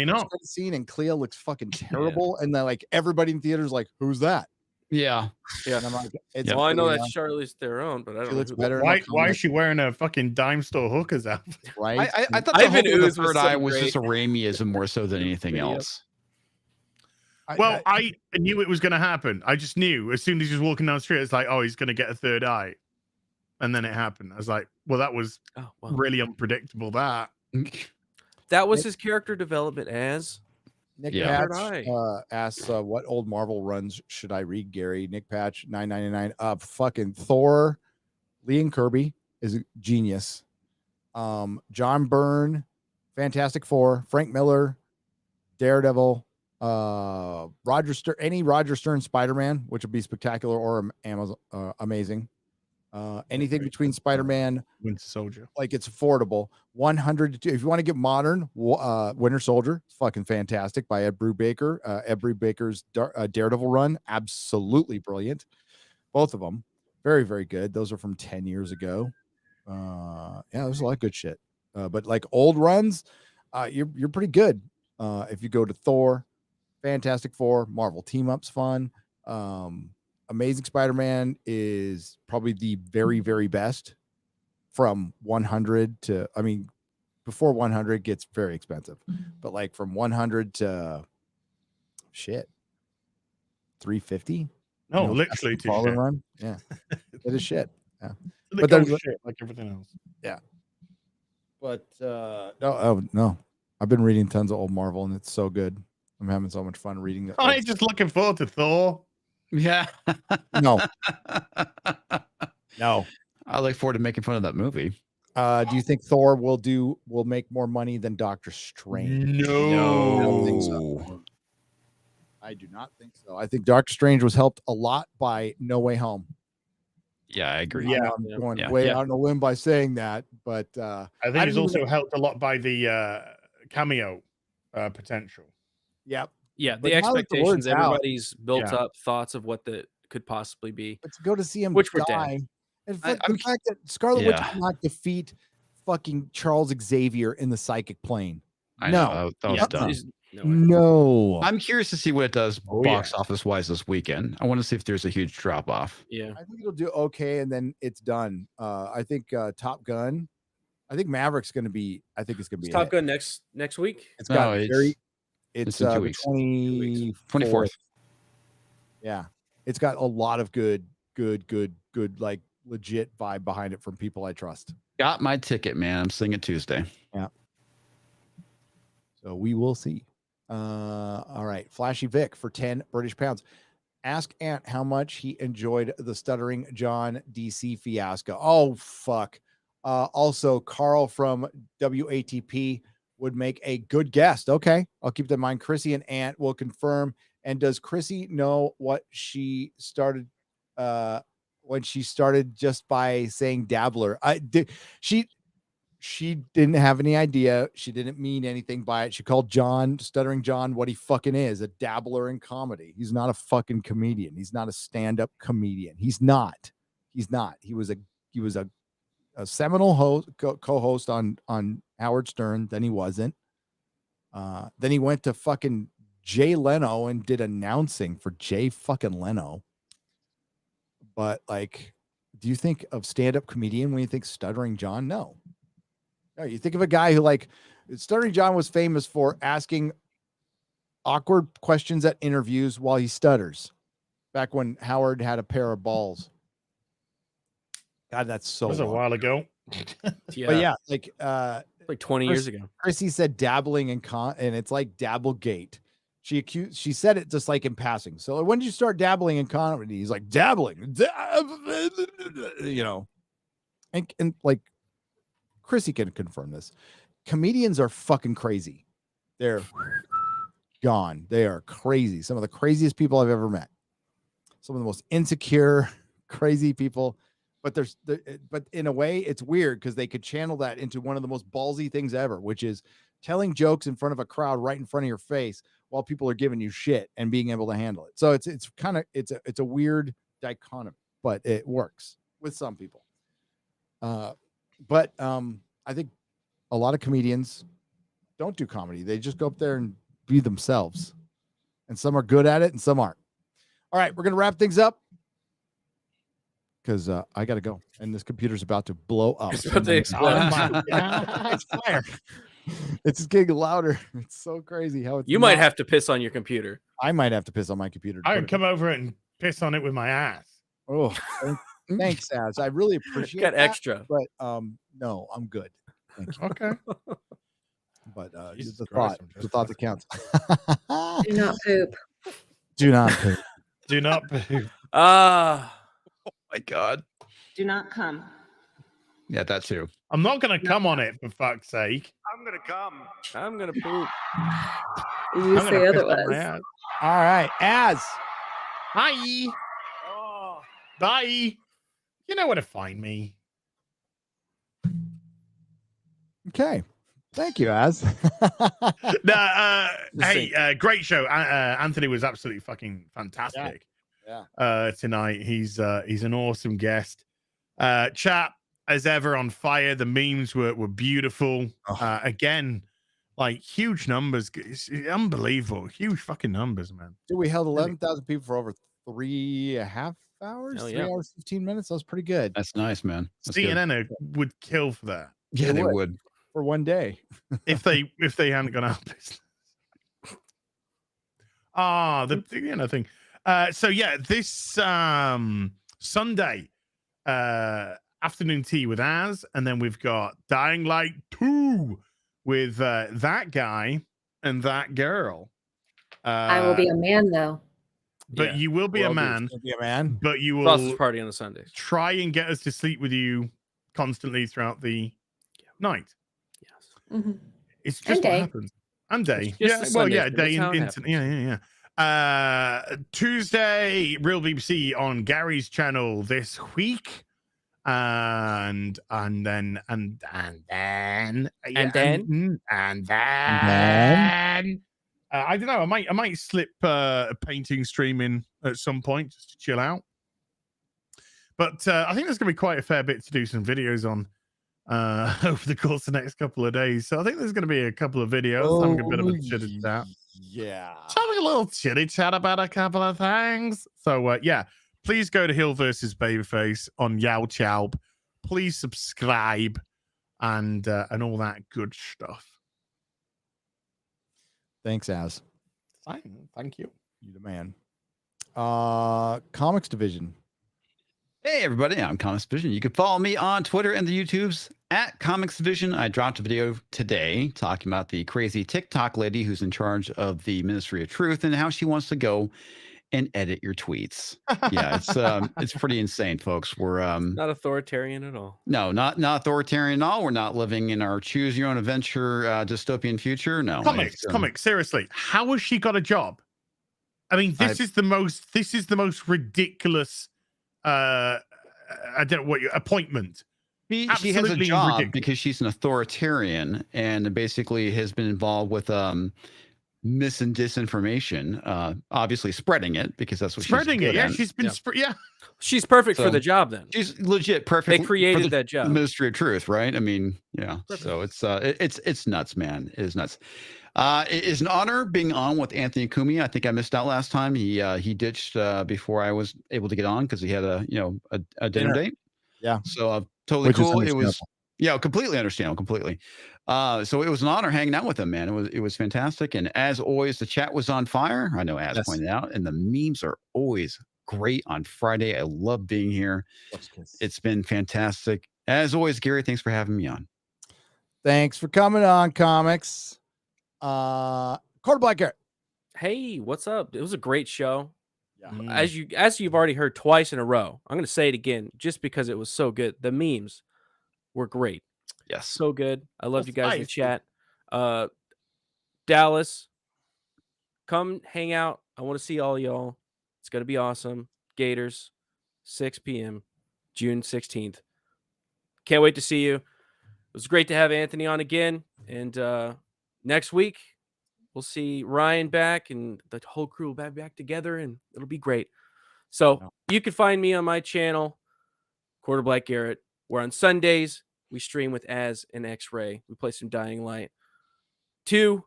scene, and Clea looks fucking terrible, and then like everybody in theaters like, "Who's that?" Yeah. And I'm like, well, I know that's Charlize Theron, but I don't know. Looks better. Why is she wearing a fucking dime store hooker's outfit? Right. I thought the whole the third eye was just a Raimiism more so than anything else. Well, I knew it was going to happen. I just knew as soon as he was walking down the street, it's like, oh, he's going to get a third eye. And then it happened. I was like, well, that was really unpredictable. That was his character development as Nick Patch asks, what old Marvel runs should I read, Gary? Nick Patch, $9.99. Fucking Thor, Lee and Kirby is a genius. John Byrne, Fantastic Four, Frank Miller, Daredevil, Roger Stern, any Roger Stern Spider-Man, which would be spectacular or amazing. Anything between Spider-Man, Winter Soldier, like it's affordable. 100 if you want to get modern, Winter Soldier, fucking fantastic by Ed Brubaker. Ed Brubaker's Daredevil run, absolutely brilliant. Both of them, very, very good. Those are from 10 years ago. Yeah, there's a lot of good shit. But like old runs, you're pretty good. If you go to Thor, Fantastic Four, Marvel Team Up's fun. Amazing Spider-Man is probably the very, very best from 100 to, I mean, before 100 gets very expensive, but like from 100 to 350. No, literally to shit. Run. Yeah, it is shit. Yeah, but there's shit like everything else. Yeah, but no, I've been reading tons of old Marvel and it's so good. I'm having so much fun reading it. I'm just looking forward to Thor. Yeah. No. No. I look forward to making fun of that movie. Do you think Thor will make more money than Doctor Strange? No. I don't think so. I do not think so. I think Doctor Strange was helped a lot by No Way Home. Yeah, I agree. I know I'm going way out on a limb by saying that, but I think it's also helped a lot by the cameo potential. Yep. Yeah, But the now that the expectations, word's out- everybody's built Yeah. up thoughts of what that could possibly be. But to go to see him Which were die, dead. and I- the fact that Scarlet Witch Yeah. could not defeat fucking Charles Xavier in the psychic plane. I No. know, that was Yeah, dumb. there's no way. No. I'm curious to see what it does box office wise this weekend. I want to see if there's a huge drop off. Yeah. I think it'll do okay, and then it's done. I think Top Gun. I think Maverick's going to be. I think it's going to be Is a Top hit. Gun next week? It's got No, very. it's It's in 2 the weeks. 24th. Yeah, it's got a lot of good, like legit vibe behind it from people I trust. Got my ticket, man. I'm seeing it Tuesday. Yeah. So we will see. All right. Flashy Vic for 10 British pounds. Ask Ant how much he enjoyed the Stuttering John DC fiasco. Oh, fuck. Also, Carl from WATP would make a good guest. Okay. I'll keep that in mind. Chrissy and Ant will confirm. And does Chrissy know what she started when she started just by saying dabbler? She didn't have any idea. She didn't mean anything by it. She called John, Stuttering John, what he fucking is, a dabbler in comedy. He's not a fucking comedian. He's not a stand-up comedian. He's not. He was a seminal host, co-host on Howard Stern. Then he wasn't. Then he went to fucking Jay Leno and did announcing for Jay fucking Leno. But like, do you think of stand-up comedian when you think Stuttering John? No. No, you think of a guy who, like, Stuttering John was famous for asking awkward questions at interviews while he stutters. Back when Howard had a pair of balls. God, that's so That was a long. while ago. But yeah, like 20 years ago. Chrissy said dabbling and it's like Dabblegate. She said it just like in passing. So when did you start dabbling in comedy? He's like dabbling, you know, and like Chrissy can confirm this. Comedians are fucking crazy. They're gone. They are crazy. Some of the craziest people I've ever met. Some of the most insecure, crazy people. But but in a way, it's weird because they could channel that into one of the most ballsy things ever, which is telling jokes in front of a crowd right in front of your face while people are giving you shit and being able to handle it. So it's kind of it's a weird dichotomy, but it works with some people. But I think a lot of comedians don't do comedy. They just go up there and be themselves. And some are good at it and some aren't. All right, we're going to wrap things up because I got to go. And this computer's about to blow up. It's about to explode. It's fire. It's just getting louder. It's so crazy how it's You might have to piss on your computer. I might have to piss on my computer. I can come over and piss on it with my ass. Oh, thanks, Az. I really appreciate Got that, extra. But no, I'm good. Thank you. Okay. But Jesus the Christ, thought, the thought that counts. Do not poop. Do not poop. Do not poop. Ah. Oh my God. Do not come. Yeah, that too. I'm not going to come on it, for fuck's sake. I'm gonna come. I'm gonna poop. You I'm say gonna piss on my otherwise. ass. All right, Az. Hi. Bye. You know where to find me. Okay. Thank you, Az. No, hey, great show. Anthony was absolutely fucking fantastic. Yeah. Tonight, he's an awesome guest. Chat as ever on fire. The memes were beautiful. Again, like huge numbers. It's unbelievable. Huge fucking numbers, man. Dude, we held 11,000 people for over 3.5 hours. Hell 3 yeah. hours, 15 minutes. That was pretty good. That's nice, man. That's good. CNN would kill for that. Yeah, they would. For one day. if they hadn't gone out of business. The thing. So yeah, this Sunday afternoon tea with Az, and then we've got Dying Light 2 with that guy and that girl. I will be a man though. but you will be a man. Be a man. But you will Sausage party on the Sundays. Try and get us to sleep with you constantly throughout the night. Yes. It's just And what day. happens. And day. It's just Yeah. the Well, Sundays, yeah. but Day it's how it into yeah. Tuesday, Real BBC on Gary's channel this week. And then I don't know. I might slip a painting stream in at some point just to chill out. But I think there's going to be quite a fair bit to do some videos on over the course of the next couple of days. So I think there's going to be a couple of videos. Having a bit of a chitty chat. Yeah. Just having a little chitty chat about a couple of things. So yeah, please go to Hill versus Babyface on Yow Chow. Please subscribe and all that good stuff. Thanks, Az. Thank you. You the man. Comics Division. Hey everybody, I'm Comics Division. You can follow me on Twitter and the YouTubes at Comics Division. I dropped a video today talking about the crazy TikTok lady who's in charge of the Ministry of Truth and how she wants to go and edit your tweets. Yeah, it's pretty insane, folks. We're not authoritarian at all. No, not authoritarian at all. We're not living in our choose your own adventure dystopian future. No. Comics. Seriously, how has she got a job? I mean, this is the most ridiculous. I don't know what appointment. She has a job because she's an authoritarian and basically has been involved with mis and disinformation. Obviously spreading it because that's what spreading she's it. good Yeah, at. she's been She's perfect for the job. Then she's legit perfect. They created for that job. The Ministry of Truth, right? I mean, yeah. Perfect. So it's nuts, man. It is nuts. It is an honor being on with Anthony Cumia. I think I missed out last time. He ditched before I was able to get on because he had a dinner date. Yeah. So totally cool. It was completely understandable. Completely. So it was an honor hanging out with him, man. It was fantastic. And as always, the chat was on fire. I know Az pointed out, and the memes are always great on Friday. I love being here. It's been fantastic. As always, Gary, thanks for having me on. Thanks for coming on, Comics. Quarter Black Garrett. Hey, what's up? It was a great show. Yeah. As you've already heard twice in a row, I'm going to say it again just because it was so good. The memes were great. Yes. So good. I love you guys in the chat. Dallas, come hang out. I want to see all y'all. It's going to be awesome. Gators, 6 p.m., June 16th. Can't wait to see you. It was great to have Anthony on again. And next week, we'll see Ryan back and the whole crew will be back together, and it'll be great. So you can find me on my channel, Quarter Black Garrett, where on Sundays we stream with Az and X-Ray. We play some Dying Light 2.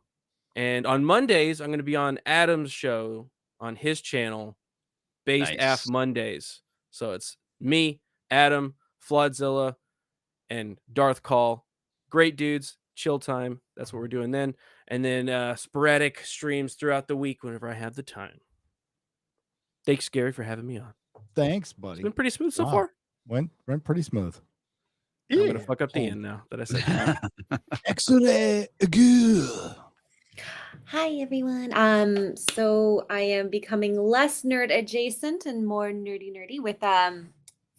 And on Mondays, I'm going to be on Adam's show on his channel, Based Af Mondays. So it's me, Adam, Floodzilla, and Darth Call. Great dudes. Chill time. That's what we're doing then. And then sporadic streams throughout the week whenever I have the time. Thanks, Gary, for having me on. Thanks, buddy. It's been pretty smooth so far. Went pretty smooth. I'm going to fuck up the end now that I said Excellent. Good. Hi everyone. So I am becoming less nerd adjacent and more nerdy with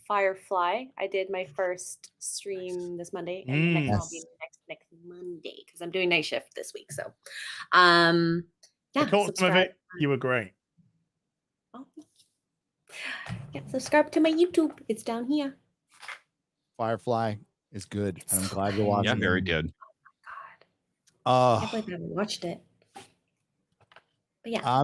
Firefly. I did my first stream this Monday, and next I'll be next Monday because I'm doing night shift this week. So yeah, I caught some of it. You were great. Oh, yeah, subscribe to my YouTube. It's down here. Firefly is good. And I'm glad you're watching. Yeah, very good. I can't believe I haven't watched it. But yeah.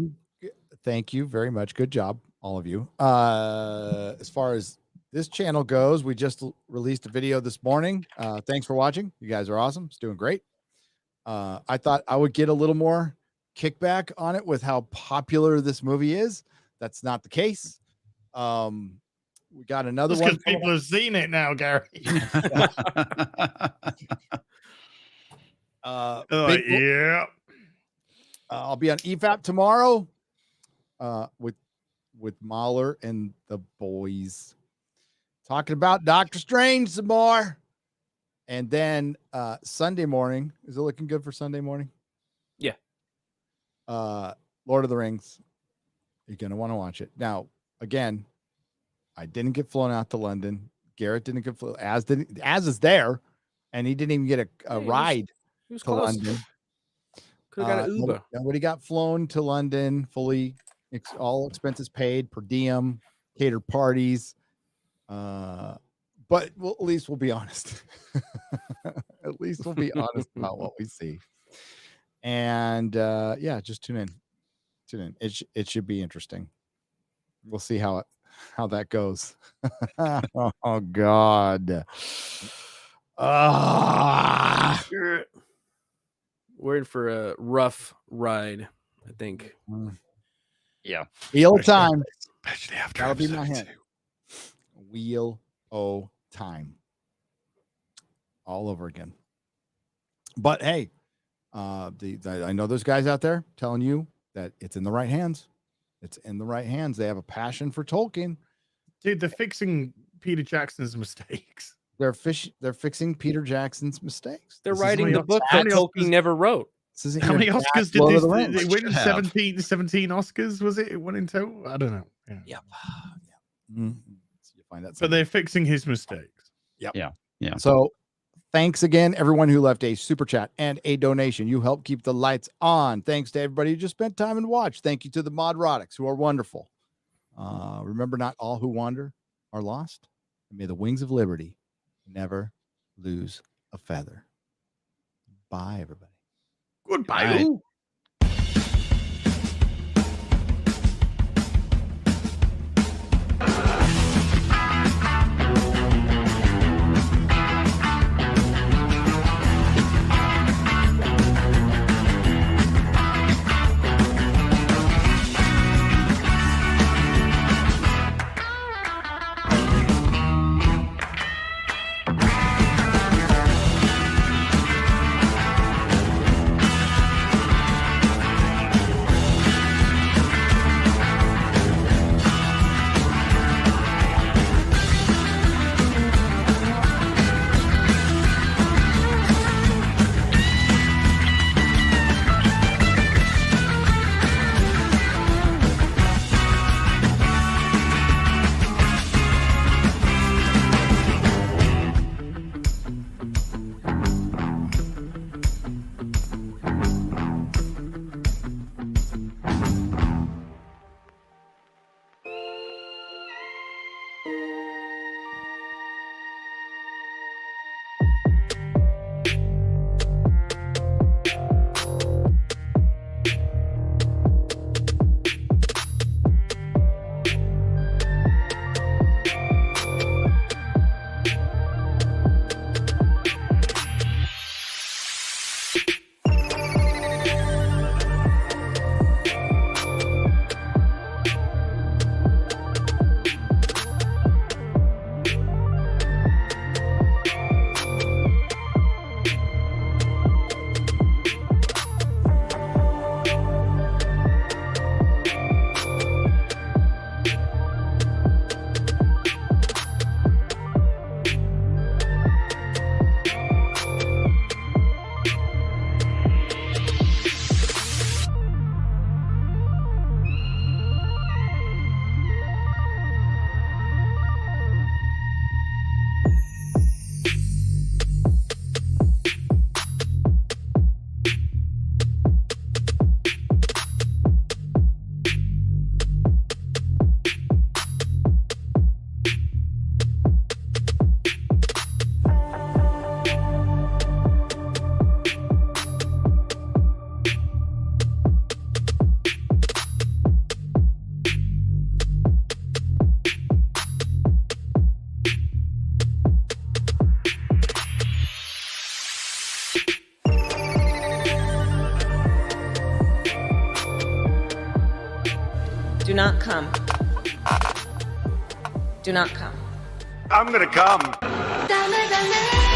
Thank you very much. Good job, all of you. As far as this channel goes, we just released a video this morning. Thanks for watching. You guys are awesome. It's doing great. I thought I would get a little more kickback on it with how popular this movie is. That's not the case. We got another one. Because people have seen it now, Gary. Yeah. I'll be on EFAP tomorrow with Mahler and the boys talking about Doctor Strange some more. And then Sunday morning, is it looking good for Sunday morning? Yeah. Lord of the Rings You're going to want to watch it. Now, again, I didn't get flown out to London. Garrett didn't get flown. Az is there, and he didn't even get a ride he was to close. London. Could have got an Uber. Nobody got flown to London fully, all expenses paid, per diem, catered parties. But at least we'll be honest. At least we'll be honest about what we see. And yeah, just tune in. It should be interesting. We'll see how that goes. Oh God. Word for a rough ride, I think. Yeah. Wheel time. That'll be my hint. Wheel o time. All over again. But hey, I know there's guys out there telling you that it's in the right hands. It's in the right hands. They have a passion for Tolkien. Dude, they're fixing Peter Jackson's mistakes. They're fixing Peter Jackson's mistakes. They're writing the book that Tolkien never wrote. How many Oscars did this? They win 17 Oscars, was it? One in total? I don't know. Yeah. Mm-hmm. So you find that. But they're fixing his mistakes. Yep. Yeah. So thanks again, everyone who left a super chat and a donation. You help keep the lights on. Thanks to everybody who just spent time and watched. Thank you to the Nerdrotics, who are wonderful. Remember, not all who wander are lost. And may the wings of liberty never lose a feather. Bye, everybody. Goodbye. Do not come. Do not come. I'm gonna come. Dame, dame.